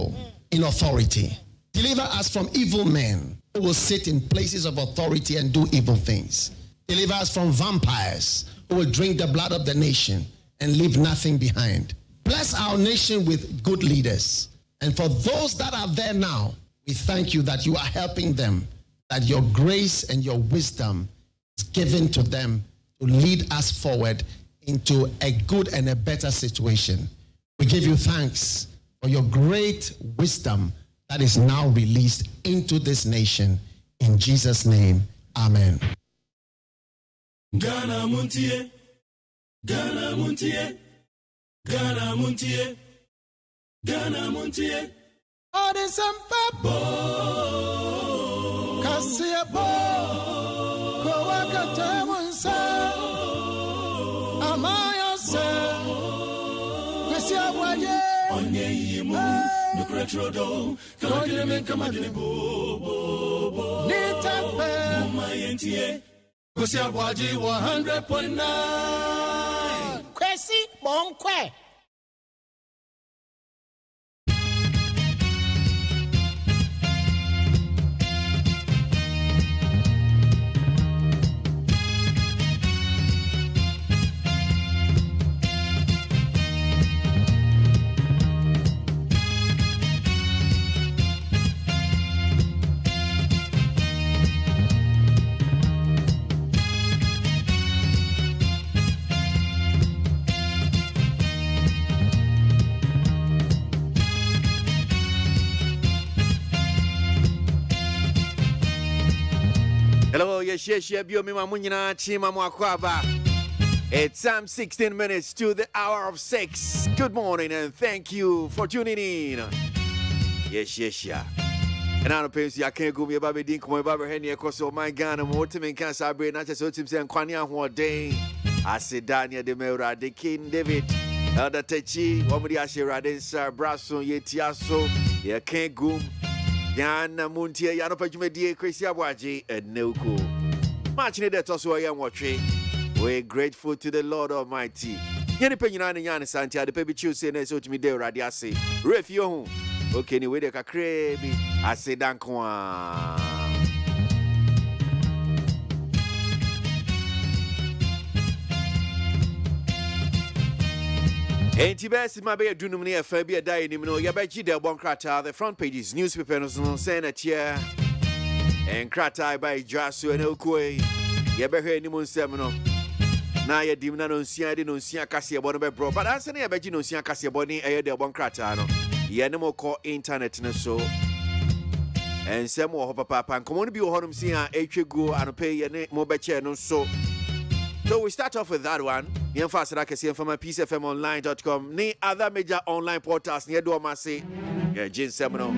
people in authority. Deliver us from evil men who will sit in places of authority and do evil things. Deliver us from vampires who will drink the blood of the nation and leave nothing behind. Bless our nation with good leaders. And for those that are there now, we thank you that you are helping them, that your grace and your wisdom is given to them to lead us forward into a good and a better situation. We give you thanks for your great wisdom that is now released into this nation. In Jesus' name, amen. Ghana MONTIE, Ghana MONTIE, Ghana MONTIE, Ghana MONTIE. All this bo, Kasia bo, Kowaka Tamunsa, Amaya se, Kasia Waye, Onye Yimu, Nukretrodo, Kagame Kamadini bo, Nita Fe, Mayentie, Kasia ABOAGYE 100.9. Kwesi Bonkwe. Hello, yes, bio mi mamunyina chima mwakwaba. It's 16 minutes to the hour of 6. Good morning and thank you for tuning in. Yes. And I don't pay you. I can't go me about the dink my barber henny across all my gun and water and cancer brain. I just heard him saying Kwanya one day. I said Daniel de Mera, the King David, Elder Techi, Womadi Ashera, Sir Brasso, Yetiaso, ya can't go. Yana MONTIE, Yana Pajumedi, KWASI ABOAGYE, and Neuko. Matching it also I am watching. We're grateful to the Lord Almighty. Yanni Penyan and Yana Santia, the baby Tuesday, and so to me, there, Radiasi. Refio. Okay, anyway, the Cacrebi, I say Dankwa. Ain't best my baby do near Fabia Dining, Yabaji del Bonkrata, the front pages, newspapers, no Senate here, and Krata by Jasu and Okwe, Yabahe Nimun Semino. Naya Dimna non sia di non sia Cassia Bonne bro, but answer near Baji non sia Cassia Bonnie, a del Boncratano, Yanimo call internet no so, and some more papa, and come on be home seeing a go and pay a mobile chair no so. So we start off with that one. You fast I can see from my peacefmonline.com. Ni other major online portals near do ma say. Yeah, Jane Seminole.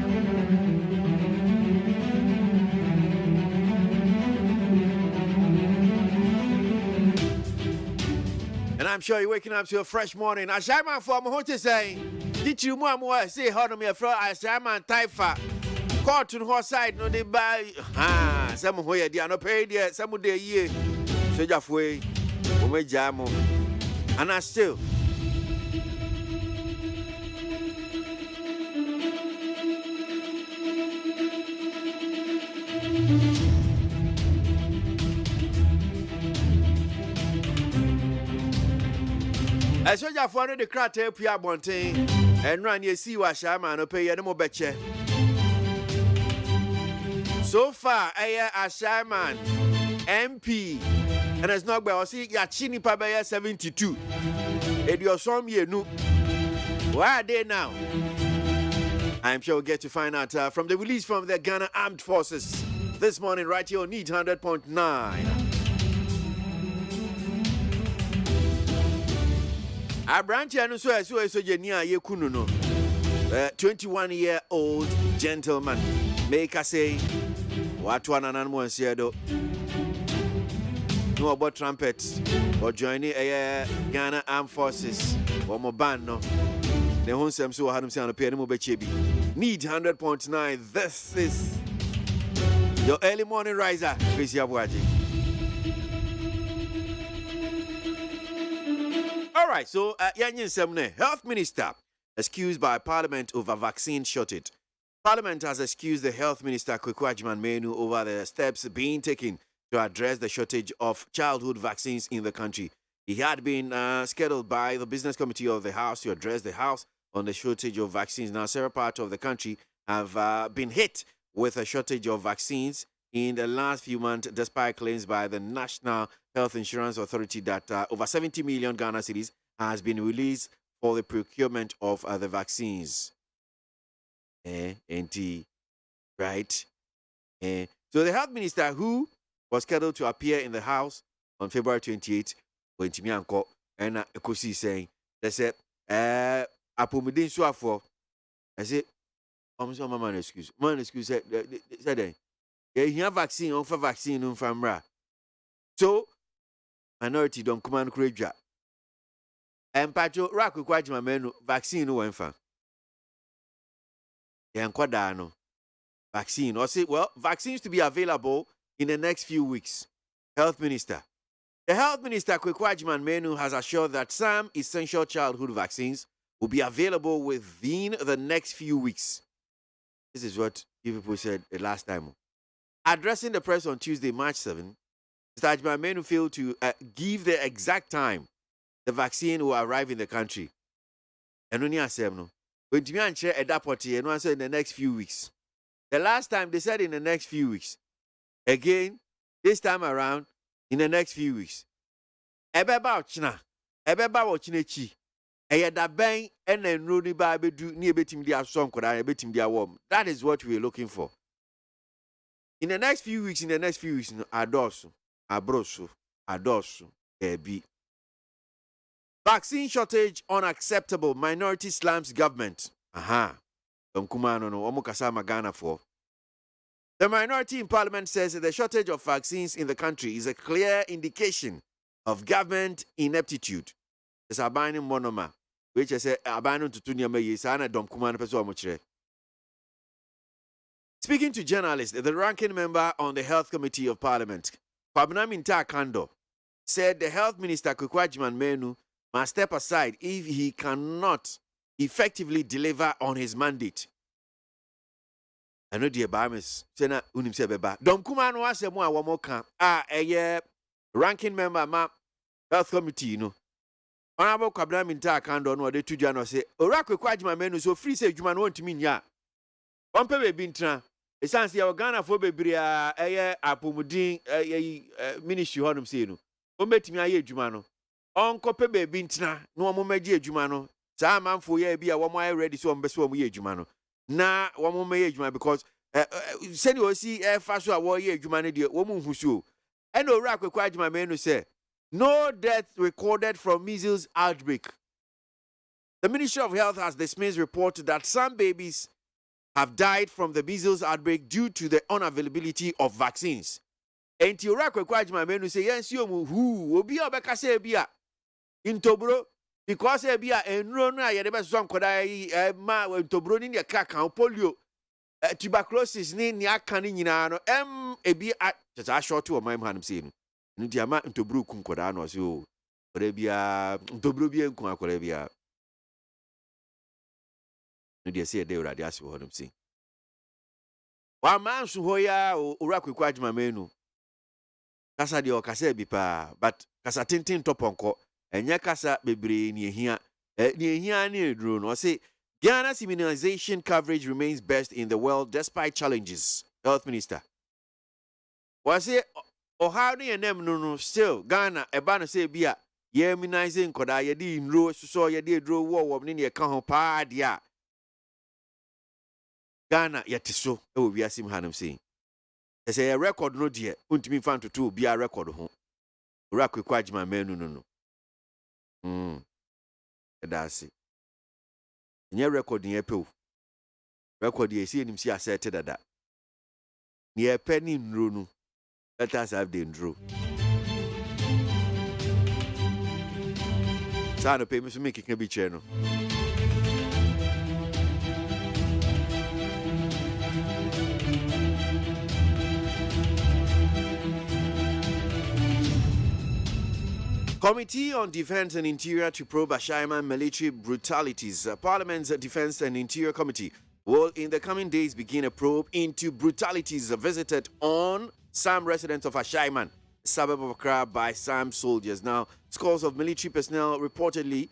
And I'm sure you're waking up to a fresh morning. I shall man for my to say. Did you more say how to me a fro I shall man typha. Caught to horse side no they buy some who they are not paid yet, some of the year. So just way. Jamo. And I still I saw you for the crater Pia Bonte and run you see what Shaman or pay any more betcha. So far, I Shaman MP. And it's not by see Yachini Pabaya 72. And you're some year new. Where are they now? I'm sure we'll get to find out from the release from the Ghana Armed Forces this morning, right here on Need 100.9. I branch and so Genia Yekuno, 21-year-old gentleman. Make us say, what one and one said. No about trumpets or joining a Ghana Armed Forces or Mobano. The home Sam so had him say on a piano Mobechebi. Need 100.9. This is your early morning riser, KWASI ABOAGYE. All right, so Yanyin Semne, Health Minister excused by Parliament over vaccine shortage. Parliament has excused the Health Minister KWASI Menu over the steps being taken to address the shortage of childhood vaccines in the country. He had been scheduled by the Business Committee of the House to address the House on the shortage of vaccines. Now, several parts of the country have been hit with a shortage of vaccines in the last few months, despite claims by the National Health Insurance Authority that over 70 million Ghana cedis has been released for the procurement of the vaccines. Right? So the health minister, who was scheduled to appear in the House on February 28th, went to me and Kosi saying, they said, Apomidin Suafo. I said, I'm so man excuse. Man excuse said, yeah, vaccine, on for vaccine, on famra. So, minority don't come and create. And Pacho Raku Kwajima menu vaccine no enfa. Yankwadano. Vaccine. Or say, well, vaccines to be available in the next few weeks. Health Minister. The Health Minister KWASI Menu has assured that some essential childhood vaccines will be available within the next few weeks. This is what you people said the last time. Addressing the press on Tuesday, March 7, Mr. Ajman Menu failed to give the exact time the vaccine will arrive in the country. And only said no. When you share a daporti and answer in the next few weeks. The last time they said in the next few weeks. Again, this time around, in the next few weeks. Ebeba ochina, ebeba ochinechi. Eyada bang and then roni ba bedu ni ebetim dia song koda ebetim dia warm. That is what we are looking for. In the next few weeks, adosu, abrosu, adosu, ebi. Vaccine shortage unacceptable. Minority slams government. Aha. Kumano no omukasa magana for. The minority in parliament says that the shortage of vaccines in the country is a clear indication of government ineptitude. It's a binding monoma, which I say abandon to tunia me sana dom kumano peso amuchre. Speaking to journalists, the ranking member on the Health Committee of Parliament, Kwabena Kando, said the Health Minister KWASI Menu must step aside if he cannot effectively deliver on his mandate. I know the Bahamas, Sena Unim Sebeba. Dom Kumano Asemwa Wamoka, a ranking member, ma Health Committee, you know. Honorable Kwabena Kando, no, they two jano say, Oracle KWASI Menu, so free say, you man want to mean ya. One pebe bintra. Esansi ya Ghana fo bebre a apomudin ministry honum say no o metimi aye adwuma no onko pe be bi ntina na omo magye adwuma no saa manfo ye bi a wo mo ready so omo be so omo ye adwuma no na wo mo ye adwuma because send you see fa so a wo ye adwuma no de wo mo hu so and owura KWASI Menu say no death recorded from measles outbreak. The Ministry of Health has dismissed reports that some babies have died from the measles outbreak due to the unavailability of vaccines. And KWASI Menu say, yes, you who will be a becase bia in Tobro because a bia and run I had ever some could I ma when Tobro in your cacao polio tuberculosis ni canino a bia just a short to a mime hand saying. Nudiama in Tobru Kunkodano, so Arabia Tobrubia and Kuakorabia. No, they say they were just what I'm saying. One man Suhoya or KWASI Menu. Casa de Ocase bipa, but Casa Tintin Toponco, and Yakasa Bebre near here near drone, or say Ghana's immunization coverage remains best in the world despite challenges. Health Minister. Was it or how do you name no still Ghana a banner say beer, ye immunizing could I in row so ye did draw war in your count pad ya. Ghana yet so oh we are sim hanum saying. They say a record no dear, me fan to two be a record home. KWASI Menu no. That's it. Near record near pill. Record ye see him see asserted that. Near penny no. Let us have the draw. Sana payments making a be channel. Committee on Defense and Interior to probe Ashaiman military brutalities. Parliament's Defense and Interior Committee will in the coming days begin a probe into brutalities visited on some residents of Ashaiman, suburb of Accra, by some soldiers. Now, scores of military personnel reportedly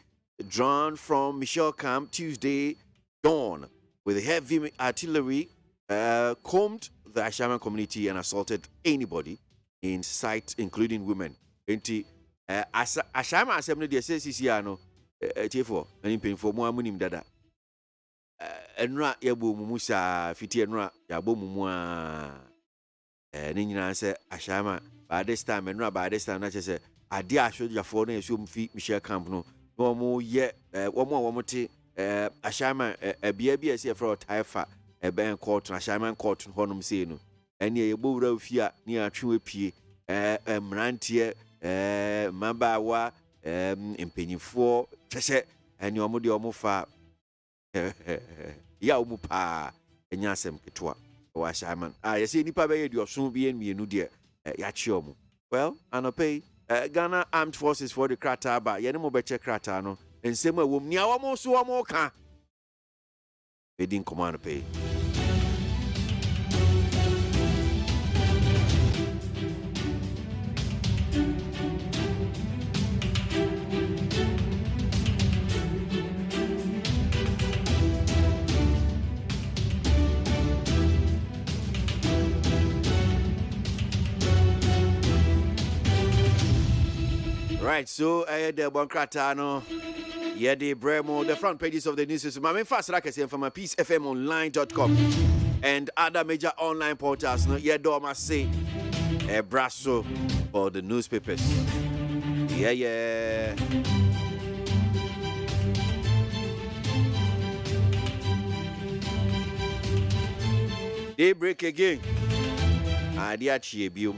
drawn from Michelle Camp Tuesday dawn with heavy artillery combed the Ashaiman community and assaulted anybody in sight, including women. Ashaiman assembly the SCCR Chefo and painful more munim dada. Enra yabo mumusa fiti enra yabo mumua ninyina say Ashaiman by this time na say ade ashoja for na esu mfi Michelle Camp no mo ye wo te Ashaiman bia ese for taifa ben court Ashaiman court honom say no ene yebo wura ofia ni atwe pie mrantie mabawa empenyifo chese ene omo de omo fa ya omo pa enya asem ketwa wa Ashaiman yesi nipa be ye de osun bi enmienu de ya chi omo. Well, anopay Ghana Armed Forces for the krata ba ye ne mo be che krata no ensem awom nia wo mo so wo mo ka edin command pay. Right, so the Bonkratano, the Bremo, the front pages of the newspaper. My main fast like I say from my peacefmonline.com and other major online portals. No, Doma say a brasso for the newspapers. Yeah. They break again. Idea Chiebio.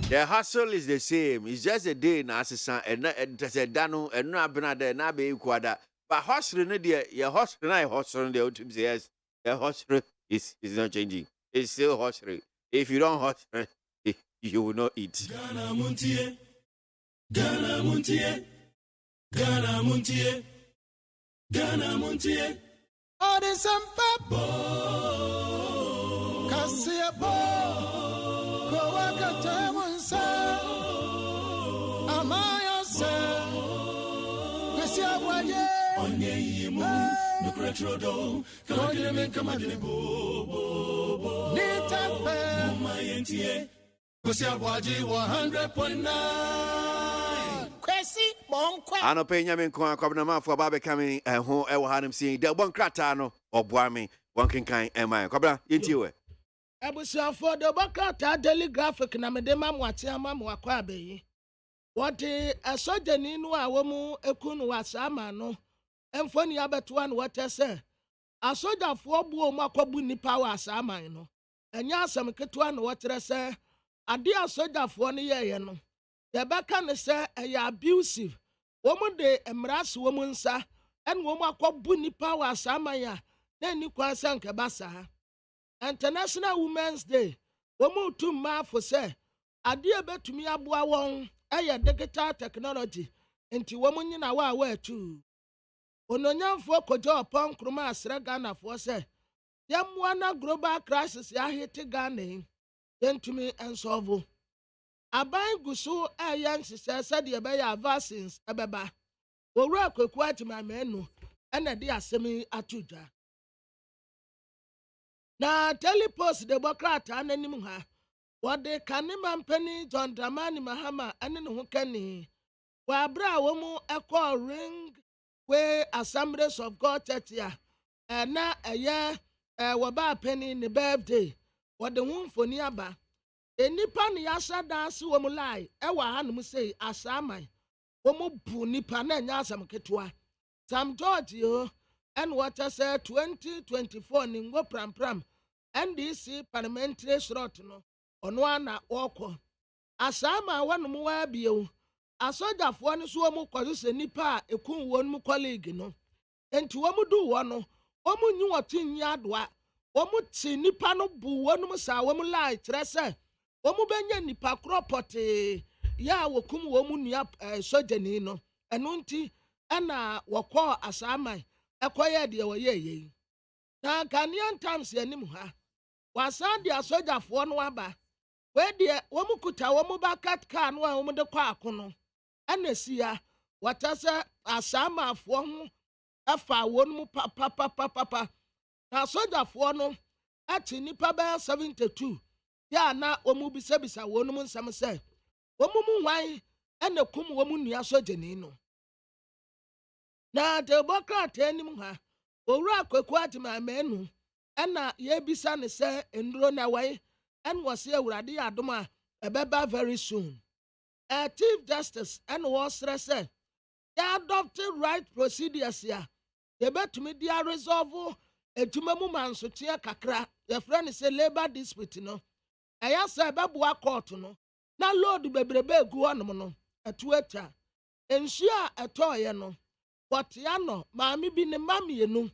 The hustle is the same. It's just a day na asesa and a dano and no abnada na be equada. But hustle no dear, your hustle na hustle the ultimate says the hustle is not changing. It's still hustle. If you don't hustle, you will not eat. Ghana Montie, Ghana Montie, Ghana Montie, Ghana Montie. Oh, the Sampa Cassia Trodo, Kawagye kama dine bo. Nita MONTIE, ABOAGYE 100.9. Kwasi Monkwe. Ano pe nyame nko akwabna mafo ba be kame ho e wo hanem sin de Bonkrata no oboame wonkenkan emai kwabna yenti we Abusuafo de Bonkrata daily graphic na mede mamwate amamu akwa abeyi. Wote asojani no a wo mu ekunu wasama no emfoni abeto an wote se asojafo buo mu akwabu nipa wa asama no enya asem keto an wote se ade asojafo no yeye no de beka ne se eya abusive wo mu de emrase wo mu nsa en wo mu akwabu nipa wa asama ya na ni kwansa nke basa International Women's Day wo mu tumma fo se ade ebetumi aboa won eye digital technology enti wo mu nyina wa atu ononyamfo kojo opon kroma asra Ghana fo se yemwa na global crisis ya hit Ghana entumi ensolve aban gusu ayan sise de be ya vaccines ebeba owura kwaku atima menu ena de asemi atuja na telepost de Bonkrata ananim ha wode kanima mpani John Dramani Mahama ane ne ho kani wa bra wo mu ekọ ring we Assemblies of God Church ya na eye waba penny ne birthday wode hu mfoni aba enipa ne yasa dance wo mu lai wa hanum sei asaman wo mu bu nipa na nya asam ketwa Sam George yo and what I said 2024 ningo pram NDC parliamentary slot no ono na woko asama wanu mu wa bio asojafo ne so mu kwase nipa ekun won mu colleague no enti wo mu du wo no wo mu nyi wotin nya doa ti nipa no bu wonum sa womu lie kyerɛ sɛ womu bɛnya nipa korɔ pɔtee ya wokum womu nua sojani no ɛno nti ɛna wɔkɔɔ asaaman ɛkɔyɛ deɛ wɔyɛ yɛyi na Ghanaian Times anim ha wasan de asogyafoɔ no aba wei deɛ womu kuta womu bakat car no a womu de kɔ akono ɛna sia wɔtɛ sɛ asaamafoɔ ho ɛfa wɔn papapapapa na asogyafoɔ no ate nipa bɛyɛ 72 yɛ na wɔn bisabisa wɔn mu nsɛm sɛ wɔn mu hwan ɛna kum wɔn nua sogyani no na demokrat anim ha owura kwaku agyemaamanu ɛna yɛbisa ne sɛ nduro na wɔyi ɛna wɔsi awurade yɛ adom a ɛbɛba very soon Chief Justice ɛna wɔsrɛ sɛ yɛ adopted right procedures ya yɛbɛtumi de a resolve edwuma mu mansoteɛ kakra yɛfrɛ ne sɛ labor dispute no ɛyɛ sɛ ɛbɛboa court no na load bebrebe egu hɔnom no ɛto atwa nsuo a ɛtɔɔyɛ no wɔtea no maame bi ne mma mmienu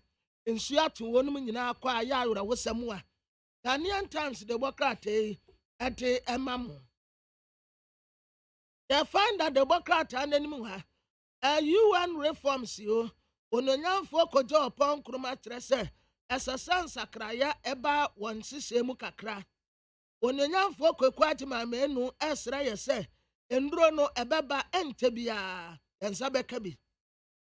nsuo ato wɔnom nyinaa kɔ a yɛ awerɛwosɛm a Ghanaian Times Democrat yi ɛde ɛma mo yɛfind that Democrat ananim ha UN reforms yo ononyamfo kɔgye ɔpɔn nkroma kyerɛ sɛ ɛsɛsɛ nsakraya ɛba wɔn hyehyɛ mu kakra ononyamfo kwaku agyemaamanu ɛsrɛ yɛ sɛ nduro no ɛbɛba ɛnkyɛ biara ɛnsa bɛka bi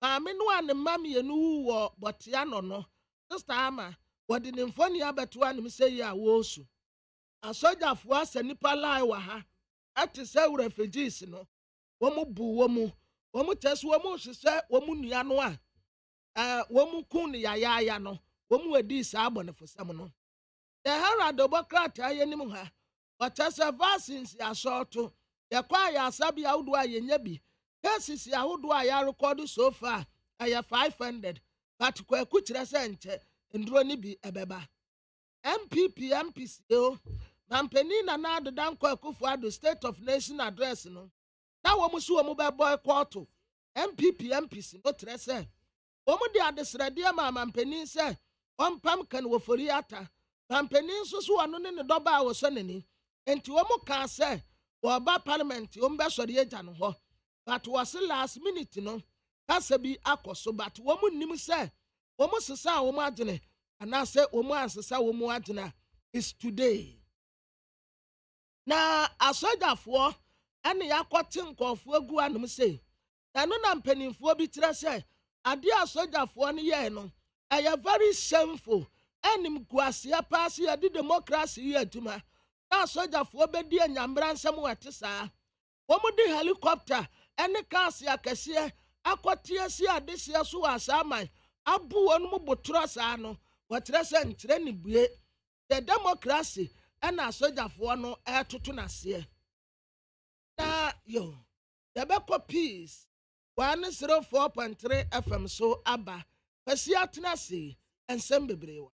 maame no a ne mma mmienu wu wɔ bɔtea no sister ama wɔde ne mfoni abɛto anim sɛ yi a wɔresu asogyafoɔ asɛ nipa lai wɔ ha ɛte sɛ refugees no wɔn bu wɔn tɛ so wɔn hyehyɛ wɔn nua no a wɔn kun ne yayaaya no wɔn adi saa abɔnefosɛm no the Herald Democrat ayɛnim ha wɔkyɛ sɛ vaccines asɔɔto yɛkɔ ayɛ asabi ahodoɔ a yɛnya bi cases ahodoɔ a yɛarekɔdo so far ɛyɛ 500 but kwaku kyerɛ sɛ nkyɛ nduro ne bi ɛbɛba MPC o mampanin Nana Addo Akufo-Addo State of Nation address no na wɔn so wɔn bɛbɔ kɔɔto MPC no kyerɛ sɛ wɔn de adesrɛdeɛ ma mampanin sɛ ɔmpam kan wɔfori ata mampanin nso so wɔn ne dɔba a wɔsɔ n'ani nti wɔn kaa sɛ wɔba parliament wɔn bɛsɔre agya no hɔ but wɔsi last minute no kasa bi akɔ so but wɔn nim sɛ wɔn sisa a wɔn agyene anaasɛ wɔn ansesa wɔn agyene is today na asogyafoɔ ɛne yakɔte nkɔɔfoɔ gu anum sɛ ɛno na mpanimfoɔ bi kyerɛ sɛ adeɛ asogyafoɔ no yɛɛ no ɛyɛ very shameful ɛnim guaseɛ paase yɛde democracy yɛ adwuma na asogyafoɔ bɛdi anyambra nsɛm wɔte saa wɔn de helicopter ɛne cars akɛseɛ akɔteɛ si adehyɛ so wɔ asaaman abu wɔn mu botoro saa no wɔkyerɛ sɛ nkyerɛ ne bue the democracy ɛna asogyafoɔ no ɛtoto n'aseɛ na yo yɛbɛkɔ peace 104.3 FM so aba pɛsi atena se nsɛm bebree wa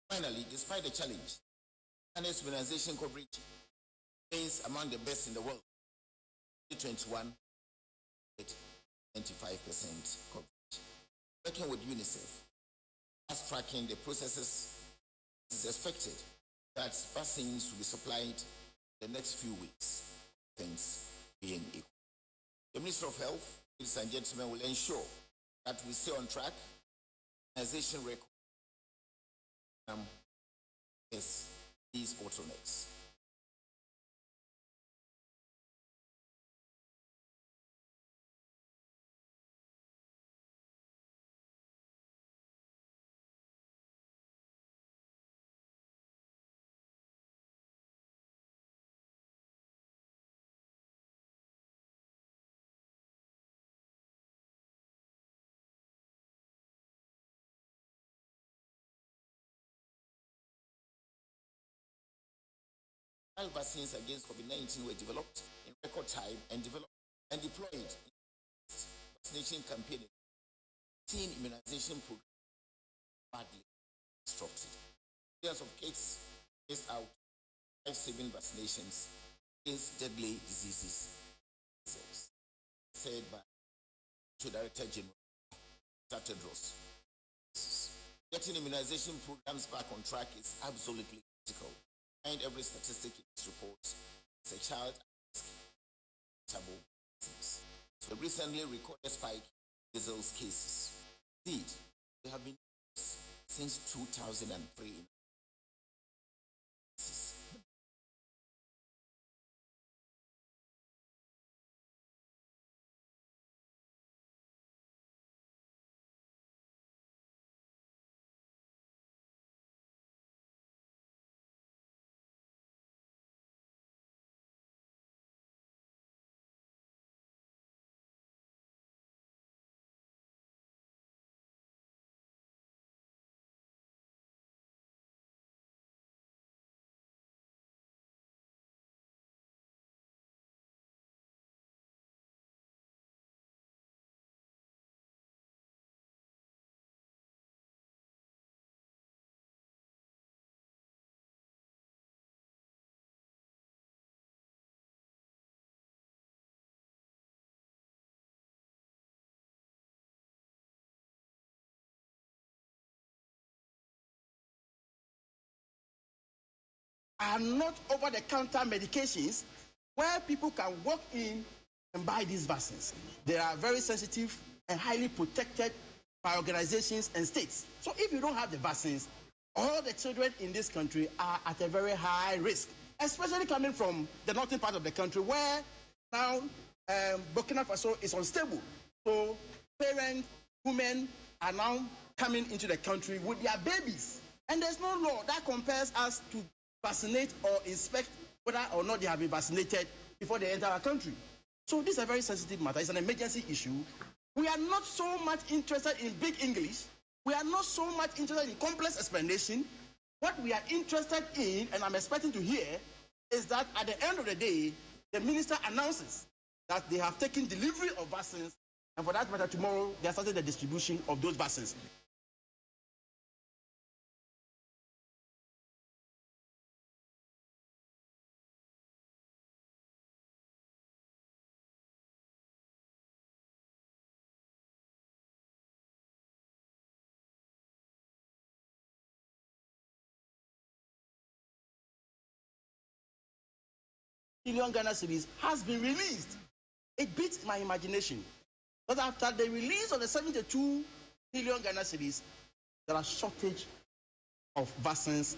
Finally, despite the challenge, Ghana's immunization coverage remains among the best in the world. 2021, at 95% coverage. Working with UNICEF, as tracking the processes, it is expected that vaccines will be supplied in the next few weeks, things being equal. The Minister of Health, ladies and gentlemen, will ensure that we stay on track. Immunization record is these bottlenecks. Vaccines against COVID-19 were developed in record time and developed and deployed in vaccination campaign. Teen immunization program badly disrupted. Millions of kids missed out life-saving vaccinations against deadly diseases. Said by Director General Tedros. Getting immunization programs back on track is absolutely critical. Behind every statistic in this report is a child at risk of disease. So the recently recorded spike in measles cases. Indeed, they have been since 2003. Are not over-the-counter medications where people can walk in and buy these vaccines. They are very sensitive and highly protected by organizations and states. So if you don't have the vaccines, all the children in this country are at a very high risk, especially coming from the northern part of the country where now Burkina Faso is unstable. So parents, women are now coming into the country with their babies. And there's no law that compels us to vaccinate or inspect whether or not they have been vaccinated before they enter our country. So this is a very sensitive matter. It's an emergency issue. We are not so much interested in big English. We are not so much interested in complex explanation. What we are interested in, and I'm expecting to hear, is that at the end of the day, the minister announces that they have taken delivery of vaccines, and for that matter, tomorrow they are starting the distribution of those vaccines. Million Ghana cedis has been released. It beats my imagination. But after the release of the 72 million Ghana cedis, there are shortage of vaccines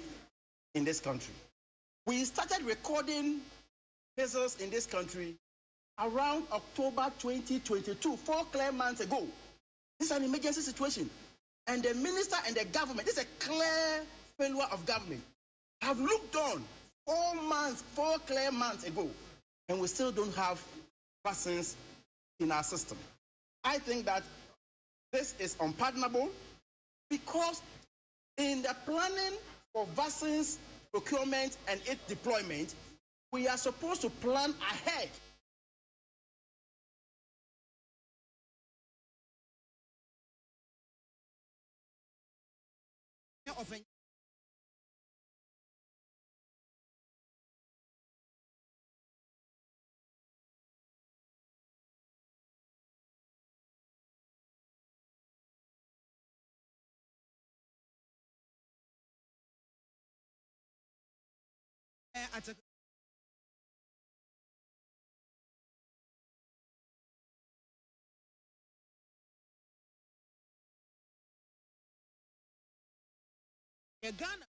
in this country. We started recording measles in this country around October 2022, 4 clear months ago. This is an emergency situation. And the minister and the government, this is a clear failure of government, have looked on 4 clear months ago, and we still don't have vaccines in our system. I think that this is unpardonable because in the planning for vaccines procurement and its deployment, we are supposed to plan ahead. At a Ghana.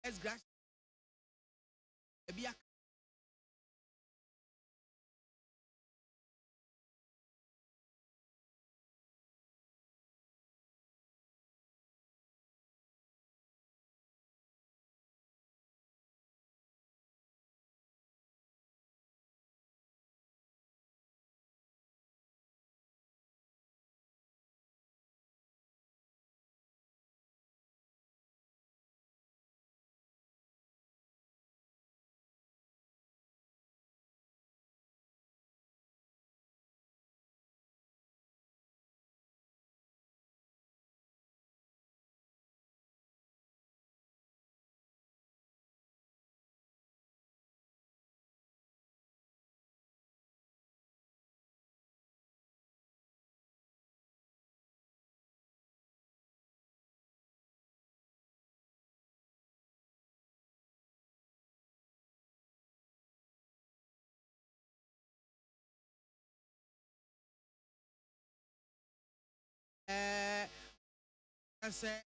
As grass. I said,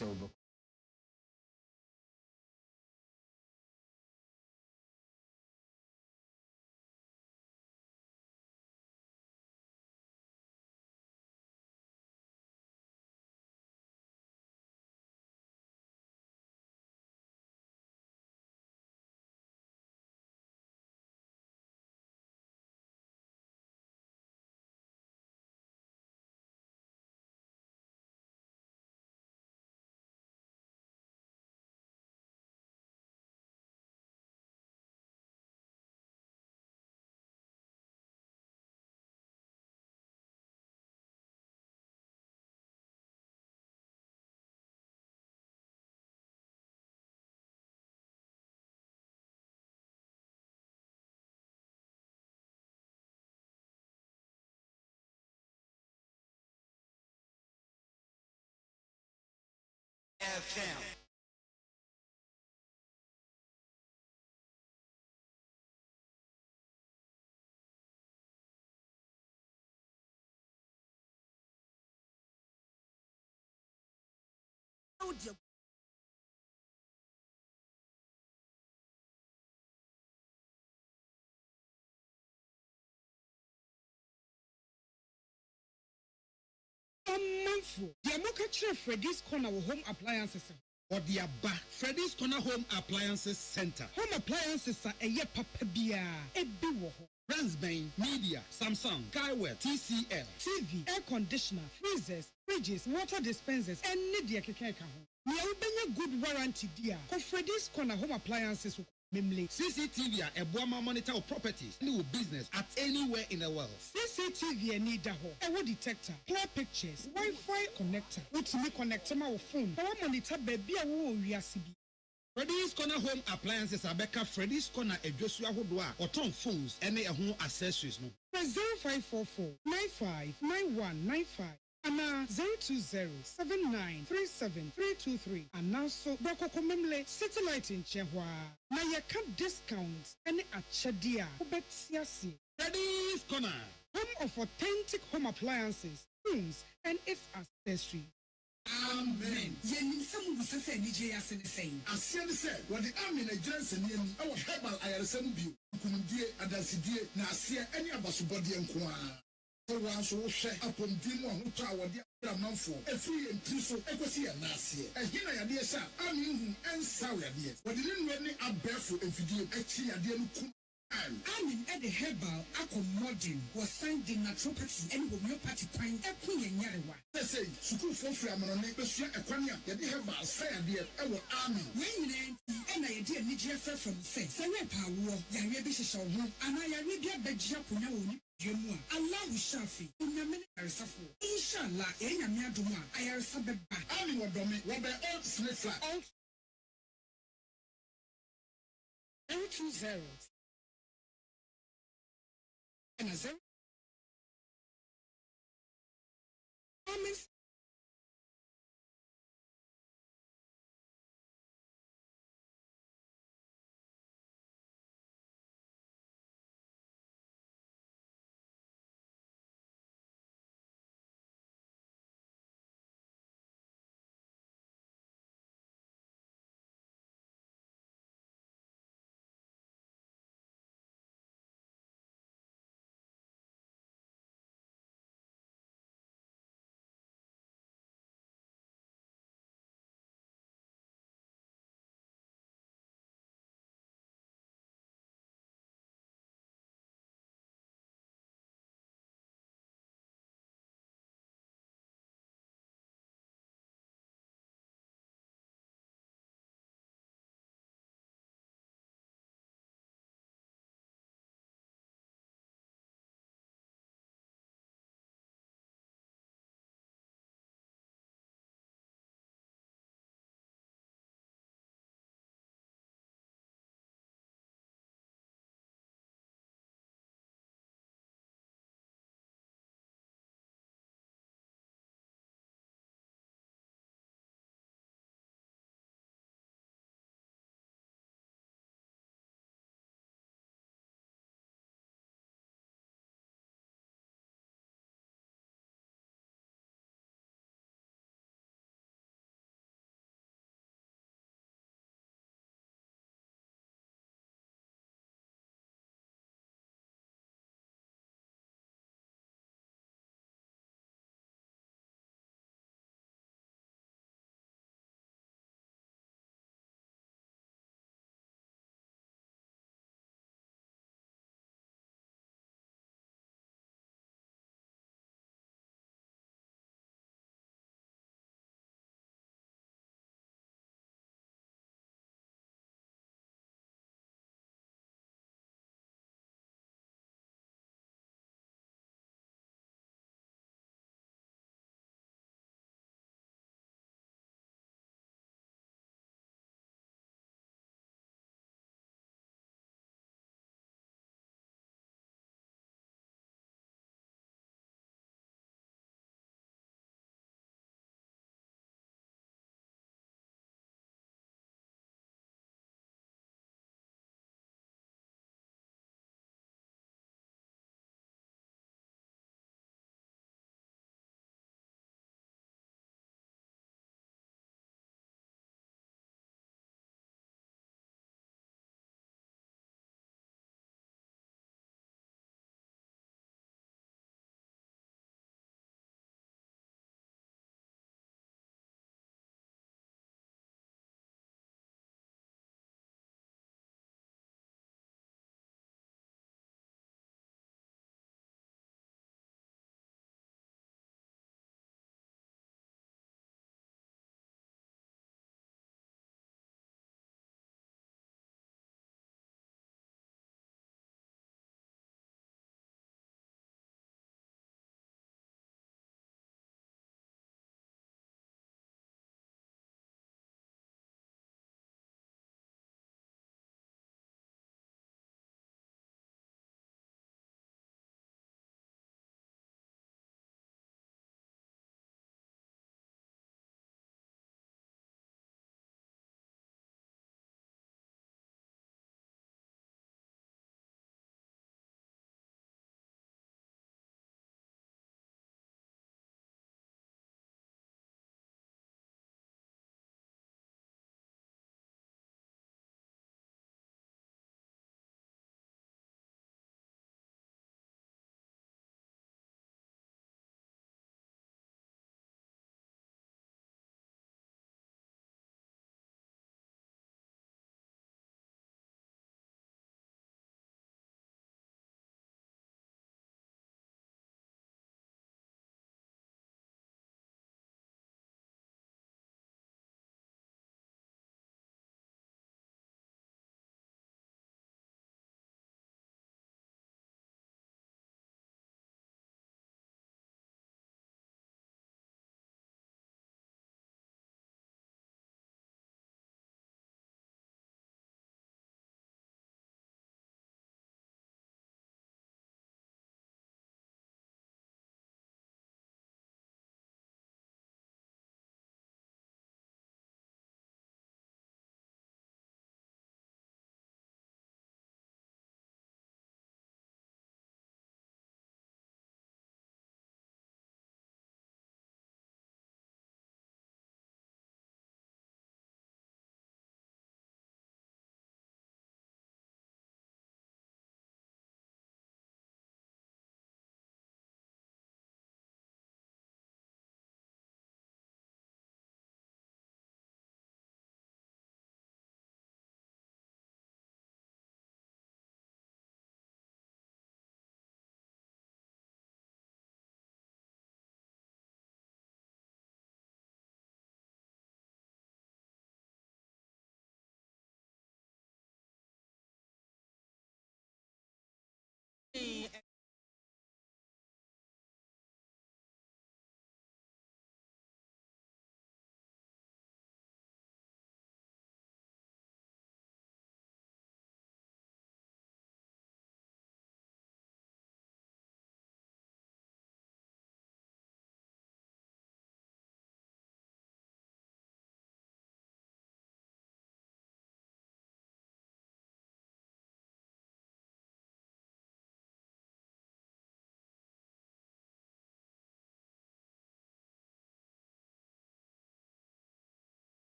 October. FM. The Mokachi Freddy's Corner Home Appliances or the Abba Freddy's Corner Home Appliances Center. Home appliances are a ye papabia, a biwo. Brands Bain, Media, Samsung, Skywell, TCL, TV, air conditioner, freezers, fridges, water dispensers, and Nidia Kekeka. We are a good warranty, dear. For Freddy's Corner Home Appliances. Memle. CCTV a ɛboa monitor of properties and your business at anywhere in the world. CCTV ani da ho. Ewo detector, clear pictures, Wi-Fi connector. Wotumi connect ma wo phone. Power monitor baby a wo wiase bi. Freddy's Corner Home Appliances Abeka Freddy's Corner Ejosu ahodoa oton phones ene ɛho accessories no. 0544 959195 Ana 02079373323 and also Bokoko Memle satellite in Chehwa. Na yeka discounts any achadia ubetiasi. Freddy's Corner, Home of authentic home appliances, phones and its accessories. Amen. Yenim samu busese nije yasene saying. Asia ne sɛ wɔde amen agyanse ne ani ɛwɔ herbal ayaresɛm bio nkunimdie adansidie na aseɛ ɛne abasobɔdeɛ nko ara. So once we share upon Dimo who tower the Amanfo, a free and true so equity and Nasia. And here I dear sir, I mean, and sour dear. But didn't really up barefoot and video, actually, I didn't. I mean, at the herbal, accommoding was signed in naturopathy and homeopathy pine, a queen and yarwa. Let's say, Suku for Flaman, neighbors, a quania, the herbal, say, dear, our army. When and I did Niger from say, Sarepa war, Yarebish shall home, and I Arabia Bejapunao. Allah Shafi, Inshallah, Enyamiaduma, Ayarasabeba, Animal domain, Robert Old Sniffer, 020 and a 0.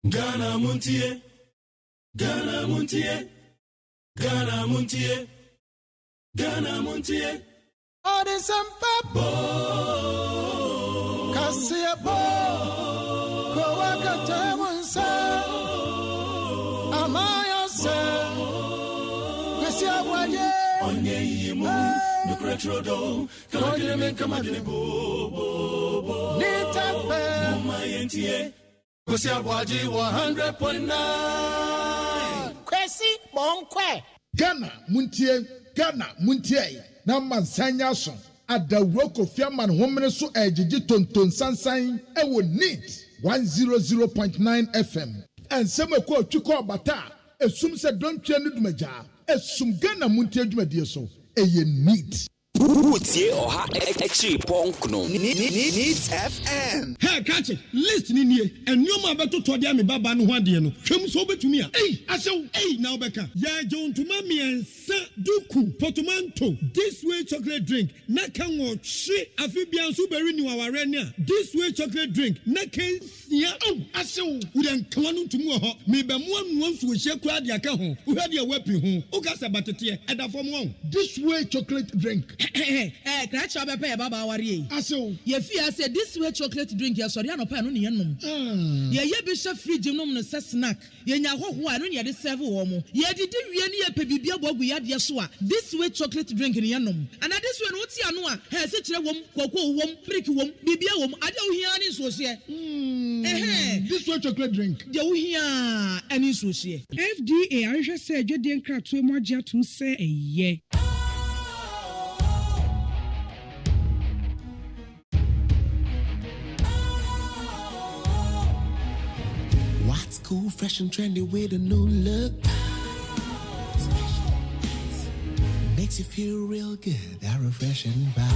Ghana Montie, Ghana Montie, Ghana Montie, Ghana Montie. Oh, there's some papa. Cassia Bo, Kowaka Tamansa, Amaya Sa, Cassia Waye, Onye Yimu, no Cretrodo, Kagame Kamadinibo, Nita Fair, Mayentie, KWASI 100.9. Kwesi Monkwe. Ghana Montie na mansanya so adawro Kofi man homene so ejiji tonton sansan ewo neat 100.9 FM ensem ko twiko bata esum se dontwe no dumaja esum Ghana Montie dwumadie so eye neat. Utie oha extra punk no needs FM. Hey, catch it. List ni nie. Enyoma beto to dia me baba no ho ade no. Hwem so betumi a. Asew. Now beka. Ya jontuma miensa duku portmanteau. This way chocolate drink. Na kan wo hwe afibia so beri ni waware ne a. This way chocolate drink. Na kan sia. Asew. Udan kan no tumu ho. Me be mo anu nsu hye kura de aka ho. Wo hwe de wapi ho. O ka sa batete eda fom ho. This way chocolate drink. Cratch up a baba worry. Aso. Ye fear said this way chocolate drink, ya sorry, no pan on yenum. Ye bishop free genome no snack. Ye nya ho ho anu ye de serve womo. Ye did really a pebibia bogu ya de soa. This way chocolate drink in yenum. And at this one, what's yanua? Has it wom, cocoa wom, prick wom, bibia wom, I don't hear any so say. This way chocolate drink. You hear any so say. FDA I just said you didn't crack to more to say a ye. What's cool, fresh and trendy with a new look? Makes you feel real good, that refreshing vibe.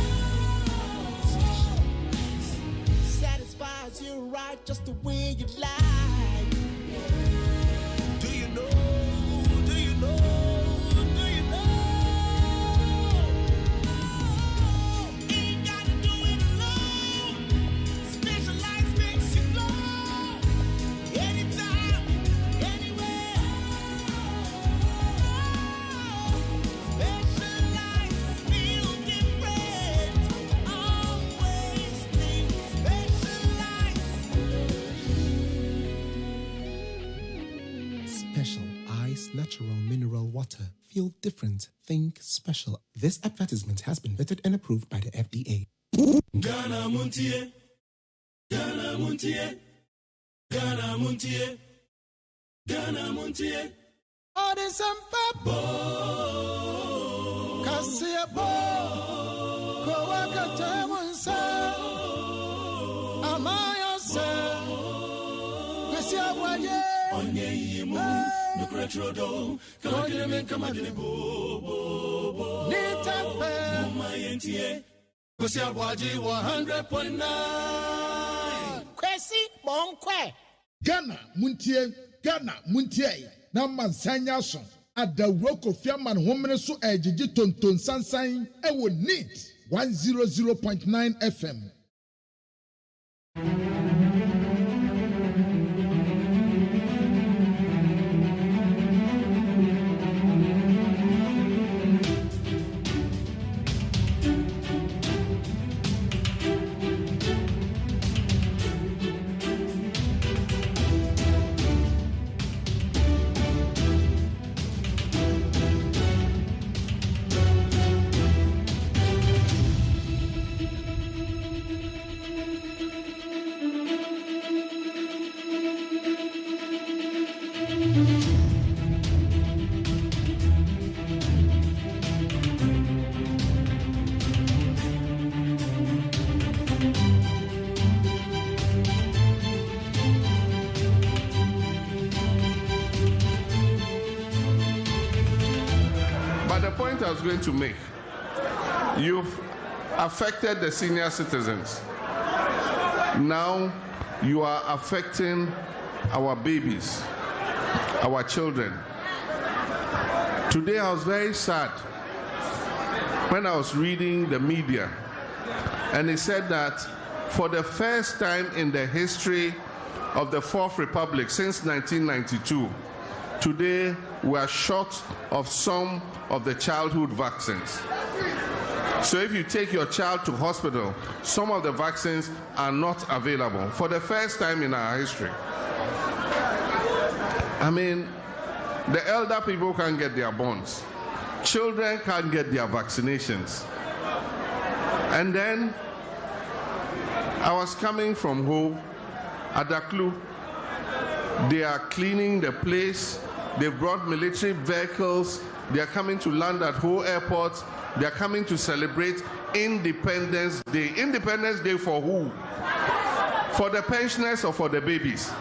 Satisfies you right just the way you like. Do you know? Do you know? Do you know? Ain't gotta do it alone. Specialized makes you flow. Anytime, anywhere. Specialized feel different. Always think specialized. Special Ice Natural Mineral Water. Feel different. Think special. This advertisement has been vetted and approved by the FDA. Ghana Montie, Ghana Montie, Ghana Montie, Ghana Montie. Oh, there's some papa. Cassia Bo, Kowaka Tamansa, Amaya Sa, Cassia Waye. Onye Yimu, no Cretrodo, Kagame Kamadinibo, Nita Fair, Mayentie, KWASI 100.9. Kwesi Monkwe. Ghana Montie na mansanya so adawro Kofi man homene so ejiji tonton sansan ewo neat 100.9 FM. But the point I was going to make, you've affected the senior citizens. Now you are affecting our babies, our children. Today I was very sad when I was reading the media, and it said that for the first time in the history of the Fourth Republic since 1992. Today, we are short of some of the childhood vaccines. So if you take your child to hospital, some of the vaccines are not available for the first time in our history. I mean, the elder people can't get their bonds. Children can't get their vaccinations. And then I was coming from home at Daklu. They are cleaning the place. They brought military vehicles. They are coming to land at Ho Airport. They are coming to celebrate Independence Day. Independence Day for who? For the pensioners or for the babies?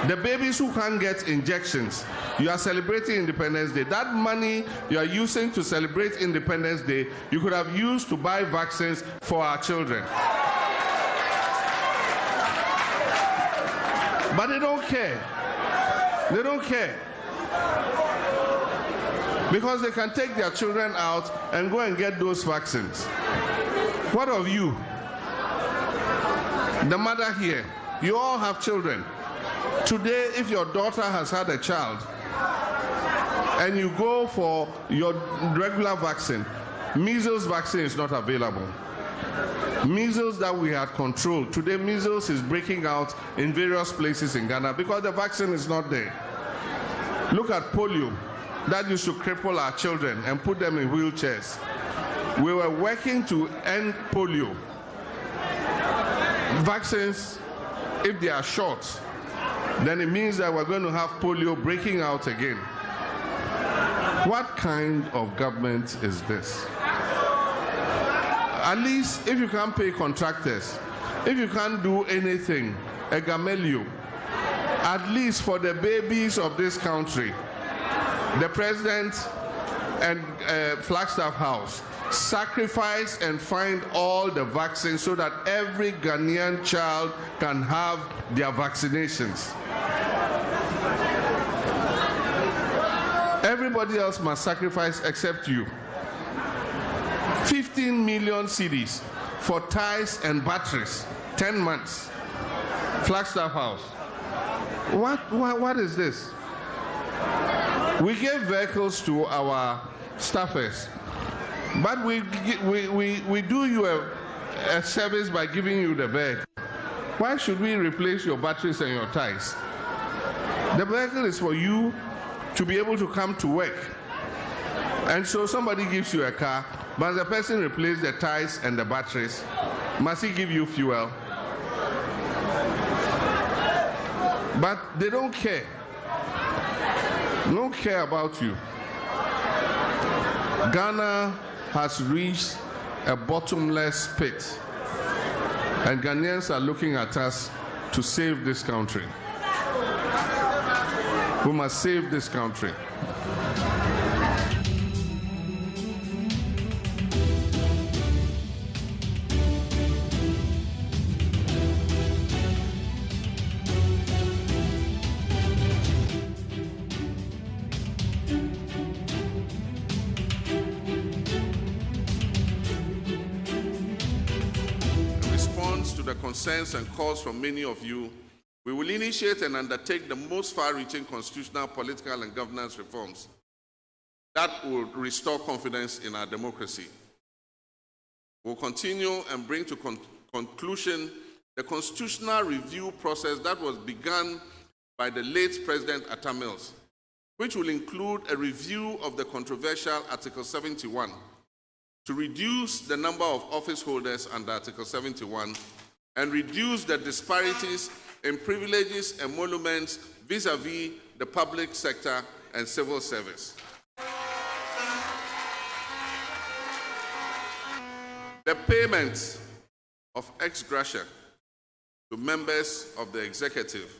The babies who can't get injections. You are celebrating Independence Day. That money you are using to celebrate Independence Day, you could have used to buy vaccines for our children. But they don't care. They don't care. Because they can take their children out and go and get those vaccines. What of you? The mother here, you all have children. Today, if your daughter has had a child and you go for your regular vaccine, measles vaccine is not available. Measles that we had controlled, today measles is breaking out in various places in Ghana because the vaccine is not there. Look at polio. That used to cripple our children and put them in wheelchairs. We were working to end polio. Vaccines, if they are short, then it means that we're going to have polio breaking out again. What kind of government is this? At least if you can't pay contractors, if you can't do anything, a gamelio, at least for the babies of this country, the president and Flagstaff House sacrifice and find all the vaccines so that every Ghanaian child can have their vaccinations. Everybody else must sacrifice except you. 15 million cedis for ties and batteries, 10 months. Flagstaff House. What is this? We gave vehicles to our staffers, but we do you a service by giving you the vehicle. Why should we replace your batteries and your ties? The vehicle is for you to be able to come to work. And so somebody gives you a car, but the person replaces the ties and the batteries. Must he give you fuel? But they don't care. They don't care about you. Ghana has reached a bottomless pit, and Ghanaians are looking at us to save this country. We must save this country. Concerns and calls from many of you, we will initiate and undertake the most far-reaching constitutional, political, and governance reforms that will restore confidence in our democracy. We'll continue and bring to conclusion the constitutional review process that was begun by the late President Atta Mills, which will include a review of the controversial Article 71 to reduce the number of office holders under Article 71 and reduce the disparities in privileges and emoluments vis-à-vis the public sector and civil service. The payment of ex gratia to members of the executive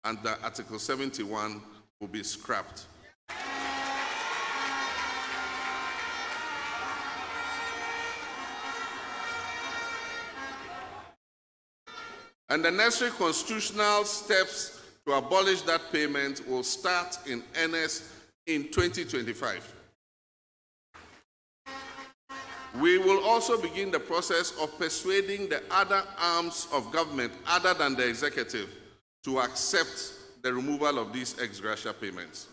under Article 71 will be scrapped. And the necessary constitutional steps to abolish that payment will start in earnest in 2025. We will also begin the process of persuading the other arms of government other than the executive to accept the removal of these ex gratia payments.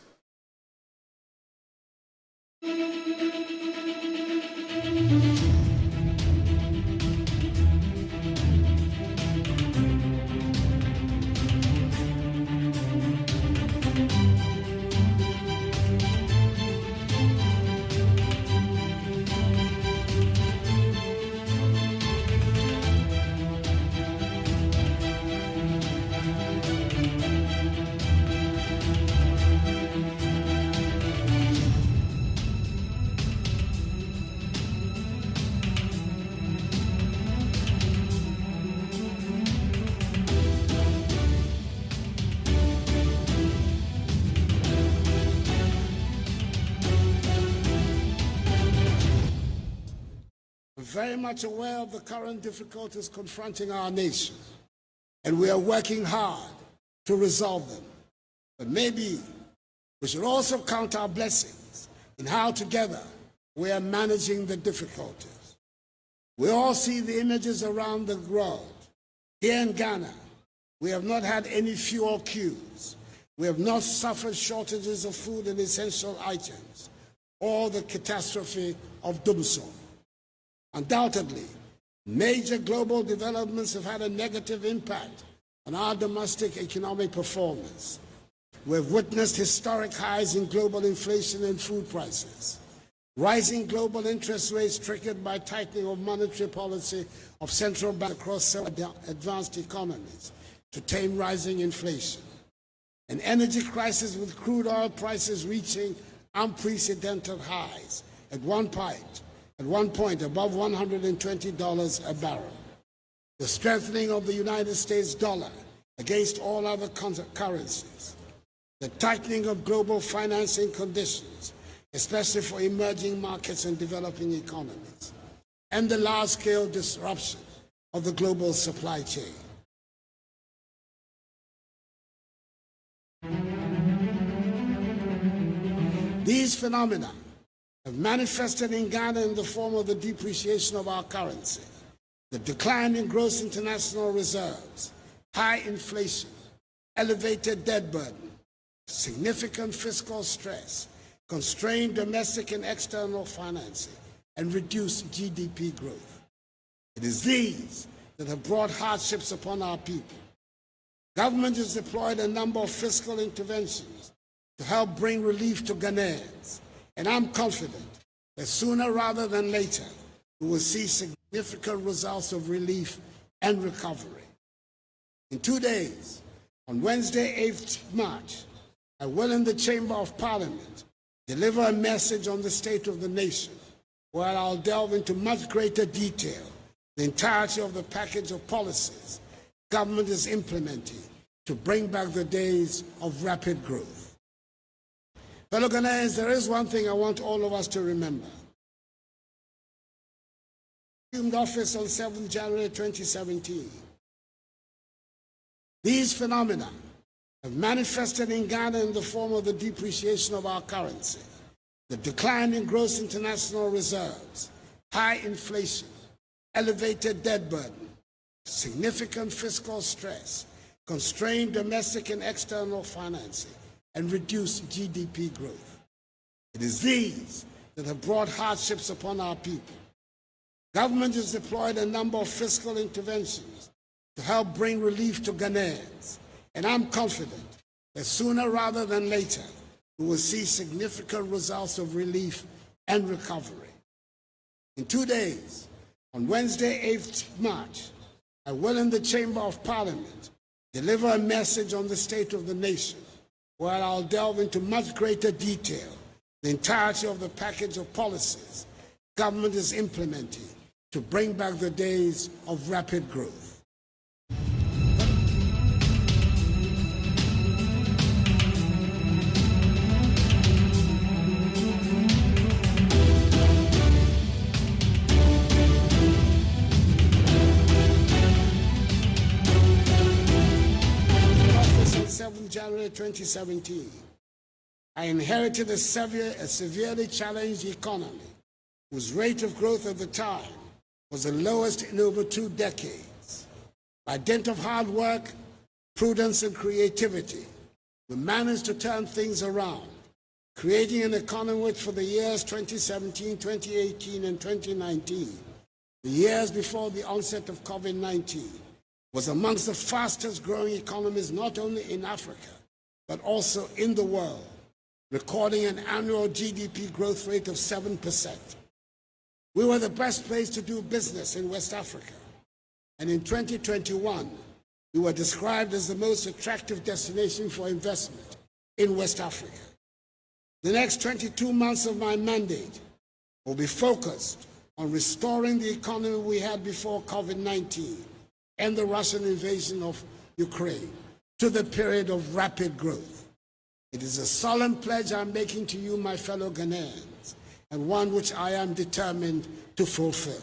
Very much aware of the current difficulties confronting our nation, and we are working hard to resolve them. But maybe we should also count our blessings in how together we are managing the difficulties. We all see the images around the world. Here in Ghana, we have not had any fuel queues. We have not suffered shortages of food and essential items, or the catastrophe of Dumsor. Undoubtedly, major global developments have had a negative impact on our domestic economic performance. We've witnessed historic highs in global inflation and food prices, rising global interest rates triggered by tightening of monetary policy of central banks across several advanced economies to tame rising inflation, an energy crisis with crude oil prices reaching unprecedented highs at one point above $120 a barrel. The strengthening of the United States dollar against all other currencies. The tightening of global financing conditions, especially for emerging markets and developing economies. And the large-scale disruption of the global supply chain. These phenomena have manifested in Ghana in the form of the depreciation of our currency, the decline in gross international reserves, high inflation, elevated debt burden, significant fiscal stress, constrained domestic and external financing, and reduced GDP growth. It is these that have brought hardships upon our people. Government has deployed a number of fiscal interventions to help bring relief to Ghanaians. And I'm confident that sooner rather than later, we will see significant results of relief and recovery. In 2 days, on Wednesday, 8th March, I will in the Chamber of Parliament deliver a message on the state of the nation, where I'll delve into much greater detail the entirety of the package of policies government is implementing to bring back the days of rapid growth. Fellow Ghanaians, there is one thing I want all of us to remember. I assumed office on 7th January 2017. These phenomena have manifested in Ghana in the form of the depreciation of our currency, the decline in gross international reserves, high inflation, elevated debt burden, significant fiscal stress, constrained domestic and external financing, and reduce GDP growth. It is these that have brought hardships upon our people. Government has deployed a number of fiscal interventions to help bring relief to Ghanaians, and I'm confident that sooner rather than later, we will see significant results of relief and recovery. In 2 days, on Wednesday, 8th March, I will in the Chamber of Parliament deliver a message on the state of the nation, where I'll delve into much greater detail the entirety of the package of policies government is implementing to bring back the days of rapid growth. January 2017, I inherited a severely challenged economy whose rate of growth at the time was the lowest in over 2 decades. By dint of hard work, prudence, and creativity, we managed to turn things around, creating an economy which for the years 2017, 2018, and 2019, the years before the onset of COVID-19, was amongst the fastest growing economies not only in Africa, but also in the world, recording an annual GDP growth rate of 7%. We were the best place to do business in West Africa, and in 2021, we were described as the most attractive destination for investment in West Africa. The next 22 months of my mandate will be focused on restoring the economy we had before COVID-19 and the Russian invasion of Ukraine to the period of rapid growth. It is a solemn pledge I'm making to you, my fellow Ghanaians, and one which I am determined to fulfill.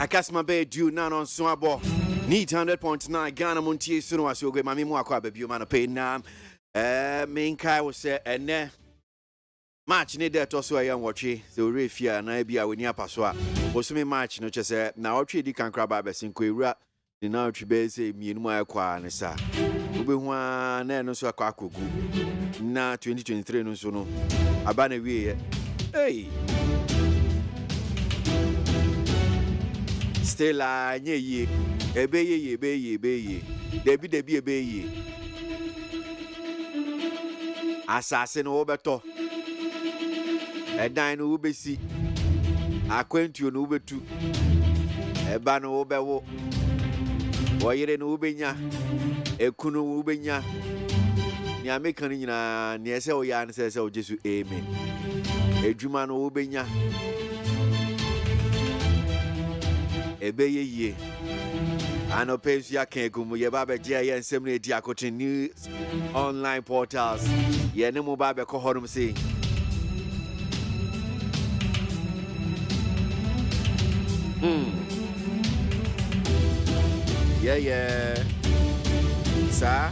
Akasma Bay due nan on Swabo. Need 100.9 Ghana Montier Suno as you go, Mammy Mwakwa, baby, you man pay now. Main Kai was said, and ne match need that also I am watching. So, Rafia and I be our near Paswa. Was me match, no just said, now Tree can crab up as in Quira. The now Tribese, me and my qua, and sa. Ubi one, no so a quack. Na 2023 no so no. Abane we. Hey. Stella nye ebe ye debi ebe ye asase no obeto edan no obesi akwantuo no obetu eba no obewo oyire no obenya ekunu obenya ni ameka ni nyina ni ese oya ne se o Jesu amen edwuma no obenya ebe ye ano pensu ya kan gumu ye ba be je ye nsem na edi akotin news online portals ye ne mo ba be ko horum sei yeah sa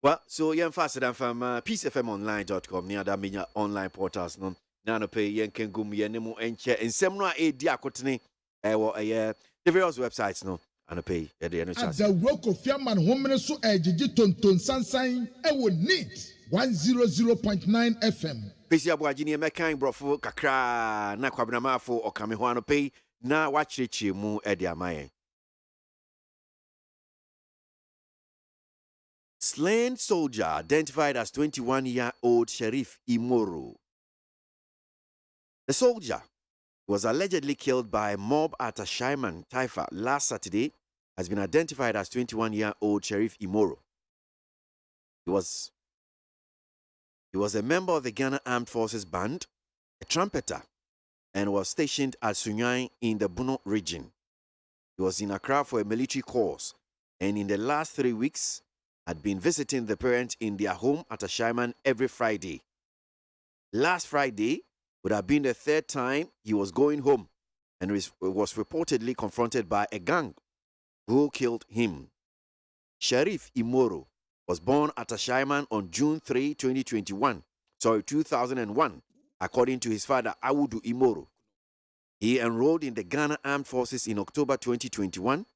well, so you're faster than from peacefmonline.com near that mean online portals. No, no pay yen can go me and more and share and some no idea cotton the various websites no and pay at the end of the work of Yaman woman so ton sunshine would need 100.9 FM. Pesi ABOAGYE ne mekan brofo kakra na kwabnama fo okame ho pay na wachirechi mu e de amaye. Slain soldier identified as 21-year-old Sheriff Imoro. The soldier was allegedly killed by a mob at Ashaiman, Taifa last Saturday, has been identified as 21-year-old Sheriff Imoro. He was He was a member of the Ghana Armed Forces Band, a trumpeter, and was stationed at Sunyani in the Bono region. He was in Accra for a military course, and in the last 3 weeks had been visiting the parents in their home at Ashaiman every Friday. Last Friday would have been the third time he was going home and was reportedly confronted by a gang who killed him. Sharif Imoro was born at Ashaiman on June 3, 2001, according to his father, Awudu Imoro. He enrolled in the Ghana Armed Forces in October 2021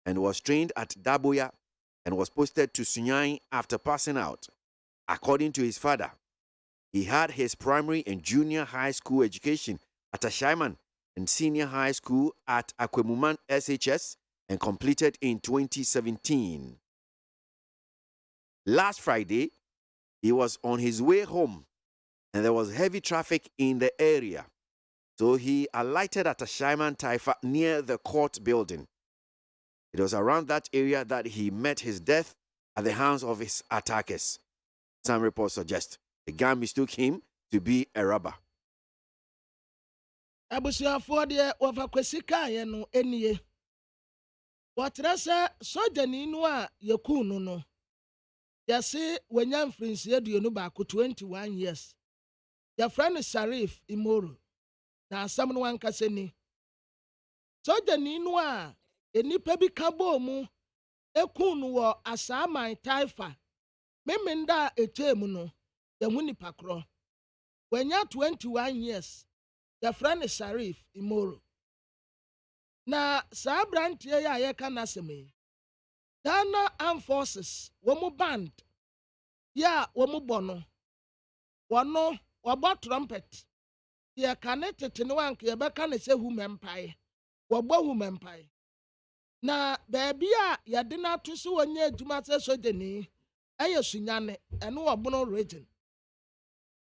and was trained at Daboya and was posted to Sunyani after passing out. According to his father, he had his primary and junior high school education at Ashaiman and senior high school at Akwemuman SHS and completed in 2017. Last Friday, he was on his way home and there was heavy traffic in the area. So he alighted at Ashaiman Taifa near the court building. It was around that area that he met his death at the hands of his attackers. Some reports suggest the gang mistook him to be a robber. Abusuafoɔ deɛ wɔfa kwasi kaeɛ no nie. Wɔtrɛ sɛ sojani no a yɛkuu no no, yɛse wanya mfirinhyia aduonu baako 21 years. Yɛfrɛ no Sharif Imoro. Na asɛm no wankasa ni. Sojani no a enipa bi ka bɔɔ mu ekuu no wɔ Asaaman Taifa. Memenda etemu no, yɛhu nipa korɔ. Wanya 21 years. Yɛfrɛ no Sharif Imoro. Na saa aberanteɛ yi a yɛka n'asɛm yi, Ghana Armed Forces, wɔn band, ya wɔn bɔ no, wɔno wɔbɔ trumpet. Yɛka ne tete ne wanka yɛbɛka ne sɛ humempae. Wɔbɔ humempae. Na baabi a yɛde n'ato so wɔnyɛ adwuma sɛ sojani, ɛyɛ Sunyani, ɛno wɔ Bono region.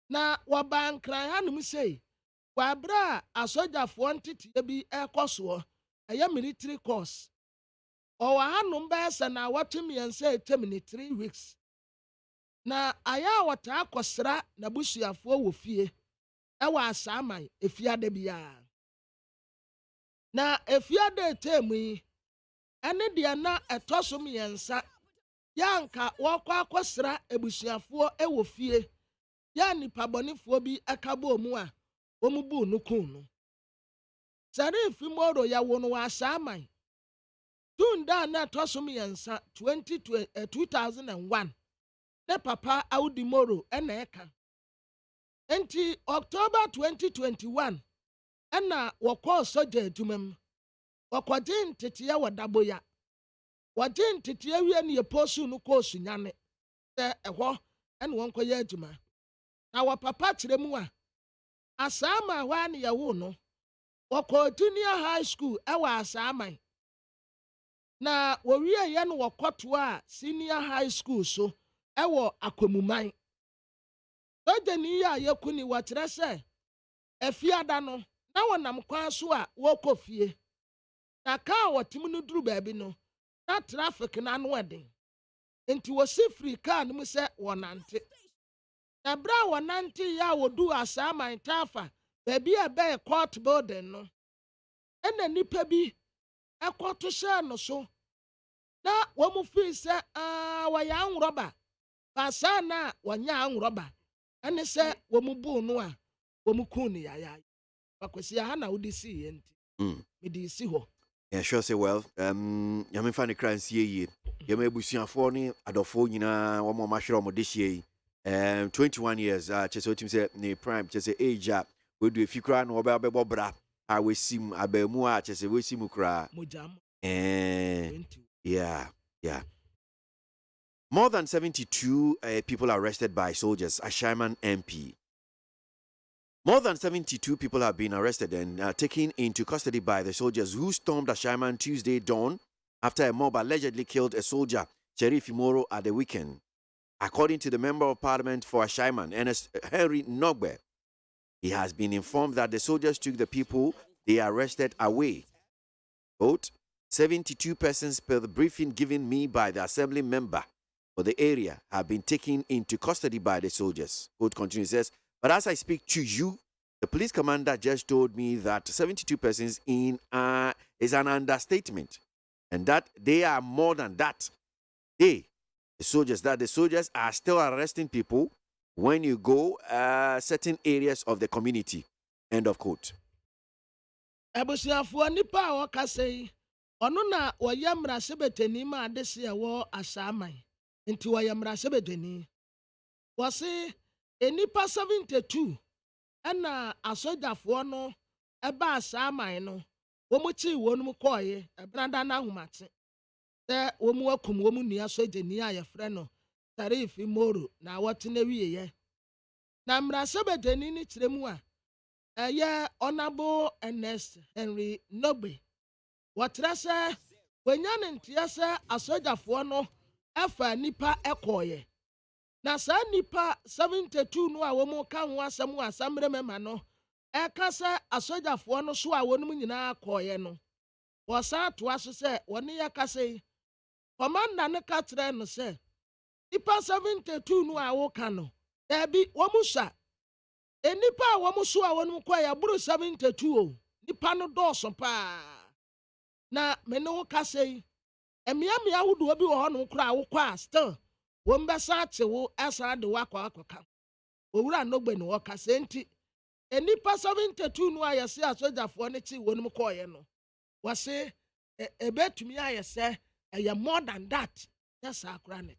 Na wɔba nkran hanom sei, wabra asogyafoɔ nteteɛ bi ɛkɔ soɔ, ɛyɛ military course. Ɔwɔ hanom bɛyɛ sɛ na wɔtwe mmiɛnsa etem ne 3 weeks. Na ayɛ a wɔtaa akɔsra n'abusuafoɔ wɔ fie, ɛwɔ Asaaman efiada biara. Na efiada etem yi, ɛne deɛ na ɛtɔ so mmiɛnsa, yanka wɔkɔ akɔsra abusuafoɔ ɛwɔ fie, ya nipa bɔnefoɔ bi ɛka bɔ mu a wɔn bu no kun no. Sharif Imoro ya wo no wɔ Asaaman. Tunda na ɛtɔ so mmiɛnsa 2001. Ne papa Awudu Imoro ɛna ɛka. Enti October 2021 ɛna wɔkɔɔ sogya adwuma mu. Wɔkɔgye nteteɛ wɔ Daboya. Wɔgye nteteɛ wie ne yɛposu no kɔɔ Sunyani. Sɛ ɛhɔ ɛna wɔn kɔyɛ adwuma. Na wɔ papa kyerɛ mu a Asaaman hɔ a ne yɛwo no, wɔkɔɔ junior high school ɛwɔ Asaaman. Na wɔwie yɛ no wɔkɔtoa a senior high school so ɛwɔ Akwemuman. Sojani yi a yɛku ni wɔkyerɛ sɛ efiada no na wɔnam kwan so a wɔkɔ fie. Na kaa wɔtem no duru baabi no, na traffic na ano ɛden. Enti wɔsi firi kaa no mu sɛ wɔnante. Na bra wɔnante ya wɔdu Asaaman Taifa, baabi a ɛbɛyɛ court building no. Ɛna nipa bi ɛkɔto hyɛ no so. Na wɔn firi sɛ wɔyɛ anwurɔba. Baasa na wɔnyɛ anwurɔba. Ɛne sɛ wɔn bu no a wɔn kun ne yaya. Bakwasi aha na wodi si yɛ nti. Mede si hɔ. Yeah, sure say well. Yami fa ne kran sie yi. Yami ebusuafoɔ ne adɔfoɔ nyinaa wɔn a mahwere wɔn de hyɛ yi. 21 years kyese otim say ne prime kyese age a we do efi kra na wɔbɛbɔ bra a we sim abamu a kyese we sim kra. Yeah. More than 72 people arrested by soldiers, Ashaiman MP. More than 72 people have been arrested and taken into custody by the soldiers who stormed Ashaiman Tuesday dawn after a mob allegedly killed a soldier, Sharif Imoro, at the weekend. According to the Member of Parliament for Ashaiman, Ernest Henry Nogbe, he has been informed that the soldiers took the people they arrested away. Quote, 72 persons per the briefing given me by the assembly member for the area have been taken into custody by the soldiers. Quote continues, says, but as I speak to you, the police commander just told me that 72 persons in is an understatement, and that they are more than that. The soldiers are still arresting people when you go certain areas of the community. End of quote. Abusiafoɔ nipa a wɔka sɛ ɔno na wɔyɛ mmarahyɛbadwani ma adehye a ɛwɔ Asaaman nti wɔyɛ mmarahyɛbadwani. Wɔse nipa 72 ɛna asogyafoɔ no ɛba Asaaman no wɔn kyi wɔn mu kɔɔye ɛbrada na ahomate sɛ wɔn akum wɔn nua sogyani a yɛfrɛ no Tarif Moro na wɔte na wieɛ. Na mmarahyɛbadwani ne kyerɛ mu a Honorable Ernest Henry Nobe. Wɔtrɛ sɛ wɔnya ne nteɛ sɛ asogyafoɔ no ɛfa nipa ɛkɔɔyɛ. Na saa nipa 72 no a wɔn ka ho asɛm wɔ asammerɛ mɛma no ɛka sɛ asogyafoɔ no so a wɔn mu nyinaa kɔɔyɛ no. Wɔsan toa so sɛ wɔne yɛ kasa yi. Commander ne ka kyerɛ no sɛ nipa 72 no a wɔka no dabi wɔn sua. Nipa a wɔn so a wɔn kɔɔyɛ buru 72 o. Nipa no dɔɔso paa. Na mene wo kasa yi. Emiamia ahodoɔ bi wɔ hɔ no kora wokɔ a still wɔn bɛsa akye wo ɛsa de wakɔ akɔka. Owura Nogbe no wɔkasa nti nipa 72 no a yɛse asogyafoɔ ne kyi wɔn mu kɔɔyɛ no. Wɔse ebetumi ayɛ sɛ ɛyɛ more than that. Yes, akora.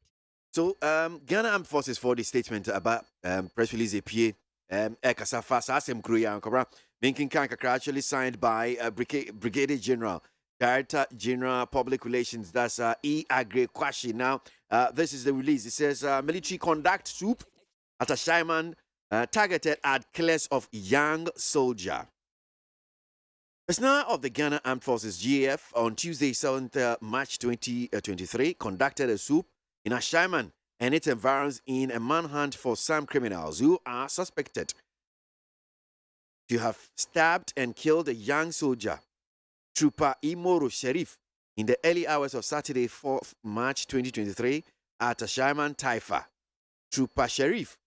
So Ghana Armed Forces for the statement about press release APA Kasafa Sasem Kruya Ankara Minkin Kankakra actually signed by Brigadier General, Director General Public Relations, that's KWASI. Now, this is the release. It says military conduct swoop at a Shaiman targeted at killers of young soldier. Personnel of the Ghana Armed Forces GAF on Tuesday, 7th March 2023 conducted a swoop in Ashaiman and its environs in a manhunt for some criminals who are suspected to have stabbed and killed a young soldier, Trooper Imoro Sharif, in the early hours of Saturday, 4th March 2023 at Ashaiman, Taifa. Trooper Sharif,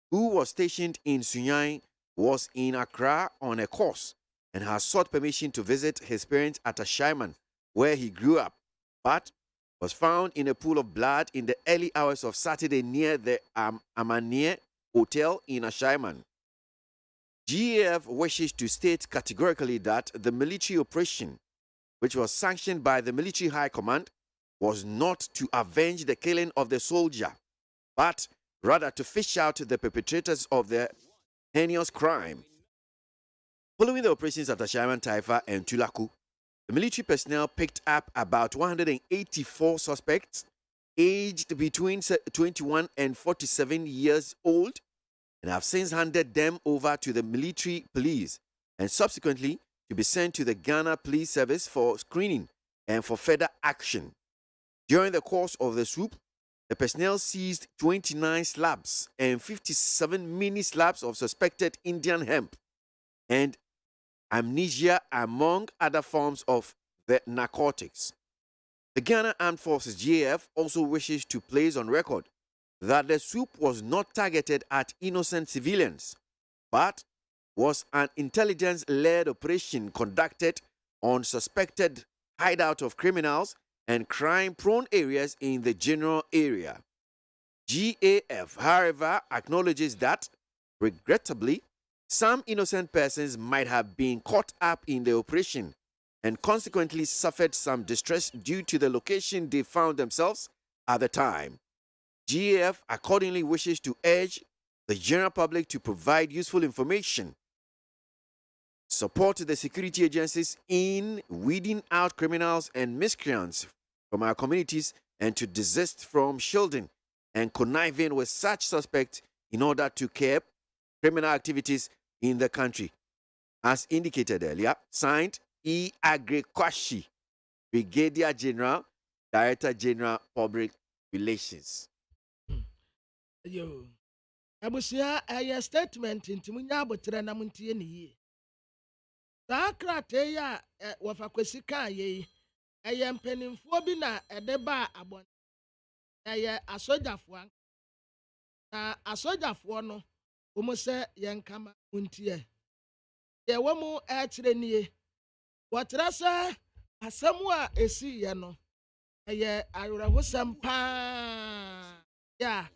who was stationed in Sunyai, was in Accra on a course and has sought permission to visit his parents at Ashaiman, where he grew up, but was found in a pool of blood in the early hours of Saturday near the Amania Hotel in Ashaiman. GAF wishes to state categorically that the military operation, which was sanctioned by the Military High Command, was not to avenge the killing of the soldier, but rather to fish out the perpetrators of the heinous crime. Following the operations at Ashaiman, Taifa, and Tulaku, the military personnel picked up about 184 suspects aged between 21 and 47 years old and have since handed them over to the military police and subsequently to be sent to the Ghana Police Service for screening and for further action. During the course of the swoop, the personnel seized 29 slabs and 57 mini slabs of suspected Indian hemp and amnesia, among other forms of the narcotics. The Ghana Armed Forces GAF also wishes to place on record that the swoop was not targeted at innocent civilians, but was an intelligence-led operation conducted on suspected hideout of criminals and crime-prone areas in the general area. GAF, however, acknowledges that, regrettably, some innocent persons might have been caught up in the operation and consequently suffered some distress due to the location they found themselves at the time. GAF accordingly wishes to urge the general public to provide useful information, support the security agencies in weeding out criminals and miscreants from our communities, and to desist from shielding and conniving with such suspects in order to curb criminal activities in the country. As indicated earlier, signed KWASI, Brigadier General, Director General, Public Relations. Yo, abusia a statement into munya botre na muntie ne yi. Saa krate ya wafa kwesi kan ye. Mpanimfoɔ bi na ɛde ba abɔn ɛyɛ asogyafoɔ na asogyafoɔ no wɔn sɛ yɛn kama montie yɛ wɔn ɛkyerɛ nie wɔkyerɛ sɛ asɛm a esi yɛ no ɛyɛ awerɛhosɛm paa yɛ a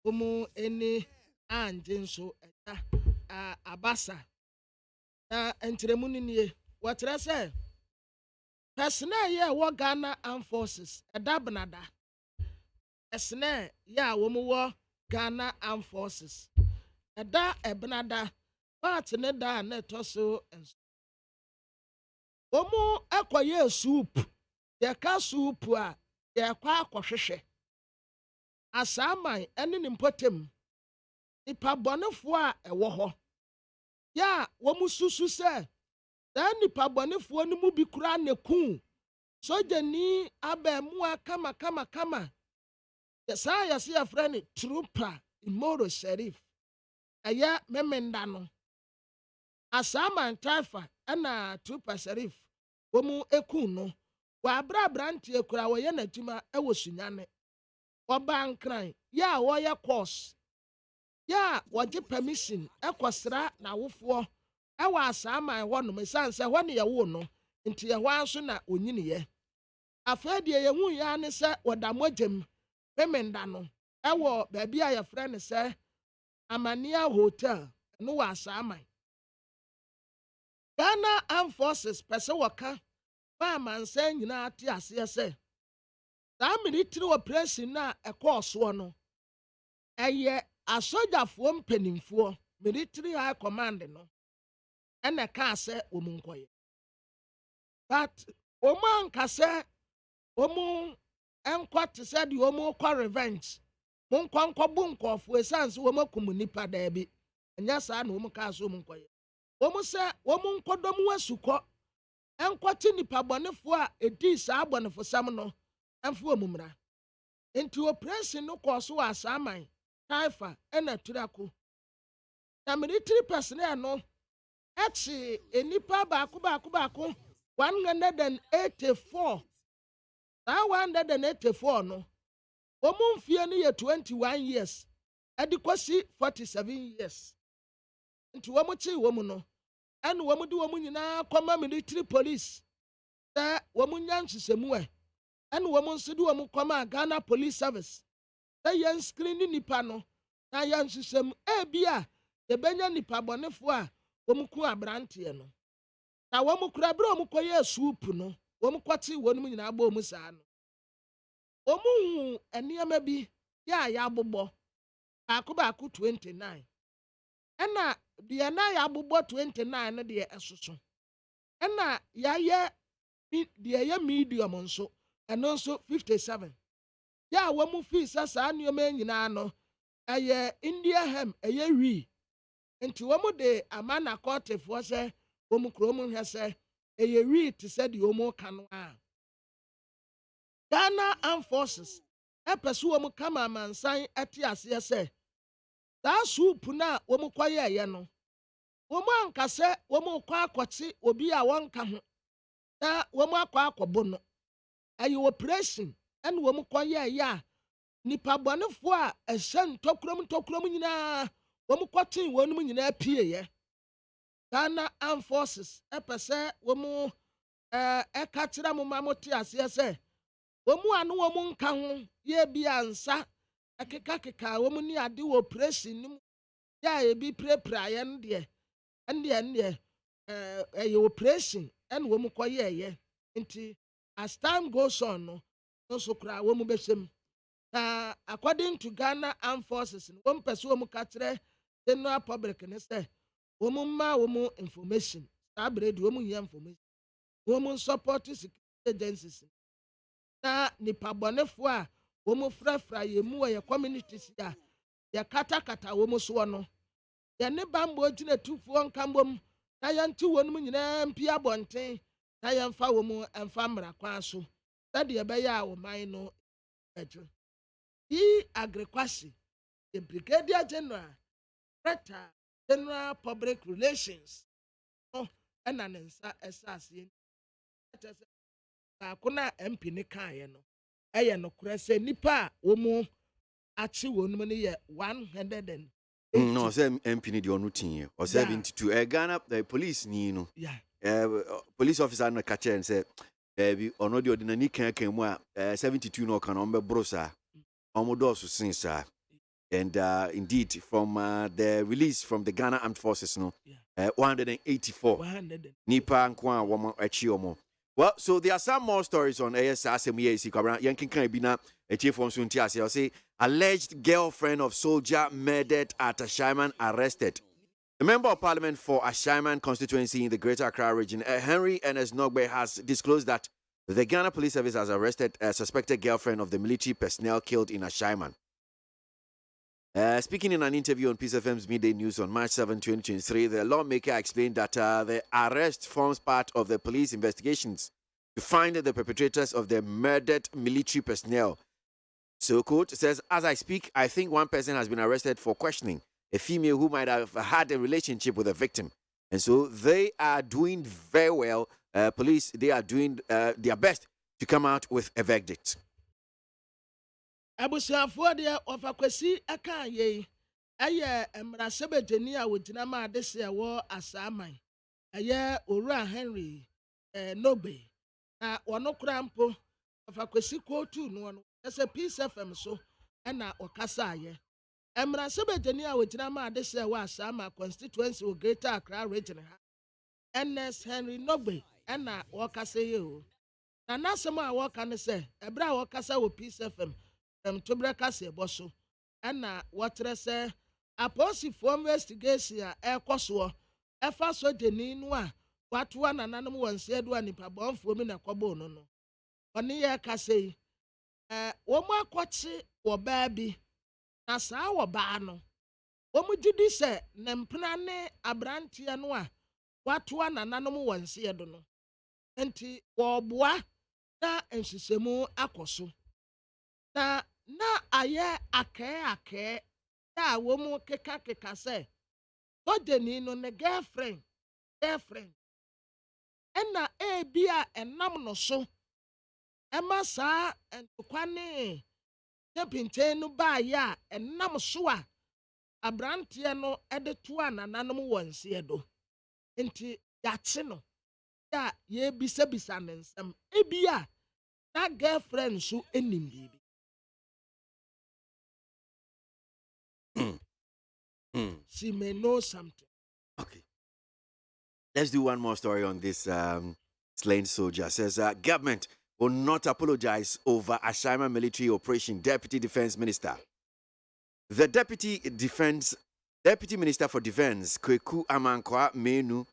wɔn ani angye nso ɛda abasa na nkyerɛmu no nie wɔkyerɛ sɛ personnel yɛ ɛwɔ Ghana Armed Forces ɛda benada personnel yɛ a wɔn wɔ Ghana Armed Forces ɛda ɛbenada March ne da a na ɛtɔ so nso wɔn akɔyɛ soup yɛka soup a yɛkɔ akɔhwehwɛ asaaman ɛne ne mpɔtam nipa bɔnefoɔ a ɛwɔ hɔ yɛ a wɔn susu sɛ saa nipa bɔnefoɔ no mu bi kura ne kun sogyani abɛɛmoa kama saa yɛsɛ yɛfrɛ ne trooper Imoro Sheriff ɛyɛ memenda no asaaman taifa ɛna trooper Sheriff wɔn ekun no wɔabra aberanteɛ kura wɔyɛ n'adwuma ɛwɔ sunyane wɔba nkran yɛ a wɔyɛ course yɛ a wɔgye permission ɛkɔsra n'awofoɔ ɛwɔ asaaman hɔ nom esan sɛ hɔ ne yɛwo no nti ɛhɔ nso na onyiniyɛ afei deɛ yɛhu yɛ ne sɛ wɔda mogyam memenda no ɛwɔ baabi a yɛfrɛ ne sɛ Amania Hotel no wɔ asaaman Ghana Armed Forces pɛ sɛ wɔka ma amansa nyinaa te aseɛ sɛ saa military operation na ɛkɔɔ soɔ no ɛyɛ asogyafoɔ mpanimfoɔ military high command no ɛna kaa sɛ wɔn nkɔyɛ but wɔn anka sɛ wɔn nkɔ te sɛ deɛ wɔn kɔ revenge wɔn nkɔbu nkɔfoɔ esan sɛ wɔn akum nipa daabi ɛnyɛ saa na wɔn kaa sɛ wɔn nkɔyɛ wɔn sɛ wɔn nkɔdɔm asukɔ nkɔte nipa bɔnefoɔ a edi saa bɔnefosɛm no ɛmfo wɔn mmra nti operation no kɔɔ so wɔ asaaman taifa ɛna turako na military personnel no ɛkyi enipa baako 184 saa 184 no wɔn mfie no yɛ 21 years ɛde kɔsi 47 years nti wɔn kyi wɔn no ɛna wɔn de wɔn nyinaa kɔma military police sɛ wɔn nya nhyehyɛmu ɛna wɔn nso de wɔn kɔma Ghana Police Service sɛ yɛn screen nipa no na yɛn nhyehyɛmu ebi a yɛbɛnya nipa bɔnefoɔ a wɔn ku aberanteɛ no na wɔn kura bere wɔn kɔyɛ soup no wɔn kɔte wɔn nyinaa bɔ wɔn saa no wɔn hu nneɛma bi yɛ a yɛabobɔ baako 29 ɛna deɛ na yɛabobɔ 29 no deɛ ɛsoso ɛna yɛayɛ deɛ yɛ medium nso ɛno nso 57 yɛ a wɔn fi sɛ saa nneɛma nyinaa no ɛyɛ India hem ɛyɛ wi nti wɔn de ama na kɔɔtefoɔ sɛ wɔn kurom hwɛ sɛ ɛyɛ wi te sɛ deɛ wɔn ka no a Ghana Armed Forces ɛpɛ so wɔn kama amansan ɛte aseɛ sɛ saa soup na wɔn kɔyɛ ɛyɛ no wɔn anka sɛ wɔn kɔ akɔte obi a wɔnka ho na wɔn akɔ akɔbo no ɛyɛ operation ɛna wɔn kɔyɛ ɛyɛ a nipa bɔnefoɔ a ɛhyɛ ntɔkurom nyinaa wɔn kɔte wɔn nyinaa pie yɛ Ghana Armed Forces ɛpɛ sɛ wɔn ɛka kyerɛ mo ma mo te aseɛ sɛ wɔn ano wɔn nka ho yɛ bi ansa ɛkeka wɔn ni ade wɔ operation no mu yɛ a ebi pirapira yɛ no deɛ ɛndeɛ ɛyɛ operation ɛna wɔn kɔyɛ ɛyɛ nti as time goes on no nso kora wɔn bɛhyɛ mu na according to Ghana Armed Forces no wɔn pɛ sɛ wɔn ka kyerɛ general public ne sɛ wɔn mma wɔn information saa bere de wɔn yɛ information wɔn support security agencies na nipa bɔnefoɔ a wɔn frafra yɛ mu wɔ yɛ communities a yɛkatakata wɔn soɔ no yɛne bambɔ gyina tufoɔ nkambom na yɛnte wɔn nyinaa mpi abɔnten na yɛmfa wɔn mfa mmara kwan so sɛdeɛ ɛbɛyɛ a wɔman no adwo yi KWASI the Brigadier General Director General Public Relations no ɛna ne nsa ɛsɛ aseɛ baako na MP ne kaeɛ no ɛyɛ no korɛ sɛ nipa a wɔn akyi wɔn mu no yɛ 100. No, say MP ni di onu tin or 72. Ghana the police ni no. Yeah. Police officer no catch and say bi ono di ordinary kan mu a 72 no kan on be brosa. Omodo so since and indeed from the release from the Ghana Armed Forces no 184 nipa nko a wo achi omo. Well, so there are some more stories on ASASMEAC Kabra Yankin kan bi na achi fo nso nti ase say alleged girlfriend of soldier murdered at Ashaiman arrested. The member of parliament for Ashaiman constituency in the Greater Accra region, Henry Ernest Nogbe, has disclosed that the Ghana Police Service has arrested a suspected girlfriend of the military personnel killed in Ashaiman. Speaking in an interview on Peace FM's Midday News on March 7, 2023, the lawmaker explained that the arrest forms part of the police investigations to find the perpetrators of the murdered military personnel. So, quote, says, as I speak, I think one person has been arrested for questioning a female who might have had a relationship with a victim. And so they are doing very well. Police, they are doing their best to come out with a verdict. Abusuafoɔ deɛ ɔfa kwasi aka yɛ ɛyɛ mmarahyɛbadwani a wɔgyina ma ade sɛ ɛwɔ asaaman ɛyɛ owura Henry Nobe na wɔno kora mpo ɔfa kwasi kootu no no ɛsɛ Peace FM so ɛna ɔkasa ayɛ mmarahyɛbadwani a wɔgyina ma ade sɛ ɛwɔ asaaman constituency wɔ Greater Accra region ha NS Henry Nobe ɛna wɔkasa yɛ o na n'asɛm a wɔka ne sɛ ɛbrɛ a wɔkasa wɔ Peace FM Tobreka se boso ana wotre se aposifoɔ investigation a ɛkɔsoɔ ɛfa so deni no a watoa nananom wɔnse do anipa bɔnfoɔ mi na kɔbɔ no no ɔne yɛ kasa yi wɔn akɔkye wɔ baa bi na saa wɔ baa no wɔn gidi sɛ ne mpena ne abranteɛ no a watoa nananom wɔnse do no enti wɔboa na nhyehyɛmu akɔso na ayɛ akɛɛ na wɔn keka sɛ dɔdeni no ne girlfriend ɛna ebi a ɛnam no so ɛma saa ntokwa ne tepinten no baayɛ a ɛnam so a abranteɛ no ɛde toa nananom wɔn nseɛ do nti yɛakye no ya yɛbisabisa ne nsɛm ebi a na girlfriend so enim bibi. She may know something. Okay. Let's do one more story on this slain soldier. Says government will not apologize over Ashaiman military operation. Deputy Defense Minister. The Deputy Minister for Defense, Kweku Amankwa Menu,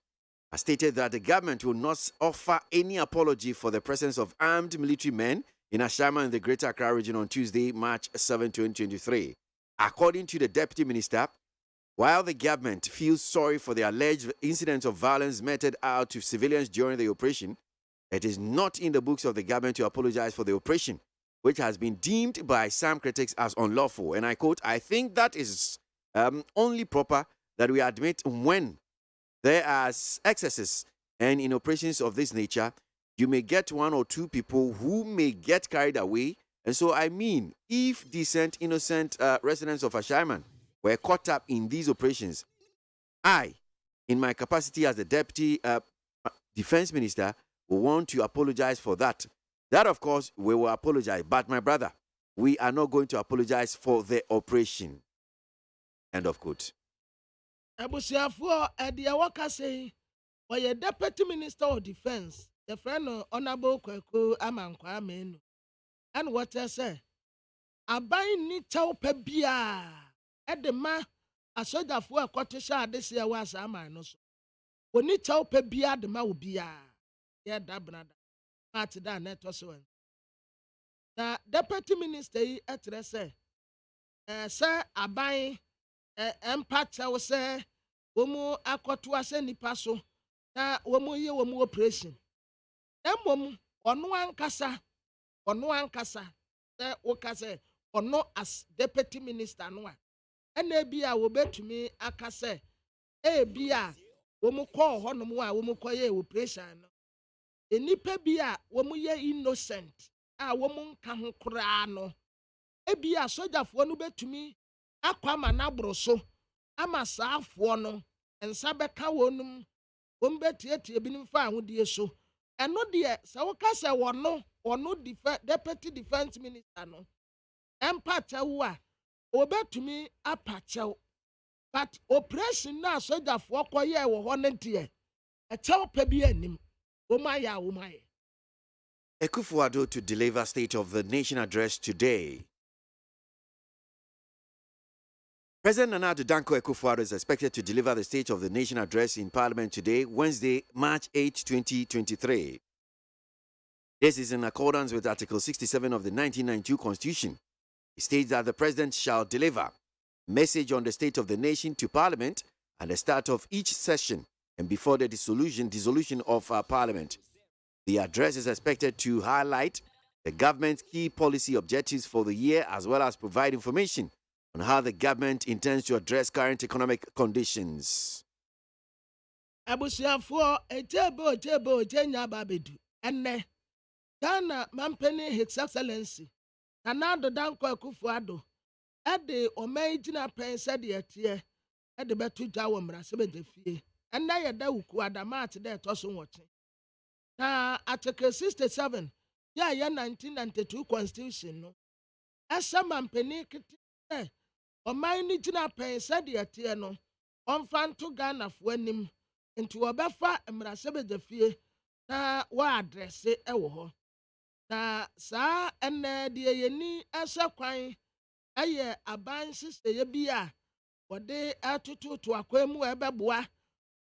has stated that the government will not offer any apology for the presence of armed military men in Ashaiman in the Greater Accra region on Tuesday, March 7, 2023. According to the Deputy Minister, while the government feels sorry for the alleged incidents of violence meted out to civilians during the operation, it is not in the books of the government to apologize for the operation, which has been deemed by some critics as unlawful. And I quote, I think that is only proper that we admit when there are excesses, and in operations of this nature, you may get one or two people who may get carried away. And so, I mean, if decent, innocent residents of Ashaiman were caught up in these operations, I, in my capacity as the Deputy Defense Minister, will want to apologize for that. That, of course, we will apologize. But, my brother, we are not going to apologize for the operation. End of quote. Abusiafoɔ ɛdeɛ wɔka sɛ ɔyɛ Deputy Minister of Defense the friend Honorable Kweku Amankwa Menu and what I say aban ni kyɛw pɛ bia ɛde ma asogyafoɔ ɛkɔtehye ade sɛ ɛwɔ asaman no so oni kyɛw pɛ bia de ma wo bia yɛ da brada ate da na ɛtɔ so na Deputy Minister yi ɛtrɛ sɛ sɛ aban empa kyɛw sɛ wɔn akɔto asɛ nipa so na wɔn yɛ wɔn operation na mmom ɔno ankasa sɛ woka sɛ ɔno as Deputy Minister no a ɛna ebi a wɔbɛtumi aka sɛ ebi a wɔn kɔɔ hɔnom a wɔn kɔyɛ operation no enipa bi a wɔn yɛ innocent a wɔn nka ho koraa no ebi asogyafoɔ no betumi akɔ ama n'aboro so ama saafoɔ no nsa bɛka wɔn betiatia binom fa ahodie so ɛno deɛ sɛ wɔka sɛ wɔno deputy defence minister no ɛmpa kyɛw a wɔbɛtumi apa kyɛw but operation na asogyafoɔ kɔyɛ wɔ hɔ no deɛ ɛkyɛw pɛ bi anim wɔn ayɛ a wɔn ayɛ. Akufo-Addo to deliver State of the Nation address today. President Nana Addo Dankwa Akufo-Addo is expected to deliver the State of the Nation address in Parliament today, Wednesday, March 8, 2023. This is in accordance with Article 67 of the 1992 Constitution. It states that the President shall deliver a message on the state of the nation to Parliament at the start of each session and before the dissolution of our Parliament. The address is expected to highlight the government's key policy objectives for the year, as well as provide information on how the government intends to address current economic conditions. Abusiafo ejebo nya babedu enne Ghana Mampeni His Excellency Nana Addo Dankwa Akufo-Addo ede omegina pense de etie ede betu gya wo mrase be fie enne yeda wuku adamat de toso nwoche na Article 67 ya 1992 Constitution no esa Mampeni kiti oman ni gina pense de etie no onfanto Ghana fo anim nti obefa mrase be fie na wa address ewo ho na saa enne de yeni esa kwan aye aban siseye bia wode atututu akwemu ebeboa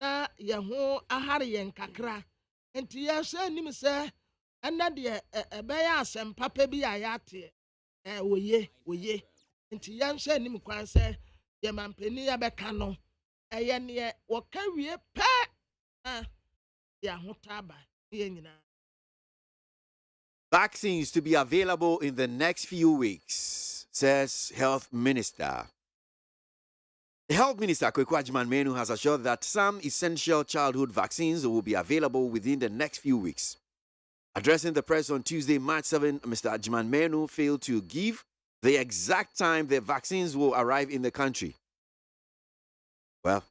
na ye ho ahare ye nkakra nti ye hye nim se enne de ebeya asempapa bi ayate woye nti ye hye nim kwan se ye mampeni ya beka no eye ne woka wie pe ya hotaba ye nyina. Vaccines to be available in the next few weeks, says Health Minister. The Health Minister, KWASI Manu, has assured that some essential childhood vaccines will be available within the next few weeks. Addressing the press on Tuesday, March 7, Mr. Ajiman Menu failed to give the exact time the vaccines will arrive in the country. Well,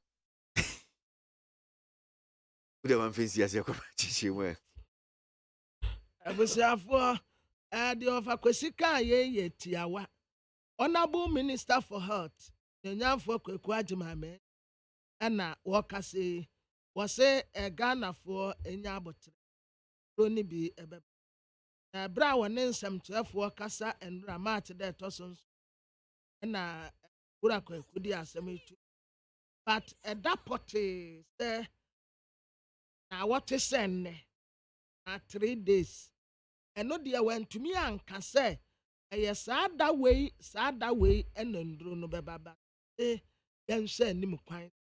Abusiafo the of Akwesika ye tiawa. Honorable Minister for Health, Nyanyafo KWASI Mame, ana wakase wase Ghana for enyabotre. Roni bi ebe. Na bra wone nsem kyerefo kasa enra mat de toson. Na ura kwekudi asem itu. But edapote say na what send na 3 days. Eno dia went to me anka say eye sada way enandro no bebaba. Yen say nim kwan.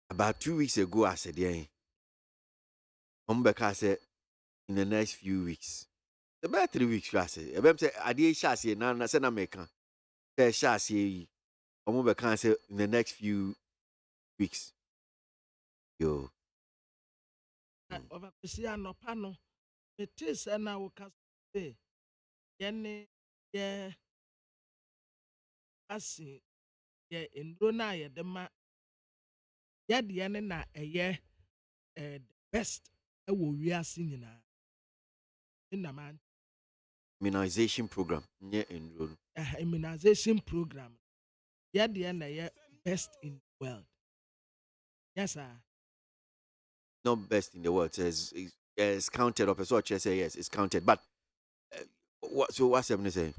About 2 weeks ago, I said, yeah, Umbeka said in the next few weeks. About 3 weeks, I said, I did chassis, and I said, American. Chassis, Umbeka said in the next few weeks. Yo. Over Christian no pano, it is and I will say, Yenny, yeah, I see, yeah, in Brunei, the ma. Yet the na a year the best we are singing in the man Immunization program. Yeah, in immunization program. Yet the year best in the world. Yes, sir. Not best in the world. It's counted up. So I say yes, it's counted. But so what's happening saying?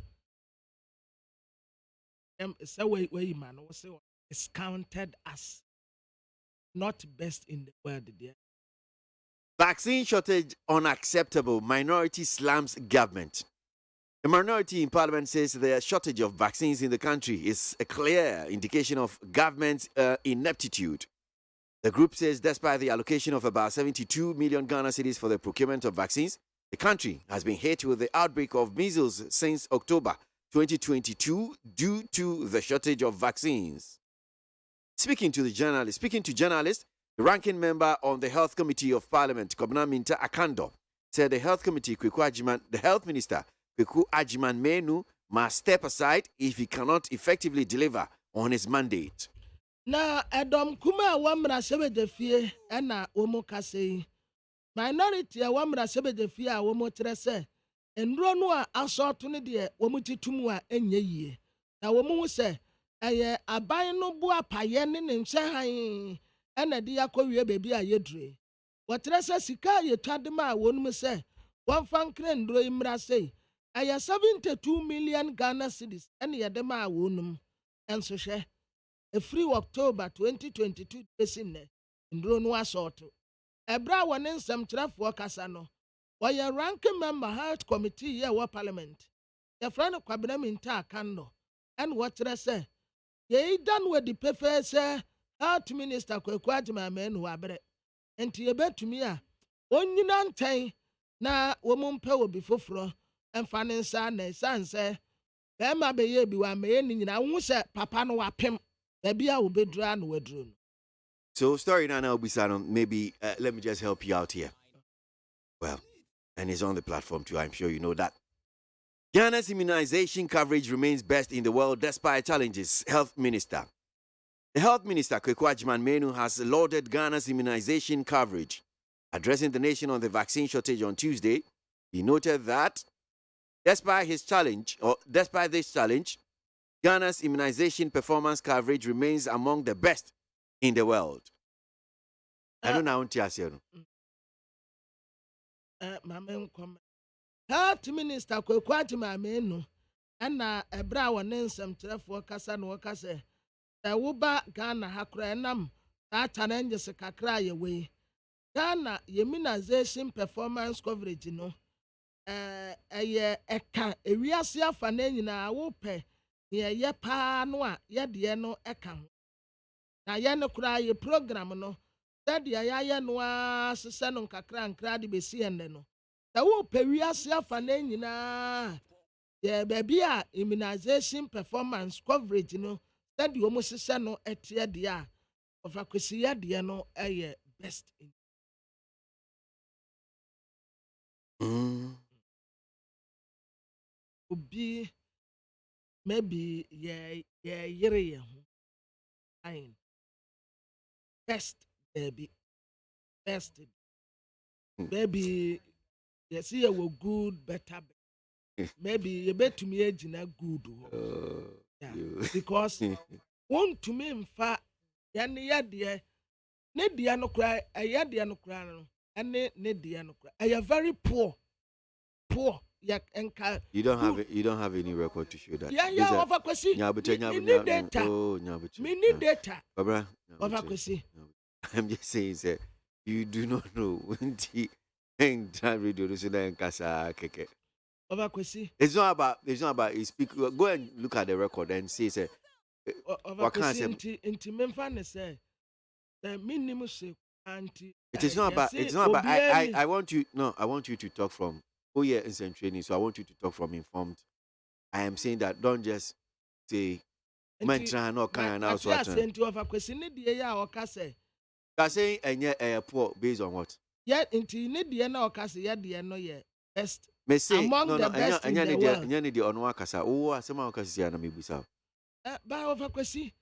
So where you man also it's counted as not best in the world, dear. Vaccine shortage unacceptable. Minority slams government. The minority in parliament says the shortage of vaccines in the country is a clear indication of government's ineptitude. The group says despite the allocation of about 72 million Ghana cedis for the procurement of vaccines, the country has been hit with the outbreak of measles since October 2022 due to the shortage of vaccines. Speaking to journalists, The ranking member on the Health Committee of Parliament, Kobna Minta Akando, said the Health Committee, the Health Minister, Kweku Ajiman Menu, must step aside if he cannot effectively deliver on his mandate. Na Edom Kuma Wamra Sebedefie, Anna Womo Kase. Minority a Wamra Sebedefia, Womo Trese, and Ronua Assortuni dear, Womuti Tumua, and ye. Now, Womo say, Aye, a buy no boa payenin in Shahai, and a dear Korea baby a yedre. What Tressa Sika ye Tadema, won't say, one frankren do imra say, Aye 72 million Ghana cedis, and Yadema wonum, and so share. A free October 2022 pesine ndronu assault. Ebra wonen sem trafo kasa no. Why ranking member health committee here wa parliament. Your friend Kwabena Minta Akando. And what say? Ye done with the prefer say health minister Kweku my men who abre. And ye bet to me only nantain na woman pe will be fufro and finance and son say Bema be ye be one me na who say papa no wapem. So, story now, Bisano, maybe let me just help you out here. Well, and it's on the platform too, I'm sure you know that. Ghana's immunization coverage remains best in the world despite challenges, Health Minister. The Health Minister, Kweku Ajiman Menu, has lauded Ghana's immunization coverage. Addressing the nation on the vaccine shortage on Tuesday, he noted that despite this challenge, Ghana's immunization performance coverage remains among the best in the world. I don't know how to answer. Health Minister Kweku Ajiman Menu, and ebra wonen sem trefo kasa no kasa. Woba Ghana hakra nam that challenges kakra ye we. Ghana immunization performance coverage no. Eka ewiase afa na nyina wo pe. Ye pa no a ye de no eka ho na ye no kura ye program no that ye no asese no kakra nkra de besi ende no da wo pe wiase afa na nyina ye baby a immunization performance coverage no that wo mo sese no etie de a of akwesi ye de no eye best in obi maybe yere fine best baby best maybe you see you good better maybe you bet me age na good yeah. Because want to me mfa yan yade ne dia no kra ayade no kra no ene ne dia no kra are very poor You don't have any record to show that. Yeah, over kwesi. Me need data. Babra. Over kwesi. I'm just saying, sir, you do not know when the radio so that kasa keke. Over kwesi. It's not about you speak. Go and look at the record and see, sir. What can I say? Inti memfa say the minimum say anti. It is not about. It's not about. I want you. No, I want you to talk from. Oh yeah, instant training. So I want you to talk from informed. I am saying that don't just say mention no kind of what. Saying and poor based on what? Yeah, into need na okase ya de no ye best. Me say among the best in the world. Anya need on wakasa. Oh, asema wakasi na mebusa. Ba over kwesi.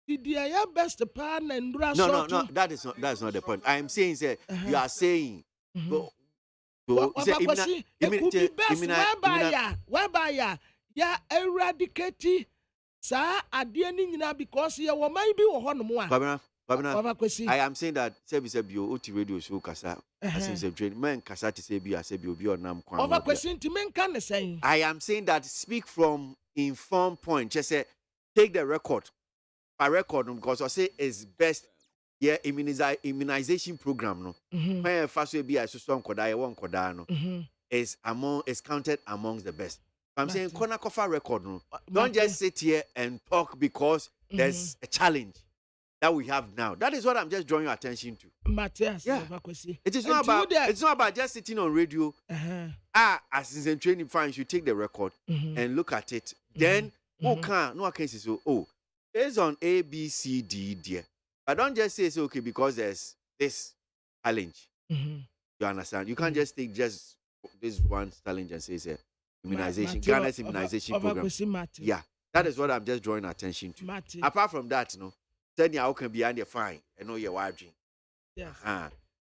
The ya best pa na ndura so. No, that's not the point. I am saying say you are saying whereby ya eradicate sa ade ni nyina because ye wo man bi wo ho no mo a Babina, I am saying that service bio oti radio show kasa as in train men kasa to say bi obi onam kwan over question ti men kan say I am saying that speak from informed point just say take the record by record because I say is best. Yeah, immunization program no. When first we be a so koda one koda no is counted amongst the best. I'm saying kona kofa record no. Don't just sit here and talk because there's a challenge that we have now. That is what I'm just drawing your attention to. Matthias, yeah. It's not about just sitting on radio. As in training fine, you take the record and look at it. Then no can say so. Oh, it's on A, B, C, D, D. But don't just say, okay, because there's this challenge. You understand? You can't just take just this one challenge and say, immunization, Ghana's immunization program. Yeah, that is what I'm just drawing attention to. Apart from that, then you can be under fine and know your wife drink. Yes.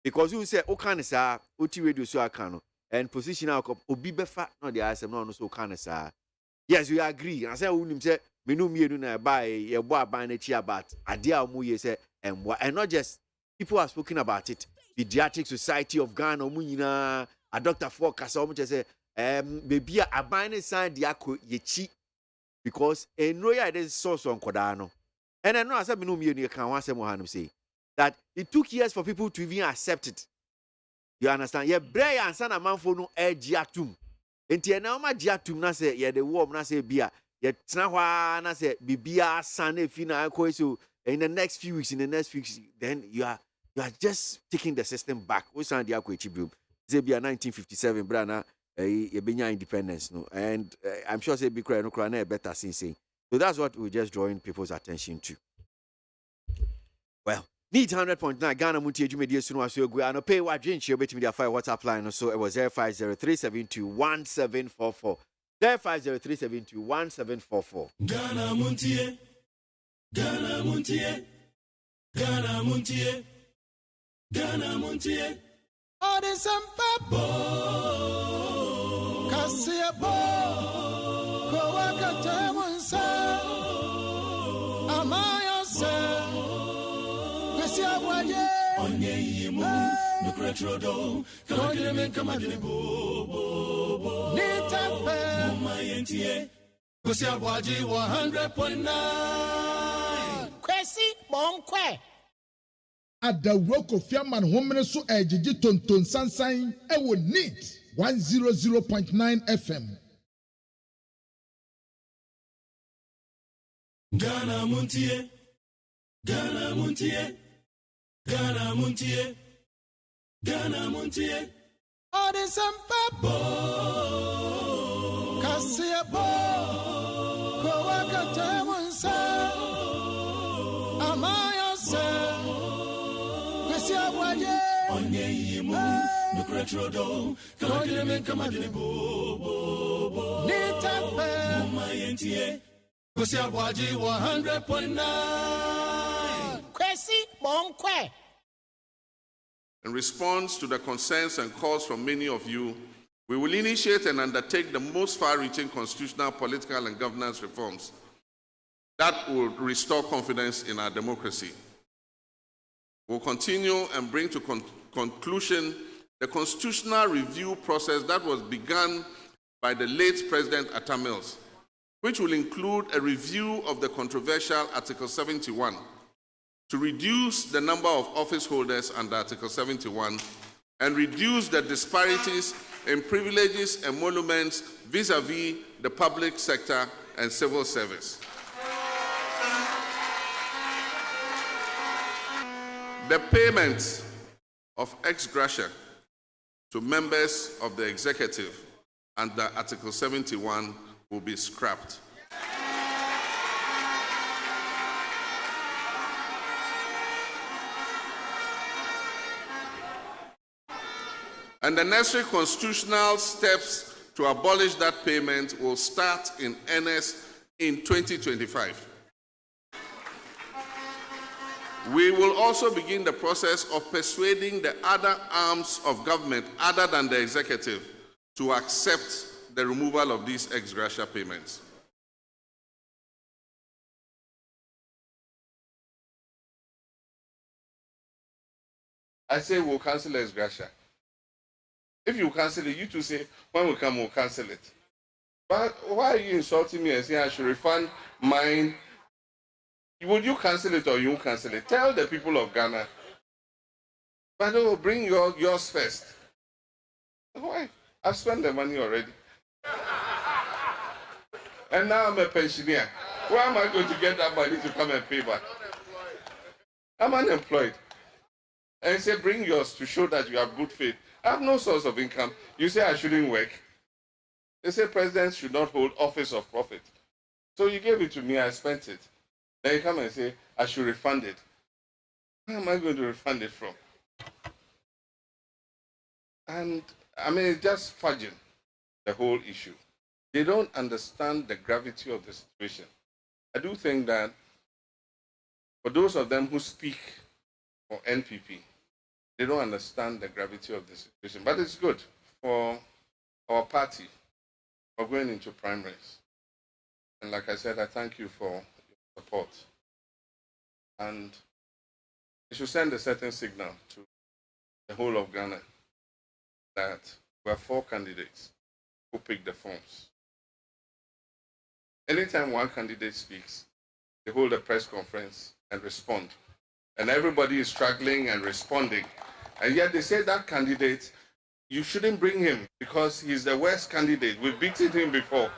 Because you say, kind of Uti radio so I can and position our obi befa no the asem no so kind of yes, we agree. And I say unim say me no me na buy ye bo aban na chi about ade a mu ye say and not just people have spoken about it. Pediatric Society of Ghana mu nyina a doctor for kasa omo say baby aban na san dia ko ye chi because enro ya this source on koda no. And I know I said me no me you can one say mo hanum say that it took years for people to even accept it. You understand? Ye bray and son a man for no atum. Enti na ma giatum na say ye the warm na say bia ye tena hwa na say bibia san efi na ko so in the next few weeks then you are just taking the system back. We san dia ko echibru. Say bia 1957 bra na ye benya independence no and I'm sure say be cry no cry na better since. So that's what we're just drawing people's attention to. Well, need 100.9 Ghana Montie Jumedi Sunu Aso Egu and pay what drink you bet me the fire WhatsApp line so it was 0503721744 0503721744 Ghana Montie Ghana Montie Ghana Montie Ghana Montie Oh, this bo Kasia bo Ko wakata munsa Amaya se Onye yimu, no cretrodo, come men come at the bo. Nita fe, my NTA, ABOAGYE 100.9. Kwesi, Monkwe. At the rock of Yaman Homene so ejiji tonton sansan ewo NEAT 100.9 FM. Ghana Montie, Ghana Montie. Ghana Montie, Ghana Montie. Oh, this bo Kasia bo Ko wakata munsa Amaya se Kwesi ABOAGYE Onye yimu, no cretrodo, come men come at the bo. Nita fe, my NTA, ABOAGYE 100.9. Kwesi, Monkwe. In response to the concerns and calls from many of you, we will initiate and undertake the most far-reaching constitutional, political, and governance reforms that will restore confidence in our democracy. We'll continue and bring to conclusion the constitutional review process that was begun by the late President Atta Mills, which will include a review of the controversial Article 71, to reduce the number of office holders under Article 71 and reduce the disparities in privileges and emoluments vis-à-vis the public sector and civil service. The payment of ex gratia to members of the executive under Article 71 will be scrapped. And the necessary constitutional steps to abolish that payment will start in earnest in 2025. We will also begin the process of persuading the other arms of government other than the executive to accept the removal of these ex gratia payments. I say we'll cancel ex gratia. If you cancel it, you two say, when we come, we'll cancel it. But why are you insulting me and saying I should refund mine? Would you cancel it or you won't cancel it? Tell the people of Ghana. But oh, bring yours first. Why? I've spent the money already. And now I'm a pensioner. Where am I going to get that money to come and pay back? I'm unemployed. And you say, bring yours to show that you have good faith. I have no source of income. You say I shouldn't work. They say presidents should not hold office of profit. So you gave it to me, I spent it. Then you come and say I should refund it. Where am I going to refund it from? And I mean, it's just fudging the whole issue. They don't understand the gravity of the situation. I do think that for those of them who speak for NPP, they don't understand the gravity of the situation. But it's good for our party for going into primaries. And like I said, I thank you for your support. And it should send a certain signal to the whole of Ghana that we have 4 candidates who pick the forms. Anytime one candidate speaks, they hold a press conference and respond. And everybody is struggling and responding. And yet they say that candidate, you shouldn't bring him because he's the worst candidate. We've beaten him before.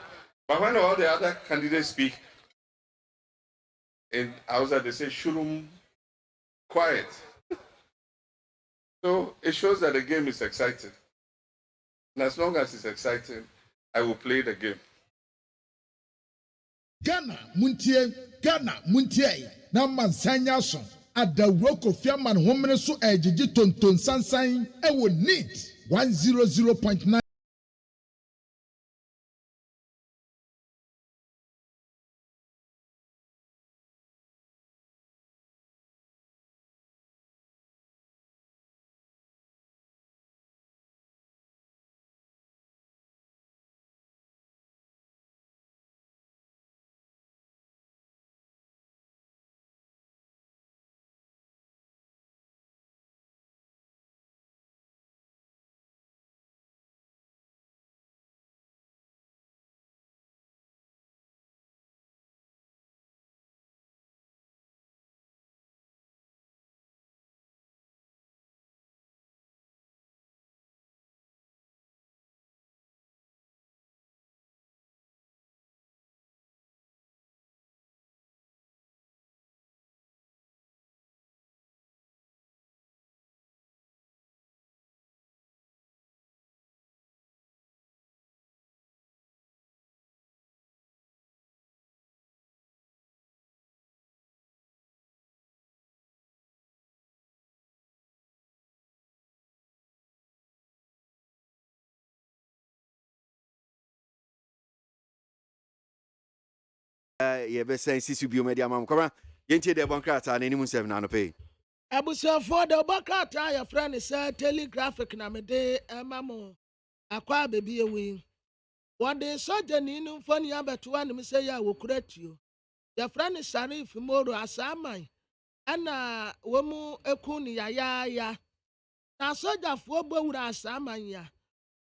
But when all the other candidates speak, in Hausa they say, shurum, quiet. So it shows that the game is exciting. And as long as it's exciting, I will play the game. Ghana Muntie, na mansanya so. Adawro Kofi Man homene so ejiji tonton sansan ewo NEAT 100.9. Yeah, best say Sisu Bio Media Mam. Come on, Yentie de Bonkrata and anyone 7 no pay. Abusuafo de Bokata your friend is telegraphic na me de mamo akwa baby ewi. What they surgeon in funny abeto and me say ya wo kuretio. Your friend is Sharif Moro asamai. Ana womu ekuni ya. Na soja fo bowura asamai ya.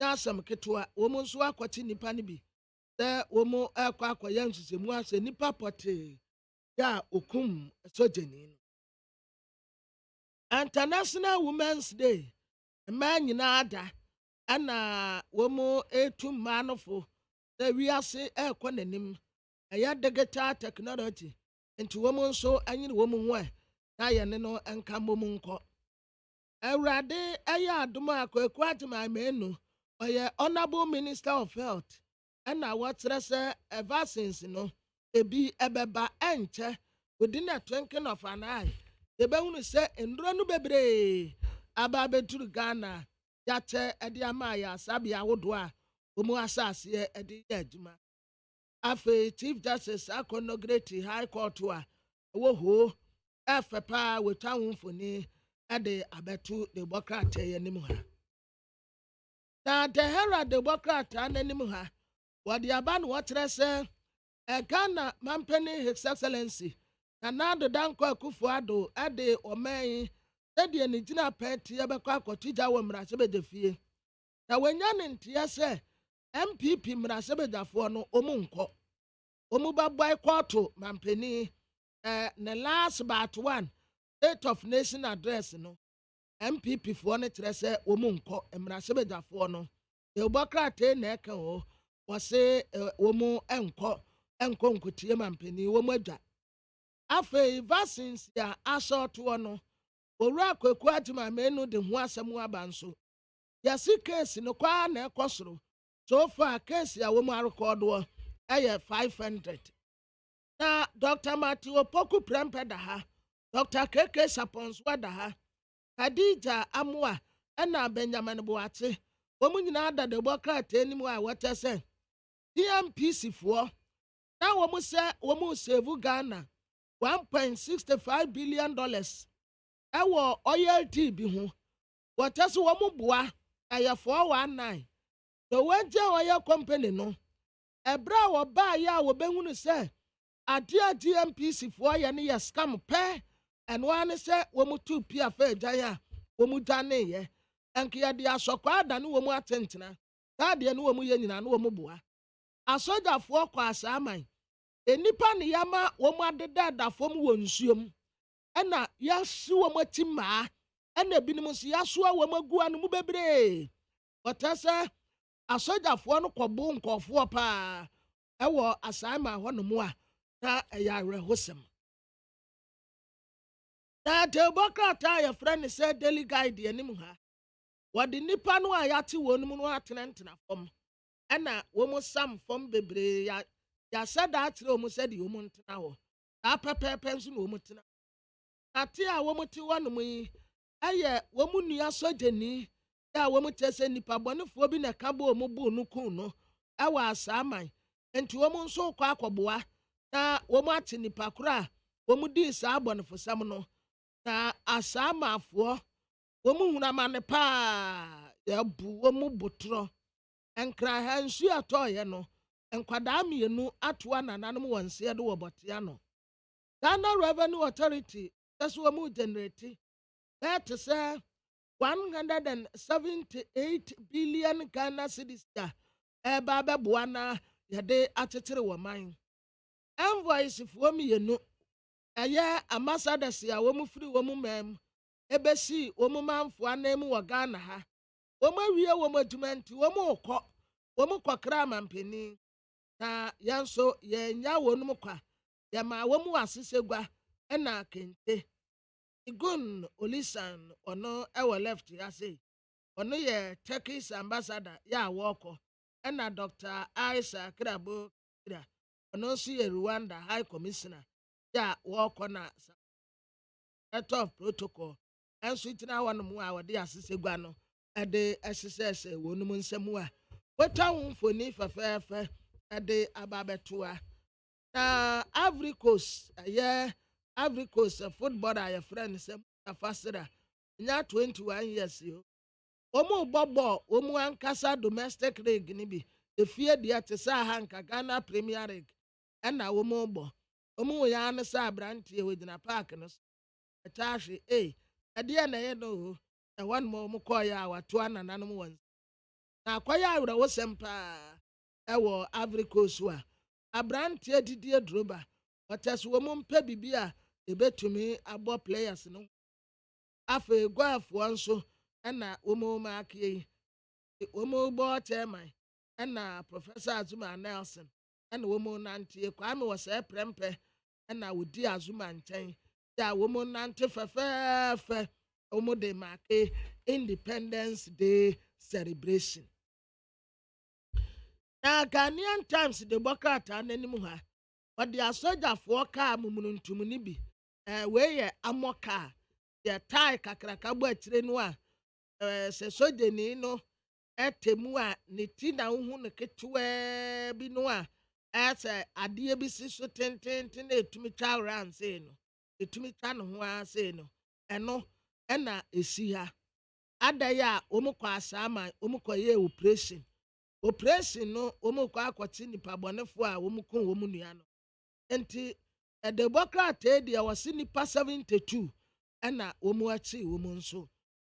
Na asam ketua womu so akwati nipa ni bi. Sɛ wɔn ɛkɔ akɔyɛ nhyehyɛmu asɛ nipa pɔtee yɛ a okum sogyani no. International Women's Day mmaa nyinaa da ɛna wɔn etu mmaa no fo sɛ wiase ɛkɔ n'anim ɛyɛ digital technology nti wɔn nso anyini wɔn ho ɛ na yɛ ne no nka wɔn nkɔ. Awurade ɛyɛ adum a Kwaku Agyeman ɔyɛ Honourable Minister of Health. Ɛna wɔkyerɛ sɛ vaccines no ebi ɛbɛba ɛnkyɛ within a twinkling of an eye. Ebɛhunu sɛ nduro no bebree aba abɛduru Ghana yɛakyɛ ɛde ama yɛ asabea ahodoɔ a wɔn asaseɛ ɛde yɛ adwuma. Afei Chief Justice akɔnɔgreti High Court a ɛwɔ hoo ɛfɛ paa wɔtwa ho mfoni ɛde abɛto de bɔkrataa anim ha. Na the Herald de bɔkrataa n'anim ha. What the Aban water say, a Ghana Mampeni His Excellency, and now the Danko Kufuado, Ade or May, said the Nijina Pet, Yabaka, Kotija, Mrasebe de Fee. Now when yan in Tiase, MPP Mrasebe for no Omunko, Omuba by Quarto, Mampeni, the last but one, State of Nation address, no, MPP for ne Tresse, Omunko, and Mrasebe for no, the Bokrate Neko. Wase womo enko nkutie mampeni womo adwa afei vaccines ya ashoto no owura Kwaku Agyeman de ho asem aba nso yasi case no kwa na ekosoro so far case ya womo record 500 na Dr. Matthew Opoku Prempeh da ha Dr. KK Sapons Wadaha, Khadija Amwa, Anna Benjamin Boate, woman da the worker anymore, what I say. TMPC for now, woman say, woman save Ghana $1.65 billion. Our oil tea be who. What else woman boa, I have 419. The one oil company no. A bra or buy ya will be who say. A dear GMPC for ya near scam pair. And one say, woman 2 PFA jaya, woman dane ye. And kia dia sokwa da no woman attentina. That dear no woman yen and woman boa. A soldier for KWASI man. A nipa ni yama woman de dada from wonsuum. Ena yasu woman timma. Ena binimus yasua woman guan mubebre. But I say, a soldier for no kwabun kofu pa. Ewo asama hono mua. Na yare hosem. Na te boka ta ya friend say daily guide animu ha. Wadi nipa no ayati wonum no atenantena fom. Ena womo sam fom bebre ya said that womo said you montena ho. Ta pepe nso no womo tena. Ate a womo ti wonu yi aye womo nua sojeni ya womo tese nipa bonefo bi na kabo womo bu no kun no. Ewa asaman. Enti womo nso kwa akoboa na womo ate nipa kura womo di sa bonefo sam no. Na asamafo womu hunamane pa ya bu womu botro enkra ha nsu atoye no enkwada mienu atoa nananom wonse de wobotia no Ghana Revenue Authority that's womu generate that say 178 billion Ghana cedis ya eba beboana yade atetere wo man invoice fo mienu eye ambassadors ya womu free womu mem ebesi womu manfo anemu wo Ghana ha womu awie womu adwumanti womu ukọ womu kwakra mampeni na yanso yenya wonum kwa yama womu asesegwa ena kente igun olisan ono ewo left ya say ono ye Turkish ambassador ya woko ena Dr. Aisha Krabo kira ono si ye Rwanda High Commissioner ya woko na head of protocol and switching one more our dear Sisegua no at the SSS wonum nsemu what town for ni fa at the ababetua na Ivory Coast Ivory Coast footballer your friend sem faster nya 21 years yo omo bobo omo ankasa domestic league ni bi efie dia te sa hanka Ghana Premier League na omo bo omo ya na sa brantie we dina park no Tashi, ade na ye no e wan mo koya wato anananom won na kwaya awra wosempa e wo Ivory Coast a abrante adidie droba otaso wo mpa bibia ebetumi abo players no afa eguafo nso na wo mo makie wo mo bo chairman na Professor Azuma Nelson na wo mo nante Kwame wo se prempe na wodi Azuma nchen ya woman nante fefe omo de make Independence Day celebration. Na Ghanaian Times de bokata nanim ha. But the soldier for car mumuntum ni bi. We ye amoka. Ya tai kakraka bo atire no a se soldier ni no etemu a ne ti na hu ne ketwe bi no a ase ade bi si so tenten na etumi twa ran say no. Etumi twa no ho ase no eno ena esi ha adaya omukwa ama omukwa ye operation no omukwa akwati nipa bonefo a omukun wo munua no enti the democrat dia wasi nipa 72 ena omu achi omu nso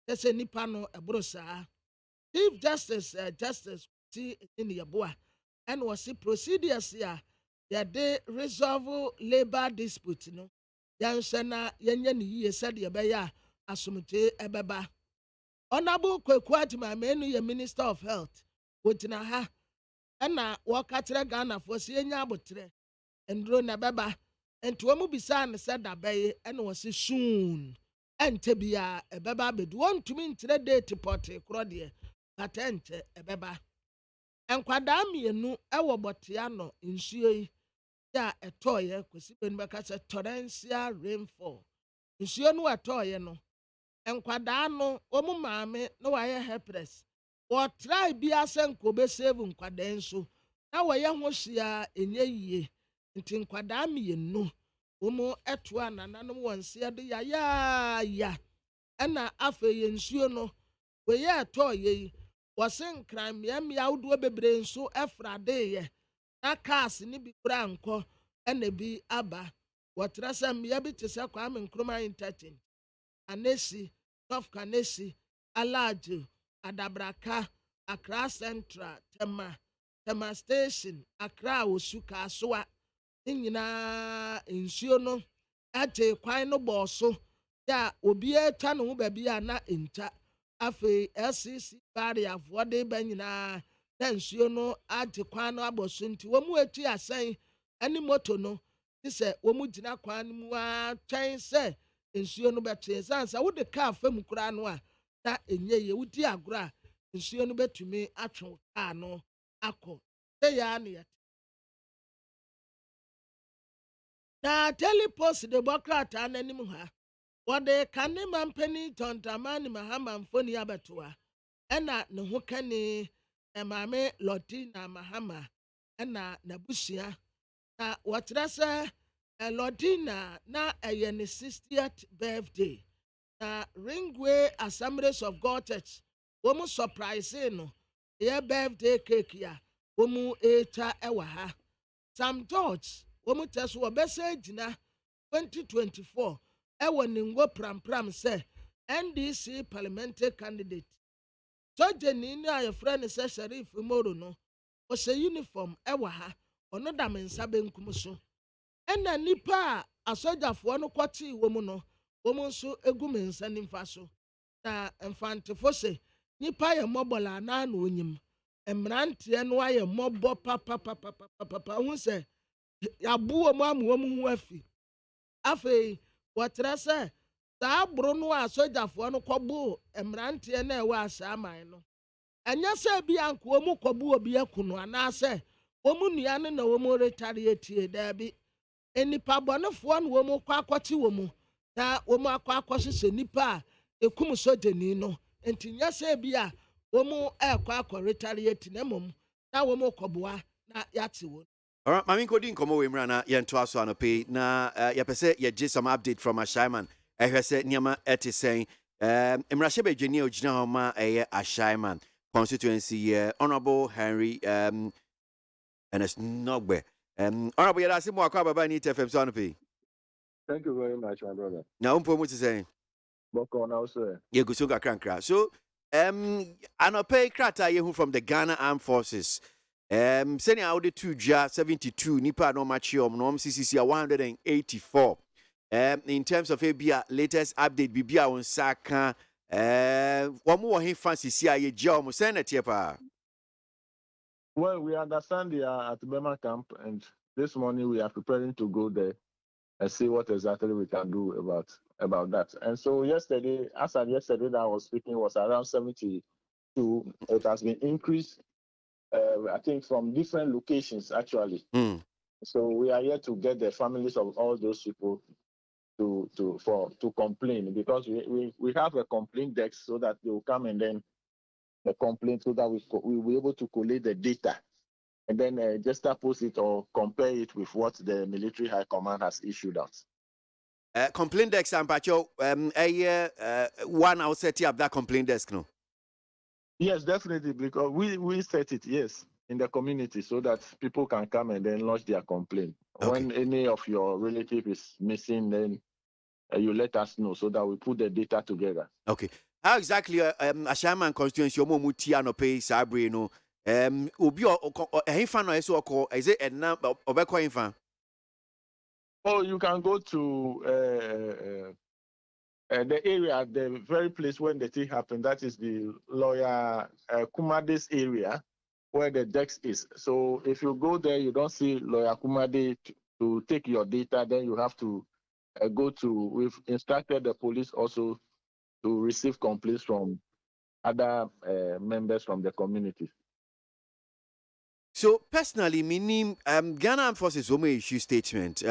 ese nipa no ebrosa Chief Justice Justice T in Yaboa and wasi procedures ya de resolve labor dispute no yansana yenye ni yiye sade ebeya asumte ebeba Honorable Kwakwati menu ye Minister of Health wotina ha na wakatire Ghana for se enya abotre endro na beba ento mu bisa ne sada baye ena wose soon ente bia ebeba bedu wontumi ntire date porte krode patente ebeba enkwada mienu ewo botia no nsuo yi ya etoye kwesi ben beka se torrential rainfall nsuo no ɛtɔɔyɛ no nkwadaa no wɔn maame na wɔayɛ helpless wɔtrai bi asɛ nkɔbɛsave nkwadaa nso na wɔyɛ ho hyia enye yie nti nkwadaa mmienu wɔn ɛtoa nananom wɔn nsia do yayaaya ɛna afei nsuo no wɔyɛ ɛtɔɔyɛ yi wɔse nkran mmeammea ahodoɔ bebree nso ɛfradeeɛ na cars ne bi kura nkɔ ɛna bi aba wɔtena sɛ mmea bi te sɛ Kwame Nkrumah entertain anesi North Kanesi Alaje Adabraka Accra Central Tema Station Accra Osu Kasoa ne nyinaa nsuo no agye kwan no bɔɔ so ya obi atwa ne ho baabi a na nta afei SCC barrier de ba nyinaa na nsuo no agye kwan no abɔ so nti wɔn mu atu asɛn ne moto no ti sɛ wɔn mu gyina kwan no mu atwɛn sɛ nsuo no bɛtwe sansa wode kaa fam koraa no a na enye ye wodi agorɔ a nsuo no bɛtumi atwe kaa no akɔ sɛ ya ne yɛ na Daily Post de bɔkrataa n'anim ha wɔde kane mampani Tontamani Mahama mfoni abɛtoa ɛna ne ho kane maame Lodina Mahama ɛna n'abusua na wɔkyerɛ sɛ Lodina na ɛyɛ ne 60th birthday na Ringway Assemblies of God Church wɔn surprise no ɛyɛ birthday cake a wɔn ɛretwa ɛwɔ ha Sam George wɔn tɛ so wɔbɛsɛ gyina 2024 ɛwɔ ne ngo prampram sɛ NDC parliamentary candidate sojani ne a yɛfrɛ ne sɛ Sheriff Moro no ɔhyɛ uniform ɛwɔ ha ɔno da me nsa benkum so ɛna nipa a asogyafoɔ no kɔtee wɔn no wɔn nso egu me nsa nimfa so na mfantefo sɛ nipa yɛ mmɔbɔla anaa na onyim mmeranteɛ no ayɛ mmɔbɔ papapapapapa ho sɛ yabu wɔn amu wɔn ho afi afei wɔtrɛ sɛ saa aboro no a asogyafoɔ no kɔbo mmeranteɛ na ɛwɔ asaaman no ɛnyɛ sɛ bi anko wɔn kɔbo obi akunu anaasɛ wɔn nua no na wɔn retaliate daabi enipa bɔnefoɔ no wɔn kɔ akɔkye wɔn na wɔn akɔ akɔhyehyɛ nipa a ekum sojani no nti nyɛ sɛ bi a wɔn ɛkɔ akɔ retaliate na mmom na wɔn kɔboa na yate wɔn. Alright, mami nkodi nkomo we mrana yento aso anope na yɛpɛ sɛ yɛgye some update from Ashaiman ɛhwɛ sɛ nneɛma ɛte sɛn mmarahyɛ badwani a ogyina hɔ ma ɛyɛ Ashaiman constituency Honorable Henry Ernest Nogbe Honorable yɛda ase mo akɔ ababa ni TFM so anope. Thank you very much, my brother. Na umpo mu te sɛn Boko na also yɛguso kakra so anope krata yehu from the Ghana Armed Forces senior audit 2 72 nipa no machiom no CCC 184 in terms of ABA latest update bibia on saka wo mo he fancy cia ye gia o mo senator pa. Well, we understand they are at Bema camp, and this morning we are preparing to go there and see what exactly we can do about that. And so yesterday, as of yesterday that I was speaking, was around 72. It has been increased, I think, from different locations actually. So we are here to get the families of all those people to complain, because we have a complaint desk so that they will come and then the complaint so that we will be able to collate the data and then just post it or compare it with what the military high command has issued out. Complaint desk and Pacho, one I'll set up that complaint desk, no? Yes, definitely, because we set it, yes, in the community so that people can come and then lodge their complaint. Okay. When any of your relative is missing, then you let us know so that we put the data together. Okay. How exactly Ashaiman constituency omo muti anope sabre no obi ehfa no eso oko is it enna obekọ enfa? Oh, you can go to the area, the very place when the thing happened. That is the lawyer Kumade's area where the desk is. So if you go there, you don't see lawyer Kumade to take your data. Then you have to go to. We've instructed the police also to receive complaints from other members from the community. So personally, meaning Ghana Armed Forces issue statement.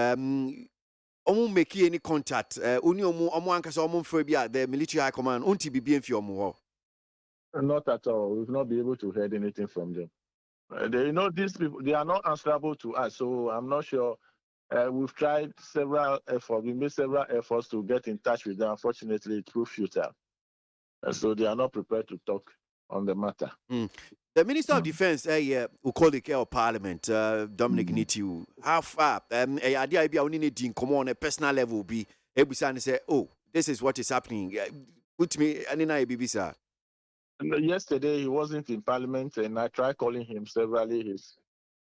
omu make any contact uni omu ankasa omu phobia the military high command unti be bien fi omu. Not at all. We've not been able to hear anything from them. These people, they are not answerable to us, so I'm not sure. We've tried several efforts. We made several efforts to get in touch with them. Unfortunately, it proved futile. So they are not prepared to talk on the matter. The Minister of Defense, who call the care of Parliament, Dominic Nitiu, how far, idea be only need come on a personal level be able to say, oh, this is what is happening. Put me, and then I be sir. Yesterday, he wasn't in Parliament, and I tried calling him severally.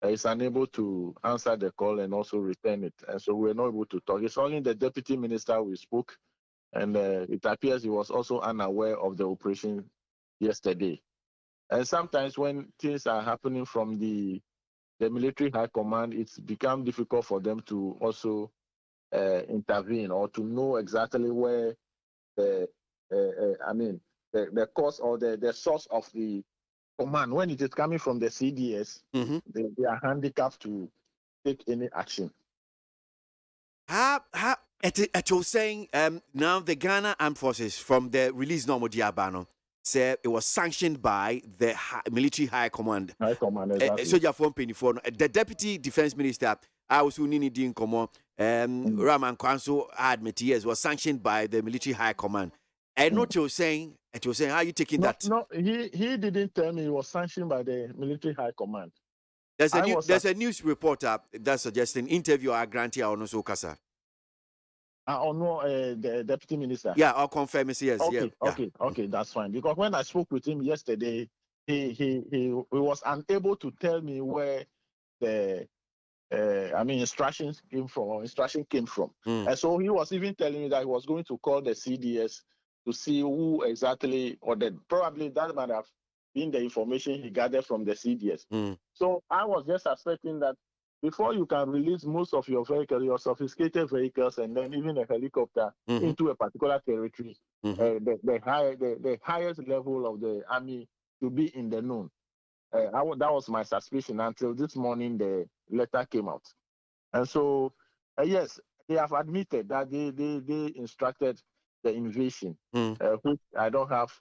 He's unable to answer the call and also return it. And so we're not able to talk. It's only the Deputy Minister we spoke, and it appears he was also unaware of the operation yesterday. And sometimes when things are happening from the military high command, it's become difficult for them to also intervene or to know exactly where the cause or the source of the command. When it is coming from the CDS, they are handicapped to take any action. At you saying now the Ghana Armed Forces from the release normal Diabano said it was sanctioned by the military high command. High command, exactly. So you from Pennyphone, the Deputy Defense Minister, I was Unini Dean Common, Raman Kwanso admit yes was sanctioned by the military high command. And not you're saying, how are you taking that? No, he didn't tell me it was sanctioned by the military high command. There's a news reporter that's suggesting interview our grantee or no so kasa. The deputy minister. Yeah, I'll confirm it. Yes. Okay, that's fine. Because when I spoke with him yesterday, he was unable to tell me where the instruction came from. And so he was even telling me that he was going to call the CDS to see who exactly, or probably that might have been the information he gathered from the CDS. So I was just suspecting that before you can release most of your vehicles, your sophisticated vehicles, and then even a helicopter into a particular territory, the highest level of the army to be in the known. That was my suspicion until this morning the letter came out. And so, yes, they have admitted that they instructed the invasion, which I don't have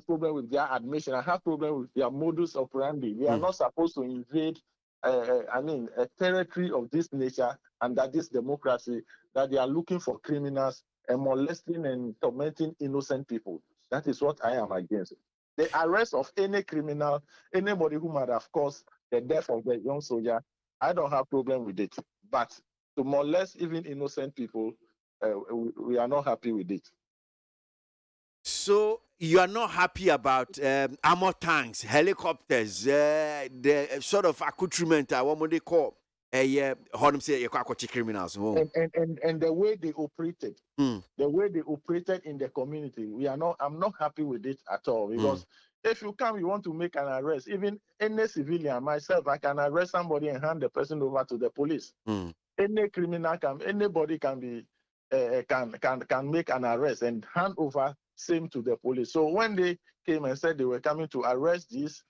problem with their admission. I have problem with their modus operandi. They are not supposed to invade a territory of this nature under this democracy, that they are looking for criminals and molesting and tormenting innocent people. That is what I am against. The arrest of any criminal, anybody who might have caused the death of the young soldier, I don't have problem with it. But to molest even innocent people, we are not happy with it. So you are not happy about armor tanks, helicopters, the sort of accoutrement what they call criminals. And the way they operated, in the community, I'm not happy with it at all. Because if you want to make an arrest, even any civilian, myself, I can arrest somebody and hand the person over to the police. Any criminal anybody can be can make an arrest and hand over same to the police. So when they came and said they were coming to arrest these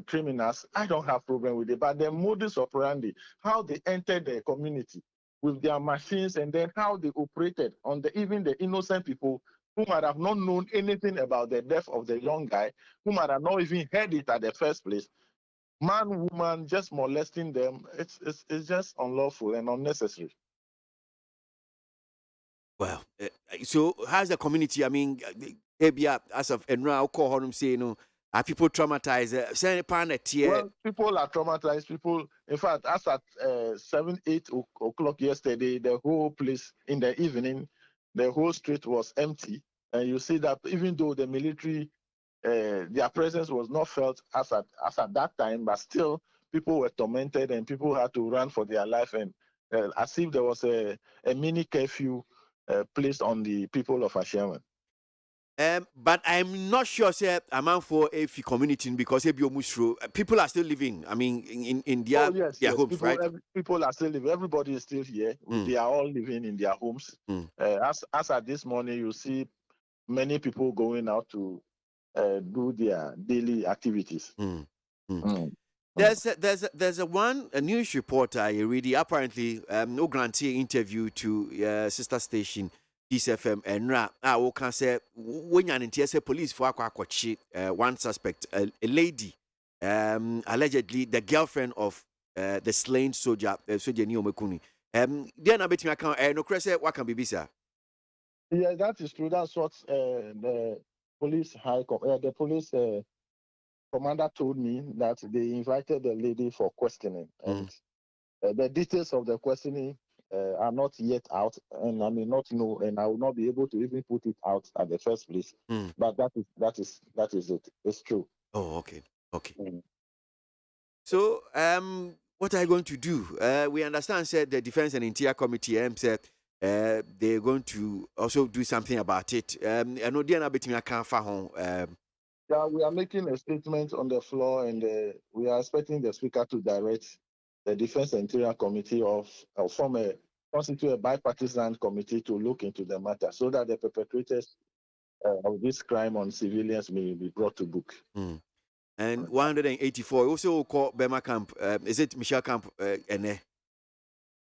criminals, I don't have problem with it. But the modus operandi, how they entered the community with their machines, and then how they operated on even the innocent people who might have not known anything about the death of the young guy, who might have not even heard it at the first place. Man, woman, just molesting them, it's just unlawful and unnecessary. Well, so how's the community? I mean, as of Enra, I'll call him say, are people traumatized? Well, people are traumatized. People, in fact, as at 7-8 o'clock yesterday, the whole place in the evening, the whole street was empty. And you see that even though the military, their presence was not felt as at that time, but still people were tormented and people had to run for their life, and as if there was a mini curfew placed on the people of Ashaman. But I'm not sure, say, I'm for a community, because people are still living. I mean, in their homes, people, right? People are still living. Everybody is still here. They are all living in their homes. As at this morning, you see many people going out to do their daily activities. There's a news reporter I read apparently no grantee interview to sister station Peace FM and we can say when you say police for one suspect a lady allegedly the girlfriend of the slain soldier soldier ni omekuni there na betimi account no say what can be bisa. Yeah, that is true. That's what the police the police commander told me, that they invited the lady for questioning, and the details of the questioning are not yet out, and I may not know, and I will not be able to even put it out at the first place. But that is it. It's true. Oh, okay. So, what are you going to do? We understand, said the Defense and Interior Committee said they're going to also do something about it. I know Yeah, we are making a statement on the floor, and we are expecting the Speaker to direct the Defense and Interior Committee constitute a bipartisan committee to look into the matter, so that the perpetrators of this crime on civilians may be brought to book. And 184 also call Bema Camp. Is it Michelle Camp?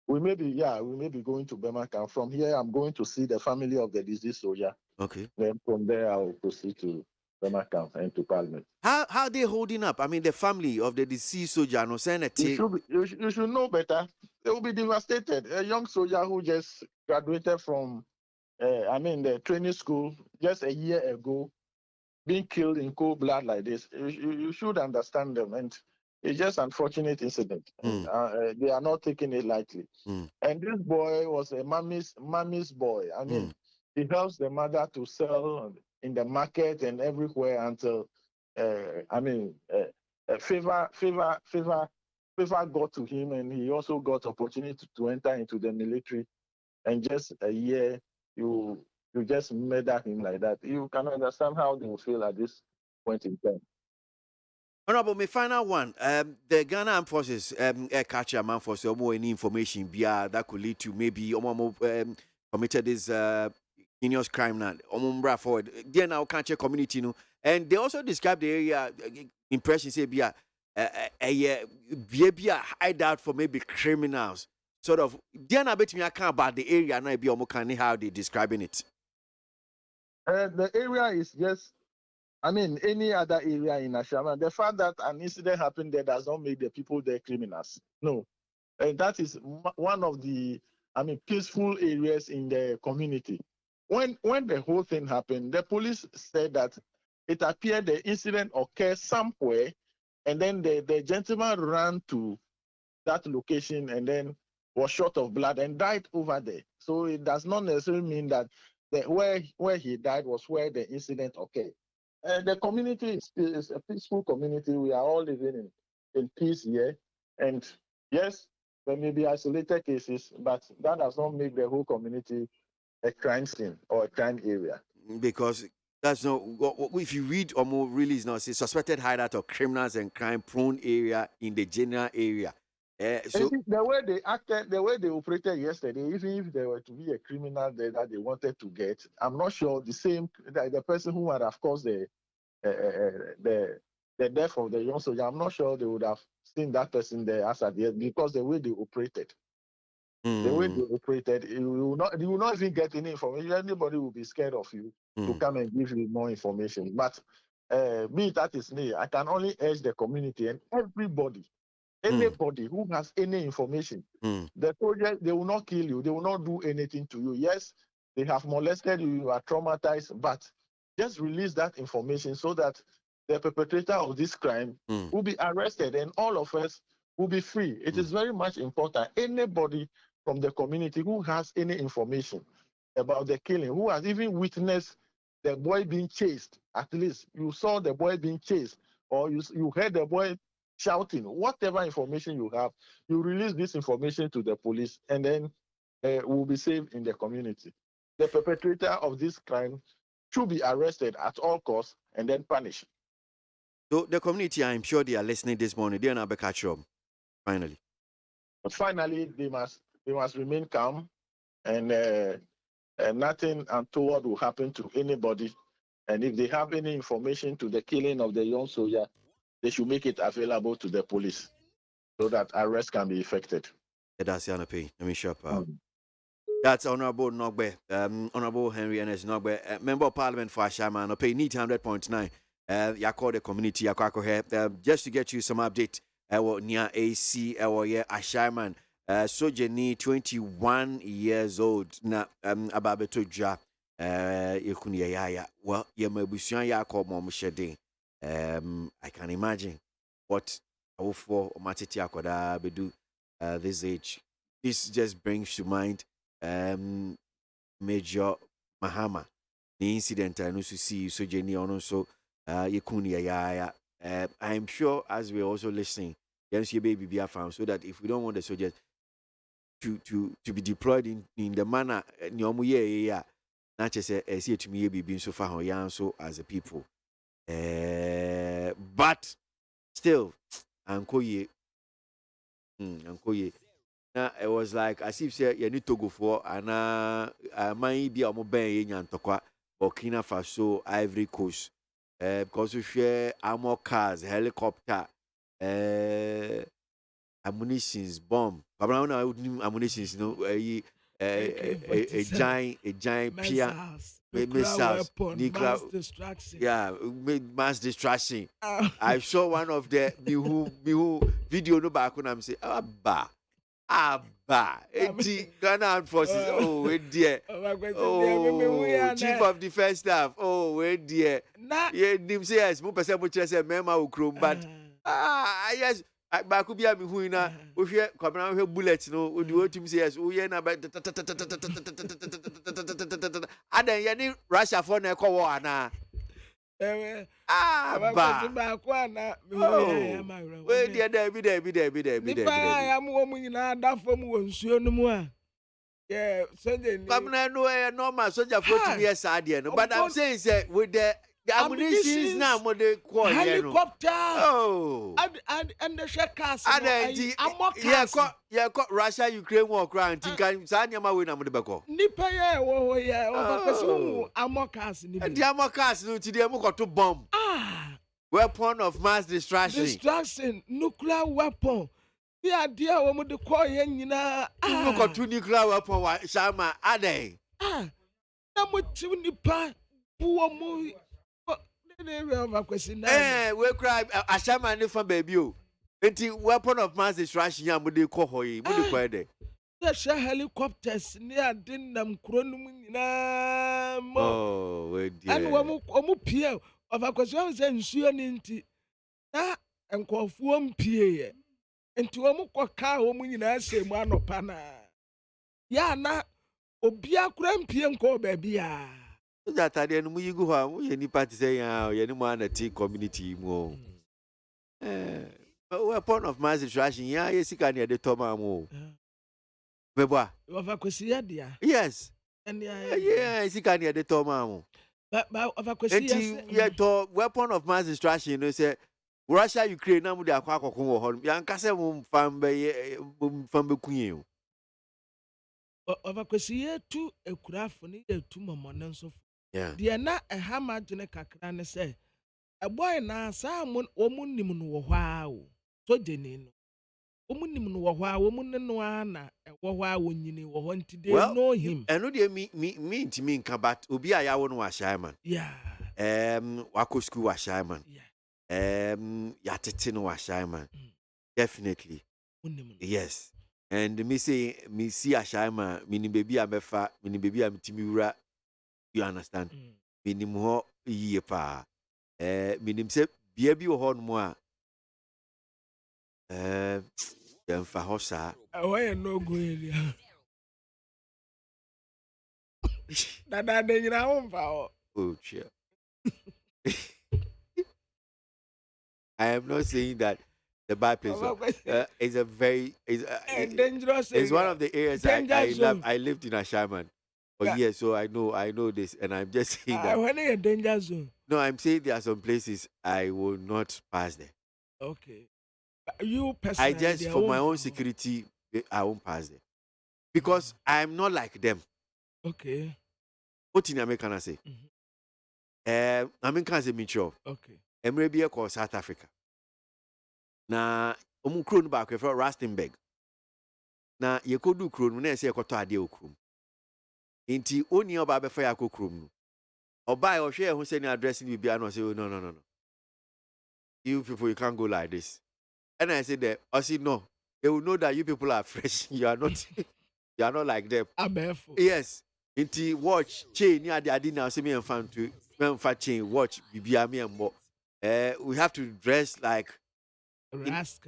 We may be going to Bema Camp. From here, I'm going to see the family of the deceased soldier. Okay. Then from there, I will proceed to Bema Camp and to Parliament. How are they holding up? I mean, the family of the deceased soldier, no saying you should know better. They will be devastated. A young soldier who just graduated from, the training school just a year ago, being killed in cold blood like this. You should understand them, and it's just an unfortunate incident. They are not taking it lightly. And this boy was a mommy's boy. I mean, he helps the mother to sell in the market and everywhere until favor got to him, and he also got opportunity to enter into the military. And just a year, you just murder him like that. You can understand how they will feel at this point in time. Honorable, my final one. The Ghana Armed Forces, catch a man for some more any information that could lead to maybe committed this heinous crime now. Forward. They now catch a community, and they also describe the area impression say be a hideout for maybe criminals. Sort of. They now bet me account about the area now be how they describing it. The area is just, any other area in Ashama. The fact that an incident happened there does not make the people there criminals. No. That is one of the, peaceful areas in the community. When the whole thing happened, the police said that it appeared the incident occurred somewhere, and then the gentleman ran to that location and then was short of blood and died over there. So it does not necessarily mean that where he died was where the incident occurred. The community is a peaceful community. We are all living in peace here. And yes, there may be isolated cases, but that does not make the whole community a crime scene or a crime area. Because that's not, if you read or more release now, say suspected hideout of criminals and crime prone area in the general area. So the way they acted, the way they operated yesterday, even if there were to be a criminal there that they wanted to get, I'm not sure the person who had, of course, the death of the young soldier, I'm not sure they would have seen that person there as at the end, because the way they operated. The way they operated, you will not even get any information. Anybody will be scared of you to come and give you more information. But me, that is me. I can only urge the community and everybody. Anybody who has any information, the soldiers, they will not kill you. They will not do anything to you. Yes, they have molested you. You are traumatized, but just release that information so that the perpetrator of this crime will be arrested and all of us will be free. It is very much important. Anybody from the community who has any information about the killing, who has even witnessed the boy being chased, at least you saw the boy being chased, or you heard the boy shouting, whatever information you have, you release this information to the police, and then will be safe in the community. The perpetrator of this crime should be arrested at all costs and then punished. So the community, I'm sure they are listening this morning. They are not catch up. Finally. But finally, they must remain calm, and nothing untoward will happen to anybody. And if they have any information to the killing of the young soldier, they should make it available to the police so that arrest can be effected. That's the pay. Let me shop. That's Honorable Nogbe, Honorable Henry Ernest Nogbe, Member of Parliament for Ashama, no pay need 100.9. You call the community, you call here, just to get you some update. Near AC, Ashaiman, Sojeni, 21 years old. Na Ababeto Ja, Yekunia, well, Yamabusian Yako Mom Shedding. I can imagine what for Matiti Akoda Bedu this age. This just brings to mind Major Mahama, the incident I know to see Sojeni on also Yekunia. I'm sure as we're also listening, yes, your baby be found so that if we don't want the soldiers to be deployed in the manner not just see it to me being so far so as a people. But still, Uncle Ye. Now it was like as if say you need to go for and might be a mobile in Burkina Faso, Ivory Coast. Because we share armor cars, helicopter, ammunitions, bomb. Ammunitions, a giant missiles, nuclear destruction. Yeah, mass destruction. I saw one of the video no back when I'm saying, Abba, Ghana forces. Oh, dear. Oh, Chief of Defense Staff. Oh, dear. Yeah, nim say yes. Mo person mo chere say mema ukrom, but yes. Ba ku bia me hu na wo hwe kwabena hwe bullet no odi wo tim say yes. Wo ye na ba adan ye ni Russia for na ekọ war ana. Ba ku ana me we dia da bi. Nipa am wo mu nyina da fam wo nsuo no mu a. Yeah, Sunday. Kwabena no normal soldier for 2 years ade no, but I'm saying say with the ammunition now more the helicopter. Oh. And the shekers. Yeah, Russia Ukraine war crime. Think say nyama we na mo de beko. Nipa ye wo ye o amokas ni. The amokas no ti dey mo to bomb. Weapon of mass destruction. Nuclear weapon. The idea wo mo de call ye nyina. No ko to nuclear weapon wa shama adai. Na mo ti nipa buo mo. We cry Ashama ni from baby o. Enti weapon of mass destruction ya mo de ko hoyi, mo de ko de. The helicopters near Dinam Kronum nyina mo. Oh, we dear. And omu pie of a question say nsuo ni nti. Na enkofuo mpie. Enti omu kwaka omu nyina se mu anopa na. Ya na obi akura mpie nko baabi a. That I didn't you go home. Any party say, any man at tea community more. Weapon of mass destruction, yes, you can hear the Tomamo. Beba, you have a question, dear. Yes, and yes, you can hear the Tomamo. But of a question, yet, weapon of mass destruction, you say, Russia, Ukraine, now with the Aquaco home, Yankasa from the Queen. Of a question, two a craft for neither 2 moments of. Yeah. Dear na a hammer jene kakra ne say a boy na sa mun omunim no wo hwa o so jene no omunim no wo hwa omun no ana e wo hwa wonyini wo ho nti they know him eno de me ntimi nka but obi a ya wo no wa Shaiman yeah wako school wa Shaiman yeah ya tete no wa Shaiman definitely yes and me see a Shaiman mini baby abefa mini baby am timiwura. You understand? Minim ho yie pa. Minim se bia bi wo ho no mo a. Yemfa ho sa. Why no go area? Dada de nyina ho mfa ho. Oh, sure. I am not saying that the bad place is a very dangerous. It's one of the areas I lived in Ashaman. Oh yeah, so I know this, and I'm just saying that. When are you danger zone? No, I'm saying there are some places I will not pass there. Okay, you personally. I just for my own security, I won't pass there because I'm not like them. Okay. What in America can I say? American say mature. Okay. America called South Africa. Na omu kuro no ba ko for Rustenburg. Na ye kodu kuro no na se ekoto ade okrum. Inti oni oba be fa ya kokrum no. Oba e ohwe ho se ni address ni bibia no say no. You people you can't go like this. And I said that I said no. They will know that you people are fresh. You are not like them. Yes. Inti watch chain ni ade na say me and fan to me fan chain watch bibia me and mo. We have to dress like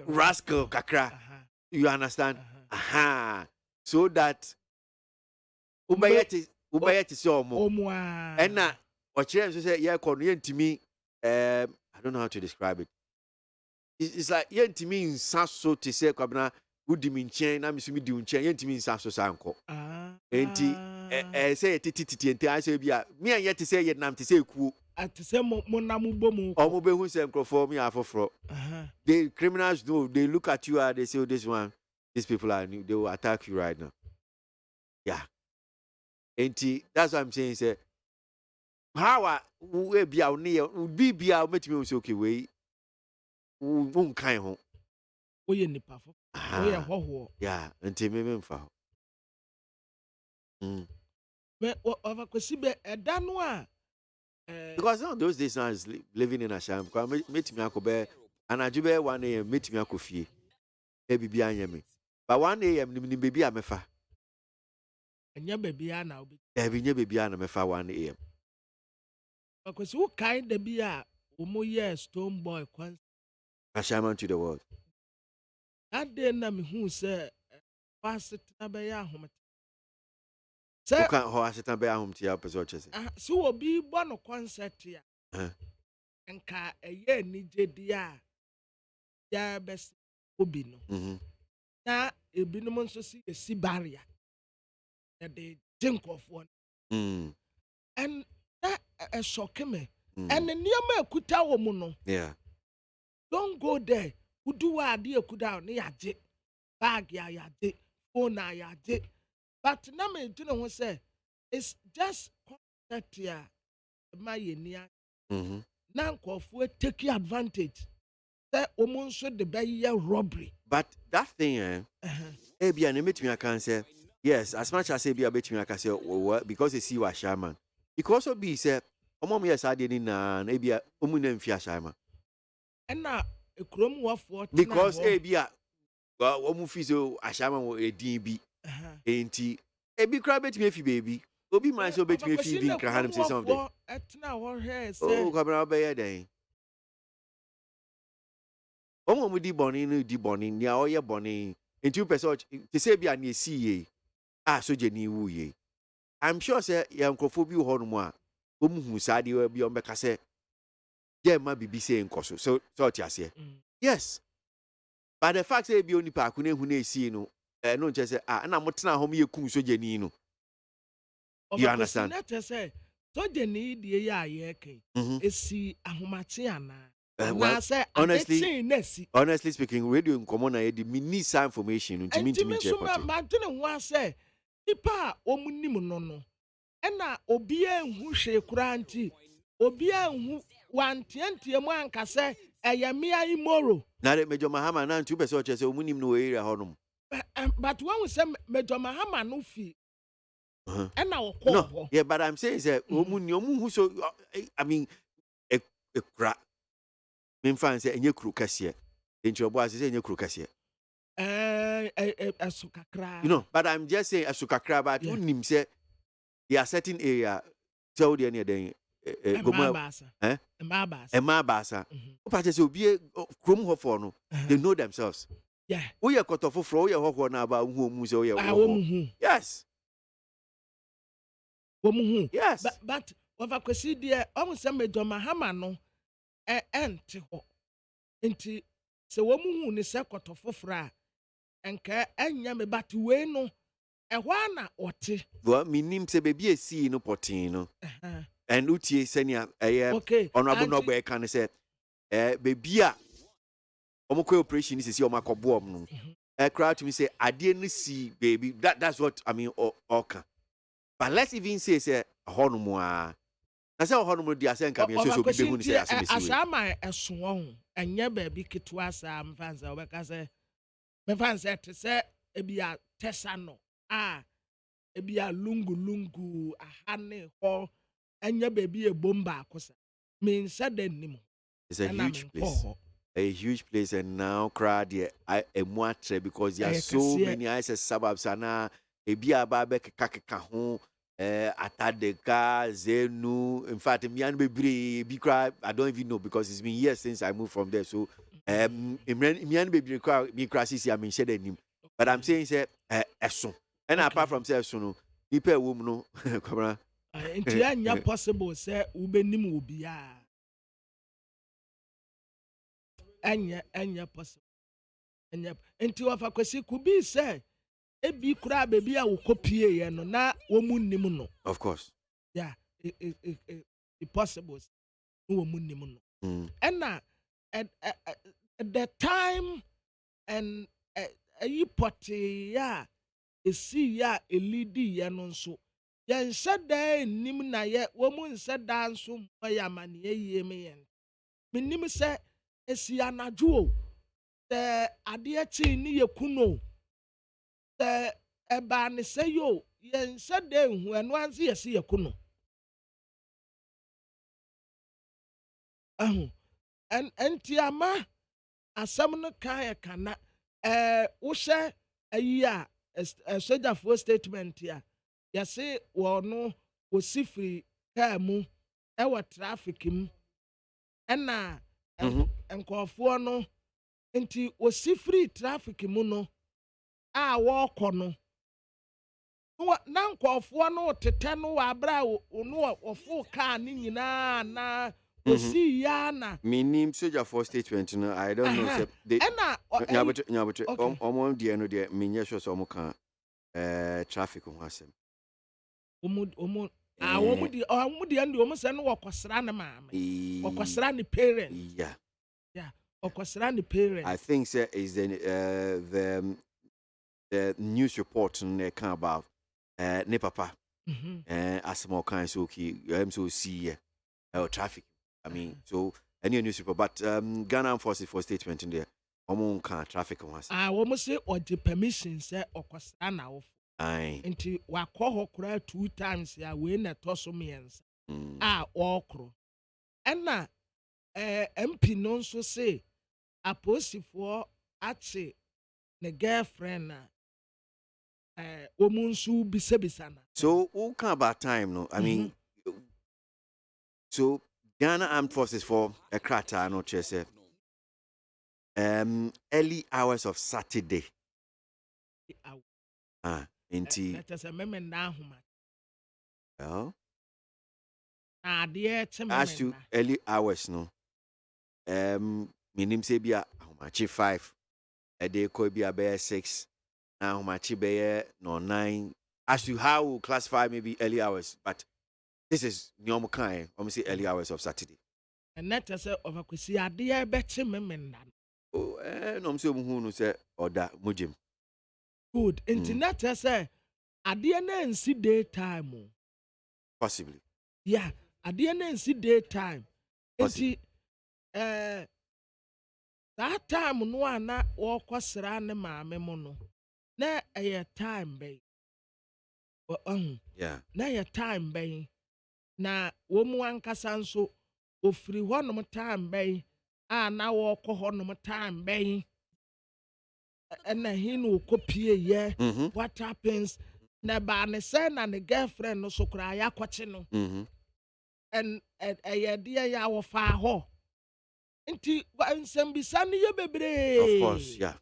rascal kakra. You understand? So that ubayeti say omo. And na ochire so say yeah kono yentimi I don't know how to describe it. It's like yentimi nsa so to say kwabna udi mi nchen na misumi di nchen yentimi nsa so sanko. Enti say titi enti I say bia me an yet say yet nam to say ku at say mo na mu bomu omo be hu say microphone me afofro. The criminals know, they look at you and they say, oh, these people are new, they will attack you right now. Yeah. Enti that's what I'm saying say how we be out near be out met me okay way won kan ho oye nipa fo oye hoho yeah enti me mfa me over kwesi be eda no a because now those days now is living in a sham because met me akobe anajube 1 a.m. met me akofie e bibia anyame but 1 a.m. ni baby amefa enya baby na obi nye baby na mefa 1 a.m. because who kind the be a omo yes stone boy kwan a shaman to the world that day na me hu say fast na be ya hom say who can ho asetan be ahom tia person chese so obi bo no concert ya enka eye ni jedi a ya best obi no na ebinom nso si barrier the think of one and that shock me and niam ekuta wo mu no yeah don't go there udu wa ade ekuda ne yaje bag ya yaje phone ya yaje but na me do no say it's just concept ya my nia na nkofo take advantage say omo nso de be robbery but that thing bia na metumi aka say yes as much as bia betumi aka say because you see wa shaman because of be say omo me yes ade ni na bia omu na mfi shaman na ekrom wafo because bia omu fi so shaman wo edin bi enti ebi kra betumi afi baby obi man so betumi afi bi nkra hanum say something etna wo he say oh kwabra obey den omo mu di boni ni a oye boni enti u person te say bia na esi ye so je ni wu ye I'm sure say yankofo bi ho no mu a omuhu saade bi on beka say ye ma bibi say nkoso so ti ase yes but the fact say bi oni pa ku na hu na esi no no nche say na motena ho me yekum so je ni no you understand that say so je ni die ya ye kai esi ahomate ana well, honestly speaking, radio in common na the mini information to me to me check. Ma dene ho say ipa omunim no no na obi enhu hwe kura nti obi enhu wantiantie mu anka say eyamia imoro na the Major Mahama na ntu be say say omunim no area honom but when we say Major Mahama no fi na okọ no yeah but I'm saying say omu so I mean a kra memfa say enye kru kase enti obo ase say enye kru kase asukakra you know but I'm just saying asukakra but unim say there are certain area tell the near den goma emabasa opa say obi krom ho for no they know themselves yeah we are kotofo fro we are ho na ba hu mu say we are yes yes but over kwesi there almost say Major Mahama no enti ho enti se wo mu hu ni se kotofo fra enka anya me but we no ehwa na ote well minim se bebi esi no potin no and utie senia honorable no gbe kan say bebi a omukwe operation is see omakobo no crowd to me say ade no see baby that's what I mean oka but let's even say honomo Na say ho no mo di ase nka me so bi behu ni say ase me si. Asama eso ho enye ba bi ketewa sa mfansa obeka say mfansa te say ebia tesano ebia lungu ahane ho enye ba bi ebomba akosa me said nim. It's a huge place. A huge place, and now crowd I am because there are so many suburbs and ebia ba be kaka ho Atadeka, Zenu. In fact, I don't even know because it's been years since I moved from there. So, but I'm saying, say, and apart from say, so no, people woman no, come on. Possible, say, Ubenim will be anya possible. Into of a question could be say. Ebi kura baby a wo kopie ye no na wo munnim no. Of course. Yeah, it possible. Wo munnim no. And at the time and a potty ya see ya a lady ya no so. Yan said there nim na ye wo mun said dance ya man ye me yen. Minim say esi anadwo the ade chi ni ye kuno. The ebani say yo yen said de hu eno anse yesi yakuno and entiama asam no kan kana wo hye ayi a soldier for statement ya yesi wo no wo sifri car mu e wo traffic mu na enkofo no enti wo sifri traffic mu no walk on na nkofo no tete no wa bra no ofo car ni nyina na osi ya na minim soldier for statement no I don't know say they nyabote omo de no de menye sure so omo kan traffic ho asem omo de ande omo se no wakosra na maame wakosra ni parent yeah wakosra ni parent. I think say is the news report they can about ne papa as more kind so so see traffic. I mean so any news report but Ghana forces for statement in there can traffic once we say or the permission say okosra na wo nti wakọ ho kura 2 times ya we na toso miensa okro na MP no so say aposifo ache ne girlfriend na omunsu bisabisana. So who can about time no I mean so Ghana Armed Forces for a krata no chese early hours of Saturday inti that is a meme na homa well as to early hours no minim say bia homachi 5 a day could be a 6 now homachi be no 9 as to how we classify maybe early hours but this is normal kind say early hours of Saturday and that is of a kwesi ade beche meme na oh no say hu no say oda mujim good internet say ade na nsi daytime possibly yeah ade na nsi daytime enti that time no ana wo kwasra ne maame mo no na time be yeah na time be na wo mu ankasa nso ofiri honom time be na wo kɔ honom time be na hinu kopie ye what happens na ba ne say na ne girlfriend no so kura ya kwache no and de ya wo fa ho nti nsambisa no ye bebre of course yeah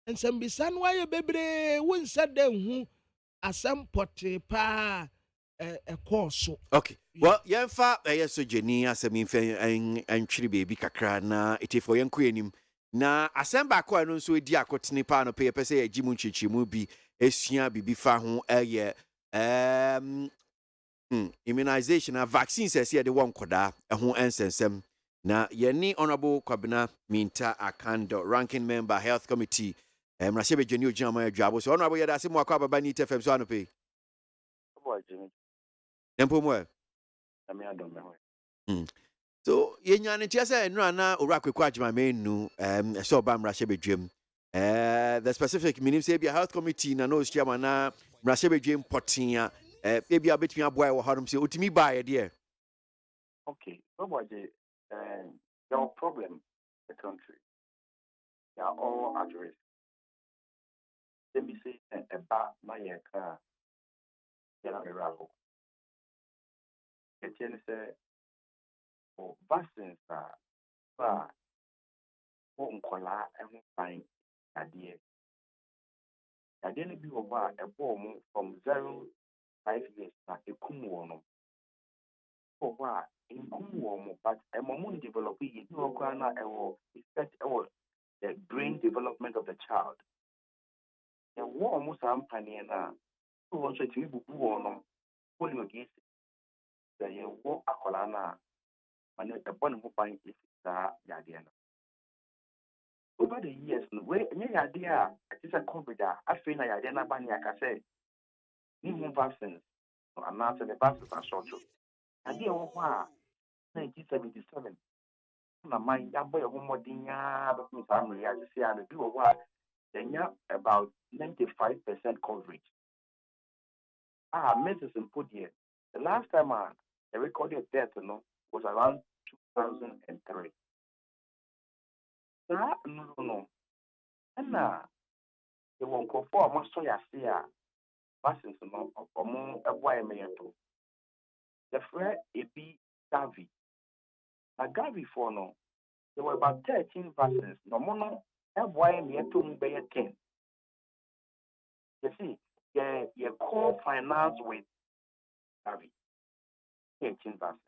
nsambisa no ye bebre wo nsa da hu asem pote pa course okay well yemfa so jeni asem infa antwiri baby kakra na etifo yenko enim na asem ba ko no so edi akotene pa no pe pese ya gimu nchichimu bi esua bibi fa ho immunization and vaccines say de won koda ho ensensem na yeni honorable Kwabena Minta Akando ranking member health committee mrasebe jeni ojama adwabo so honorable yeda se mo akwa baba ni tfm so anope ABOAGYE Nempo mo So yenyane tia say no na owura kwekwa adwuma menu so ba mrahye bedwem the specific meaning say be a health committee na no chairman na mrahye bedwem potia e bia betumi aboa wo harum say otimi ba ye de. Okay, ABOAGYE, your problem, the country, they are all at risk. Let me say about my car, a raffle. The chain say, oh, vaccines are and fine idea. I didn't be over a bomb from 0 5 years na a kumuono. For what in kumuono, but a moment developing no kana effect the brain development of the child. The war almost na who wants to be born pulling against the war akolana and the one who find is yadiana. Over the years, where any idea it is a COVID, I feel like Yadiana Baniaka said, new vaccines, and now the vaccines are short. Idea of 1977. My mind, that boy, one more thing, but Miss Amelie, as you say, and do what then about 95% coverage. Medicine put here. The last time I recorded death, was around 2003. No. And the one call for almost so ya see vaccines, or more a wire mayato. The friend it be Gavi. Now Gavi for no, there were about 13 vaccines. No more a wire mayato by 10. You see, your core finance with Gavi. 13 vaccines.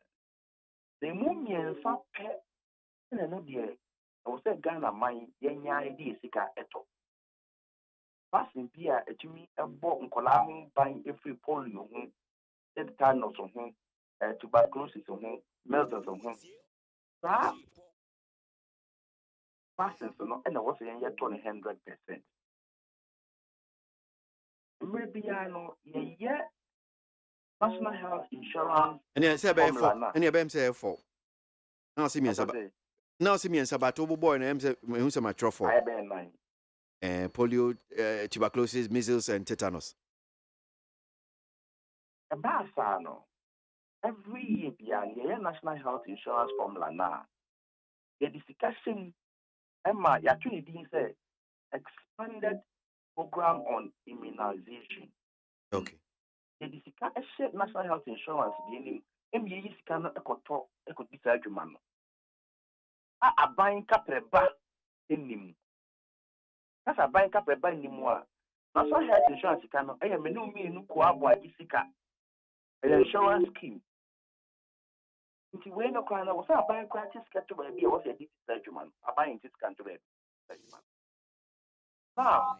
The moment pet and another year, I was a Ghana mine, yenya idea sika eto. Vaccine beer to me a bought in Colam buying every polio, the tunnels on home, tuberculosis on home, measles on home. Vaccines and I was saying yet 100%. Maybe I know, yeah, national health insurance. And I say by 4, and you say 4. Now see me and Sabato boy and who's a match for polio, tuberculosis, measles, and tetanus. A basano. Every year, the national health insurance formula now. The discussion, Emma, Yatuni Dean said, expanded program on immunization. Okay. The discussion national health insurance, the MBA cannot could be surgery man. A buying capreba in him. That's a buying capreba in him. National health insurance cannot, I am a new me no KWASI an insurance scheme. Nti we no kwana was a buying practice to be was a surgery man. A buying this country. Now,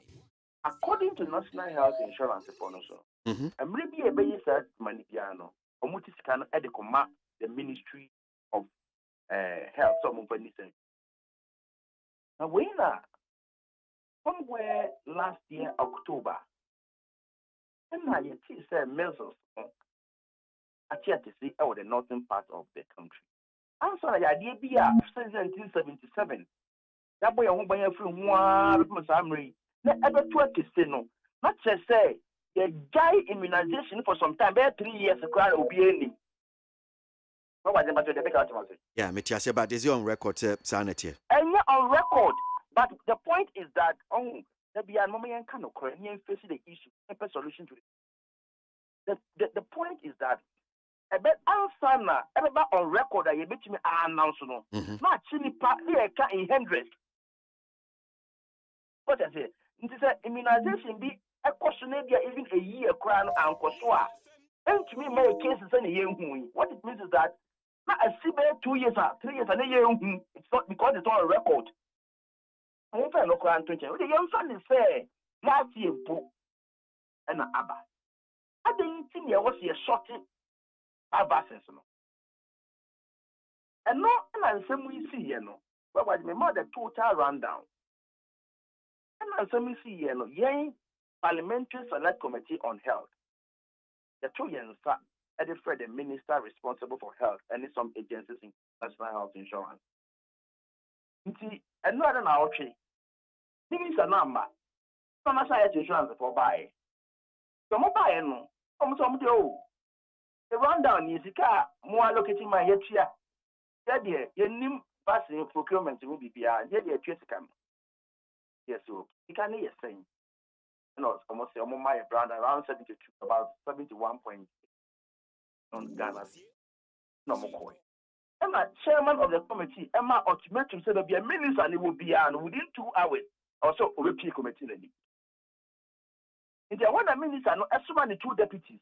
according to national health insurance for and maybe a baby said Manipiano, or Mutiscan Edicoma, the Ministry of Health, some of say. Now, when somewhere last year, October, and now you said measles to see the northern part of the country. I'm sorry, I did be 1777. That boy, I won't buy a free one, Samri. Let ever twerk is no. Not just say, the guy immunization for some time, about 3 years ago, will be any. What was the matter? Yeah, Metias, but is on record, sanity. And you're on record. But the point is that, there be a moment and kind of Korean facing the issue, a solution to it. The point is that a bit answer now, everybody on record that you bet me announce no. Not chini part in hundreds. What I say? It is immunization be a question even a year crown and Kosua. And to me, my cases in a year. What it means is that not a similar 2 years, 3 years, and a year. It's not because it's on record. I won't find no crown 20. The young son is fair. Last year, and Abba. I didn't think there was a shorting of vaccines. And no, and some we see, but what my mother total rundown. And some we see, Yang Parliamentary Select Committee on Health. The 2 years, the minister responsible for health and some agencies in national health insurance. And no other now, minister number, some national health insurance for buy. Some buy no, some do. The rundown is the car more allocating my head here. You name vaccine procurement will be beyond. Yeah, yes, so you can hear saying. No, almost my brand around 72, about 71 point on Ghana. No more. Emma, chairman of the committee, Emma ultimatum said there be a minister and it will be within 2 hours. Also, a repeat committee. If there one minister, no, as the 2 deputies,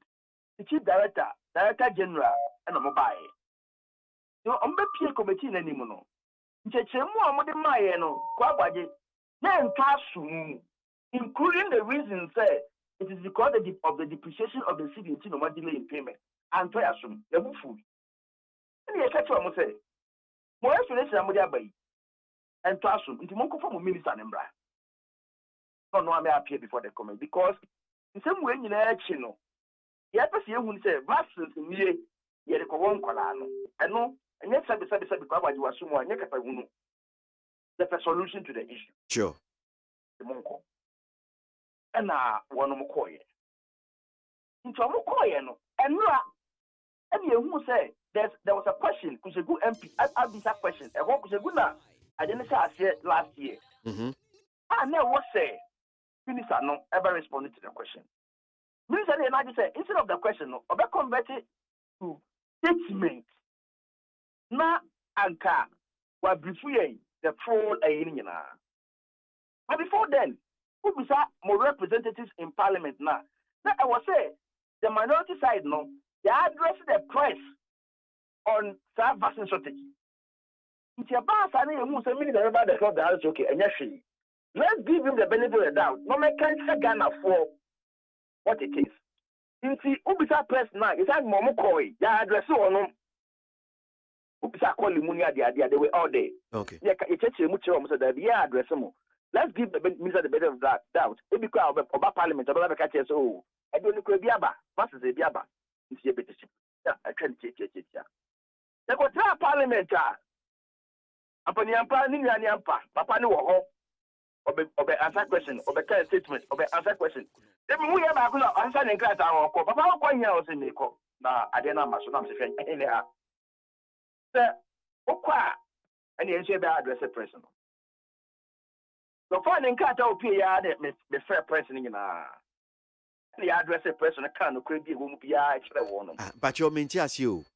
the chief director, director general, and a mobile. No, I'm a peer committee anymore. Including the reason said it is because of the depreciation of the city in no delay in payment and to assume the food. And you catch what I say. More explanation I'm going and to assume it's more from minister and embra. No, I may appear before the comment because in some way in action, no. You have to see who say vaccines in the year the Kowan Kolano. I know, and yet, because you assume one, that's a solution to the issue. Sure. The Monko. And one of Mokoye. Into a Mokoye, and you who say there was a question, because a good MP, I'll be that question, and what was a good now? I didn't say I said last year. I never was say, minister no ever responded to the question. Minister, and I just say, instead of the question, no, I'll convert it to statement. Na anka, what before the full but before then, who was more representatives in parliament now? Now I was say the minority side no, they address the press on that vaccine strategy. It's a bad sign who say me the about the club that is okay, and yes, let's give him the benefit of the doubt. No man can say Ghana for what it is. You see, who is that press now? It's like Momo Koi, they address or no. They were all day. Okay. Let's give the minister the benefit of that doubt. It because of parliament, about catch us. Oh, I don't know. Biaba, what is a Biaba? It's a bit. I can't check. They go to parliament. Upon Yampa, Papa no or answer question, or statement, or answer question. Then we have answer in class. Our Papa, one year was in the call. Now, I didn't know my son. Anyhow. And you say address a person. So finding cat out here, the fair person in the address a person, a can of crazy won't be extra one. But your mentions you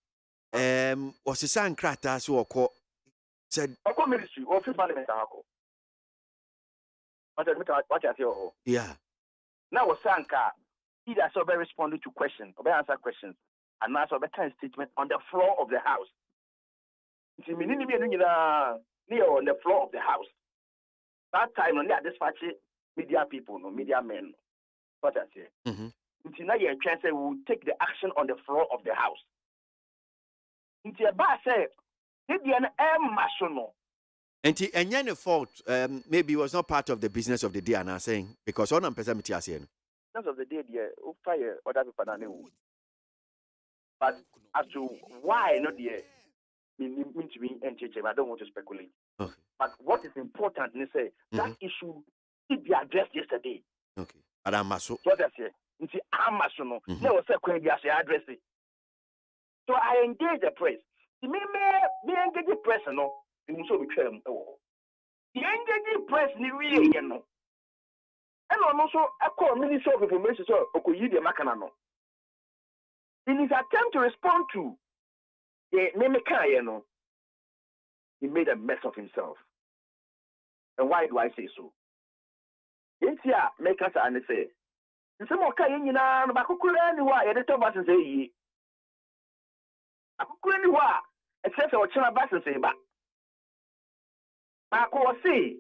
was a son cratas or call said, I'll ministry or parliament. What I feel. Yeah. Now, Sanka either so responded to questions or answer questions and answer a kind statement on the floor of the house. Near on the floor of the house. That time, only at dispatch media people, no media men. What I say. Until now, your chance will take the action on the floor of the house. Until a bar say, did the national. And any fault, maybe it was not part of the business of the day, and I'm saying because on person saying. Business of the day, who fire other people. But as to why not the mean to be NHM, I don't want to speculate. Okay. But what is important is say that issue did be addressed yesterday. Okay. But I'm so what I say. I'm no. Never say when you address it. So I engage the press. Me engage the press no. You so be clear. The engage press ni really no. And also I call Minister of Information so Okoyi de Makana no. In his attempt to respond to the Nemeka, no, he made a mess of himself. And why do I say so? It's here, make us and say, some more kind in Bakukura, and the Thomas say, Akukura, except our China Bass say, but say,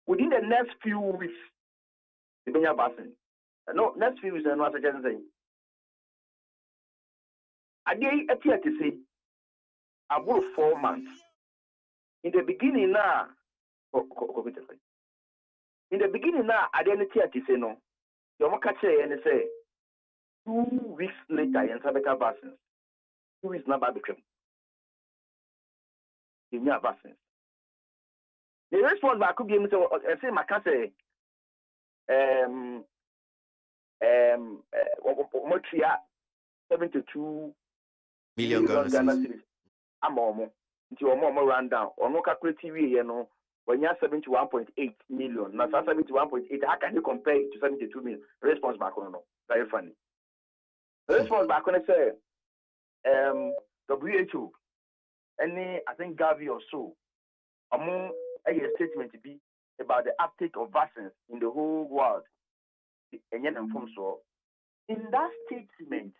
within the next few weeks, the Benya Bassin. No, next few weeks, and what I can say. I appear to say about 4 months. In the beginning now, I didn't hear to say no. You want to say and say 2 weeks later, in Sabeka vaccines. 2 weeks now, became. In your vaccines. The response I could give me to say, my cancer, Montreal, 72 million Ghana cedis. I'm almost until more run down. Or no calculate TV, you know, when you're 71.8 million. Now, 71.8, how can you compare it to 72 million? Response back on no. Very funny. The response back on say, WHO, any, I think Gavi or so, among a statement to be about the uptake of vaccines in the whole world. And yet, so in that statement,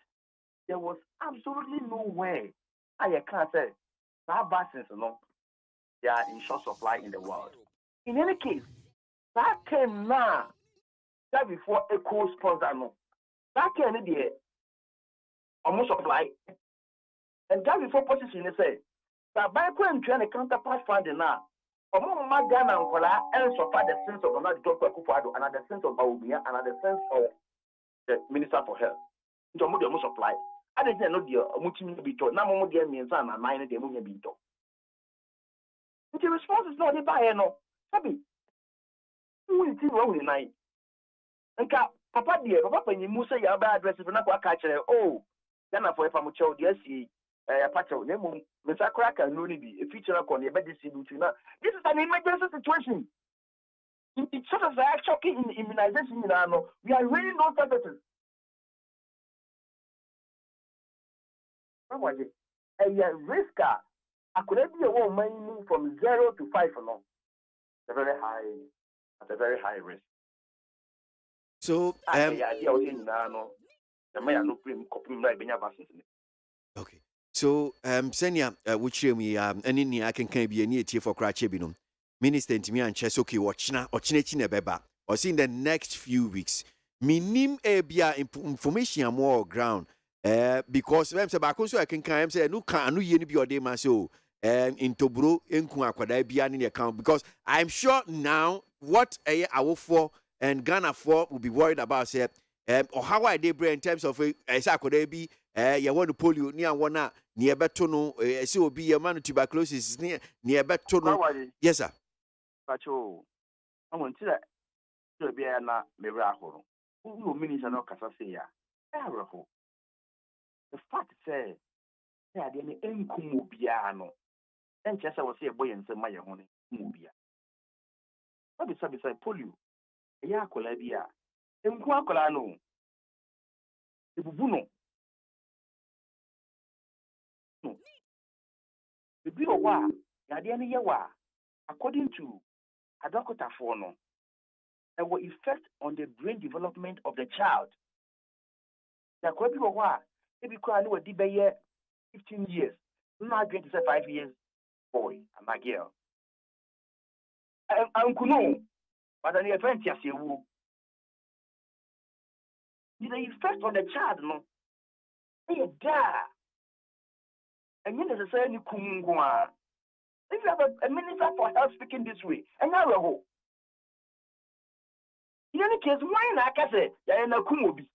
there was absolutely no way I can't say that vaccines, they are in short supply in the world. In any case, that came now, that before a co-sponsor, that came in the almost supply. And that before position, they say, that by going to counterpart funding now, among Magana and Kola, and so far the sense of another Dr. Kupado, and the sense of Baubia, and the sense of the Minister for Health. Into a more supply. I didn't know the Mutim be taught, no more dear means, and a minor demonia be taught. The response is not a buyer, no. Sabi, who is it wrong tonight? And Papa dear, Papa, when you Musa, your bad addresses, and not catch it. Oh, then I for a famucho, dear, see. Pacho, Mr. Cracker, no need a feature on your bed distribution. This is an emergency situation. It's sort of shocking in immunization. We are really not services. What was it? A risk. I could be a woman from 0 to 5 or no. It's a very high risk. So, okay. So, Senya, which me, any I can be a near tier for Cratchebinum. Minister to me and Chesoki watchna or Chinechina Beba, or see in the next few weeks. Minim bia information more ground. Because I'm so I can say, no can no yen be your day, so in Tobro, in Kuakwa, be an account. Because I'm sure now what a hour for and Ghana for will be worried about, say, or how I did in terms of a could be. You want to pull you near one near Betono, so be a man of tuberculosis near Betono. Yes, sir. Pacho, I want to be a miracle. Who means no Cassia? The fact says, they are the Encubiano. And just I was here, boy, and say, my own Mubia. What is beside pull you? A Yacolabia. Enquacolano. The Bubuno. The Bio Wa, Yadiani Yawa, according to a doctor Fono, there will effect on the brain development of the child. The Quabi Wa, if you cry, no, a 15 years, not going to say 5 years, boy, and my girl. I'm Kuno, but an event, yes, you will. The effect on the child, no, they die. And you necessarily kumungwa. If you have a minister for health speaking this way, and now we're home. In any case, why not say, Yana Kumubi?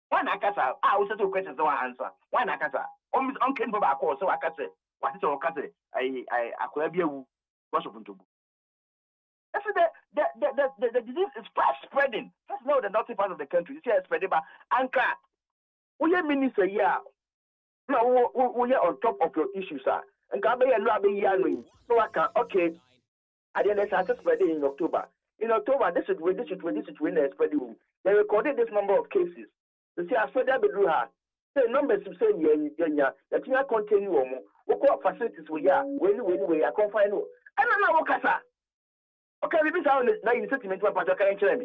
Why not Casa? I will settle questions to answer. Why not Casa? Almost uncanny for our course, so I can say, what is our Casa? I could be a brush of Untubu. The disease is fast spreading. That's now the northern part of the country. You see, it's spreading by Anka. We are minister, yeah. Now, we are on top of your issues, sir. And Gabriel and Rabbi Yanwin. So I can, okay. I didn't start spreading in October. In October, this is when they're spreading. They recorded this number of cases. You see, I said that with her. The numbers of saying, yeah, that you are continuing. What facilities we are, when I can't find out. And I'm not working, sir. Okay, we be sound now in settlement one part of me. I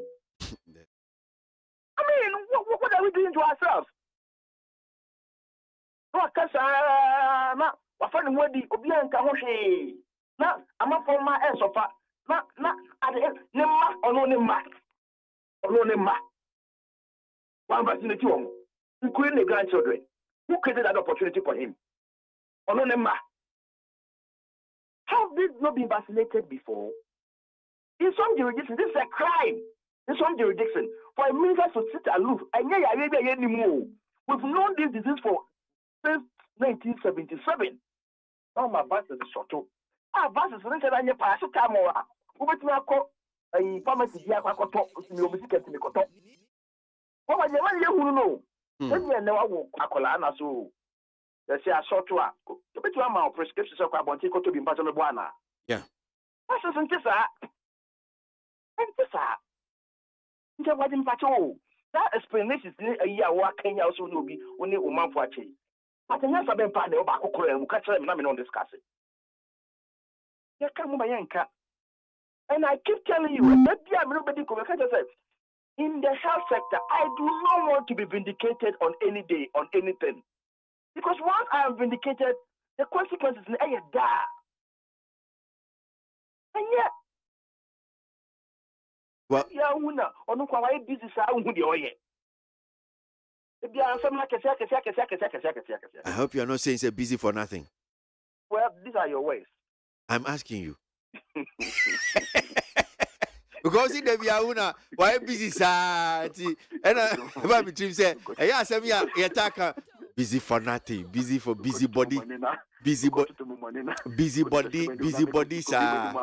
mean, what are we doing to ourselves? Na wafani mwedi obianka hoshi na amafoma esofa na ade ne ma ono ne ma one vaccinated one including the grandchildren who created that opportunity for him ono ne ma. Have they not been vaccinated before? In some jurisdictions, this is a crime. In some jurisdictions, for a minister to sit aloof, and anymore. We've known this disease since 1977. Now my vaccine is short. Vaccine is not any paracetamol. What me ako a pharmacy dia kwa koto me obi ticket me koto. What ma je man ye hunu no. Say na wa wo akola na so. They say a short wa. You bet you am prescription so kwa bonti koto bi mpacho me bo ana. Yeah. That's something sa. Nje wadi mpacho. That explanation is a year wa Kenya also no be only woman for achi. But nya sabe mpa na oba kokoro mu ka kire me na me no discuss. Ya ka mu mayenka. And I keep telling you, in the health sector, I do not want to be vindicated on any day, on anything. Because once I am vindicated, the consequences in a die. And yet, well, I hope you are not saying it's busy for nothing. Well, these are your ways. I'm asking you. Because in the Biauna, why busy sati? And I between say, yeah, some ya busy for nothing, busy for busybody, busybody, sir.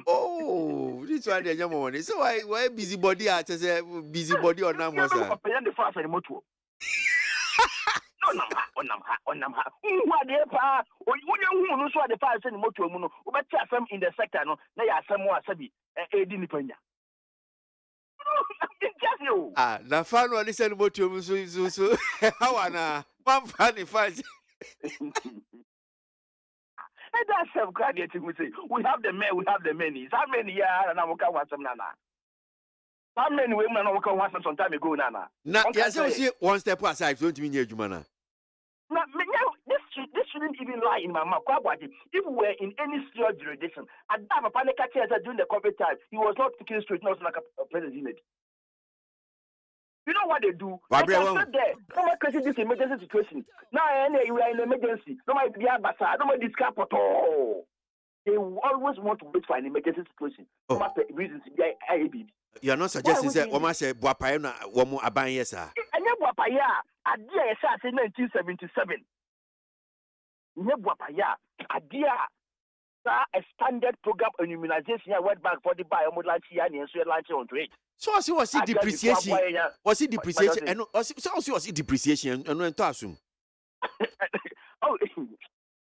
Oh, this one the young one. So why busybody? I just say busybody or not more, sir. What the pa? When you so the fire send motor muno, but some in the sector no, na ya some more sabi edin panya. Ah, na fan one send motor so how ana one fan fight. And that's self-graduating. We say we have the men, we have the many. How many years and I will come some nana? How many women I will come some time ago, nana? Now, yes, see one step aside. Don't mean you, Jumana. Now, this shouldn't even lie in my mouth. If we were in any serious jurisdiction, I'd have a panic attack during the COVID time. He was not speaking straight, not like a president. You know what they do? They can sit there. No more creating this emergency situation. Now, we are in emergency. No more the ambassador. No more this cap at all. They always want to wait for an emergency situation. No matter reasons. You are not suggesting that Oma said Buapayana Womo Abanye, sir. And yet, Buapaya, a dear shot in 1977. Nebuapaya, a dear a standard program on immunization. I went back for the biomodal and so launch on trade. So was it depreciation? Was it depreciation? And so was it depreciation and went to assume. Oh,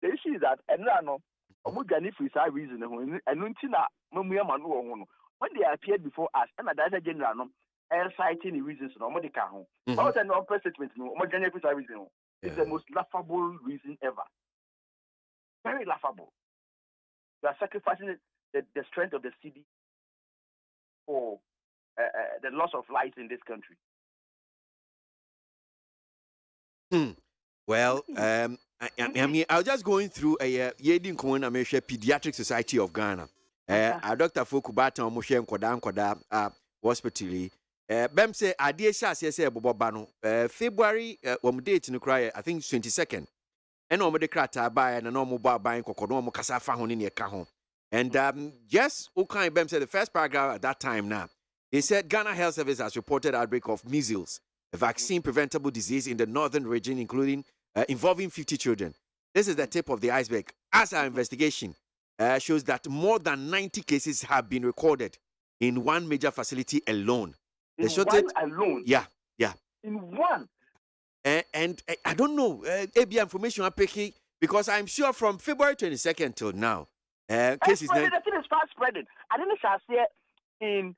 the issue is that and no, Omugani for some reason and Nuntina Mumia Manu when they appeared before us and a general and citing the reasons no more the car. What an open statement no Omugani for some reason. It's the most laughable reason ever. Very laughable. You are sacrificing the strength of the city for the loss of life in this country. Well, I mean, I was just going through a Yedin Cohen American Pediatric Society of Ghana. Dr. Fokubata Moshe Nkoda hospital. Bem say Adie Shas say Bobano. February date in cry, I think 22nd. And no the crata buy and no mobile buying Kokono Kasa Fahon in your Kahon. And yes, okay, Bem said the first paragraph at that time now. They said Ghana Health Service has reported outbreak of measles, a vaccine-preventable disease in the northern region, including involving 50 children. This is the tip of the iceberg. As our investigation shows that more than 90 cases have been recorded in one major facility alone. In one alone? Yeah. In one? And I don't know, AB information I'm picking, because I'm sure from February 22nd till now, cases... The thing is fast spreading. I didn't say in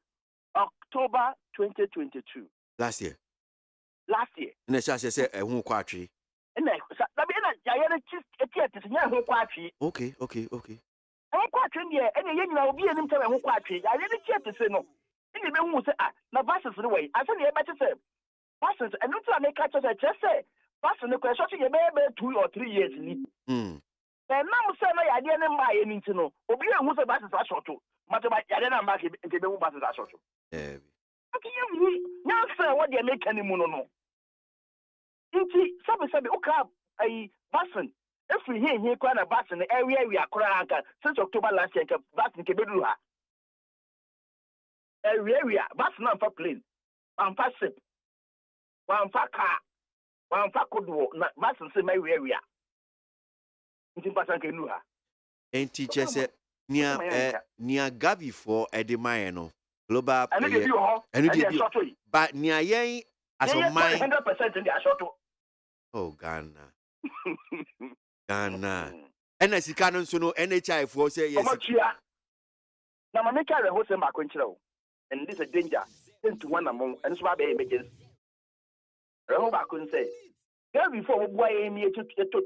October 2022. Last year. And the chance said who quatri. Okay. I quatri here, and you will be an internal quatri. I didn't check to say no. And you who say, now buses the way. I said, you better say, buses, and not to make catches. I just say, buses, the question you may be 2 or 3 years. And now, say, I didn't buy any to know. Obi who say buses are short too. But I didn't make it into the buses are short. Now, sir, what they make any mono. Inti, sabi, okay, a basin. If we hear quite a basin in the area we are crying since October last year, basin Kebeduha. area, but not for plane, one for ship, one for car, one for could walk, but say my area. It's important to her. And teacher said, near Gavi for Edimano, global, and but near ye as a mind 100% in the short. Oh, Ghana. Ghana. And as you can't know, NHI for say yes. Now, my make a host in my control, and this is a danger. 10 to 1 among, and so I be emergency. Remember, I couldn't say. Girl before boy me to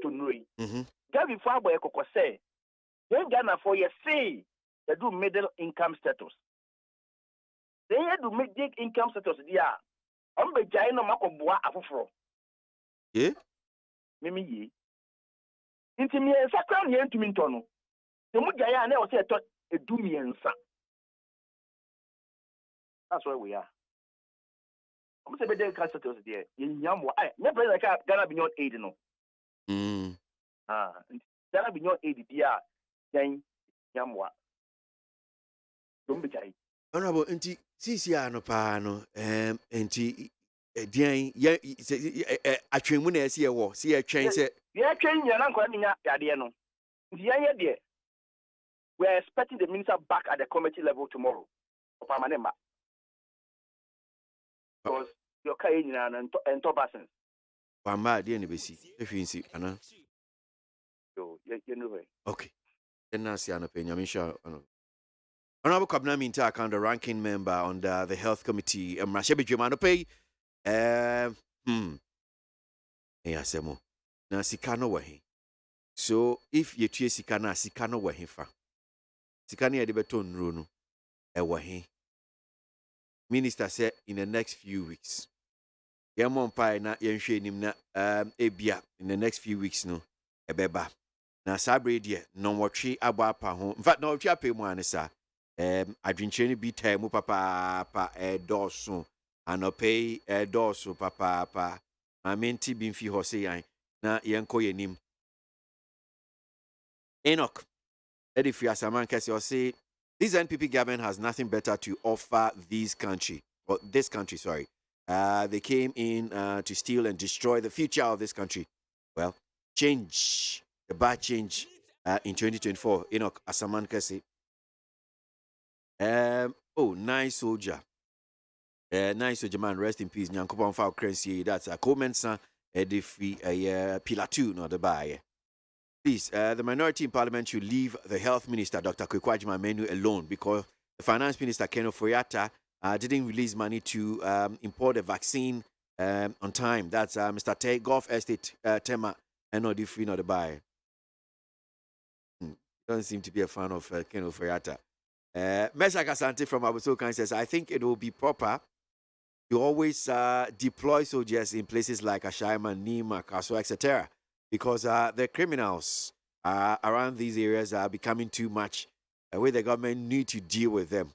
Nui. Girl before boy coco say. Then Ghana for you say they do middle income status. They do middle income status, dear. I'm be giant no mako boa afofro. Yeah? Mimi ye. Inti mi ensa crown ye ntumi ntono. The mu giant na o say e do mi ensa. That's where we are. I'm say middle income status there. Ye nyamwa. Ai, never like Ghana beyond 80 no. Ghana beyond 80 there. Then nyamwa. Don't be giant. Honorable, inti sisi ano pa no inti dian ye atwemu na ese ye wo se ye twen se ye twen nya na nkwa nya yade no ye de we are expecting the minister back at the committee level tomorrow of Amanema because your kai nya na ento basins Wamba de ne besi efinsi ana yo ye no way okay then na se ano pe nyamisha ano Honorable Kabna Minta, the ranking member on the health committee, Mrashebi Jumano pay. Semo. Na sikano wahi. So if you chase sikana, sikano wahi fa. Sikani edibeton runo, wahi. Minister said in the next few weeks. Yamon pai na yenshe nimna ebia in the next few weeks no ebeba. Na sabre die no watchi aba pa ho. In fact no watchi ape mu anisa. Adwincheni bi time papa doso anope doso papa amenti bi mfi ho se yan na yenko yenim Enoch Edifi Asaman Kesi or say this NPP government has nothing better to offer this country. They came in to steal and destroy the future of this country. Well, change the bad change in 2024. Enoch Asaman Kesi. Nice soldier. Nice soldier man, rest in peace. Nyankopon fa crazy. That's a comment son Edifi pillar 2 not the buy. Please, the minority in parliament should leave the health minister, Dr. Kwekwaji Menu, alone because the finance minister, Ken Oforiatta, didn't release money to import the vaccine on time. That's Mr. Tay, Gulf Estate, Tema, and not the free, not the buy. Doesn't seem to be a fan of Ken Oforiatta. Mesak Asante from Abusokan says, I think it will be proper to always deploy soldiers in places like Ashaima, Nima, Kaso, etc. Because the criminals around these areas are becoming too much, where the government need to deal with them.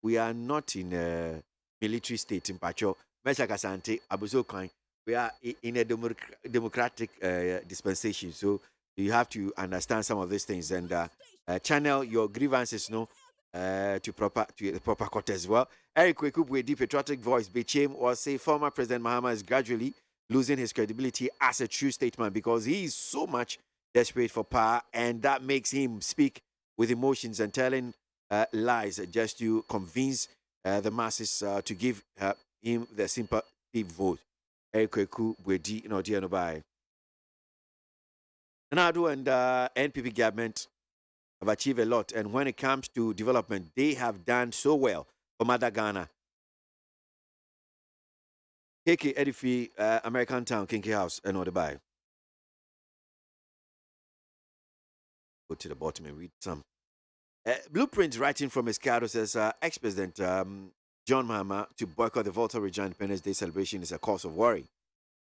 We are not in a military state in Pacho. Mesak Asante, Abusokan, we are in a democratic dispensation. So you have to understand some of these things and channel your grievances to the proper court as well. Eric Kweku, with deep patriotic voice, Bechem was say former President Mahama is gradually losing his credibility as a true statesman because he is so much desperate for power, and that makes him speak with emotions and telling lies just to convince the masses to give him the sympathy vote. Eric Kweku, Bwedi, Nodianobai. Nadu and NPP government have achieved a lot, and when it comes to development, they have done so well for Mother Ghana. KK Edifi, American Town, Kinky House, and all the buy. Go to the bottom and read some. Blueprint writing from Escado says ex-president John Mahama to boycott the Volta Regional Independence Day celebration is a cause of worry.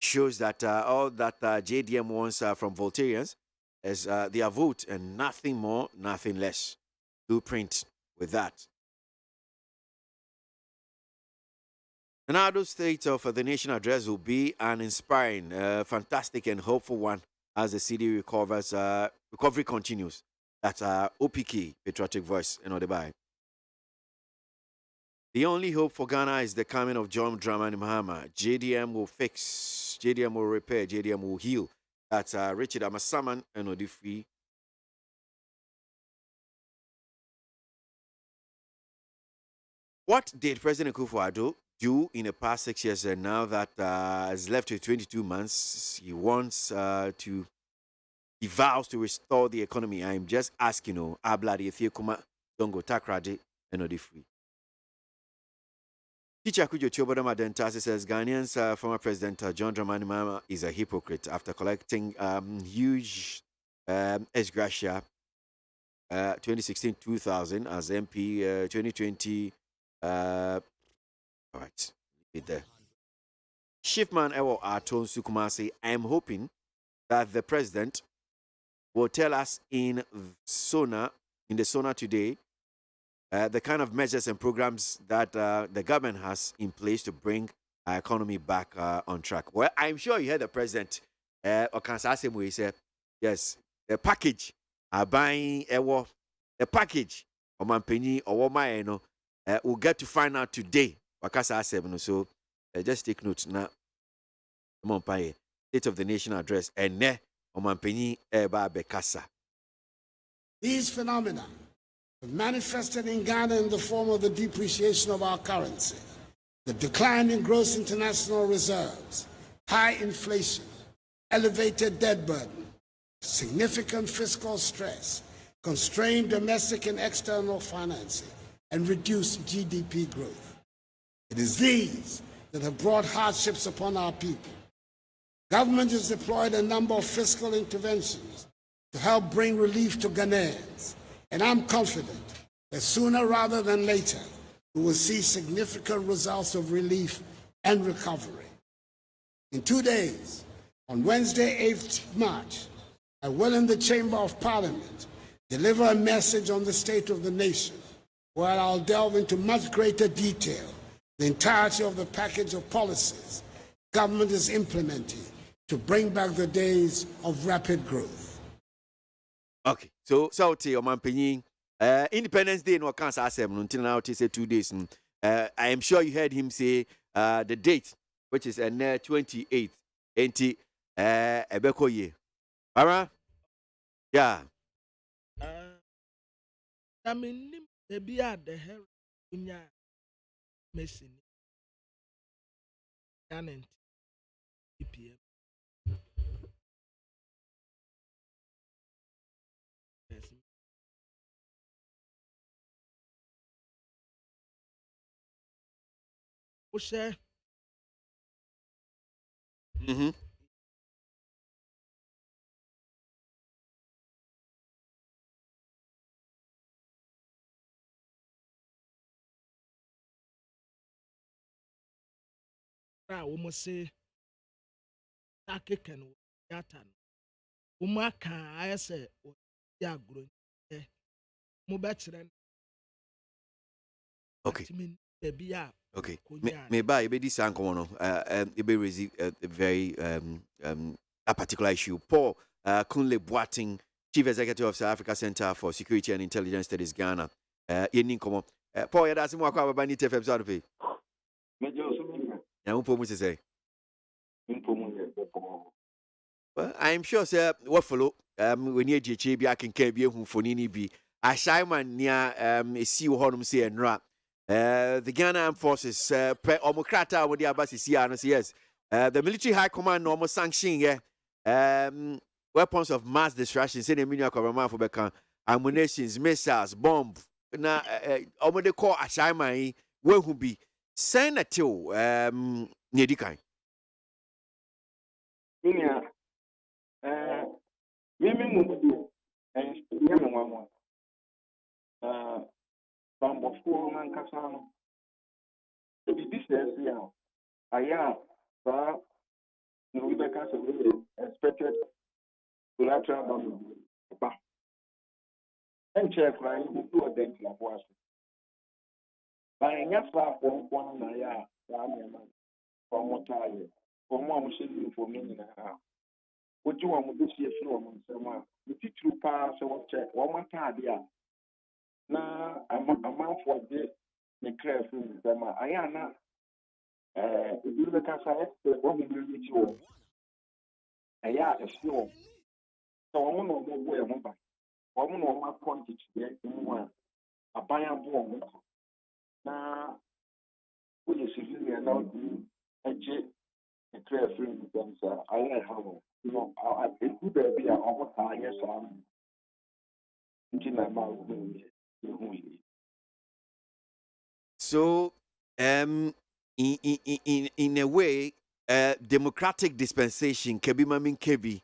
Shows that all that JDM wants from Voltarians is their vote and nothing more, nothing less. Blueprint with that. Another state of the nation address will be an inspiring, fantastic, and hopeful one as the city recovers. Recovery continues. That's OPK, Patriotic Voice, and all the by. The only hope for Ghana is the coming of John Dramani Mahama. JDM will fix, JDM will repair, JDM will heal. That's Richard Amasaman and Odifri. What did President Kufuor do in the past 6 years, and now that has left with 22 months, he vows to restore the economy. I'm just asking, Abladi Efiekuma, Dongo Takrade, and Odifri. Teacher Kujo Chobodama Dentasi says Ghanaians former President John Dramani Mahama is a hypocrite after collecting huge ex gratia 2016-2000 as MP 2020. All right, there. Shiftman Ewo Aton Sukumasi, I am hoping that the president will tell us in the Sona today, the kind of measures and programs that the government has in place to bring our economy back on track. Well, I'm sure you heard the president, Okansasemu, he said, yes, the package, buying the package, or Mampeni, or Womayeno, we'll get to find out today. Wakasasemu, so just take note now. Mompaye, State of the Nation address, and ne, or Mampeni, Eba Bekasa. These phenomena manifested in Ghana in the form of the depreciation of our currency, the decline in gross international reserves, high inflation, elevated debt burden, significant fiscal stress, constrained domestic and external financing, and reduced GDP growth. It is these that have brought hardships upon our people. Government has deployed a number of fiscal interventions to help bring relief to Ghanaians. And I'm confident that sooner rather than later, we will see significant results of relief and recovery. In 2 days, on Wednesday, 8th March, I will in the Chamber of Parliament deliver a message on the state of the nation, where I'll delve into much greater detail the entirety of the package of policies government is implementing to bring back the days of rapid growth. Okay, so Sauti or Mampini, Independence Day no can't ask him until now. It say 2 days. I am sure you heard him say the date, which is 28th, Ebeko ye. Alright, yeah. I mean, maybe at the hair unya messing. Yanen PPM. Share. Mm-hmm. Almost say that can yatan. Umaka, I say, yeah, growing. Mubetren. Okay. Okay. Me Me ba ebe di sanko no. Ebe raise a very a particular issue. Paul Kunle Boateng, Chief Executive of South Africa Center for Security and Intelligence Studies, Ghana. Yenin komo. Paul, yada simu akwa baba ni TFM so pe. Ya umpo mu say. Well, I'm sure sir what follow when you GH bi akenkan bi ehun foni ni bi. Ashaiman nia esi wo honum say enra. The Ghana Armed Forces, Omokrata, with the Abbasi, yes. The military high command normal sanction, weapons of mass destruction, say the Minya Korama for Bekan, ammunitions, missiles, bomb. Now, they call Ashaiman, where who be send a till, Nedikai. Bambofuo mankasa no ebibi sɛsi a aya saa na obi bɛka sɛ wɔyɛ expected collateral damage ba ɛnkyɛ kora yi bi wɔ dɛntilafo ase na ɛnyɛ saa afɔ nkɔ no na ayɛ a saa nneɛma wɔn taa yɛ wɔn a wɔhyɛ uniform no nyinaa wogye wɔn de sie firi wɔn nsɛm a ne titiri paa sɛ wɔkyɛ wɔn ataade a na amanfoɔ de ne kra firi nsɛm a ayɛ ana ebi bɛka sa ɛsɛ wɔn mu bi ti wɔ ɛyɛ a ɛsi wɔ sɛ wɔn na wɔn bɔ ɛho ba wɔn na wɔn akɔ nkyekyere mu a aban abo wɔn ho na woyɛ civilian na ɔdi agye ne kra firi nsɛm sa ayɛ ɛha wɔn no eku baabi a wɔn taa yɛ saa no nti na ma wɔn yɛ yi. So, in a way, democratic dispensation, kebi mamin kebi,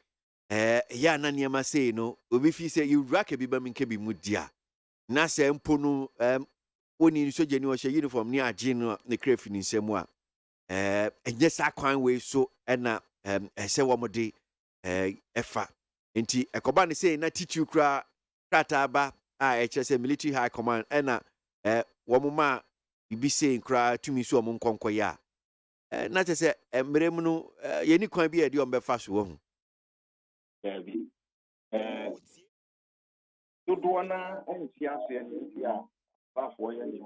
ya na niyama say no, obi fi say you rack kebi mamin kebi mudia. Na se mpono, oni nso jeni wa she uniform ni aje no ne krefi ni nsemu a, enye sa kwan we so na ese wo mode efa. Nti ekoba ne say na teach you kra krata ba a eche say military high command na wo mama bibi say nkra tumi so omon konko ya na che se mmerem no yeni kwan bi e de ombefa so wo hu bi dodo na ensi ase ensi a bafo ye ni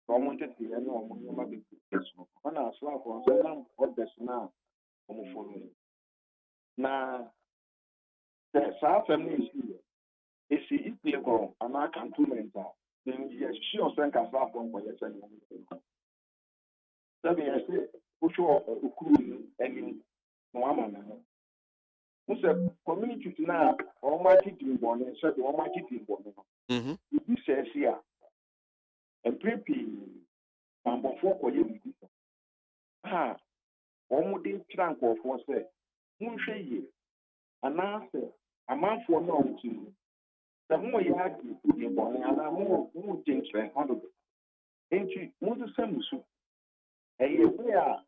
omo tete ye no omo ma bi so na asrafo so na orders na omo follow na sa family isi ikle ana cantonment a then yes she also can start from for yes and so be say usho okuru any no amana no so community na o ma titi mbone so o ma titi mbone no ibi say here and prepi ambofo ko ye bi ha o mu dey trank of for say munhwe ye ana say amanfo na o ti the more you had the body, and I'm more things for 100. Ain't you? Most of them so. We are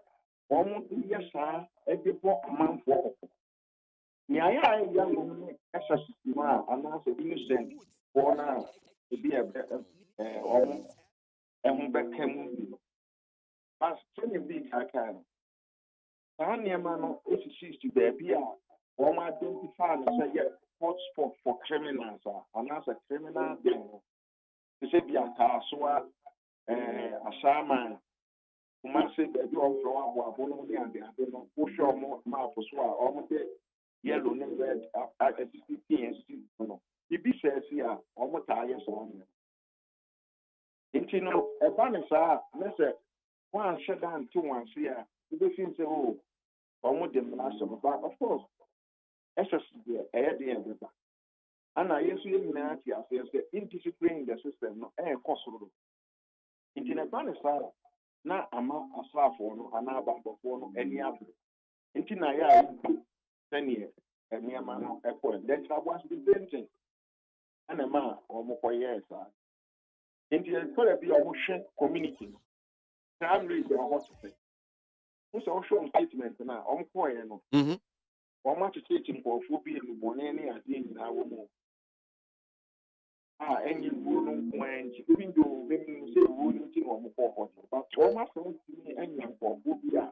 almost yes, sir. A depot amount for. Nya young SSC, and also innocent for now to be a better back him. As any big I can. Tanya man, if it sees to be a or identify and say, hotspot for criminals and as a criminal thing. They say be a caswa, a shaman, who must say that you are from Abono and the Adeno, push your mouth for swar, almost yellow and red at 50 and he be says here, almost tires on you. It's no a banner, let's say one shut down 2 once here. You think say, oh, almost the last of of course. SSD, everybody. And I used to humanity as indiscipline in the system, no air cost. In a banner, na ama asrafo no ana abafo no ani abu nti na ya senior eniama no ekọ then I was the same thing ana ma omokoye sa nti e kore bi omo community no crime rate dey hot say so show statement na omokoye no omo tete mpofo bi enu bone ne ade nyina wo mo any woman when she even do maybe say woman thing or more but almost any for phobia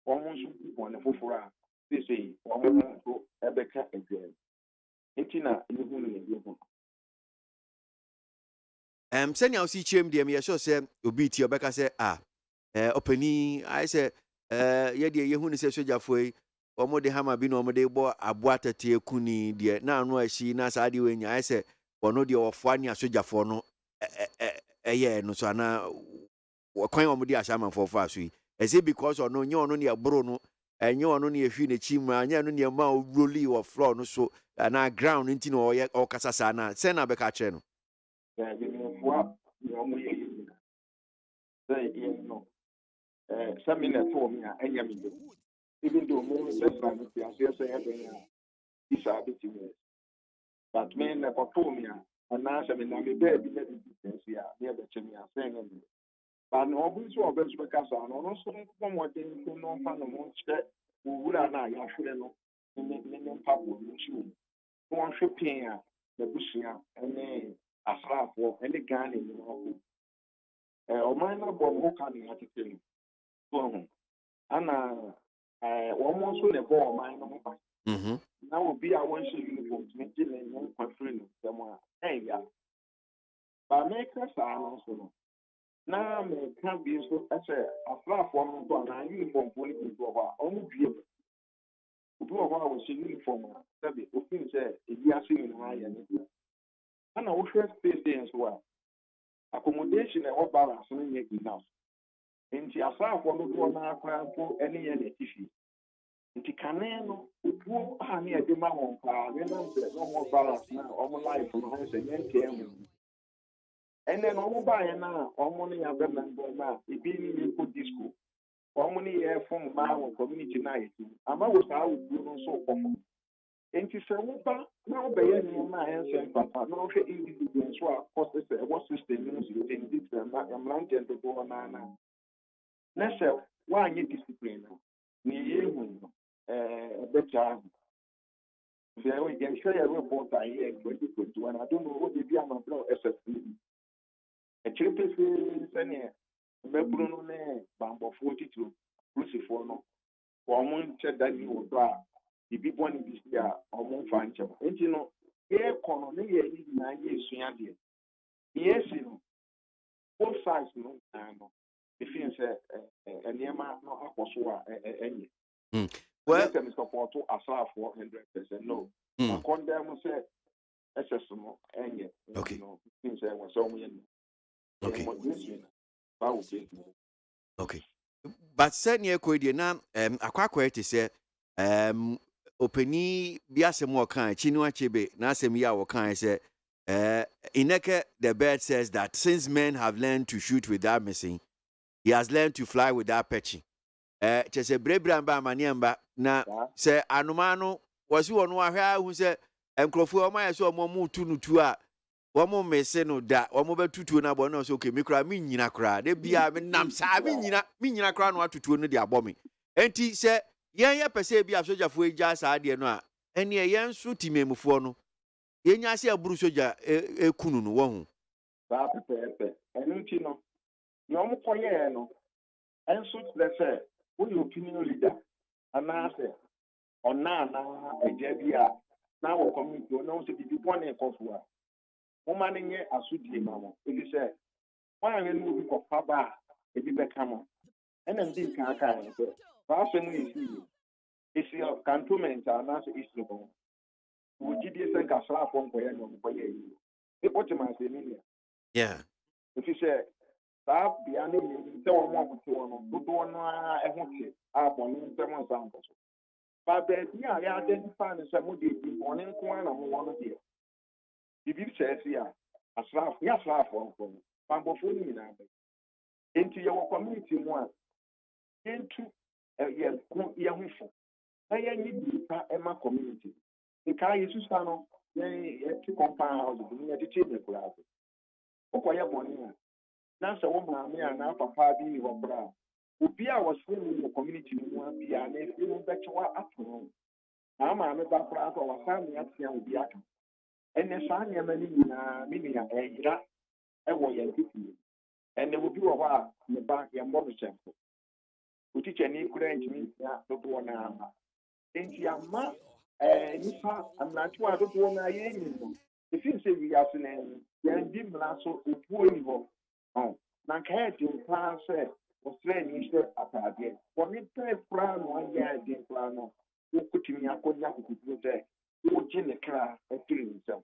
almost on the fufura they say almost to ebeka again etina you senior osi chem dem ye sure say obi ti obeka say opani I say ye de ye hu ni say sojafo yi omo de hama bi no omo de bo aboatete ekuni de na anu ashi na sa de wenya I say ono de ofo ani asojafo no eye no so ana kwan omo de ashama for aso yi ese because ono nye ono ne abro no enye ono ne ehwi na chi mu anya no ne ma roli of floor no so na ground nti no oye okasa sa na se na beka che no some minutes for me even though more restaurant is a bit but me never told me and now I mean I'm a baby business here near the chimney saying but no one so best because I know so what they no fan of one step who would I ya should know in papa you one shopping the bushia and asraf and the gun in or mine not bomb can at it so ana one more so the ball mine no now will be our one uniform to make it and one friend someone hey yeah But make us also. Now, me can't be so as a flat form to an uniform for over only be do of our uniform. That be, things that we are seeing in high and our first space as well. Accommodation and what balance enough. In the aside for the one for any tissue. Nti kane no obuo a ne ade ma won pa we na se no more balance na omo life no ho se yen ke mu ene no omo ba ye na omo ne ya be member na ebi ni ko disco omo ne ye form ma won community na ye ama wo sa obuo no so ofo nti se wo ba na wo be ye ni ma yen se papa na wo hwe individual so a cost se what system no so in this na am to go na se wa anye discipline ni ye hu better. We can share a report here in 2021. I don't know what the Biama SSP. A triple senior, Mebruno, Bambo 42, Lucifono, or Moon said that you would draw. The big one this year, or Moon Fancher. And you know, here, Colonel, 9 years, yes, you know, both sides, no, if you say, and Yama, no, Aquasua, any. Well, I'm support to Asaf 100%. No, I condemn say SSM any. Okay. Things I was so many. Okay. Okay. But certainly, Kodia now, Aqua to say, Openi Biasem Wakan, Chinua Chebe, Nasemia Wakan say, Ineke, the bird says that since men have learned to shoot without missing, he has learned to fly without perching. Chese Brebramba Maniamba, na se Anumano was you on Wahia who said, and Crawford, my so momu tunutua, one more messeno that, one more tutu na bonos, okay, Mikra Minina cra, they be a nam Minina crown what to tune the abomi. And he said, yeah, per se be a soldier for a jazz idea, no, and ye yan suti me mufono. Yenya see a brusoja a kununu won. And you know, no more and so let's say, who your opinion leader, and I say, or now, a JBR, now coming to announce the one in Kofua. Woman in here, I should be mamma. It is said, why are you moving for Papa, a bit come and then this can't kind of personally see you. It's your cantonments are not issue. Would you be sent a slap on for you? It what you might say, yeah. If you say, stop the enemy, tell one to one, I want it up on someone's uncle. But then, yeah, I identify some of the on in corner of one of you. If you say, yeah, a slap, yes, laugh on Bambo Funi into your community one, into a young fool. I need Emma community. The car is Susano, then two compound houses near the chamber class. Okoya Bonia. Now, so woman, me and our papa be your bra. Ubi I was feeling your community one be an if you bet you are up to home. I'm a background of our family at the end of the atom. And the son, meaning a rat, a way and and there will be a while in the back your mother sample. We teach an equal me, the one arm. Ain't your ma, Nipa, I'm not sure I don't want to. If you say we are saying, then dim lasso, if you oh, Nankhead in class was training at idea. For me, plan 1 year, I didn't plan. Who put me a cognac with there? Who gin the car and killing himself.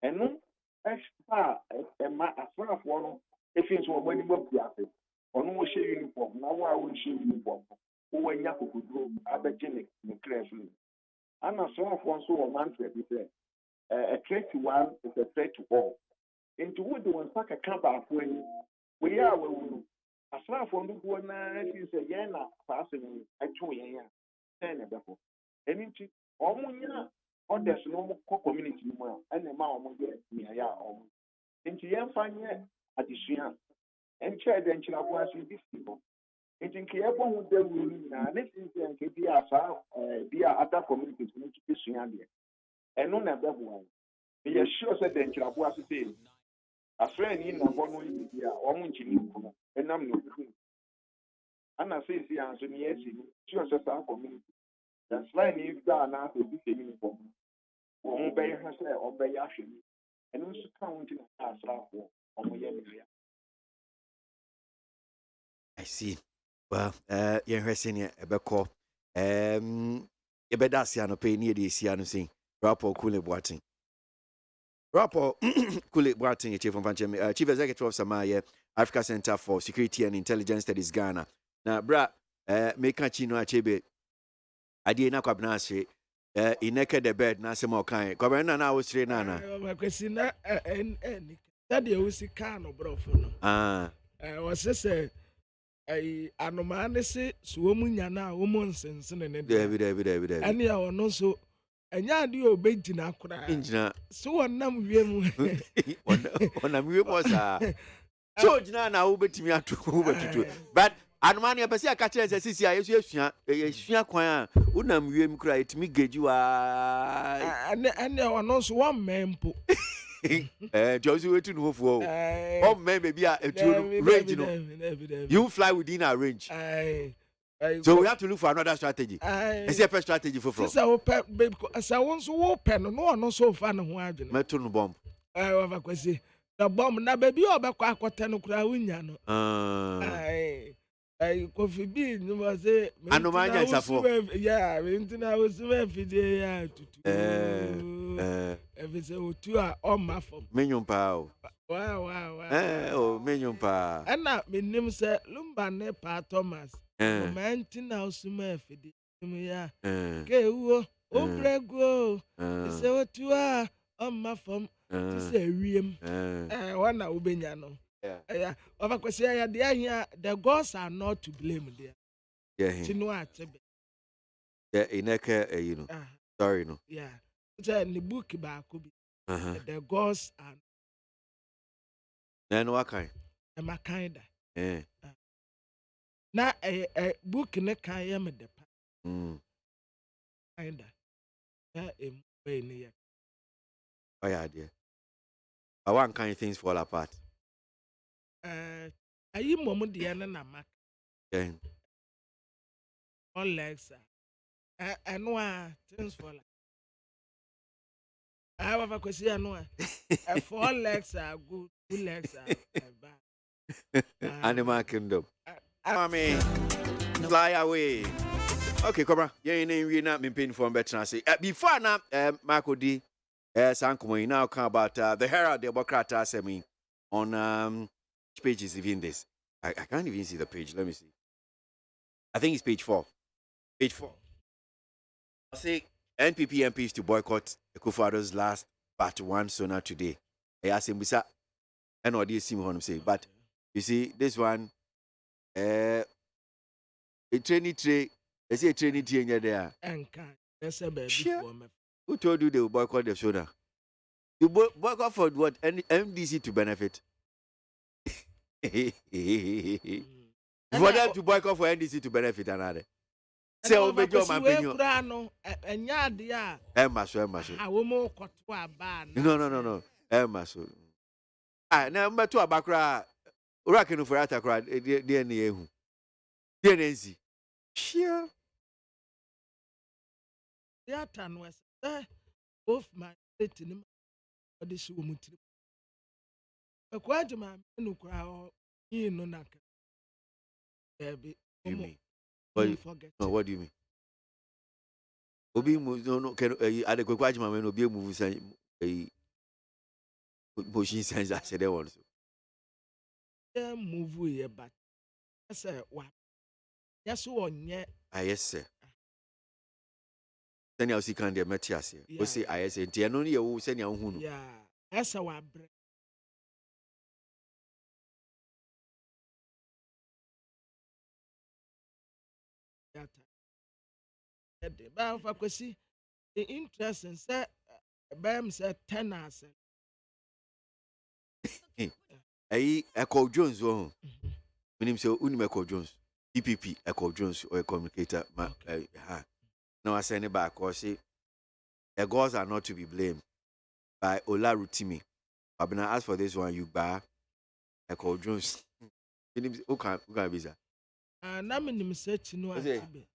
And no, extra a man as far as one, if it's when you work the office, or no share uniform, now I will share uniform. Who when Yaku could go, Aberdeen, the carefully. And as far as one so a man to be a threat to one is a threat to all. Into what the one pack a camp when we are as far as one who is a yana passing a 2 year 10 before. And into Omunia or there's no more community and the mouth near ya. Into young fine at the Shian and chair then Chilabuasi these people. It in Kiabon with them ruling now. This is the other communities need to be Shian. And no never one. He is sure said then Chilabuasi. A friend in a one year, or Munchini, and I'm not. And I say, the answer, yes, she was a community. That's why if that now to be uniform, or obey herself, obey action, and also counting as I see. Well, you're pressing a beco. You better see an opinion near the Siano sing. Rapport Kule Boating. Rapport Kule Boating, Chief of Chief Executive of Samaya, Africa Center for Security and Intelligence Studies, Ghana. Now, bra, make a chino achebe. I did not have nasi. In naked the bed, nasi more kind. Come on, I was trained. Nana. That they will see cano, bro. Was this a anomaly? Swumunyana, woman sense, and David. and you are no so. And ya do obey Jina Kura. So one name one of you was so Jana over to me to but Anmania Passia catches a CCI, yes, choir, Unam Wim cry to me, get you and there are no one man. Josie to know for oh, maybe range. You fly within our range. So we have to look for another strategy. Is there a strategy for fraud? So, baby, as I want to open, no one knows so fun. Metal bomb. I have a question. The bomb, now, baby, you're back. I got 10 crowd. I coffee bean was a. I know my answer for. Yeah, I was very if it's a 2 hour on my phone. Minion pow. Wow. Oh, minion pow. And now, my name said Lumba Nepa Thomas. Mantin house me fidi ya ke wo obrego se otua on my phone to say wiem one na ubenya no over kwesi ya de here the gods are not to blame there tinu atebe ineke you know sorry no it's a ni book ba ko bi the gods are then what kind am kind na book ne kan ye me de pa kinda na be ne ye oh yeah dear I want kind of things fall apart ayi mom de na na mak all legs and things fall I have a question no 4 legs are good 2 legs are bad animal kingdom I mean, fly away. Okay, Cobra. Yeah, you not been paying for better. Say before now, Marco D. Sankumo now come about the Herald Democrat assembly on which page is even this? I can't even see the page. Let me see. I think it's page 4. Page 4. I say NPP MPs to boycott Ekufuado's last part 1 sooner today. I asked him, I know this seem what say, but you see this one. A training tray, they say a training tea in there. That's a baby for me. Who told you they will boycott the soda? You boycott for what? MDC to benefit. For them to boycott for NDC to benefit another. Say, oh, make your man. And ya, Emmaso. I will more cut to a ban. No. Emmaso. I number 2 abakra. Urakin for Atacra, DNA. DNZ. Sure. The Atan was both my dating or this woman. A quite man who crowd, you know, not. Forget. No, what do you mean? Obi no can adequate quajima when Obi move a pushing sense. I said, one. Move here, but I said, what? Yes, one yet. Yes, sir. Then I'll see Candy Matthias here. We say, I say, Tianoni, you will send your own. Yeah, that's our bread. But if I see the interest in set, Bam said 10 hours. Echo Jones, oh, when him say Echo Jones, PPP, Echo Jones, or a communicator. No, I send it back or say, the gods are not to be blamed by Ola Rutimi. I've been asked for this one, you buy Echo Jones. Who can be that? Namin search no Achibe.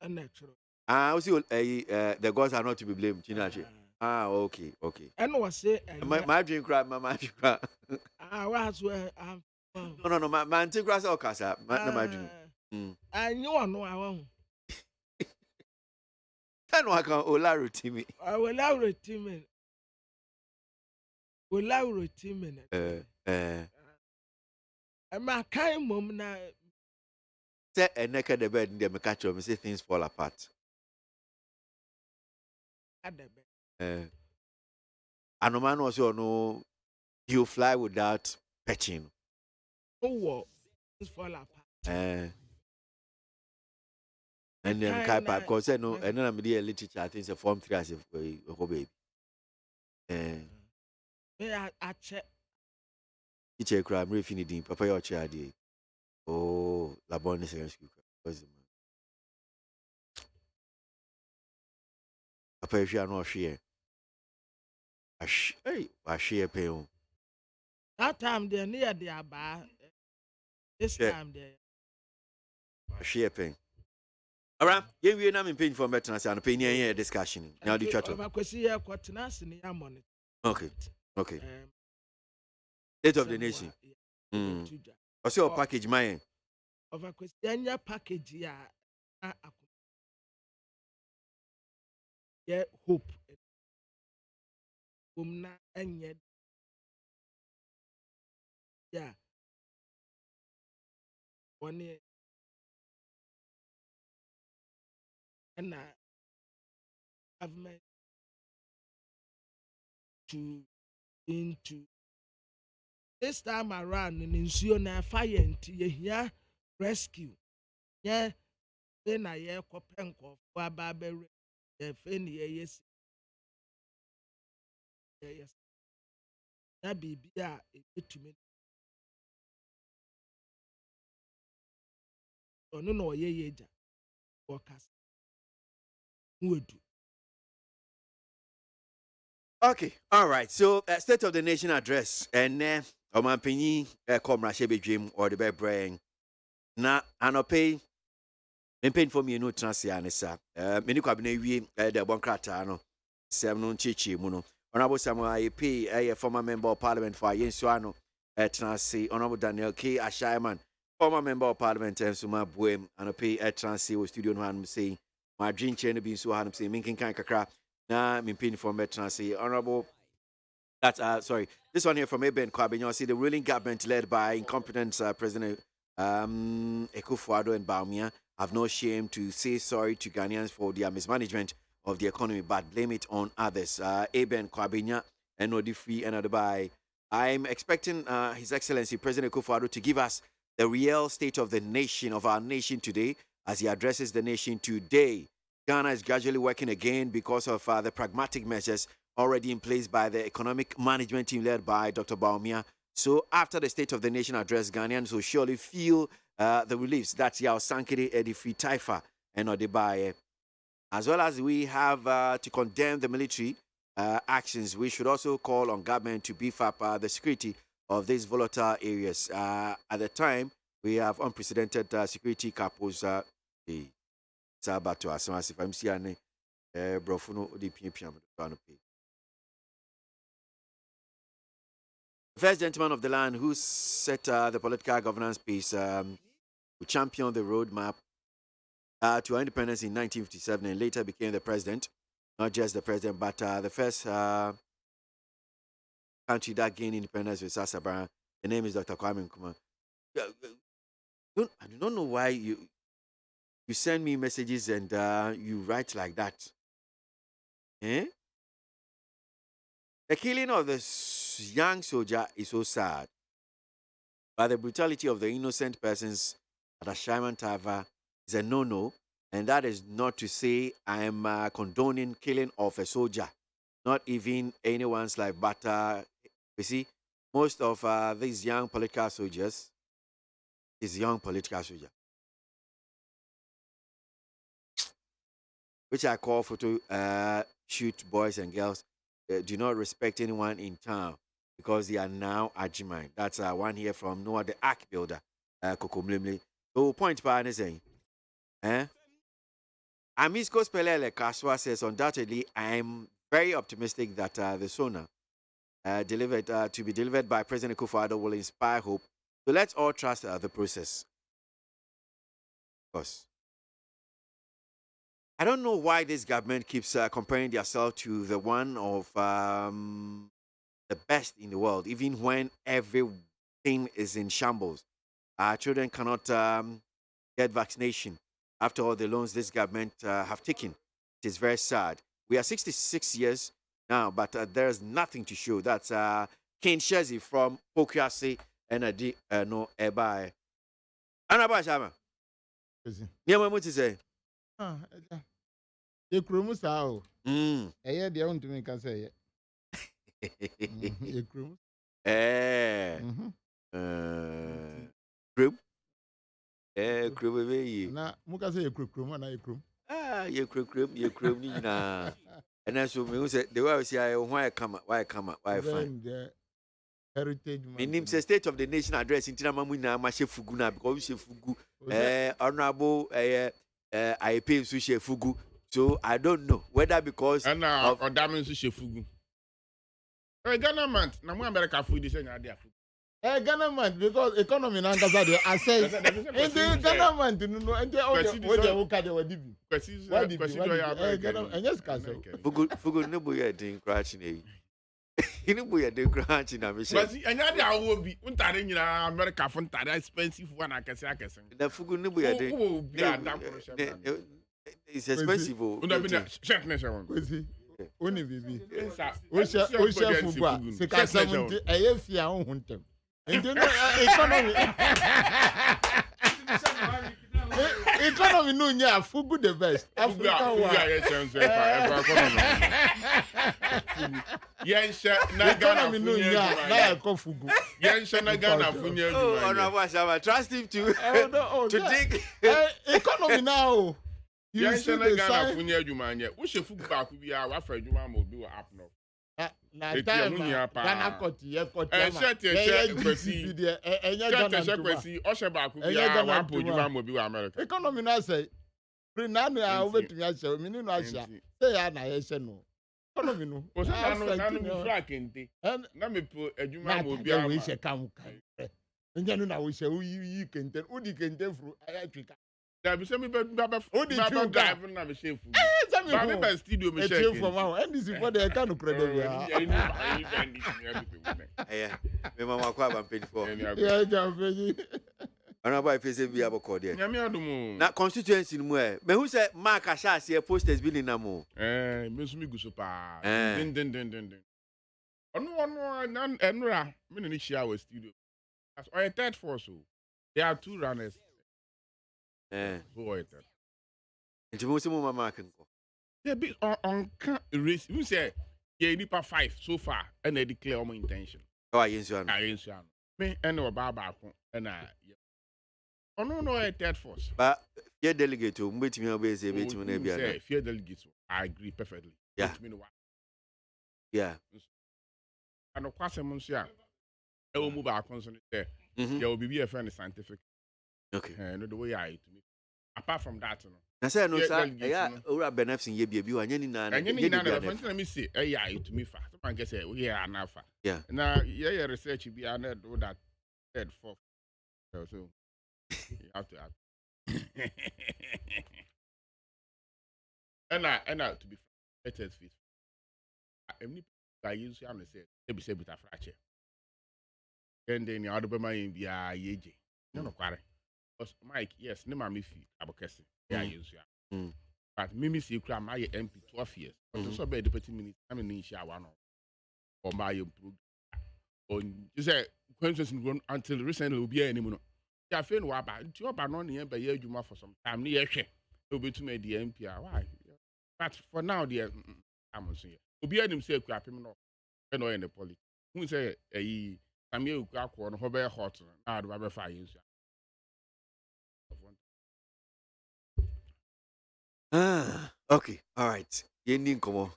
Unnatural. Also, the gods are not to be blamed. Ah, okay. And was say, My drink crap, my drink crap. I was where I'm. No, my drink crap all casa. My drink. I know I won't. I know I can ola routine. I will allow a team. Will allow a team. And my kind mom now. Say a neck at the bed, and they catch me say things fall apart. At the bed. And no man also no, you fly without patching. Oh, things fall apart. And then kai pa because no, and then I'm the literature. I think it's a form 3 as a baby. I check. Teacher cry, I'm refinishing. Papa, your child. Oh, la bonne secondary school. Papa, if you are not share, I share pay. That time they're near their bar. This time there. I share pay. All right, yeah, we are not in pain for better and opinion here discussion. Now the chat. Okay. State of the nation. What's your package, my? Of a question, package, yeah, hope. And yet, yeah. 1 year. And government to into this time around in Insuana fire and here rescue. Yeah, then I hear Copenco for Barbary, the Fanny, yes. That be a to me. Or no, ye, workers. Would. Okay, all right. So, State of the Nation address, and Oman Penny, Comrade Shebe Dream, or the Bear Brain. Na, pay for me, no transiane, sir. Many cabinet, the Boncratano, 7 Chichi Muno. Honorable Samuel pay a former member of parliament for Yensuano, Transi, Honorable Daniel K. Ashaiman, former member of parliament, and Suma Buem, and pay a Transi with Studio One saying, my dream chain being so hard, saying, Minkin Kankakra. Nah, me paying for Metransi. Honorable, that's this one here from Eben Kwabinyo. See the ruling government led by incompetent President Ekufuado and Baumia have no shame to say sorry to Ghanaians for their mismanagement of the economy, but blame it on others. Eben Kwabinyo and Odi Free and Adubai. I'm expecting His Excellency President Ekufuado to give us the real state of the nation, of our nation today, as he addresses the nation today. Ghana is gradually working again because of the pragmatic measures already in place by the economic management team led by Dr. Baumia. So after the State of the Nation address, Ghanaians will surely feel the reliefs that Yao Sankere, Edifi Taifa, and Odebaye. As well as we have to condemn the military actions, we should also call on government to beef up the security of these volatile areas. At the time, we have unprecedented security couples. Sabato as if I'm seeing Brofuno the PPM. The first gentleman of the land who set the political governance piece, who championed the roadmap to our independence in 1957 and later became the president, not just the president, but the first country that gained independence with Sasabara. The name is Dr. Kwame Nkrumah. I do not know why you send me messages and you write like that. The killing of the young soldier is so sad. But the brutality of the innocent persons at Ashaiman Tava is a no-no. And that is not to say I am condoning killing of a soldier. Not even anyone's life. But, you see, most of these young political soldiers is young political soldier, which I call for to shoot boys and girls, do not respect anyone in town because they are now Ajimine. That's one here from Noah the Ark Builder, Kokomlimli. So, point by anything. Amisco Spelele Kaswa says, undoubtedly, I am very optimistic that the SONA delivered to be delivered by President Akufo-Addo will inspire hope. So let's all trust the process. Of course. I don't know why this government keeps comparing themselves to the one of the best in the world, even when everything is in shambles. Our children cannot get vaccination after all the loans this government have taken. It is very sad. We are 66 years now, but there's nothing to show. That's King Shezi from KWASI and no Ebai. Anaba Shama. Yeah, what to say? You krumu sao. Eye dia untumi ka say. You krumu. Krum. Krum be. Na muka say you krum na you krum. You krum ni na. And then so me say the way I say why come fine. Heritage man. Minim say state of the nation address intina mamu na ma she fugu na because we she fugu. Honorable I pay so she fugu. So I don't know whether because and or damage she fugu. Ghana man, na mu America food is nya dia food. Ghana man because economy na nkasa dey assess. And Ghana man no and oje wo ka dey wadibi. Ghana yes ka so. Fugu no boy dey crash na yi. Inu boy dey crash na me say. But anya dey awo bi, untare nyina America fo ntare expensive one akese. The fugu no boy dey. It's expensive. Check next one. Oni bibi. O she fugwa. Se ka 70 eye fia huntem. Enti no economy no nya fugu the best. Africa wa. Yensha na Ghana no nya na ko fugu. Yensha na Ghana funya. Oh, no, trust him to dig. Economy now. You see the Ghana funya adwuma anye. Wo she fugu ba ku bia wa fa adwuma ma obi wa app no. Na time Ghana court ye court ma. Kwesi. Enya Ghana kwesi. O she ba ku bia wa app adwuma ma obi wa America. Economy na say. Pre na no a obetumi ahye, mini no ahye. Say ya na ye hye no. Economy no. O say na no frak ente. Na me po adwuma ma obi wa. We she kam kan. Enya no na we she yi kente. Udi kente fru aya twika. Da bi se me ba drive na me chef. Ba me ba studio me chef. From now and this for the can credit ya. Me mama kwa ba page 4. Yeah, jamfeji. Ana ba ife se bi aboko de. Nyame adumu. Na constituency mu me hu se mark asha se posters bi ni na mo. Me so mi guso pa. Den. Ono na enra me ni share our studio. As our third force so. There are two runners. Boy, and you see mama can go. Yeah, be on can't erase. You say, yeah, nipa 5 so far, and they declare my intention. Oh, I answer. Me and no baba, and I. Oh, no, a third force. But fear delegate to meet me obey, say, fear delegate. I agree perfectly. Yeah. Yeah. And of course, I'm sure. I will move our concern there. There will be a friend scientific. Okay. No, the way I to me. Apart from that, no. I say no, sir. Yeah, ora benefits in yebi bi wanye ni na. Anye ni na na fancy na me say, yeah, to me fa. Someone can say, we are na fa. Yeah. Now, yeah, research be and do that third fourth. So you have to act. And to be let us fit. Any I use am say, be say bit a fracture. And then you other be my be a yeje. No kware. Mike, yes, no mammy fee, Abocassi. Yeah, use ya. But Mimi see cram my MP 12 years. But also be deputy minister, I mean, in one or my improved. Or you say, questions until recently will be any mono. Yeah, feel what about you about non the year you for some time near share. Will be to me the MPR. Why? But for now, dear, I'm saying, will be any say crap him no. And in the police. Who say a Samuel Crack one, Hobber Hot, now do I fire years. Okay, all right. Yenin komo.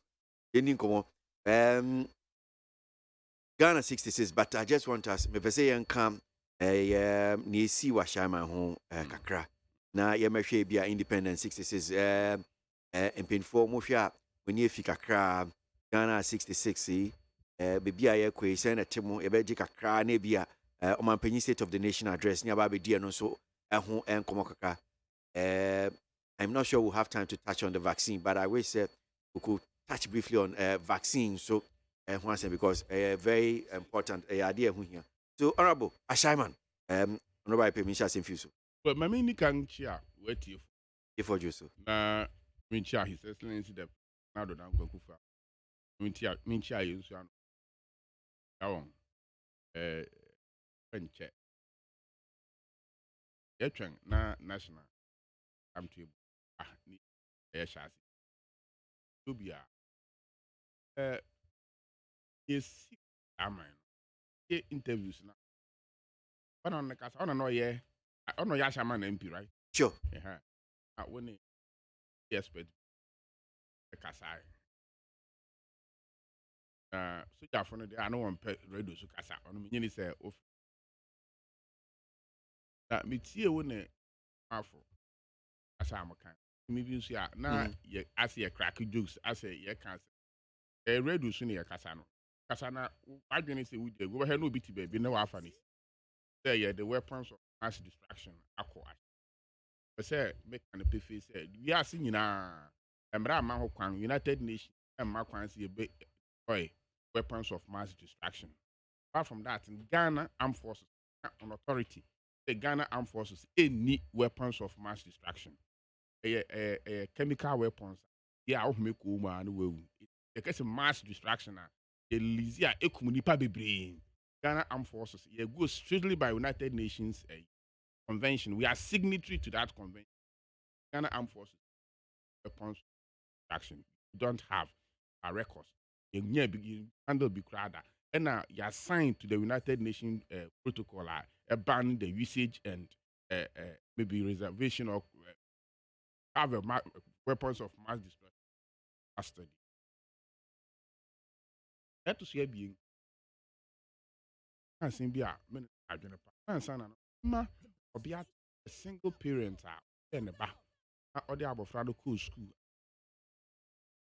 Ghana 66, but I just want us. Me pese yan come. Ni si wa shama ho kakra. Na ye mehwe bia independent 66. Empinfo mo hwe a oni efi kakra. Ghana 66 baby a yɛkɔ sɛ na temo yɛbɛgye kakra na bi a ɔmanpanyin state of the nation address ne aba bɛdi no nso ɛho nkɔmmɔ kakra. I'm not sure we'll have time to touch on the vaccine, but I wish we could touch briefly on vaccine. So because very important idea here. So Honorable Ashaiman, Honorable Permission Simfuso. But my main can cheer wait if for you so. Na mincha His Excellency the now the Nam Kufa. Mincha is one. Penche. Yetweng na national. I'm to ni shasi. Tubia. Yes, amen. Ye interviews now. But on the cast, I don't know, yeah. I don't know Yashaman MP, right? Sure. Yeah. When he expert the Kasai. So yeah, for the I know one radio so Kasa. On me, say of that me see when the powerful. As I'm kind. Maybe you see now, I see a crack jokes. I say, yeah, cancer. A radio soon here, Casano. Casana, I didn't say we did. Go ahead, no BT baby, no affanis. Say, yeah, the weapons of mass destruction. But say, make an epiphany said, we are seeing now. Emra Mahokwan, United Nations, and Makwan see a big weapons of mass destruction. Apart from that, in Ghana Armed Forces, on authority, the Ghana Armed Forces, any weapons of mass destruction. Chemical weapons, yeah, I'll make woman will. Because a mass destruction, the Lizia Ecomunipa be Ghana Armed Forces, it goes strictly by United Nations convention. We are signatory to that convention. Ghana Armed Forces weapons destruction. We don't have a record. You handle be crowded. And now you are signed to the United Nations protocol, ban the usage and maybe reservation of have weapons of mass destruction custody. That to see being I think be a minute I don't know. Ma or be a single parent in the back or the above cool school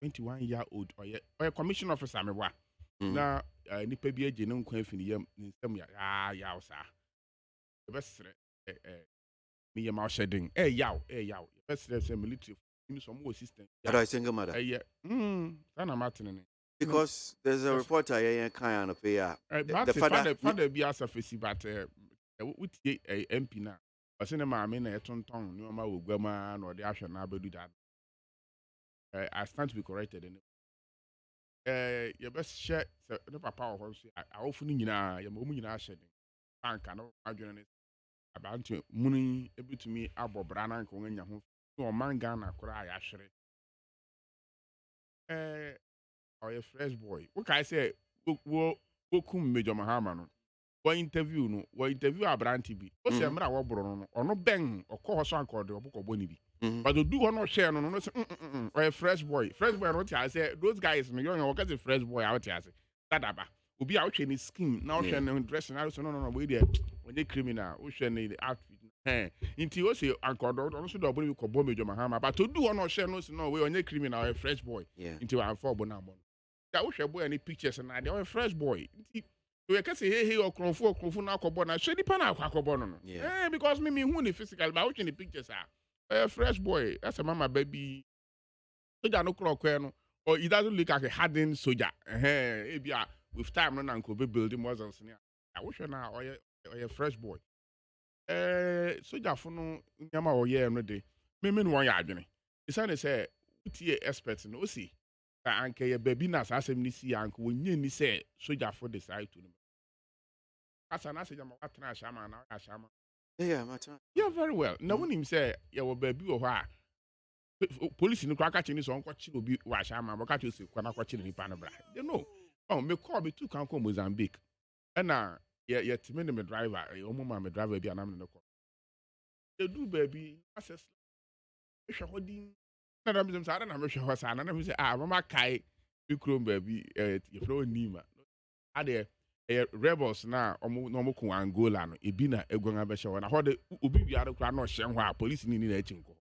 21-year-old or a commission officer me wa na nipa bi agye ne nkwa afini yam nsam ya sir the best me yam shedding yaw the best say military in some more system that I single mother sana martin because there's a reporter here kind of the father be as a face but with MP na but na ma me na etonton ni o ma wo gwama na o de ahwe na abedu that I stand to be corrected in your best share the papa of I often nyina ya mo nyina hye den banka no adwene ne about money able to me abobra na nko nya ho no man Ghana kora ya hwere or a fresh boy what can I say wo kum Major Mahama no what interview Abranti bi o se mra wo bro no ono ben okọ so ankode obukọ boni bi but to do no share no say or a fresh boy no I say those guys no you work as a fresh boy out here say dadaba obi a hwe ni skin na hwe no dress na so no we there when they criminal o hwe ni outfit inti o say ankode no so do boni bi ko bo Major Mahama but to do no share no no we only criminal or a fresh boy inti wa for bo na mo ya o hwe boy any pictures na dey or a fresh boy inti we can say hey okrofo na akobo na hwe nipa na akobo no because me who ni physical but watching the pictures fresh boy that's a mama baby soldier no clock no or he doesn't look like a hardened soldier with time no na be building muscles near I wish na or a fresh boy soldier for no nyama o ye no de me no wan ya adwene e say utie expert no see ka anke ye baby na asem ni si anke wonye ni say soldier for decide to asa na say jama watena ashama na ashama yeah very well na when him say ya wo baby wo ha police ni kwa kachi ni so onko chi obi wa ashama bo kachi o kwa na kwa chi ni pa no bra they know me call me to kan ko Mozambique na ya timi me driver omo ma me driver bi anam ne ko they do baby access e hwe hodin na na me say na me hwe ho sa na me say mama kai bi krom baby you flow nima ade rebels na omo ko Angola no ebi na egwan abehye wona ho de obi biare kra na ohye ho a police ni na echi nko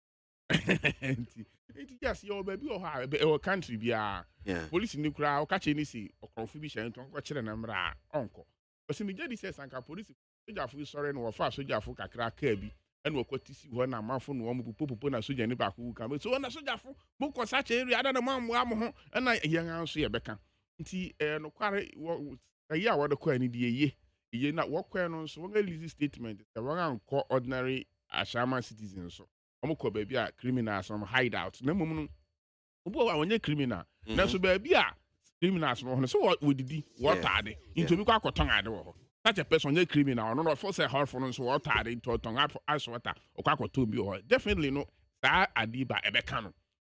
Yes, your baby or country be police in the crowd catching this or confusion to watch a number uncle. But some lady says, Uncle Police, sorry, no fast soldier for Kakra Kirby, and we'll quote this one a month from one who a soldier in the back who come. So, on a soldier for book was such area, I don't know, and I young answer Becca. Tea no quarry a year what the coin ye. Ye not walk on so one easy statement. The one call ordinary Ashama citizens. So, Omoko baby a criminal some hideout. No mum. Ubo when you criminal. Now so baby a criminals from so what would the what are they? Into be quite tongue door. Such a person ye criminal, no force a hard for us what are they to tongue up as water or quack to be or definitely no that adiba ebekano.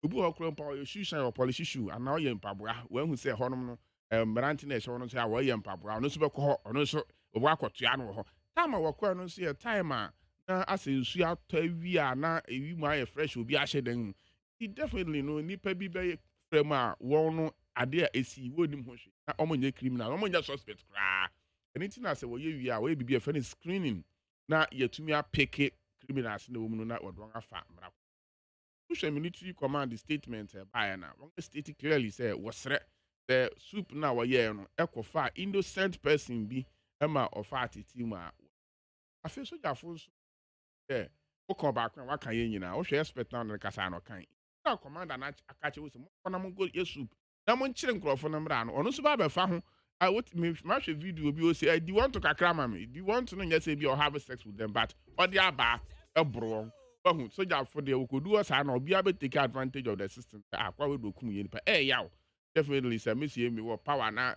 Ubu crump your shoes or polish shoe and now you're in Pabua when we say honor Marantiness or no say away in Pabua no super or no so work or Tiano. Time I walk on see a timer. Na ase nsu atɔ a na ewi mu ayɛ fresh obi ahyɛ dan mu definitely no nipa bi bɛyɛ frɛm a wɔn no ade a esi wɔnim ho hwɛ na ɔmo nyɛ criminal ɔmo nyɛ suspect koraa ɛne ti na sɛ wɔyɛ wi a wɔyɛ bibi a fɛ ne screening na yɛtumi apeke criminals na wɔn mu no na wɔde wɔn afa mmara wohwɛ military command statement ɛbaeɛ na wɔn state clearly sɛ wɔsrɛ sɛ soup na wɔyɛɛ no ɛkɔfa innocent person bi ɛma ɔfa atete mu a afei sogyafo nso wokɔ baako a waka yɛ nyinaa wohwɛ expert na ɔno kasa no kan na commander na akakyɛ wo sɛ mokɔna mo go yɛ soup na monkyere nkurɔfo no mmra no ɔno nso ba bɛfa ho mahwɛ video bi o sɛ do you want to kakra ma me do you want to no nyɛ sɛ bi or have sex with them but ɔde aba ɛboro wahu sogyafo deɛ wɔkɔdu saa na obiara bɛtake advantage of the system akwa wedo kum yɛ nipa ɛyɛ definitely sɛ mesie me wɔ power na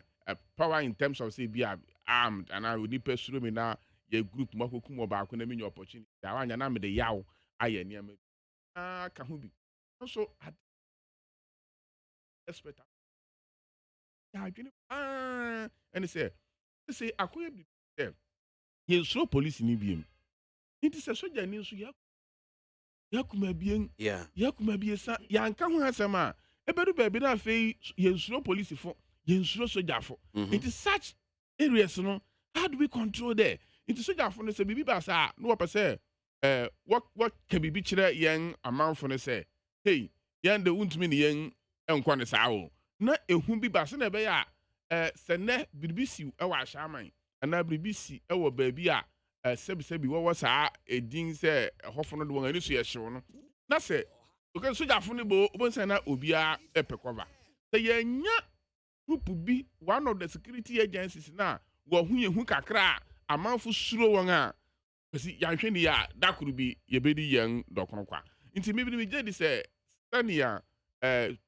power in terms of say be armed and I would nipa suro me na ye group mako kumo ba ko na me opportunity awanya na me de yawo aye niam ka ho bi so expect ya adwene and say akoye bi ye so police ni biem it is a soldier ni so ya kuma bien ya kuma bi sa ya nka ho asem a ebedu ba bi na afei ye so police fo ye so soldier fo it is such areas no how do we control there into soldier for no say bibi ba sa no wo say what can bibi kire yen amanfo no say hey yen de untumi ne yen enkwa ne sa o na ehu bi ba se na be ya se ne bibi si e wa ahyaman na bibi si e wo ba bi a sebi wo sa edin se hofo no de won ani so ye hyew no na se okay soldier for no bo say na obia epekova say yenya group bi one of the security agencies na wo hu ye hu kakra amanfo suro won a kasi yanhwe ni ya dakuru bi ye bedi yen dokono kwa nti me bi me je di se sania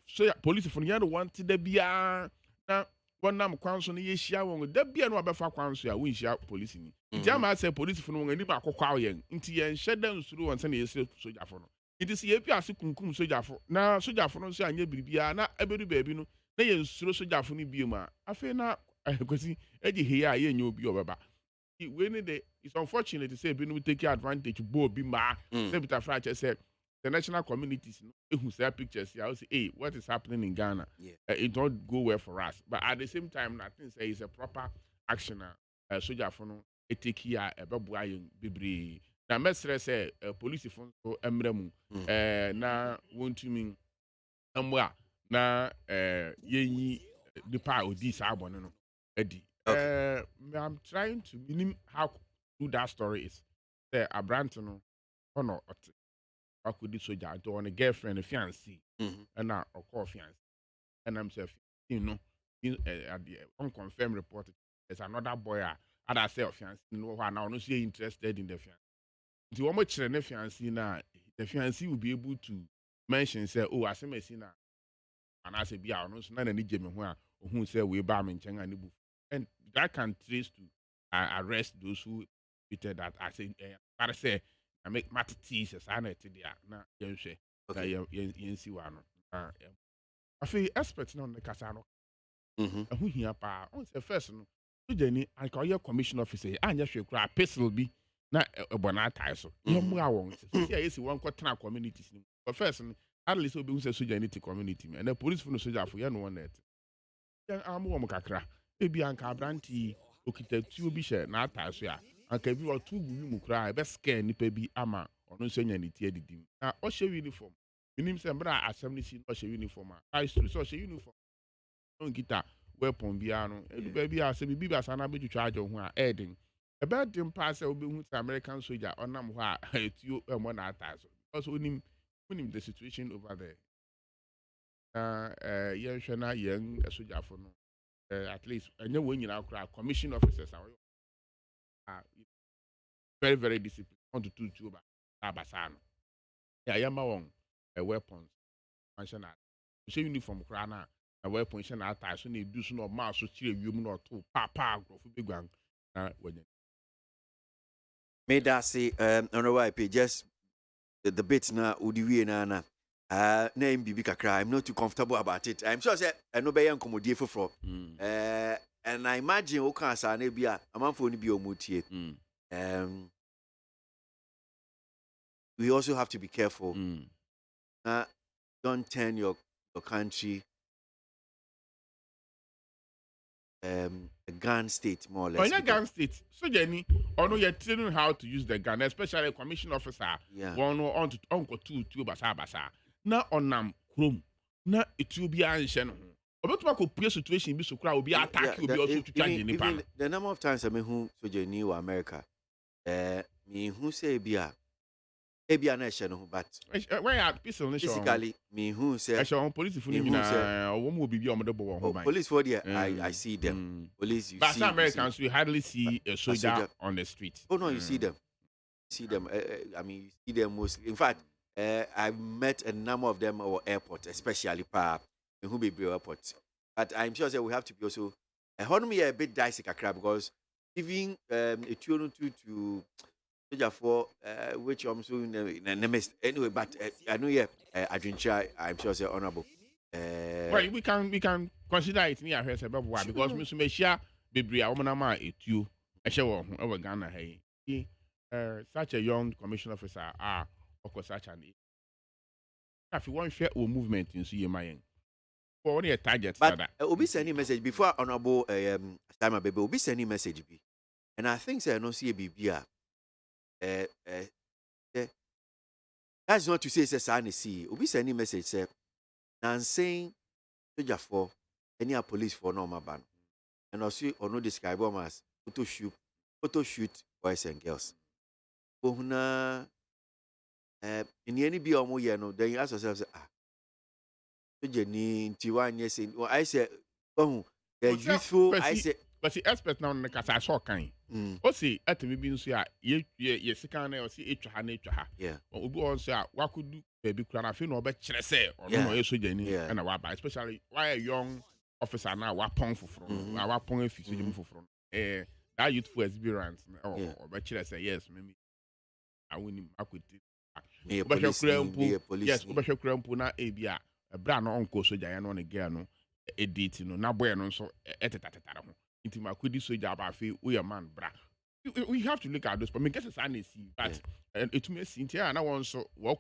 so police for no want da bia na wonam kwanso no ye hia won da bia no abefa kwanso a won hia police ni nti ama say police for no ani ba kokwa yen nti yen hyedan suro won se na ye soja for no nti se ye pia se kunkum soja for na soja for no so anya biribia na abedu baabi no na yen suro soja for no biema afi na kwasi eji hia ye nya obi obeba we need it's unfortunate to say we take advantage bo bi ma say Peter Franche say the national communities who say pictures here say hey what is happening in Ghana it don't go well for us but at the same time I think say it's a proper action soldier for no take here ebeboa yen bebre na mesre say police for so emremu na wontumi amwa na yenyi the power odi sa abon no edi I'm trying to mean how true that story is. Say Abranton, no, I could do soldier to on a girlfriend, a fiancé, and now a call fiancé. And I'm saying, you know, at the unconfirmed report, there's another boy, and I say, fiancé, no one now, no, she interested in the fiancé. The one much the fiancé now, the fiancé will be able to mention, say, oh, I see my sinner, and I say, be our no, none of the Jimmy who say, we bar me, and and that can trace to arrest those who repeated that. I say, I make matter teas as I know today. Now, you say, you see one. I feel experts on the Casano. Who here, pa? On the first, no, Jenny, I call your commission officer, and just you cry, pistol be not a bonata. So, no more. I won't say, one quarter communities. But first, at least will be who's a sojanity community, and the police from the soldier for you one that. I'm one kakra. Ebi anka abranti okitatu bi hye na ataso a anka bi otu gu mu kra e be scare nipa bi ama ɔno nso nya ne tie didim na ɔhyɛ uniform minim sɛ mbra asɛm ne si no ɔhyɛ uniform a high school so ɔhyɛ uniform no nkita weapon biara no edu baabi a sɛ bibi basa na betwitwa agye ho a ɛden ɛbɛ dem pa sɛ wobɛhu sɛ American soldier ɔnam hɔ a etuo ɛmɔ na ata so because onim the situation over there na yɛnhwɛ na yɛn sogyafo no at least ɛnyɛ wɔn nyinaa koraa commission officers are very very disciplined want to tuo ba abasa no yɛma wɔn weapons manhyɛ na hyɛ uniform koraa na weapon hyɛ na ata so na edu so na ɔmaa so kyerɛ wiem na ɔto paa nkurɔfo bɛguan na wɔnyɛ. Made that say honorable IP just the bit na udiwie na na MBB kakra. I'm not too comfortable about it. I'm sure say no be yan komodie foforo. And I imagine o kan sa na bia amanfo ni bi omutie. We also have to be careful. Don't turn your country a gun state, more or less. On a gun state, so Jenny, or no, you're training how to use the gun, especially a commission officer. Yeah. One on to uncle two basa. Now on nam chrome, now it will be ancient. About to make a situation be so crowd will be attacked, will be also to charge in the The number of times I mean who so Jenny or America, me who say bia. Ebia na ehye no but where are pistol no physically me who say ehye on police for me na wo mo bibi o mo de bo ho ban police for there I see them police you but see Americans we hardly see a soldier on the street. Oh no, you see them I mean you see them mostly. In fact I've met a number of them at airport, especially who be airport, but I'm sure that we have to be also economy a bit dicey kakra because even a tune to for which I'm so anyway, but I know I'm sure say honorable. Well, we can consider it near here because Mr. Meshia Bibria Omanama etu Eshawo over Ghana hey. Such a young commission officer of such an if you want to share our movement in CMI for only a target. But Obi sending message before honorable time baby Obi sending message be. And I think say I don't see a BBA. That's not to say it's a see. Obi send any message say saying soldier for any police for normal ban. And also or no describe them as photo shoot boys and girls. Ohuna in any be omo ye no then you ask yourself say soldier ni ntiwan yes I say oh the youthful I say but the expert now na kasa so kan o si atemi bi nso a ye sika na o si etwa ha yeah obi on so a wakodu baby kura na fe na obe kire se ono no yeso ni na wa ba especially why a young officer na wa pon foforo na wa pon afi so jemu foforo that youthful experience obe kire se yes me I win akwiti yes obe hwe kura mpo na ebia bra no onko soja ya no ne girl no edit no na boy no nso etetatara ho intima kwedi soja abafe we a man bra we have to look at those but me guess it's an see but it may see na one so work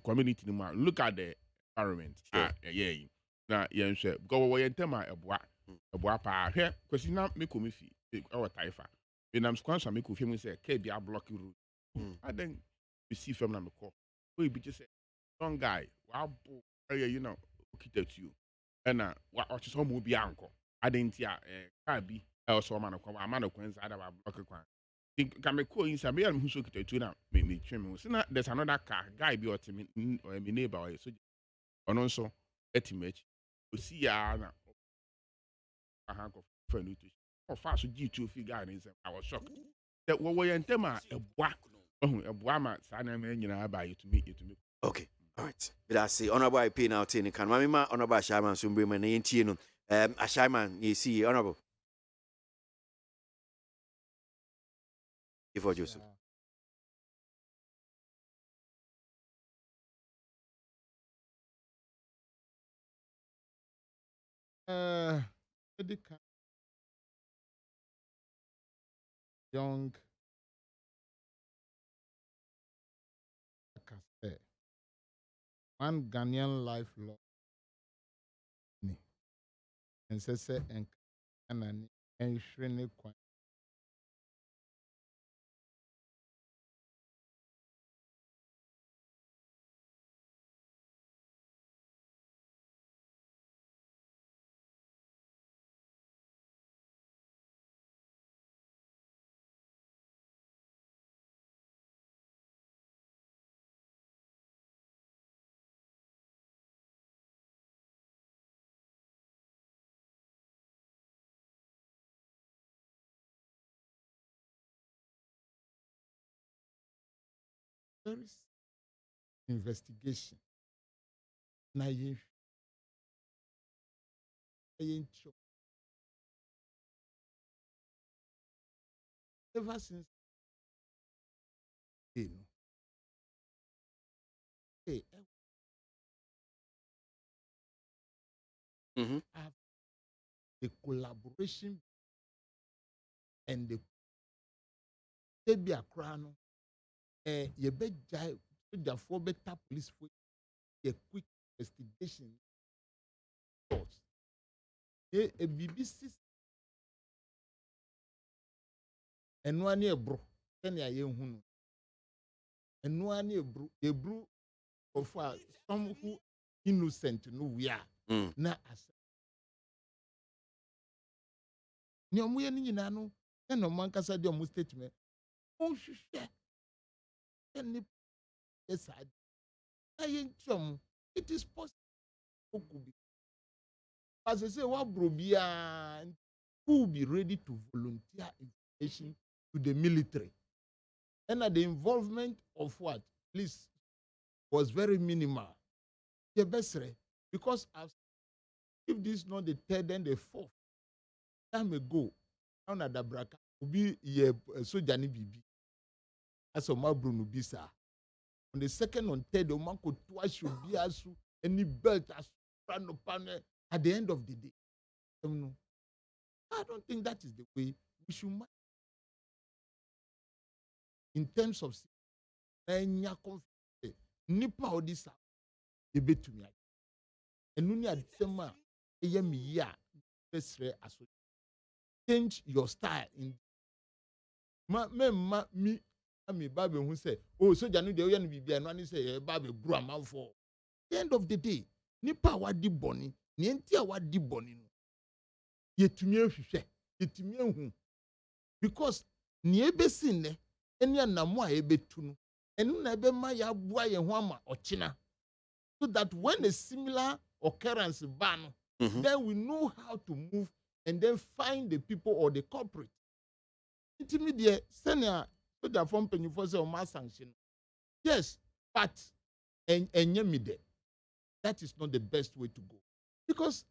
community no look at the environment na yen hwe go wo yen tema eboa pa hwe kwesi na me komi fi our taifa we nam squansa me ko fi mu say ke bia block road and then we see from na me call we be just say young guy wa bo you know kita to you and wa o just mo bia anko adentia car bi also man ko amana kwanza ada ba block kwan can me call inside me am who so kita to na me twen me so na there's another car guy bi o me neighbor o so ono nso etimage o si ya na ahanko friend to o fa so G2 fi guy na I was shocked that wo yentema eboa ma sa na me nyina ba you to me okay all right but I say honorable IP now tin kan mama honorable Ashaiman so mbre na yentie no Ashaiman you see honorable before Joseph young one Ghanaian life law and says and shrine kwan very investigation. Na ye ever since you know, have the collaboration and the Tebia Crano, you bet for better police for a quick investigation. A BBC and one year bro, 10 year young and 1 year bro of some who innocent no we are na as nyomuye ni nyina no no mankasa de omu statement on hwehwe any yes I it is possible as I say what bro bia who will be ready to volunteer information to the military and the involvement of what please was very minimal. The best because if this is not the third and the fourth time ago, down at the Braka, will be a soldier BB. As a Bruno Bisa. On the second and third, the man could twice should be as any belt as panel at the end of the day. I don't think that is the way we should manage. In terms of nipa odisa ebe to me enu ni adema eye mi ya besre aso change your style in mi babe hu say oh soja no de oye no bibia no ani say e babe bru amanfo. At the end of the day nipa wadi boni ni enti awadi boni no yetumi ahwehwe yetumi ahu because ni ebesi ne eni anamo a ebetu no enu na ebe ma ya bua ye ho ama ochina so that when a similar occurrence ban then we know how to move and then find the people or the culprit. Intermediate senior so that from penny for say o sanction. Yes, but enyemide that is not the best way to go because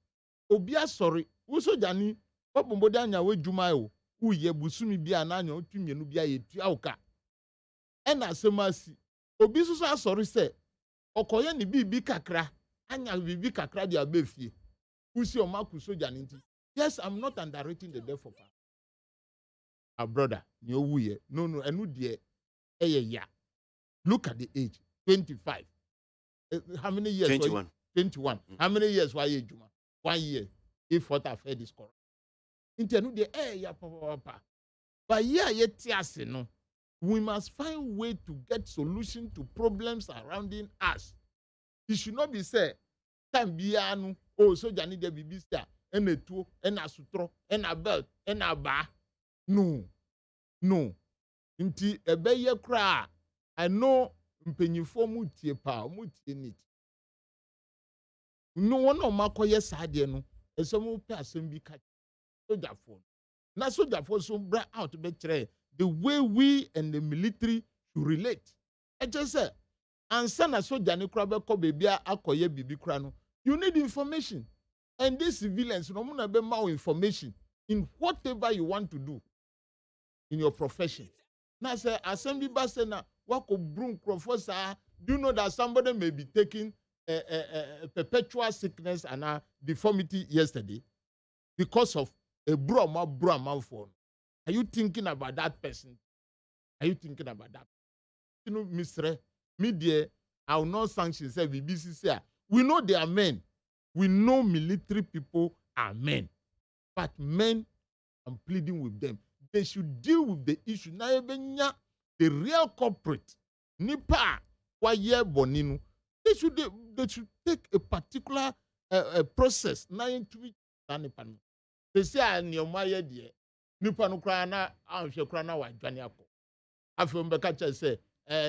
obia sorry wo so jani popomboda anya we juma o uye busumi bia na anya otumienu bia yetu awka ena asemasi obi so asori say okoye ni bibi kakra anya bibi kakra dia befie usi o maku soja nti. Yes, I'm not underrating the death of our brother ni owuye no enu de ya look at the age 25 how many years 21 how many years why ejuma 1 year if what I've heard is correct nti enu de ya papa but here yet ase no we must find way to get solution to problems surrounding us. It should not be said time bianu oh soja ni de bibista ena tuo ena sutro ena belt ena ba no nti ebeye kra I know mpenyifo mutie pa mutie nit no one o makoye sade no esem pe asem bi ka soja for na soja for so bra out be kire the way we and the military should relate. I just say ansa na soja ni kra be ko bebia akoye bibi kra no you need information and these civilians no mo na be ma information in whatever you want to do in your profession. Now say assembly base na wako brum crofo do you know that somebody may be taking a perpetual sickness and a deformity yesterday because of a broma phone? Are you thinking about that person? Are you thinking about that? You know, Mr. Media, I will not sanction say BBC. We know they are men. We know military people are men. But men, I'm pleading with them. They should deal with the issue. Now, the real culprit, Nipa, Kwaye Boninu, they should take a particular process. Now, into it, they say, I'm your Maya dear. Nipa no krana, I'm sure krana wa Janiako. I feel Bekacha say,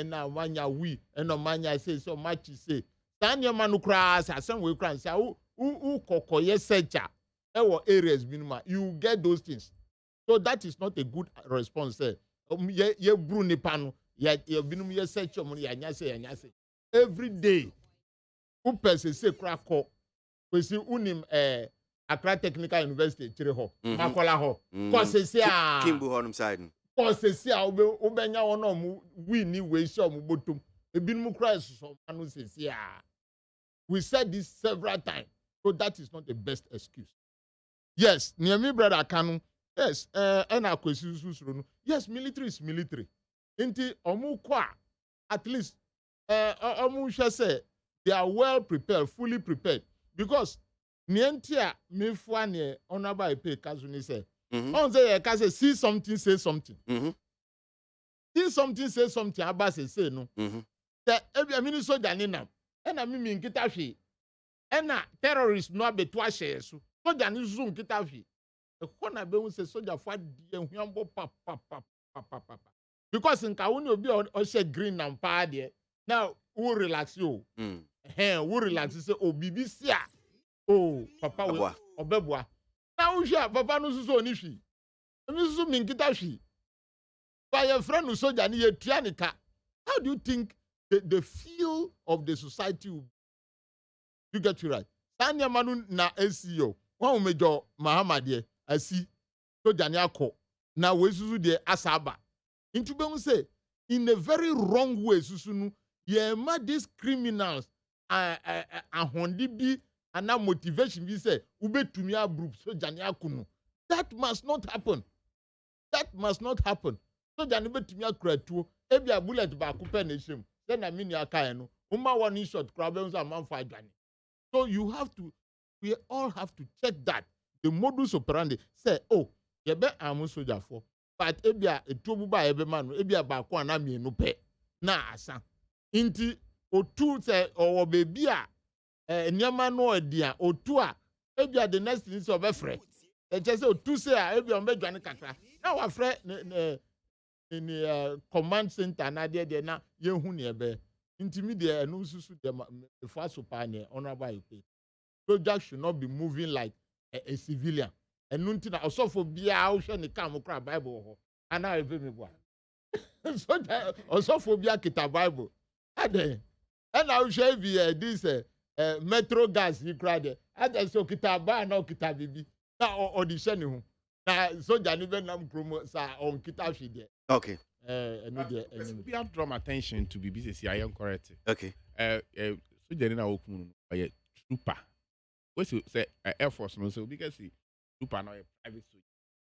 na wanya we, and no mania say so much say. Tanya manu kras, as some way crans, who kokoye secha, or areas minima, you get those things. So that is not a good response. Ye bruni panu, ya binum ye search omo ya nya say every day who person say crack ko we see unim Accra Technical University chire ho makola ho ko se se a Kimbu honum side ko se se a obenya wono mu win ni we show mu botum ebinum Christ so anu se se a we said this several times so that is not the best excuse. Yes, near me brother Kanu. Yes, and yes, military is military. Inti omu kwa at least omu say they are well prepared, fully prepared because nientia mefua ne onaba ipe kazuni say. On say kaze see something say something. See something say something abase say no. The every mini soldier ni nam. Ena mimi nkita hwe. Ena terrorists no abeto ahye so. Soldier ni zoom nkita hwe. Ekona be say soldier for die huambo pa. Because in Kawuni obi o green and pa there. Now who relax you? Who relax say oh BBC a. Oh papa we obeboa. Now who share papa no so ni hwi. Emi so minkita hwi. By your friend who soldier ni etuanika. How do you think the feel of the society will be? You get it right. Tanya manu na SEO. One major Mahamadi asi soldier ni akọ. Na we susu de asaba. Into be say in a very wrong way susunu ye ma these criminals ahondi bi ana motivation bi say ubetumi abru soldier ni akunu. That must not happen. That must not happen. Soldier ni betumi akratuo ebi a bullet ba ku pe na shem. Then I mean ya kai no. Uma one shot crowd be so man for adwane. So you have to we all have to check that the modus operandi say oh ye be am soldier for but ebia etuobu ba ebe man ebia ba ko na mienu pe na asa inti otu say owo bebi a nyama no edia otu a ebia the next thing so be frɛ e je say otu say a ebia on be dwane kakra na wa frɛ in command center na de na yehu ne ebe inti mi de no susu de fa so pa ne honorable ipe soldier should not be moving like a civilian. And nunti also for bia o hwe ne kam kra Bible ho. Ana eve me boa. Soldier also for bia kita Bible. Ade. And I shall be this metro gas you cry there. Ade so kita ba na kita bibi. Na audition ho. Na soldier ni be nam kromo sa on kita hwe there. Okay. We have drawn attention to BBC. I am correct. Okay. Soldier na okumu no trooper. We say Air Force no so because trooper now a private soldier.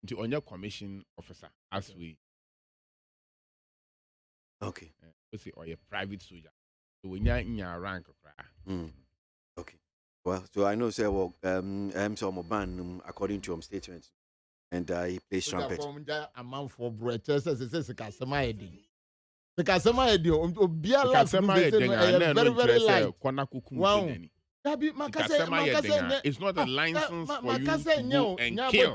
Into on your commission officer as we. Okay. We say or a private soldier. So when you're in your rank. Okay. Well, so I know say well so ban according to statements. And he plays trumpet. A man for bread. Says Kasama Edi. The Kasama Edi. Very, very light. Wow. It's not a license for you to go and kill.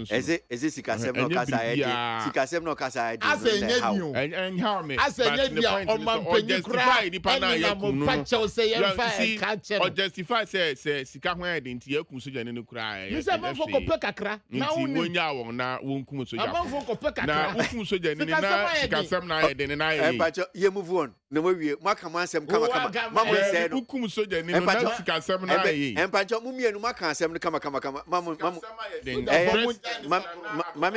Is it Sikasem no Kasa Edi? Sikasem no Kasa Edi. And how me? I said, or justify the pana or justify say Sikahwa Edi into your Kusuja and cry. You said, Pekakra. Now, when you are now, won't come to Now, Kusuja Sikasem Night and I. You move on. No way, Makamasem come. Mama said, Kumu soldier ni na sika sem na yi empacho mumie no maka asem no kama mama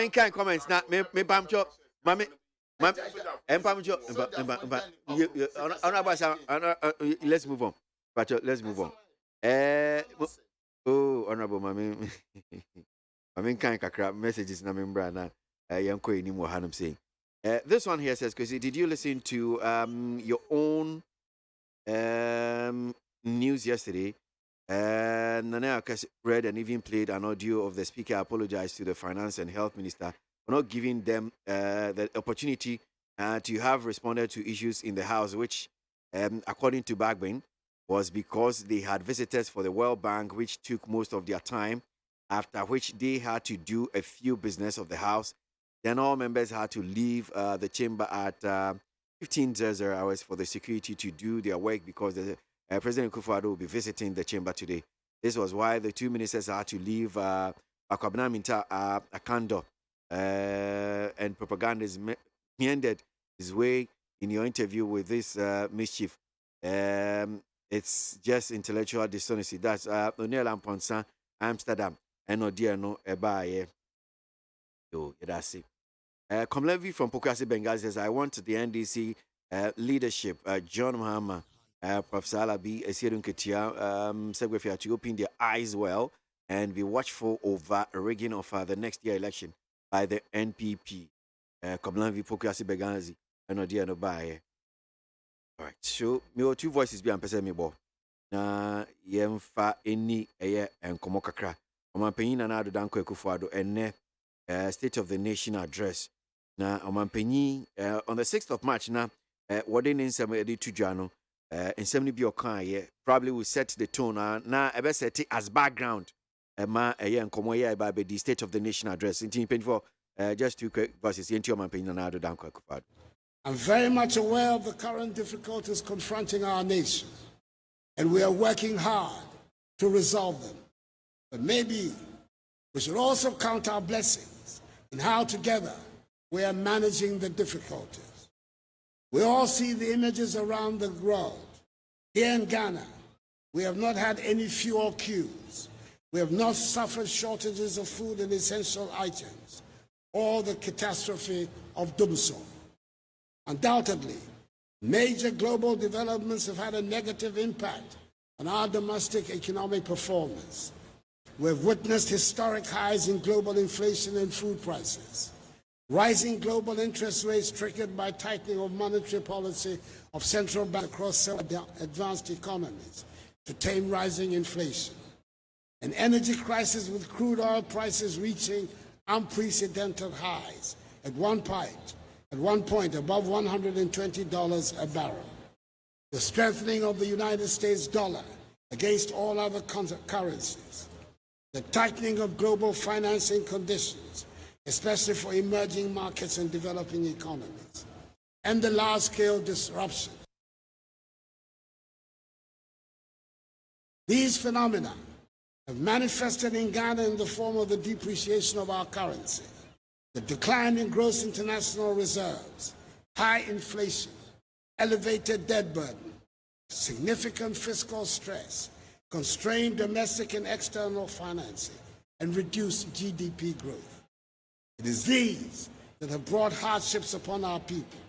kan comments na me pamcho mama empamcho let's move on pacho let's move on oh honorable mama kan kakra messages na membra na yanko eni mo hanum saying this one here says Kwesi, did you listen to your own news yesterday? Nana read and even played an audio of the speaker apologized to the finance and health minister for not giving them the opportunity to have responded to issues in the house, which, according to Bagbin, was because they had visitors for the World Bank, which took most of their time, after which they had to do a few business of the house. Then all members had to leave the chamber at 15:00 hours for the security to do their work because the President Kufuor will be visiting the chamber today. This was why the two ministers had to leave Akwabena Minta Akando and he ended his way in your interview with this mischief. It's just intellectual dishonesty. That's O'Neill and Ponsa, Amsterdam, and Odiano Ebaye. Yo, that's it. Komlevi from Pukasi Bengal says, I want the NDC leadership, John Mahama, Professor Alabi, Esiedun Ketia, Segwefia, to open their eyes well and be watchful over rigging of the next year election by the NPP. Komlevi Pukasi Bengazi, and Odiano Baye. All right, so me o 2 voices be ampese me bo na yemfa eni eye enkomo kakra omampanyin na ado danko ekufuado enne State of the Nation address na omampanyin on the 6th of March na what in nsem edi tudwa no nsem ni bi okan ye probably will set the tone na ebe set it as background ma eye enkomo ye ba be the State of the Nation address in 24 just 2 quick verses yenti omampanyin na ado danko ekufuado. I'm very much aware of the current difficulties confronting our nation, and we are working hard to resolve them. But maybe we should also count our blessings in how together we are managing the difficulties. We all see the images around the world. Here in Ghana, we have not had any fuel queues. We have not suffered shortages of food and essential items, or the catastrophe of Dumsor. Undoubtedly, major global developments have had a negative impact on our domestic economic performance. We have witnessed historic highs in global inflation and food prices, rising global interest rates triggered by tightening of monetary policy of central banks across several advanced economies to tame rising inflation, an energy crisis with crude oil prices reaching unprecedented highs at one point above $120 a barrel. The strengthening of the United States dollar against all other currencies. The tightening of global financing conditions, especially for emerging markets and developing economies. And the large-scale disruption. These phenomena have manifested in Ghana in the form of the depreciation of our currency, the decline in gross international reserves, high inflation, elevated debt burden, significant fiscal stress, constrained domestic and external financing, and reduced GDP growth. It is these that have brought hardships upon our people.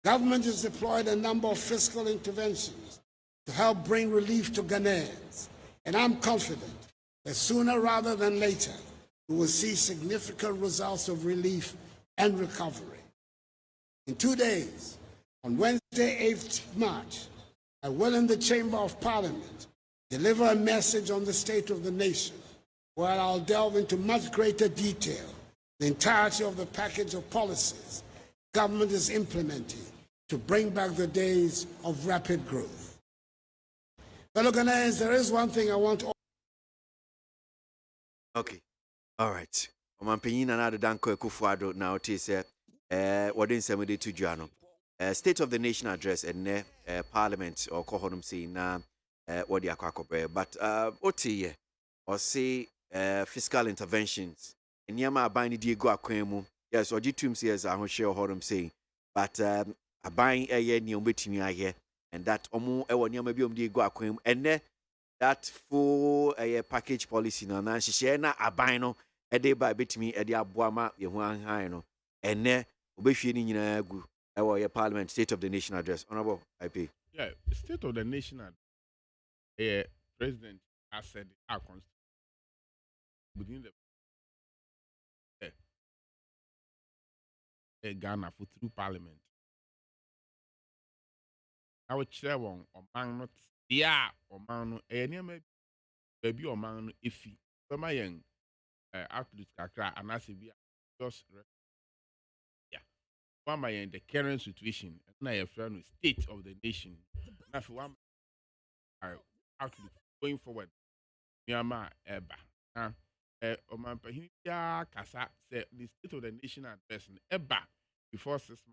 Government has deployed a number of fiscal interventions to help bring relief to Ghanaians, and I'm confident that sooner rather than later, we will see significant results of relief and recovery. In 2 days, on Wednesday, 8th March, I will in the Chamber of Parliament deliver a message on the state of the nation, where I'll delve into much greater detail the entirety of the package of policies government is implementing to bring back the days of rapid growth. Fellow Ghanaians, there is one thing I want to... Okay. All right. Omampanyin na ado danko ekufuado na oti se what in semede to Jano. State of the Nation address and Parliament or kohonum see na what the akwakobre. But oti or say fiscal interventions. Nyama abani Diego akwemu. Yes, or G2 says I will share honum saying. But abani eye ni ombetimi aye and that omo ewo nyama bi Diego akwemu and that full package policy na share na aban no ede ba betimi ede aboama ye ho anhan no ene obehwie ni nyina agu ewo ye Parliament State of the Nation address. Honorable IP. Yeah, State of the Nation address. President has said our constitution within the Ghana for through Parliament. I would share one or man not yeah or man no baby or man iffy. So my young outlook and I say just yeah. One my the current situation and I have friend state of the nation. Now for one outlook going forward. Myanmar eba. Oman ya kasa say the state of the nation address eba before 6 months.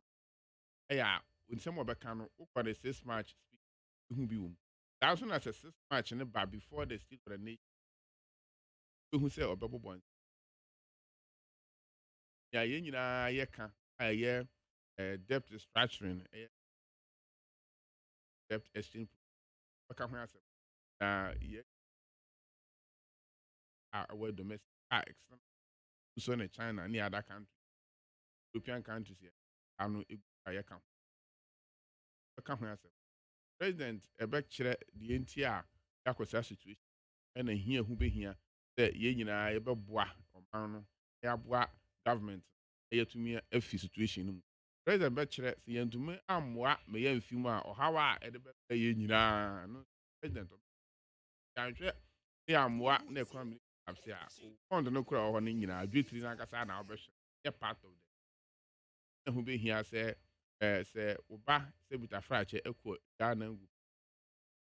Yeah, when some of the can over the 6 March speak be that soon as a 6 March and eba before the state of the nation. Who say obebo bon. Yeah, ye nyina ye ka yeah debt restructuring, debt exchange. Okay, when I say, yeah, our domestic external, so in China, any other country, European countries here, I know I can. Okay, when I say, President, a back chair, the NTR, Yakosa situation, and here who be here, that ye, you know, I ever bois or man, ya bois government, to me a few situation. President Betchere, see, and to me, I'm what may and few more or how I at the back, you know, President. I'm sure they are what ne kwam absia on no kura ho ni nyina adwetiri na kasa na obehwe ye part of them who be here say say oba say bita frache ekwo Ghana ngu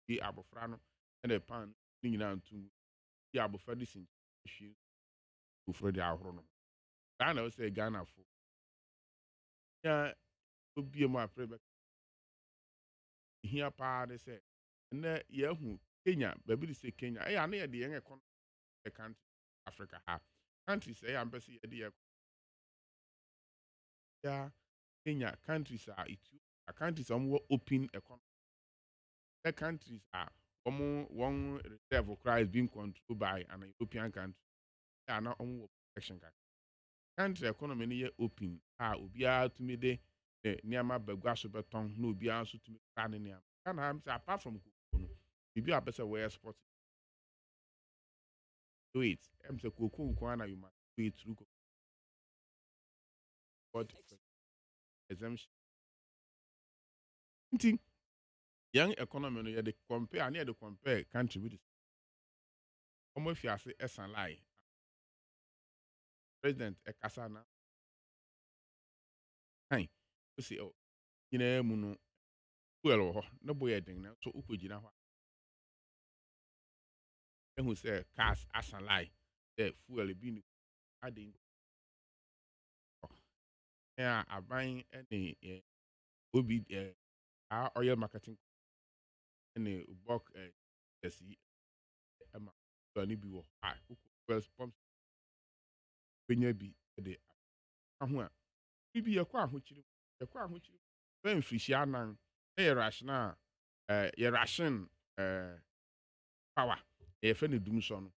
bi abofra no e de pan ni nyina ntu bi abofra di sin hwi ofra di ahoro no Ghana o say Ghana fo ya obi mu afre here pa de say na ye hu Kenya baby say Kenya e ya na ye de yen ekon the country Africa ha countries say embassy ye de ya Kenya countries are Ethiopia countries are open economy. The countries are one reserve of crime being controlled by an European country. They are not on protection. Country economy ni open. Ubia to me de niama begwaso beton no ubia so to me kan niama. Can I say apart from Kukuno, if you are better way sport. Do it. I'm say Kuku Kwana you must do it through but exemption. Young economy no you compare and you compare country with almost if you say S and lie. President Ekasana. Hey, you see, oh, you know, muno, well, no boy, ding, so Upujina. And who say, cast as a lie, that fuel being adding. Yeah, I buying any Ubi our oil marketing any bulk, see, Emma, Tony Bill, I, well, pumps, when you be the bibi yɛkɔ ahokyere bɛn mfirihyia anan na yɛ rational yɛ ration power yɛfɛ ne dum so no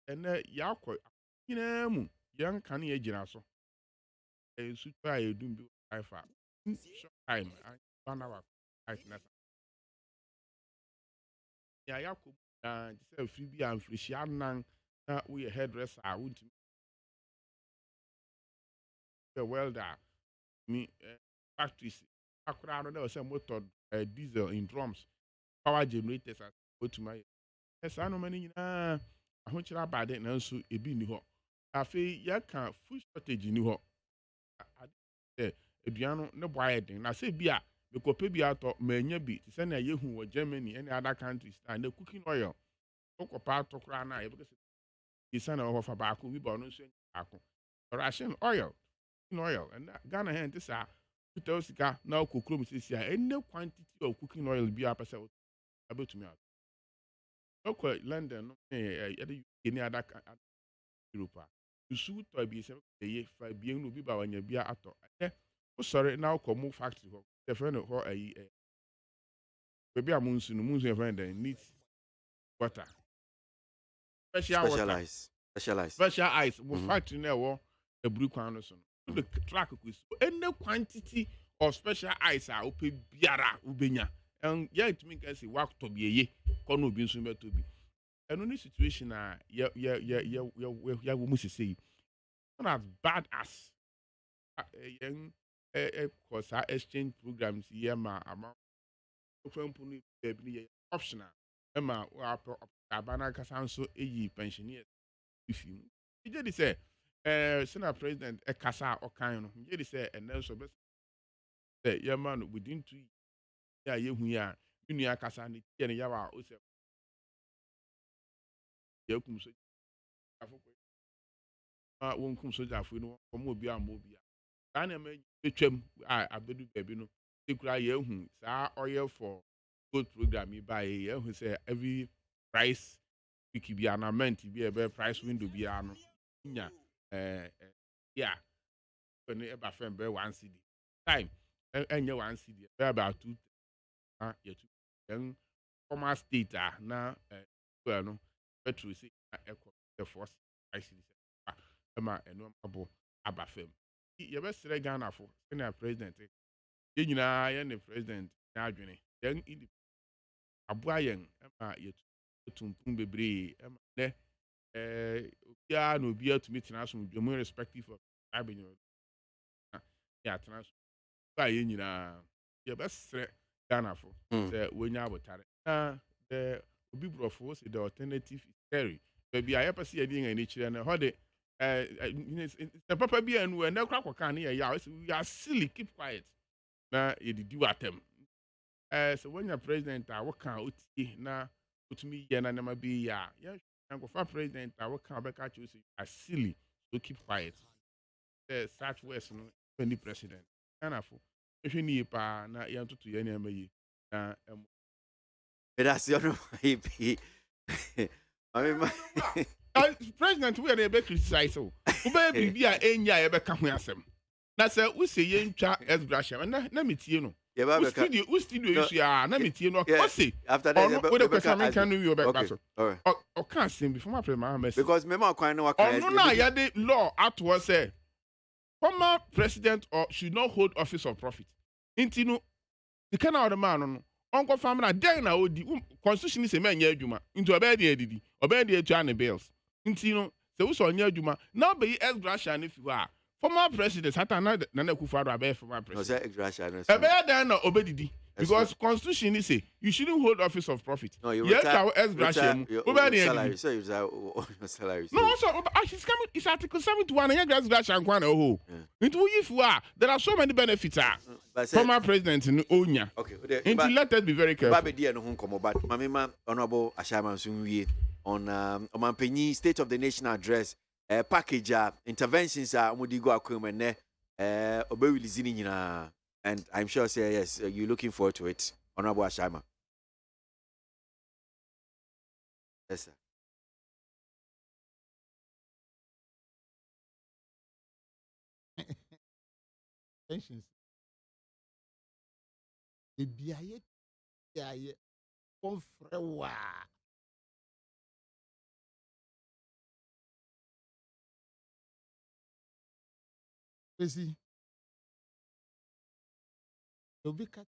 ɛnɛ yɛakɔ nyinaa mu yɛnka ne yɛgyina so nsu tɔ a yɛdum bi wɔ fa short time 1 hour right na ya yɛakɔ mu na te sɛ afiri bi a mfirihyia anan na woyɛ hairdresser a wontumi yɛ welder me factories akora no na say motor diesel in drums power generators at otuma esa no mani nyina ahokyere abade na nso ebi ni ho afi ya ka food shortage ni ho aduano ne boa den na say bi a mekope bi ato manya bi te say na yehu wo Germany and other countries na cooking oil okopa atokra na yebeke say isa na ho fa ba ko bi ba no nso ako ration oil and Ghana hen this are sika now kokrom sisi any quantity of cooking oil be a person about to me out. Okay, London, any other Europe. You shoot to be a 5 being no be by when you be at all. Oh, sorry, now come factory. The friend of her maybe a moon soon, moon's your friend and needs water. Special ice. We'll factory now, a blue crown or something. The track with any quantity of special ice are open biara ubenya and yeah it mean can say work to be a ye kono bi nso to be and only situation ya we must say not as bad as young cause exchange programs here ma amount optional ma abana kasanso eyi pensioners if you did say Senate President Ekasa Okano, you say, and also best say, yeah, man, within 2 years, you are Unia Casani, and Yawa, also. Yokum so won't come so that we know from Mobia Mobia. Dana may between I bedu baby no. You cry you, sir, oil for good program by a year who say every price we keep be an amount to be a better price window be an yeah. Yeah, when ever friend bear 1 CD. time and you one CD about 2 yeah, then former state na well no petrol say the force I see ma eno abo abafem ye be sere Ghana for senior president ye nyina ye ne president na adwene then aboayen ma ye tumpum bebre ma ne obia na obia to meet na so dwom respective of abenyo ya tena so ba ye nyina ye be sere Ghana for say wonya abotare na the obi brofo say the alternative is scary baby I pese ye din ani kire na ho de the papa bi anu na kwa kwa kan ya we are silly keep quiet na ye didi watem so when your president a wo kan oti na otumi ye na na bi ya ya for president a wo kan be ka you are silly so keep quiet the southwest no any president kana fo ehwe ni pa na ya ntutu ye na amayi na that's your IP. I mean, president we are criticize so we be a enya e be ka ho asem na say we say ye ntwa exbrasham na metie no we studio issue na metie no o say after that we the question can you be okay. so All right. o can sing before my president because mema kwan na waka no na ya the law at was say former president or should not hold office of profit inti no the kind of man no onko family den na odi constitution say men nya adwuma into obey dey adidi obey dey atu an bills nti no say wo so nya adwuma na be ex gratia na fi wa former president Satan na Akufo-Addo abey former president no say ex gratia no obey den na obedidi because constitution say you shouldn't hold office of profit no you ex gratia mu obey dey salary so you salary no so she's coming it's article 71 and ex gratia nkwa na ho nti wo yifu there are so many benefits former president in Onya. Okay. Let us be very careful. Baby dear no hon komo but mamema honorable Ashaiman Sunwie on Omanpenyi State of the Nation address package interventions omudigo akwem ne obe release ni nyina and I'm sure say yes you looking forward to it honorable Ashaiman. Yes sir. Pensions. Ebiaye konfrewa. Pesi. Obika.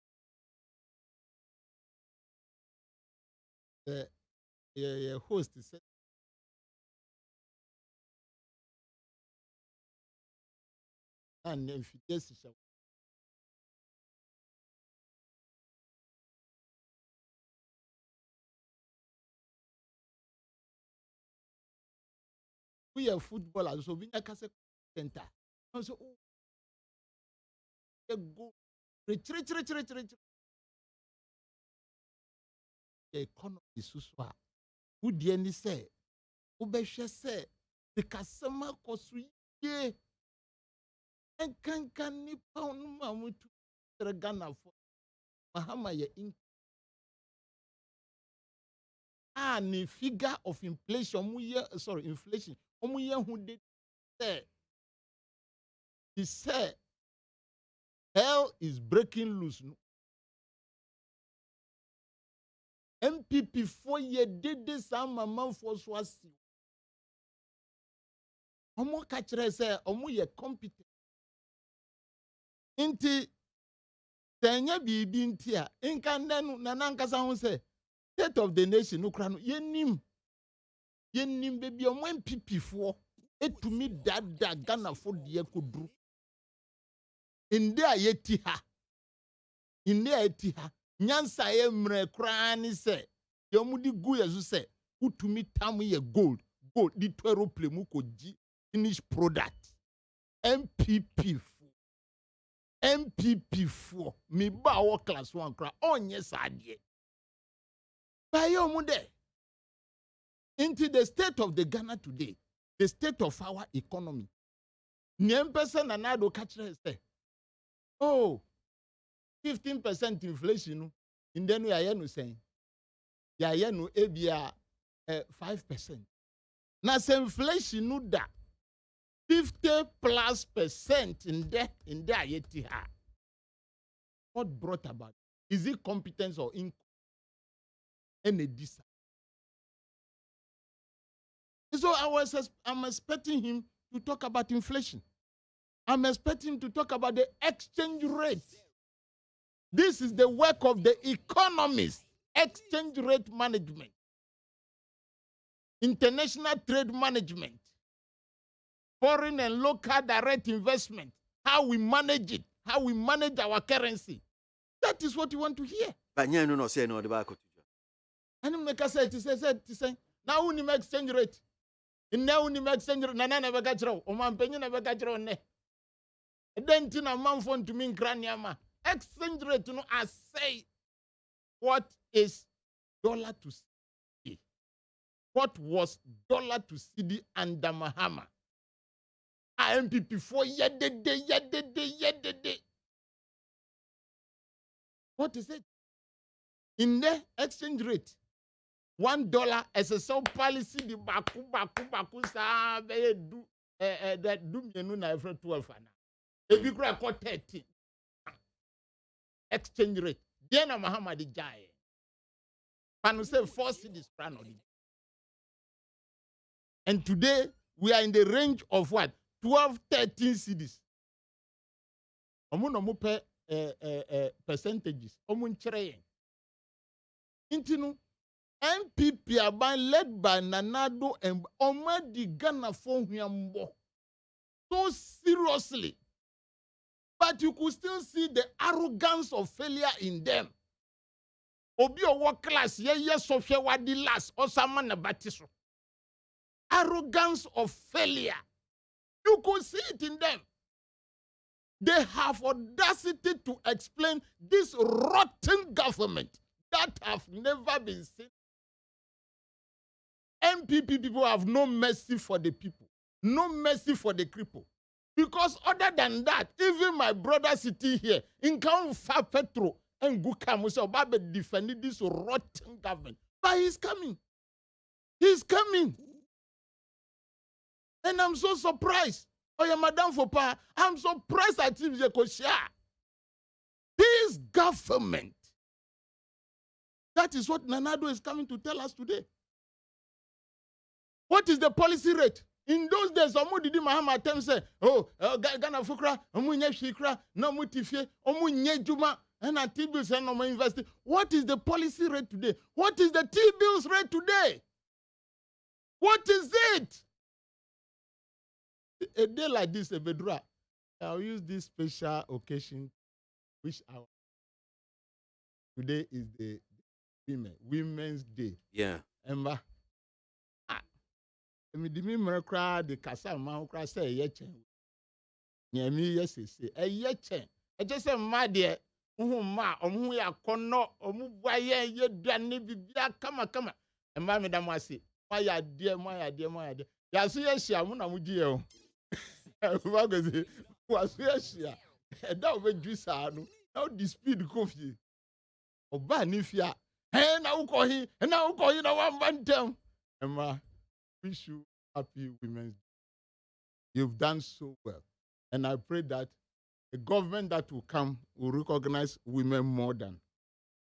The host said and if you just we are footballers, so we are a center. Also, go retreat. The economy is so. Who the any say? Who be say? The customer cost ye. And can nipa on mamu to Ghana for Mahama ye in. The figure of inflation, inflation. Who did say? He said, hell is breaking loose. MPP 4 year did this man for swasi. Omo kachre say omo ye competent. Inti tenya bibi ntia inka nenu nanankasa ho say state of the nation no kra no yenim baby omo MPP 4 etumi dada Ghana for de kodru inde ayeti ha nyansa ye mre kra ni se yomudi gu yesu se utumi tam ye gold di twero plemu ko ji finish product MPP 4 me ba wo class 1 kra onye sadie bayo mu de into the state of the Ghana today the state of our economy nyempese na nado kachire say 15% inflation in then we are saying ya no ebia 5%. Now inflation no da 50+% in there yeti ha. What brought about? Is it competence or income? And a desire. So I'm expecting him to talk about inflation. I'm expecting him to talk about the exchange rate. This is the work of the economists. Exchange rate management. International trade management. Foreign and local direct investment. How we manage it. How we manage our currency. That is what you want to hear. But no say no the back. And make us say, now we make exchange rate. Now we make exchange rate. Nana never got you. Oman penny never got you on. Then tina man phone to me craniama. Exchange rate, I say, what is dollar to CD? What was dollar to CD under Mahama? MPP for yedede. What is it? In the exchange rate, $1 as a sub policy, the baku sa do that do me no every 12 ana. If you grab 13 exchange rate, then Mahama the jai. Can say 4 cities crown. And today we are in the range of what? 12-13 cities. Omo pay percentages. Omo nchire. Intinu MPP aban led by Nanado and Omadi Ghana for Huyambo. So seriously. But you could still see the arrogance of failure in them. Obi owo class ye Sophia wadi last or someone na batiso. Arrogance of failure. You could see it in them. They have audacity to explain this rotten government that have never been seen. MPP people have no mercy for the people. No mercy for the cripple. Because other than that, even my brother sitting here, in Fa Petro and Gukamusa Babe defending this rotten government. But he's coming. He's coming. And I'm so surprised. Oh, yeah, Madame Fopa, I'm surprised at him. This government. That is what Nanado is coming to tell us today. What is the policy rate? In those days, Omo Didi Mahama Tem say, oh, Ghana Fukra, Omu Nye Shikra, no Mutifie, Omu Nye Juma, and a T-bills and no investing. What is the policy rate today? What is the T-bills rate today? What is it? A day like this, a Vedra, I'll use this special occasion, which today is the Women's Day. Yeah. Emma. Me cry the casa man cry say yechen. Near me, yes, say a yechen. I just say, my dear, ma, ya kono, buaye, ye dani bibia, come. And my madam was say, my dear. Yasu yesia, muna mujio. Wagazi, was yesia. And that way, juice, no dispute coffee. Oba nifia. Hey, now call him, and now call you no one bantam. Emma. Wish you happy Women's Day. You've done so well. And I pray that the government that will come will recognize women more than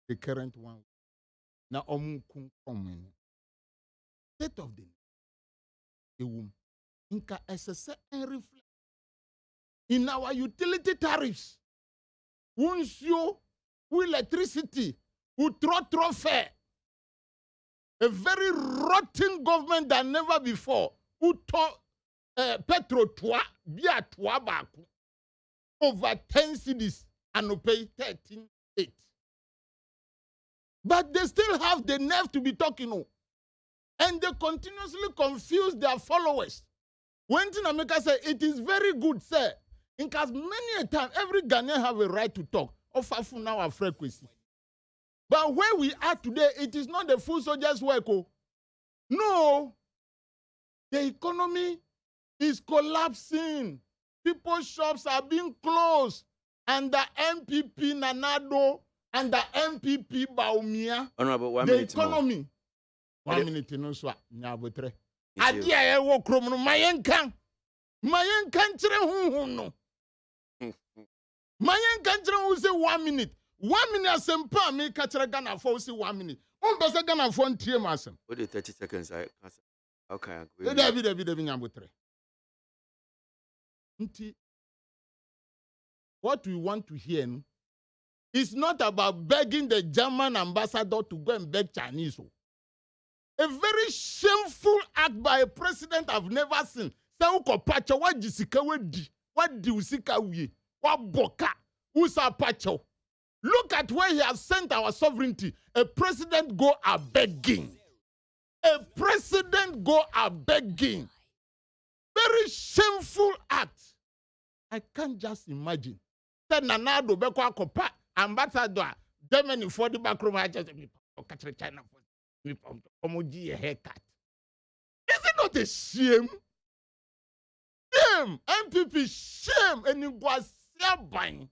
the current one. Now, state of the woman. Inka SSA and reflect. In our utility tariffs, once you electricity, who throw fair. A very rotten government than never before. Who taught Petro Bia Baku over 10 cities and pay 13.8. But they still have the nerve to be talking. And they continuously confuse their followers. When Tinameka said, it is very good, sir. In case many a time, every Ghanaian have a right to talk. Ofafu now a frequency. But where we are today, it is not the full soldiers' work. No. The economy is collapsing. People's shops are being closed. And the MPP Nanado and the MPP Baumia. Honorable, 1 the minute economy. More. 1 minute no so nyabotre. Adia e wo krom no mayenkan. Mayenkan kire hunhun no. Mayenkan kire hu say 1 minute. 1 minute sempa me catch Ghana for see 1 minute. On pese Ghana for ntie masem. What the 30 seconds I can't. Okay, David nyabotre. Nti what we want to hear is not about begging the German ambassador to go and beg Chinese. A very shameful act by a president I've never seen. Say uko pacho wa jisika wedi. What do usika we? What boka? Usa pacho. Look at where he has sent our sovereignty. A president go a begging. A president go a begging. Very shameful act. I can't just imagine. Then Nanado Beko Kopa, ambassador, Germany for the back room. I just catch China for me a haircut. Is it not a shame? Shame, MPP, shame, and it was buying.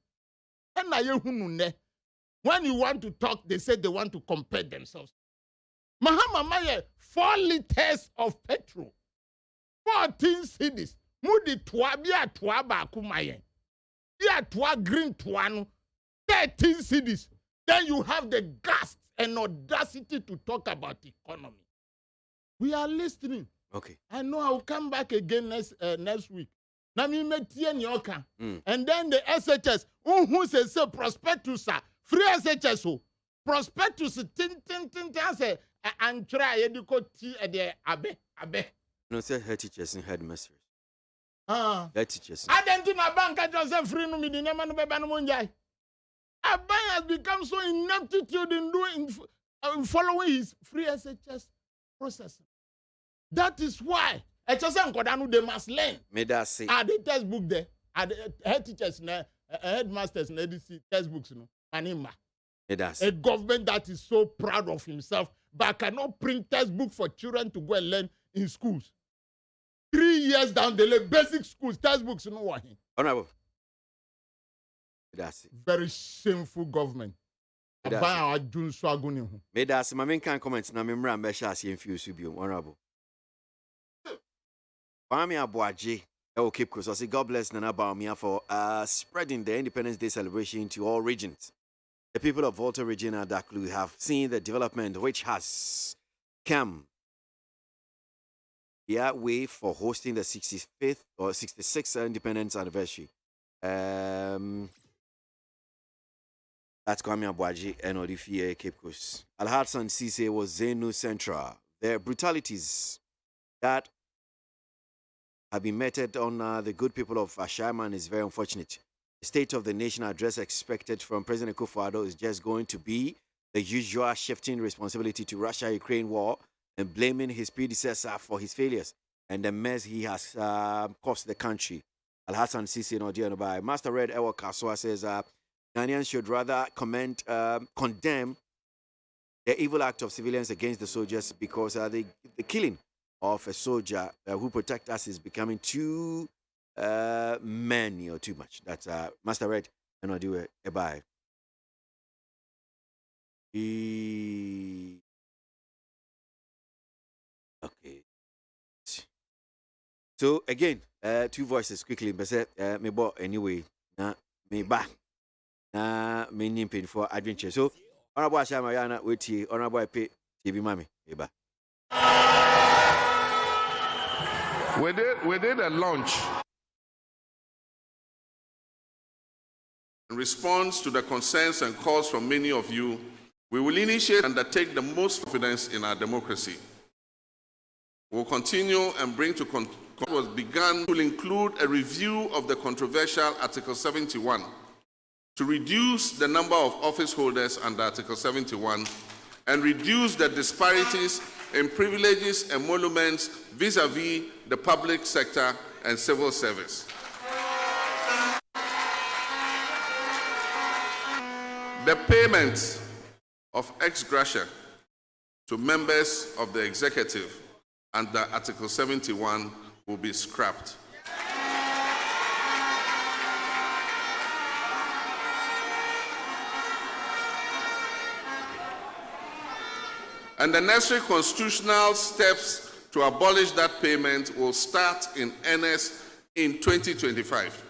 And I when you want to talk, they say they want to compare themselves. Mahama Maye, 4 liters of petrol, 14 cities. Mudi twa bia twa ba kumaye. Bia twa green twano 13 cities. Then you have the guts and audacity to talk about economy. We are listening. Okay. I know I will come back again next week. Na mi metie nyoka. And then the SHS who says prospectus free SHS o. Prospectus tin say and try ediko ti de abe. No say head teachers and headmasters. Head teachers. I don't think a bank just free no me the name no beba no monjai. Aban has become so ineptitude in doing following his free SHS process. That is why HSM Kodanu they must learn. May that say. The textbook there. The head teachers headmasters na EDC textbooks no. Anima. A government that is so proud of himself but cannot print textbook for children to go and learn in schools. 3 years down the lane, basic schools, textbooks, no one. Honorable. That's it. Very shameful government. May that's my main can comment na memra mbesha si infuse you honorable. Kwame ABOAGYE Cape Coast say God bless Nana Baumia for spreading the Independence Day celebration to all regions. The people of Volta region and Daklu have seen the development which has come their way for hosting the 65th or 66th independence anniversary. That's Kwame ABOAGYE and Odifie Cape Coast. Al-Hassan Sise was Zenu Central. The brutalities that have been meted on the good people of Ashaiman is very unfortunate. The State of the Nation address expected from President Akufo-Addo is just going to be the usual shifting responsibility to Russia-Ukraine war and blaming his predecessor for his failures and the mess he has cost the country. Al-Hassan Sisi Nodiano by Master Red Ewa Kaswa says Ghanaians should rather condemn the evil act of civilians against the soldiers because the killing of a soldier who protect us is becoming too many or too much. That's Master Red and Nodiwe Ebai. Okay. So again, 2 voices quickly. But me bo anyway. Na me ba. Na me nimpin for adventure. So Honorable Ashama Yana wait Honorable Pay TV Mami. Me ba. We did a launch in response to the concerns and calls from many of you. We will initiate and undertake the most confidence in our democracy. We will continue and bring to was begun to include a review of the controversial Article 71 to reduce the number of office holders under Article 71 and reduce the disparities in privileges and emoluments vis-à-vis the public sector and civil service. The payment of ex gratia to members of the executive under Article 71 will be scrapped. And the necessary constitutional steps to abolish that payment will start in earnest in 2025.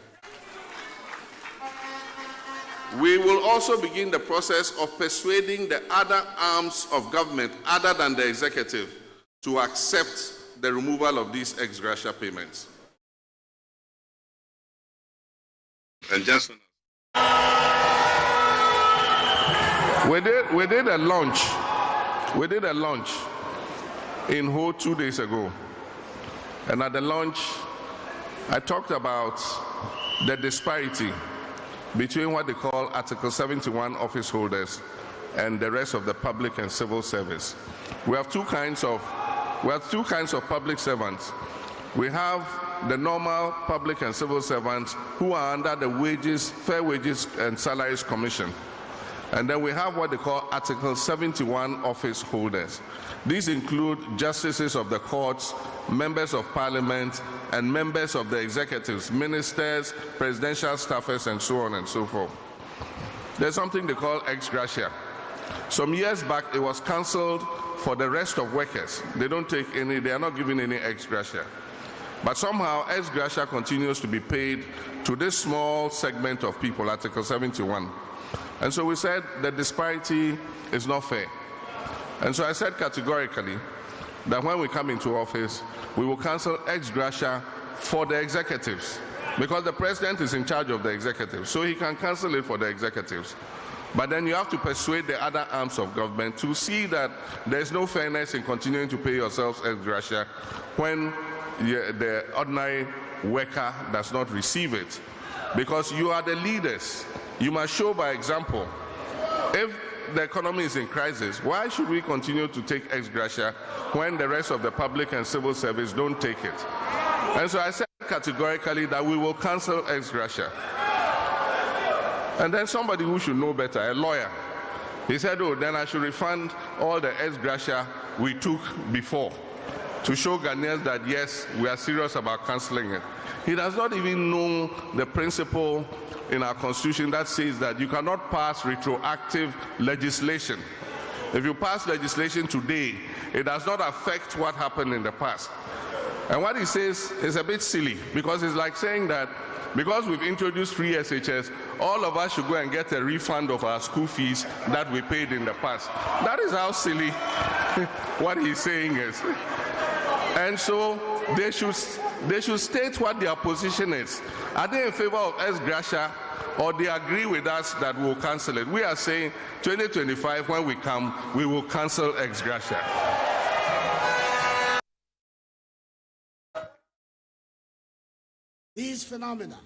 We will also begin the process of persuading the other arms of government other than the executive to accept the removal of these ex gratia payments. And just we did a launch. We did a launch in Ho 2 days ago. And at the launch, I talked about the disparity between what they call Article 71 office holders and the rest of the public and civil service. We have two kinds of public servants. We have the normal public and civil servants who are under the Fair Wages and Salaries Commission. And then we have what they call Article 71 office holders. These include justices of the courts, members of parliament, and members of the executives, ministers, presidential staffers, and so on and so forth. There's something they call ex gratia. Some years back, it was cancelled for the rest of workers. They are not given any ex gratia. But somehow, ex gratia continues to be paid to this small segment of people, Article 71. And so we said the disparity is not fair. And so I said categorically that when we come into office, we will cancel ex gratia for the executives, because the president is in charge of the executives, so he can cancel it for the executives. But then you have to persuade the other arms of government to see that there's no fairness in continuing to pay yourselves ex gratia when the ordinary worker does not receive it. Because you are the leaders. You must show by example. If the economy is in crisis, why should we continue to take ex gratia when the rest of the public and civil service don't take it? And so I said categorically that we will cancel ex gratia. And then somebody who should know better, a lawyer, he said, oh, then I should refund all the ex gratia we took before to show Ghanaians that, yes, we are serious about cancelling it. He does not even know the principle in our constitution that says that you cannot pass retroactive legislation. If you pass legislation today, it does not affect what happened in the past. And what he says is a bit silly, because it's like saying that because we've introduced free SHS, all of us should go and get a refund of our school fees that we paid in the past. That is how silly what he's saying is. And so they should state what their position is. Are they in favor of ex gratia, or they agree with us that we'll cancel it? We are saying 2025, when we come, we will cancel ex gratia. These phenomena.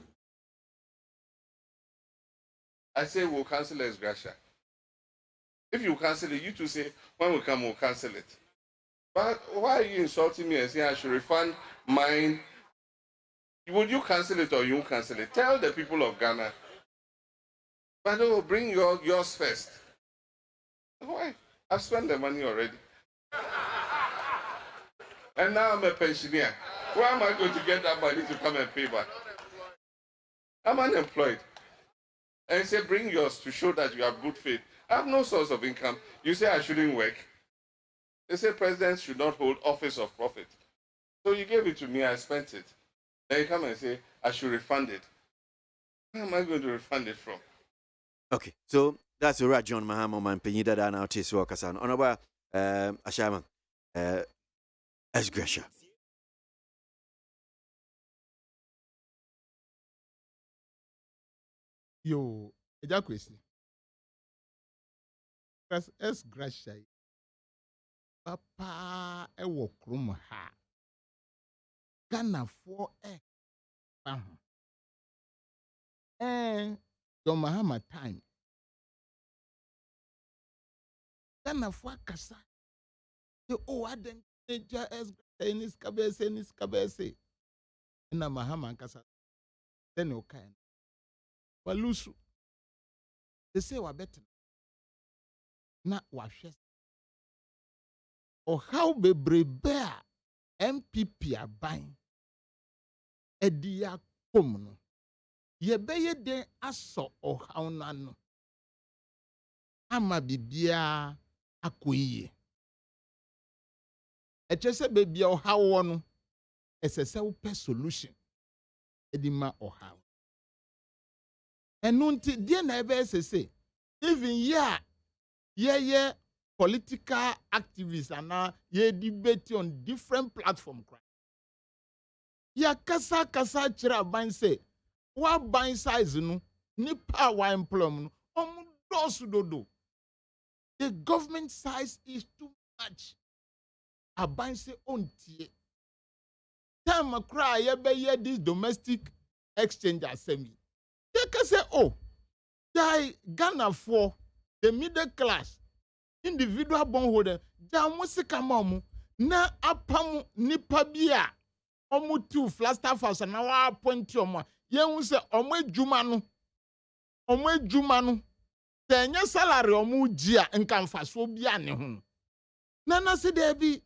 I say we'll cancel ex gratia. If you cancel it, you two say, when we come, we'll cancel it. But why are you insulting me and saying I should refund mine? Would you cancel it or you won't cancel it? Tell the people of Ghana. But oh, bring yours first. Why? I've spent the money already. And now I'm a pensioner. Where am I going to get that money to come and pay back? I'm unemployed. And you say, bring yours to show that you have good faith. I have no source of income. You say I shouldn't work. They say presidents should not hold office of profit. So you gave it to me, I spent it. Then you come and say, I should refund it. Where am I going to refund it from? Okay, so that's right, John Mahama, man, Penida, and Artist Wakasan. Honorable Ashama, ex gratia. Yo, KWASI. Because ex gratia. Papa ewo krum ha. Ghana for John Mahama time. Ghana for kasa. Oh, I didn't ex gratia in kabese. Ina Mahama kasa. Then okay. Walusu. They say wa better. Na wa share. Or how be bear MPP aban edia komno ye beye den aso o how nano ama bibia akoyiye echese bebia o how no esese wo solution edima o how And nunti dear neighbors say, even yeah, political activists and now ye debate on different platforms. Ya kasa chira ban say, wa ban size no, nipa wa employment no, dosu dodo. The government size is too much. A ban say on tie. Time a cry ye this domestic exchange assembly. They can say, oh, die Ghana for the middle class, individual bondholder, jamusika mamu, na apamu nipa biya, omu tu flaster fast na wa appointi omu. Ye unse omu jumanu, tenye salary omu jia nkamfaso biya ne hun. Nana se debi,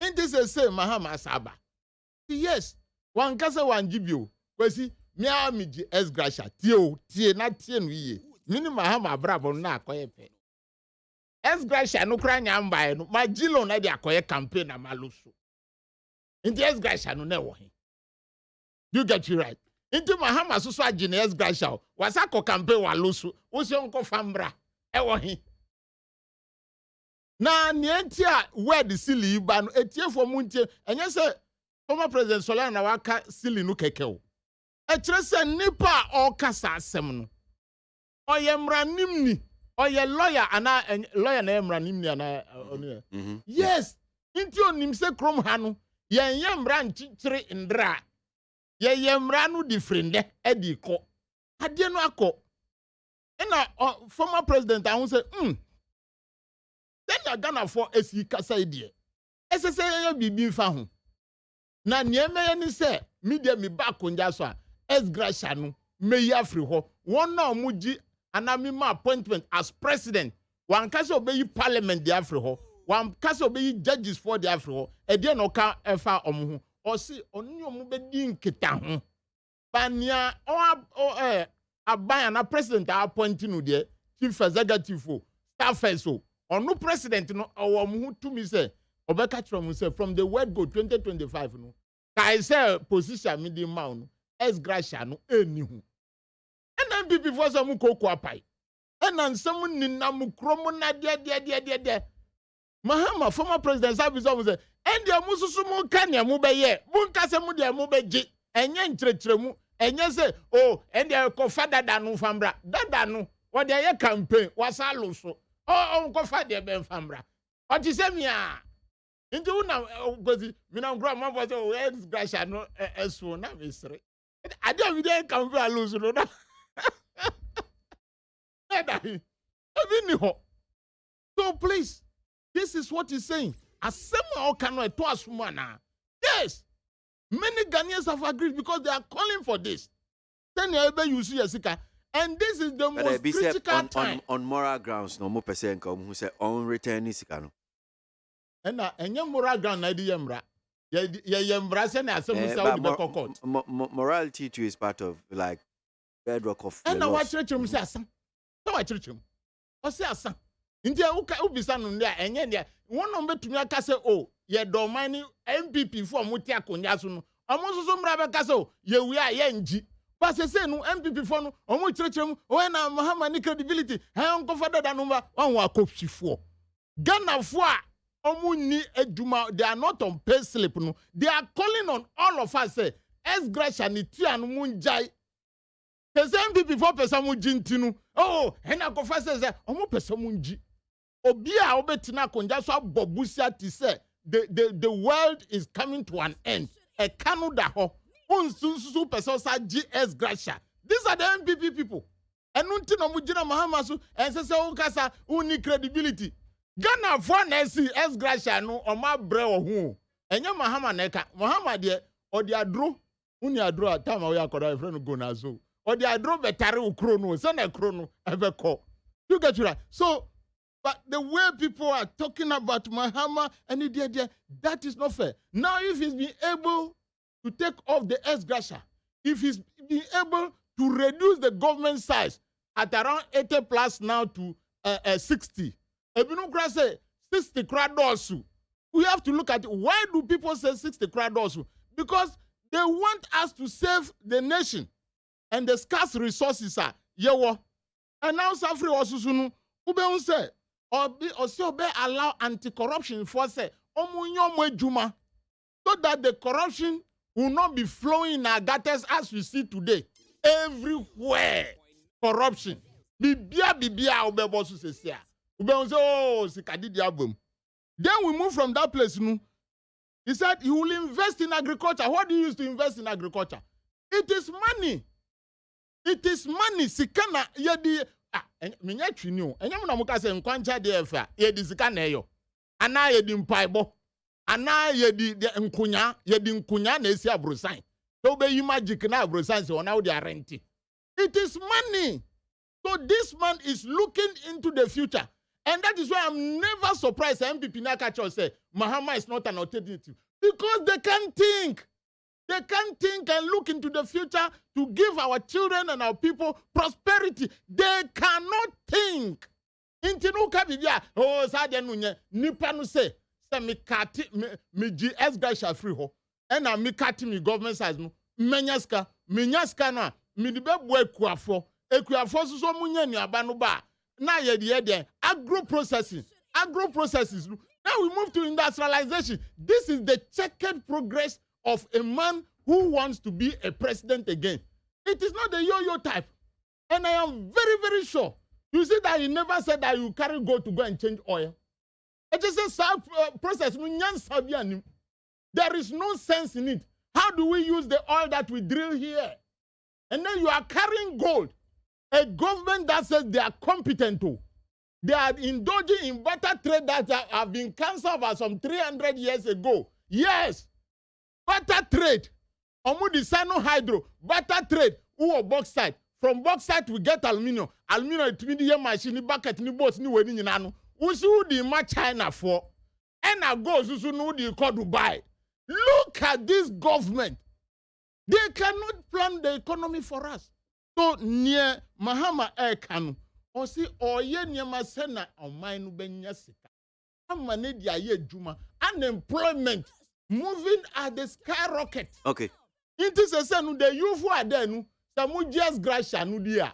inti se mahama saba. Yes, wankase wanjibio, kwesi, Mia miji esgracia tie na tie no ye mini mahama brabo na akoye pe esgracia no kra nyamba no magilo na de akoye campaign na maluso inti esgracia no na wo he you get you right inti mahama so agine esgracia wasa ko campaign wa luso wo se onko fambra e wo he na nienti a word sili ba no etiefo mu ntie enye se former president Solana na waka sili no kekeo Etrese nipa o kasa asem no. Oye mranimni, oye lawyer ana lawyer na mranimni ana onu. Yes, inti onim se krom ha no, ye mra nchichire ndra. Ye mra no different edi ko. Ade no akọ. Na former president ahun say, then na Ghana for esi kasa idie. Esese ye bibi fa ho. Na nieme ye ni se media mi ba konja so a esgracia no meyi afri ho won na omuji anamima appointment as president wan kase obeyi parliament di afri ho wan kase obeyi judges for di afri ho e de no ka efa omu ho o si oni omu be di nkita ho bania aban na president appointing no de chief executive o staffers o onu president no omu ho to me say obeka tro mu say from the word go 2025 no kai say position me di ma no esgracia no eni hu ena MPP for some koko apai ena nsam ninam kromo na de mahama former president service say endi amususu mu ka ne mu beye mu nka se mu de mu beji enye nkyerkyeremu enye se oh endi ko fada da no fambra dada no wo de ye campaign wasalo so oh ko fada be fambra o ti se mia ndi una gozi mina ngro ma for say esgracia no eso na misre I don't even come for lose no. So please, this is what he's saying. Asema okano to asumana. Yes. Many Ghanaians have agreed because they are calling for this. Then you see Yesika. And this is the most critical time. On moral grounds, no more person who say on return Isikano. And any moral ground na di yemra. Morality too is part of like bedrock of the laws. And what church say asan? So what church? O say asan. India ubisa no ndia enye ndia. Won no betumi aka say oh, ye do mani MPP for muti akonya so no. Omo so mra be ka say oh, ye wi a ye nji. But say no MPP for no omo church mu o na Mahama ni credibility. Ha onko fada da no ba won wa kopsifo. Ghana fo a they are not on pay slip. No. They are calling on all of us. Say, esgracia ni tia no munjai. The same people before person munjintinu. Oh, hena kofa says, omo person munji. Obia obetina konja so bobusia ti say the world is coming to an end. E kanu da ho. Unsusu person sa esgracia. These are the MPP people. Enunti no mujina Mahama so and say ukasa uni credibility. Ghana for nesi esgracia no oma bre ohu enye Mahama neka Mahama de odi adro uni adro atama we akoda friend go na so odi adro betare ukro no se na kro no ebeko you get right. So but the way people are talking about Mahama and that is not fair. Now if he's been able to take off the esgracia, if he's been able to reduce the government size at around 80 plus now to 60. Ebinukra say 60 kradosu. We have to look at it. Why do people say 60 kradosu? Because they want us to save the nation. and the scarce resources are yewo. And now Safri also sunu ube say or be allow anti-corruption force omunyo juma so that the corruption will not be flowing in our gutters as we see today. Everywhere corruption. Bibia ube bosu se sia. Ube say oh sikadi diabum. Then we move from that place. He said he will invest in agriculture. What do you use to invest in agriculture? It is money. It is money. Sikana yedi minya twini o. Enyam na muka se nkwancha de efa. Yedi sikana eyo. Ana yedi mpaibo. Ana yedi nkunya na esi abrosan. So be you magic na abrosan se ona wo dia renti. It is money. So this man is looking into the future. And that is why I'm never surprised MPP Nakacho say Mahama is not an alternative. Because they can't think. They can't think and look into the future to give our children and our people prosperity. They cannot think. Intinuka bibia oh sadia nunye nipa no say me kati me GS guy shall free ho. And me kati me government size no menyaska na me di be boy ekuafo so munye ni aba no ba. Now agro processes. Now we move to industrialization. This is the checkered progress of a man who wants to be a president again. It is not the yo-yo type. And I am very, very sure. You see that he never said that you carry gold to go and change oil. It is a process. There is no sense in it. How do we use the oil that we drill here? And then you are carrying gold. A government that says they are competent to. They are indulging in butter trade that have been cancelled for some 300 years ago. Yes. Butter trade. Omudi Sano Hydro. Butter trade. Or bauxite. From bauxite we get aluminium. Aluminium it mean the machine, bucket, ni boats, ni wedding in anu. Usu di ma China for. And I go susu no di call Dubai. Look at this government. They cannot plan the economy for us. So near Mahama Kanu, or see oye nyama sena omainu benya sika. Amane dia ye juma. Unemployment moving at the skyrocket. Okay. It is a son the youth who are there nu. Samu just Gracia nudia.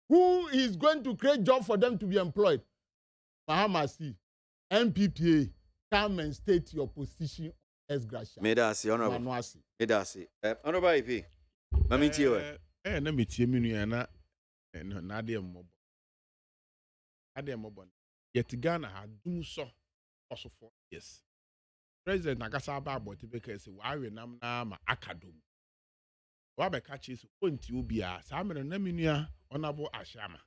Who is going to create job for them to be employed? Mahama see. MPPA, come and state your position as Gracia. Medasi, honorable. Medasi. Honorable IP. Mamintiwe. Na metie minu ya na ade mmobo. Ade mmobo. Yet Ghana ha dum so also 4 years. President Nagasa ba aboti beka say wa awe nam na ma akadom. Wa be ka chi so onti obi a sa mere na minu honorable Ashama.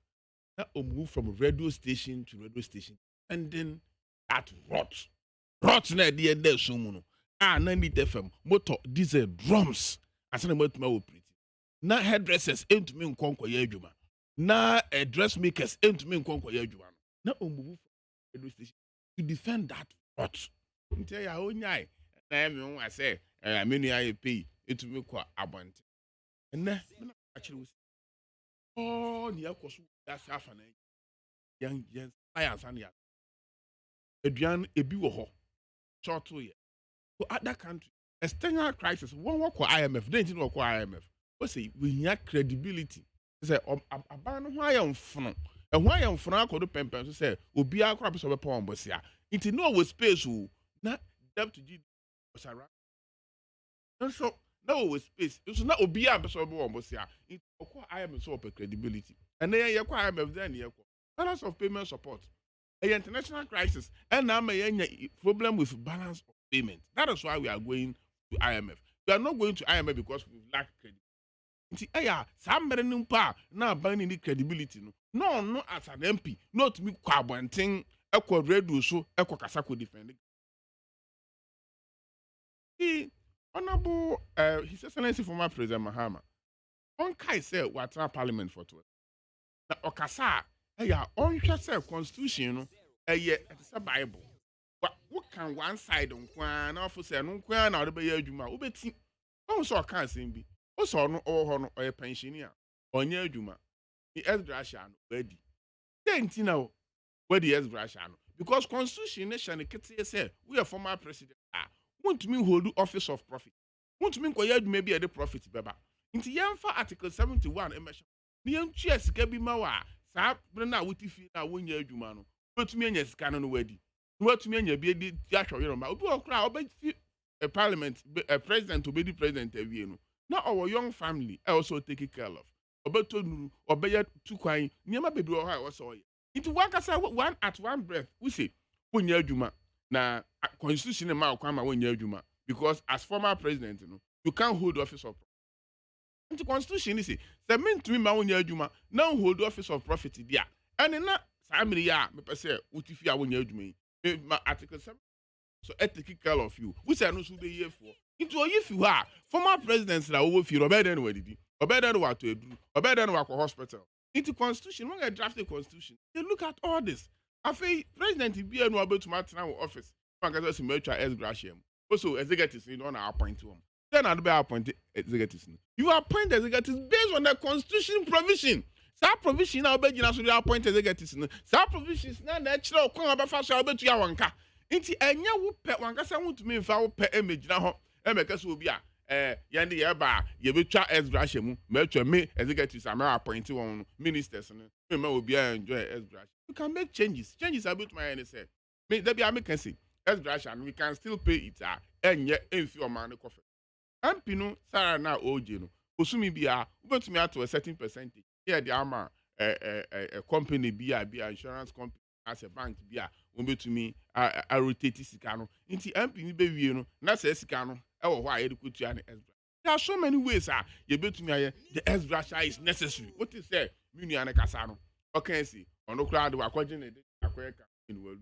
Na move from radio station to radio station and then that rot na de ende so mu no. Ah na ni FM motor diesel drums asana matuma operate. Na hairdressers ain't me nkonko ya adwuma. Na dressmakers ain't me nkonko ya adwuma. Na ombubu radio station to defend that rot. Ntia ya onyai na me won say amenu ya pay etumi kwa abonte. Enne na akire wusi. Oh ni akoso da safa na yan science and ya. Eduan ebi wo ho. Short ye. To other country external crisis won wo kwa IMF, dey tin wo kwa IMF. We say we have credibility. Say aban no ho ayamfono. E ho ayamfono akodo pempem so say obi akora be so be pon bosia. It no we space o na debt to G was around. So no we space. So na obi a be so be won bosia. It okwa IMF so pe credibility. And then ye kwa IMF then ye kwa. Balance of payment support. A international crisis and now may problem with balance of payment. That is why we are going to IMF. We are not going to IMF because we lack credibility. Somebody numpa na ban any credibility no as an MP not me kwabonten ekwa radio so ekwa kasako defend. He honorable His Excellency former President Mahama on kai say what parliament for 12 na okasa on say constitution no it's a bible what can one side on kwan na for say no kwan na be adwuma obeti on so kan sem bi o so no o no o pensioner onye adwuma the Gracia no ready then now where the Gracia no because constitution nation kete say we are former president want me hold office of profit want me koya adwuma bi e the profit beba Inti yɛmfa Article 71 emehyɛ. Ni yɛntwa sika bi ma wa saa bere na wote fie na wonya adwuma no. Wotumi anya sika no wadi. Wotumi anya bi di ahwɛ yɛrɛ ma. Obi okra obɛfi a parliament a president obedi president awie no. Na our young family also take care of. Obeto nuru, obeyɛ tukwan, niema bebi wɔ hɔ a wɔsɔ yɛ. Inti wakasa one at one breath, we say wonya adwuma na constitution ma okwa ma wonya adwuma because as former president you can't hold office of Inti constitution say mentumi ma wonya adwuma na hold office of profit dia. Ɛne na saa mmiri ya me pese wotifi a wonya adwuma yi. Ma article 7 so take care of you. We say no so be here for. Inti oyifi hɔ a former president na wo fi obeda no wadidi. Obeda no wato eduru. Obeda no wakɔ hospital. Into constitution, when I draft the constitution, they look at all this. I feel president be no able to matter now office. Man can just make S Gratiam. Also, executives you don't appoint them. Then I'll be appointed executives. You appoint executives based on the constitution provision. That provision now be you to appoint executives. That provision is not natural. Come about fast. I'll be to your wanka. Into enya wo pe wanka say want to me fa wo pe image na ho. Emeka so obi a yandi yeba yebetwa S Gratiam mu metwa me executives am appoint one ministers no me obi enjoy S Gratiam. You can make changes about my end say me there be am can say S Gratiam we can still pay it enye emfi o man coffee MP no sara na oje no osumi bia ubetumi ato a certain percentage here the ama a company bia insurance company as a bank bia ubetumi a rotate sika no nti MP ni be wie no na say sika no ewo ho a yedikutua ne S. There are so many ways you betumi aye the S Gratiam is necessary. What is say me nua ne kasa no okay see ono kra de wakwaje ne de akweka in world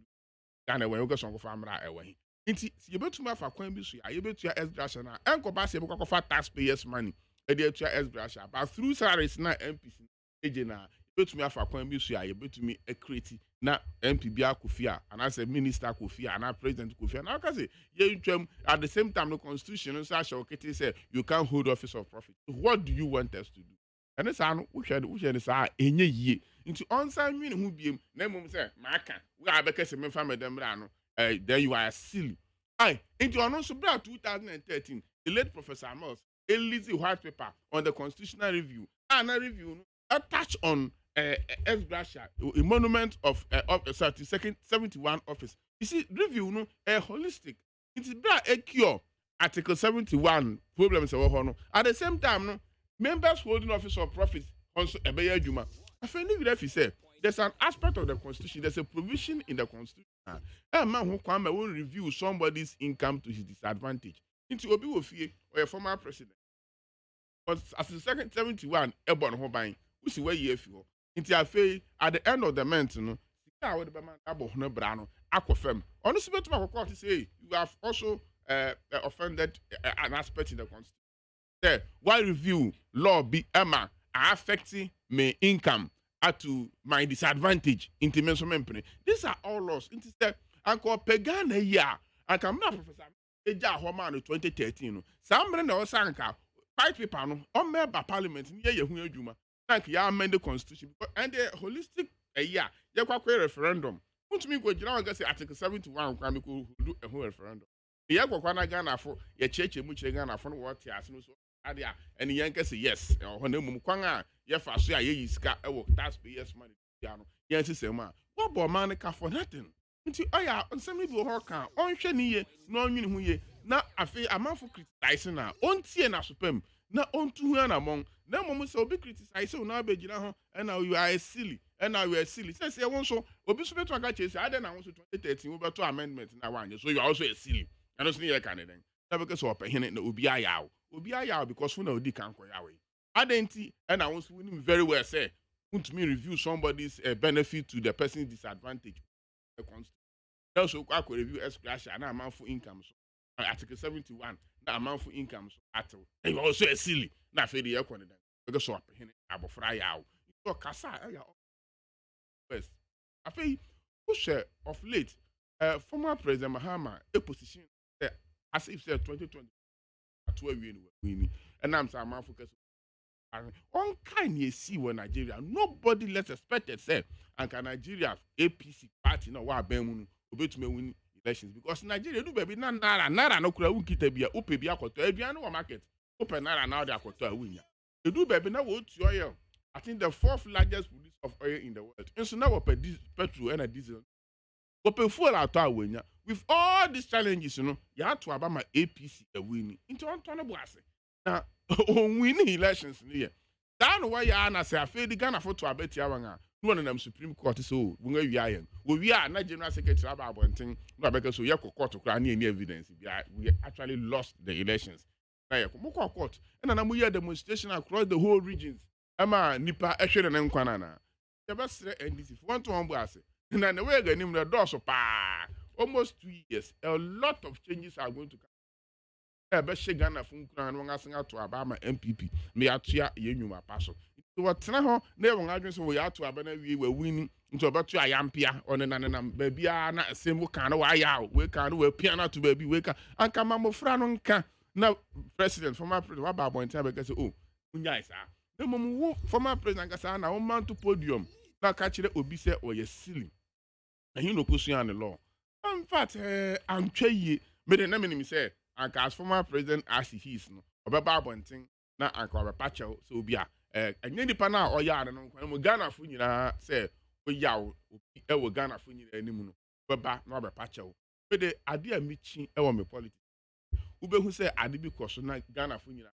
Ghana when you go songo famra ewe nti you betumi afa kwan bi so you betua S Gratiam na enko ba se bekọ fa taxpayers money e de atua S Gratiam but through salaries na MPs eje na betumi afa kwan bi so you betumi create na MP bia kofia and as a minister kofia and president kofia now can say you at the same time the constitution so say you can't hold office of profit. What do you want us to do? And this ano we share say enye yie into onsan nwini hu biem na mum say maka we abeka se memfa medem ra no then you are silly I into ono so bra 2013 the late Professor Amos released a white paper on the constitutional review and a review a touch on S Gratiam a monument of 71 office. You see review no holistic it is bra a cure article 71 problems at the same time no members holding office of profits also ebeye adwuma. I find if you say there's an aspect of the constitution, there's a provision in the constitution. A man who come will review somebody's income to his disadvantage. Into obi wo fie or a former president. But as the second 71 ebon ho ban, we see where you feel. Into afi at the end of the month no, sika we the man abo no bra no akofem. Ono se betuma court say you have also offended an aspect in the constitution. Why review law be Emma affecting my income to my disadvantage into measurement. These are all laws. Instead, Uncle Pegana ya and come now, Professor Eja Homan 2013. Some men no sanka white paper no on member parliament near Yahu Juma. Thank you, amend the constitution and the holistic year. Yakwa referendum. Put me go general say Article 71 can do a whole referendum. The Yakwana Ghana for your church much Ghana for what he has no so. And the Yankees say yes, or no Mukwanga, Yefa, ye ska, taxpayers money, piano. Yes, it's a man. What boy manica for nothing? Into Aya, on some people hawker, on Shani, no mean who ye, now I feel a man for criticizing now, on Tiana Supem, not on 200 among, no moment so be criticized, so now be and now you are silly, and now you are silly. Says I want so, obviously to a chase, I don't know 2013 over 2 amendments in one, so you are also a silly. I don't see a candidate. Never get so up a hen in the Ubiayao. Ubiayao because we know they can't go away. Identity, and I was winning very well say, want me review somebody's benefit to the person's disadvantage. Also, I could review S Gratiam and amount for income. So, Article 71, the amount for income. So, you also a silly. Not for the air conditioner. Because so up in about fry out. So, Casa, West. I feel push of late, former President Mahama, a position as if said 2020 at where we win. And I'm saying, I'm focused. On kind you see when Nigeria, nobody less expected said, and can Nigeria APC party no wa ben obe to me win elections because Nigeria do baby na nara no kura won kita bia ope bia akoto aduan no market open nara now dey akoto awunya They do baby now what oil. I think the fourth largest producer of oil in the world. And so now we pay petrol and diesel. We pay fuel out our way. With all these challenges, you have to about my APC a winning. Into one ton of boss. Now, on winning elections here. Down why you are say I feel the Ghana for to abet ya one of them Supreme Court so we are not General Secretary about one thing, no because we have court to cry any evidence. We actually lost the elections. Now court and then we had demonstration across the whole regions. Ama nipa ehwe ne nkwana na. The best NDC if want to say. And then the way again the door so pa almost 2 years. A lot of changes are going to come. Ghana from to Abama MPP. Me atua yenuma paso. So what ho na won adwen so we ato abana we winning into about to ayampia on na baby na same kan wa ya we kan we piano to baby we kan anka mamofra no nka na president former president wa ba bonta be say oh unya isa na momu former president ka say na o man to podium na ka kire obi say o ye silly na he no kosu an law in fact am twaye me de na me say anka as former president as he is no obeba bonten na anka obeba chew so obi a enye nipa na oya no nkwan mo Ghana fo nyina say oya obi e wo Ghana fo nyina animu no beba na obeba chew me de ade a michi e wo me politics ubehu say ade bi koso na Ghana fo nyina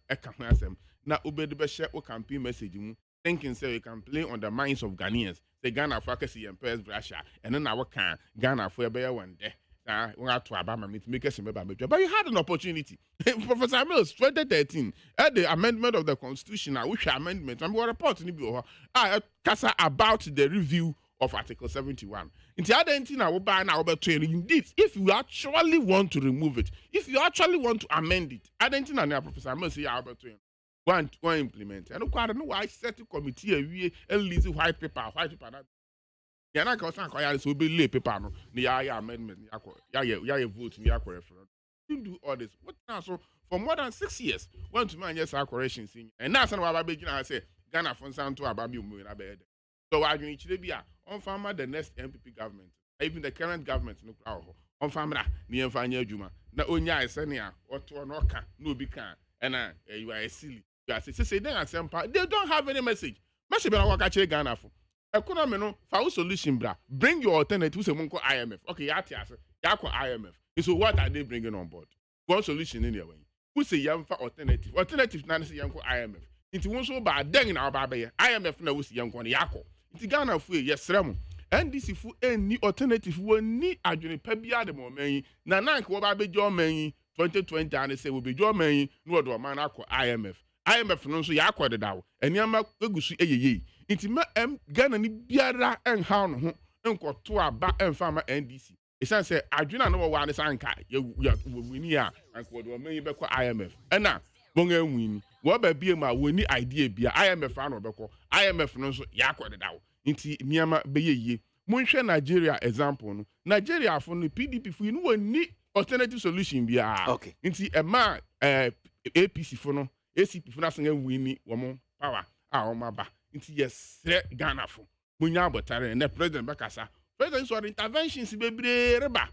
e ka ho asem na ubede be share o campaign message mu thinking say you can play on the minds of Ghanaians say Ghana fo akasi empires Russia and na wo kan Ghana fo e be one day but you had an opportunity. Professor Mills, 2013, at the amendment of the Constitution, which amendment, and we were reporting about the review of Article 71. In the other thing, I will buy now about training. If you actually want to remove it, if you actually want to amend it, I don't think Professor Mills say about training. One implement. I don't know why I set a committee a lazy white paper. Ya na ka osan kwaya so be lay paper no ya amendment ya vote ya referendum. You do all this. What now so for more than 6 years want to man yes corrections in and now say wa be gina say Ghana for santo aba bi mu na be ede. So wa adwini chire bia on farmer the next MPP government even the current government no kra ho on farmer na yemfa anya adwuma na onya ese ne a oto no ka na obi kan and you are silly. You are say then asempa they don't have any message. Message be na waka chire Ghana for economy no for solution bra bring your alternative say monko IMF okay ya tiase ya ko IMF so what are they bringing on board one solution in there when who say yam for alternative na say yanko IMF nti won so ba den na ba be IMF na wo say yanko na yako nti Ghana fu yesrem NDC fu any alternative woni adwene pa bia de mo man na nanka wo ba be jo man 2020 and say wo be jo man no do man akọ IMF no so yako de dawo eniama egusu eyeye nti ma Ghana ni biara enha no ho enkoto aba emfa ma NDC esan say adwena no wo ane sanka wini a anko do man beko IMF ena bonga nwini wo ba bie ma woni idea bia IMF ano beko IMF no so yako de dawo nti niama beyeye monhwe Nigeria example no Nigeria fo no PDP fo no woni alternative solution bia okay nti ema APC fo no ACP fo na sanga wini wo mo power a wo maba nti yes Ghana fo munya abotare na president bakasa president so interventions bebre reba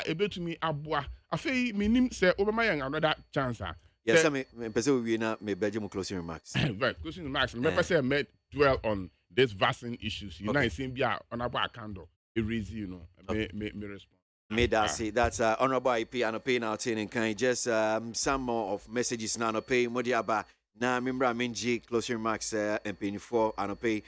ebetumi aboa afei minim se obama yan another chance yes me pese we na me beje mu closing remarks right closing remarks me pese me dwell on this vaccine issues you know say bia honorable Akando raise you know me respond that's honorable IP and pay now tin and just some more of messages now pay modiaba na member menji closing remarks and pay for and pay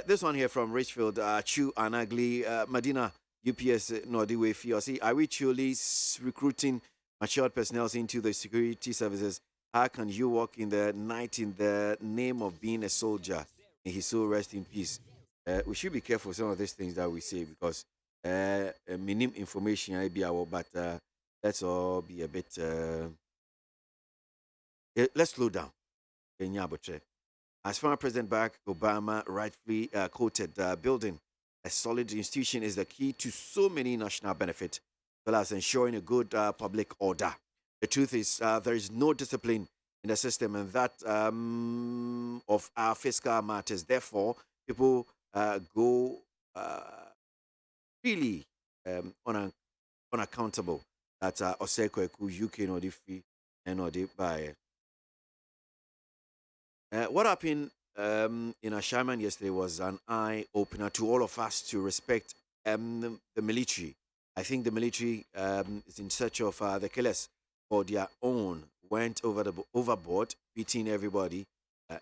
this one here from Richfield Chu and Ugly Medina UPS Nordiway fee see are we truly recruiting matured personnel into the security services? How can you walk in the night in the name of being a soldier? May his soul rest in peace. We should be careful some of these things that we say because minimum information I be our but let's all be a bit let's slow down. As former President Barack Obama rightfully quoted, building a solid institution is the key to so many national benefits, as well as ensuring a good public order. The truth is there is no discipline in the system, and that of our fiscal matters. Therefore, people go really unaccountable. That Oseko Eku UK no free and no by What happened in Ashaman yesterday was an eye opener to all of us to respect the military. I think the military is in search of the killers for their own, went overboard, beating everybody,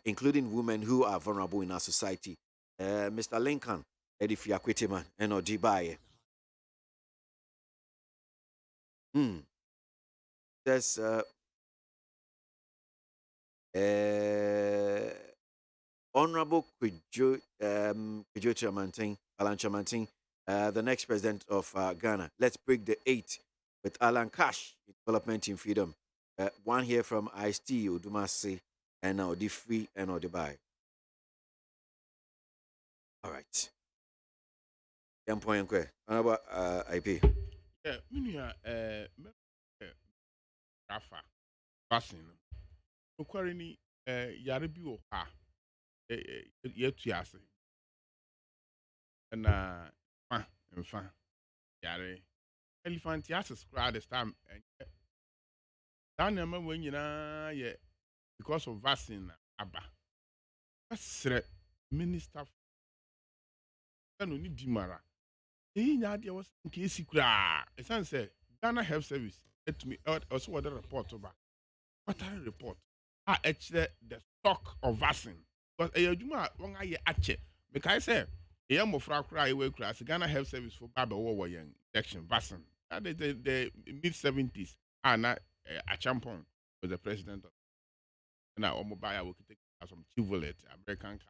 including women who are vulnerable in our society. Mr. Lincoln, Eddie Fiakwiteman, and Ojibaye. There's Honorable Kwejo Chamantin, Alan Chamantin, the next president of Ghana. Let's break the 8 with Alan Cash, Development in Freedom. One here from Ice-T, Odumasi, and now the free and Odibai. All right. Honorable IP. Yeah, minia Rafa passing. Okwarini yare bi wo ha yetu ase. Na mfa yare elephant ase scratch this time. Daniel we nyina ye because of vaccine aba. Asre minister no ni dimara. Eyi nya de was nke esi kura. Esan say Ghana Health Service to me also what the report over. What are report? Actually the stock of vaccine. Because ejuma won aye ache. Because I say e am ofra kura e we kura Ghana Health Service for baba wo yen injection vaccine. That the mid 70s na Achampong was the president of na omobaya we take some Chivolet American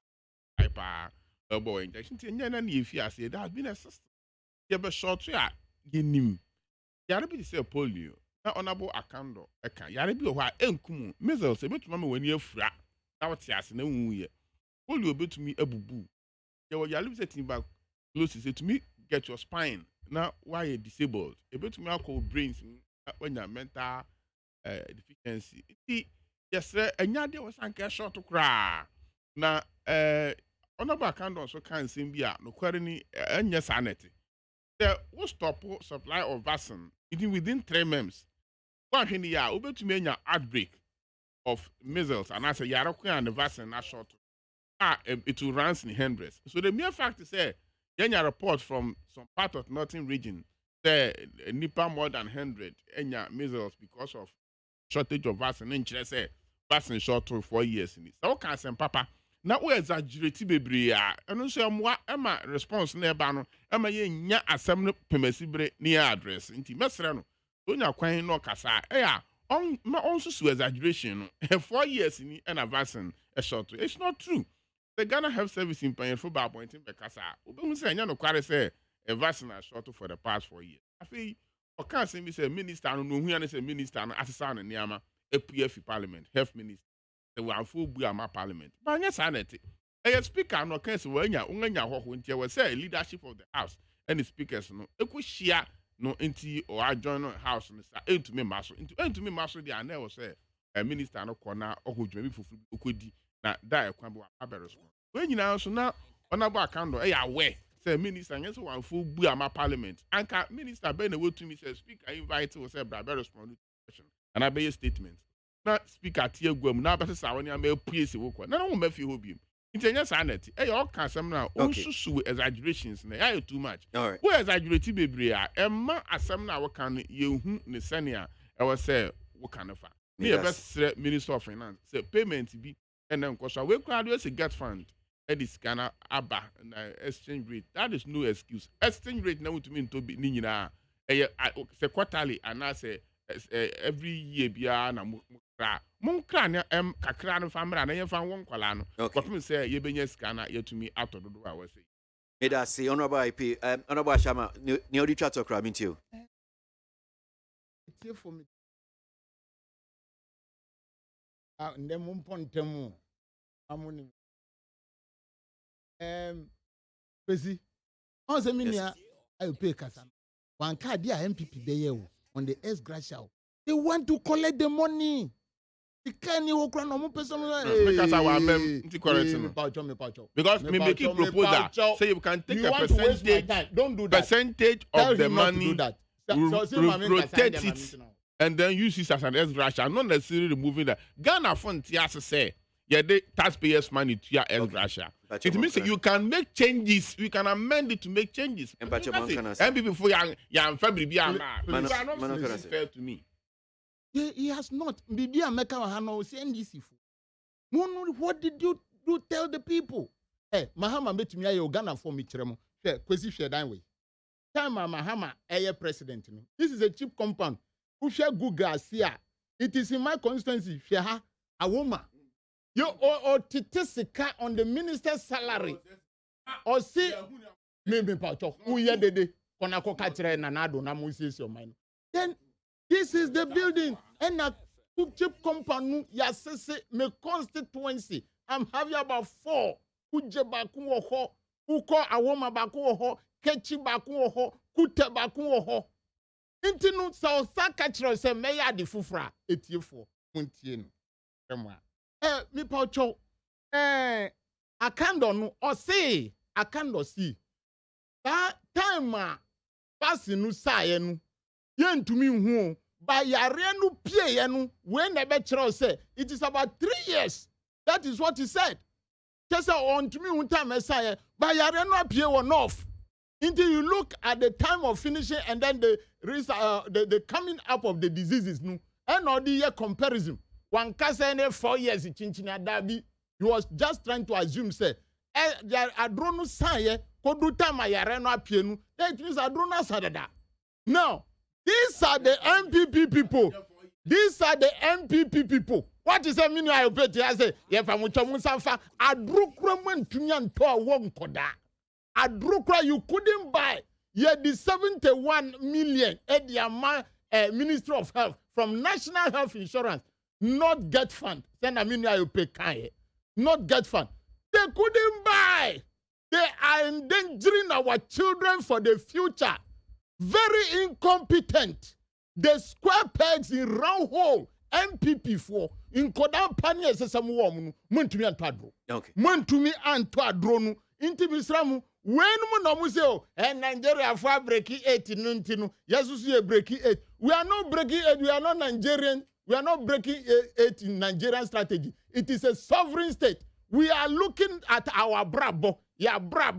hyper elbow injection. Nyana na efi ase that has been a system. You be short ya yenim. Yare bi say polio. Na honorable akando eka. Yare bi ho a enkum measles ebetuma me wani afura. Na wote ase na nwuye. Polio betumi abubu. Ye wo yare bi say timba close say to me get your spine. Na why you disabled. Ebetumi akọ brains when your mental deficiency. Iti yesre enya de wo sanka short kra. Na honorable akando so kan sim bia no kware ni enya sanity. The will stop supply of vaccine within 3 months. One here, we to make an outbreak of measles, and I say Yaroko and the vaccine are short. It will run in hundreds. So the mere fact is, say, a report from some part of northern region, say Nipa more than 100 measles because of shortage of vaccine. In Chile, say vaccine short for 4 years in it. So can say, Papa. Na we exaggerate bebre a eno so mo ema response na eba no ema ye nya asem no pemasibre ni address nti mesre no onya kwan no kasa ya on so exaggeration no 4 years ni na vaccine a short. It's not true. The Ghana Health Service in paying for bad point in Bekasa obi say nya no kware say a vaccine a short for the past 4 years. Afi o kan say me say minister no hu ya say minister no asesa no niama EPF parliament health minister the one full Buama parliament. But yes, Anette. A speaker no case when ya unga was say leadership of the house and the speakers no share no into or I join house and to me master into me master the ane was say a minister no corner or who dream for ukudi na die kwambo aberos. When you now so now honorable account aware say minister yes one full Buama parliament and minister ben away to me say speaker invite was say brother respond question and I be a statement. Na speaker tie gwam na abese sa woni am apuese wokọ na no mafi hobiem intenya sanity all can some na onsusu exaggerations na ya too much we exaggerate bebre a emma asem na wo kan yehu ne senia e wo say wo kan fa me best minister of finance say payment bi and then because we crowd we say get fund e this Ghana aba na exchange rate that is no excuse exchange rate na to mean to be ni nyina e say quarterly and I say every year bia na Munkra na kakra no famra na yemfa won kwala no but me say ye benya sika na yetumi atododo a wase Eda say honorable IP honorable Ashama ni odi chat okra minti o it's here for me ndem mpontemu amuni Pesi on se minia I pay kasa one card dia MPP be ye on the ex gratia they want to collect the money. The can you walk around no person because our mem correct because me make you proposal say you can take a percentage don't do that percentage of the money rotate it and then use it as an ex gratia not necessarily removing that Ghana fund tias say yeah, the taxpayers' money to your ex gratia. It means that you can make changes, we can amend it to make changes. And people for young family be a man. Fair to me. He has not. Bibi America Hano send this. What did you do? Tell the people. Hey, Mahama met me a Ghana for me. KWASI share that way. Time Mahama a president. This is a cheap compound. Who share Google here? It is in my constituency. Share a woman. You or titisika on the minister's salary. Or see maybe Pacho. Who ye de konako katre nanado na musis your mind. Then this is the building and a cheap compound ya sese me constituency. I'm having about 4. Kuje baku ho, uko awoma baku ho, kechi baku ho, kute baku ho. Intinu sa sakachro se meya di fufra etiefo montie no. Emwa. Mi paucho akando no o say akando si. That time pasi nu saye nu yentumi hu ba yare nu pie ye nu when e be chro say it is about 3 years. That is what he said. Just on to me one time Messiah, but you are not pay one off. Until you look at the time of finishing and then the coming up of the diseases, no, and all the year comparison. One case 4 years in Chinchina Dabi, he was just trying to assume say, I don't know say, kodu time I are not pay no. That means I don't know sadada. Now, these are the MPP people. These are the MPP people. What is the meaning I bet you say, if I'm with Musafa, Adrukra Tunyan to a wong koda. Adrukra you couldn't buy. Yet the 71 million at the Ministry of Health from National Health Insurance not get fund. Send a meaning I pay kanye. Not get fund. They couldn't buy. They are endangering our children for the future. Very incompetent. The square pegs in round hole. MPP4 in Kodam Pania says some woman, Montumi and Tadro. Okay. Montumi and Tadronu, Intimisramu, when Monamuseo and Nigeria for breaking 8 in Nuntino, yes, we are breaking 8. We are not breaking 8, we are not Nigerian, we are not breaking 8 in Nigerian strategy. It is a sovereign state. We are looking at our brabo, yeah, brabo.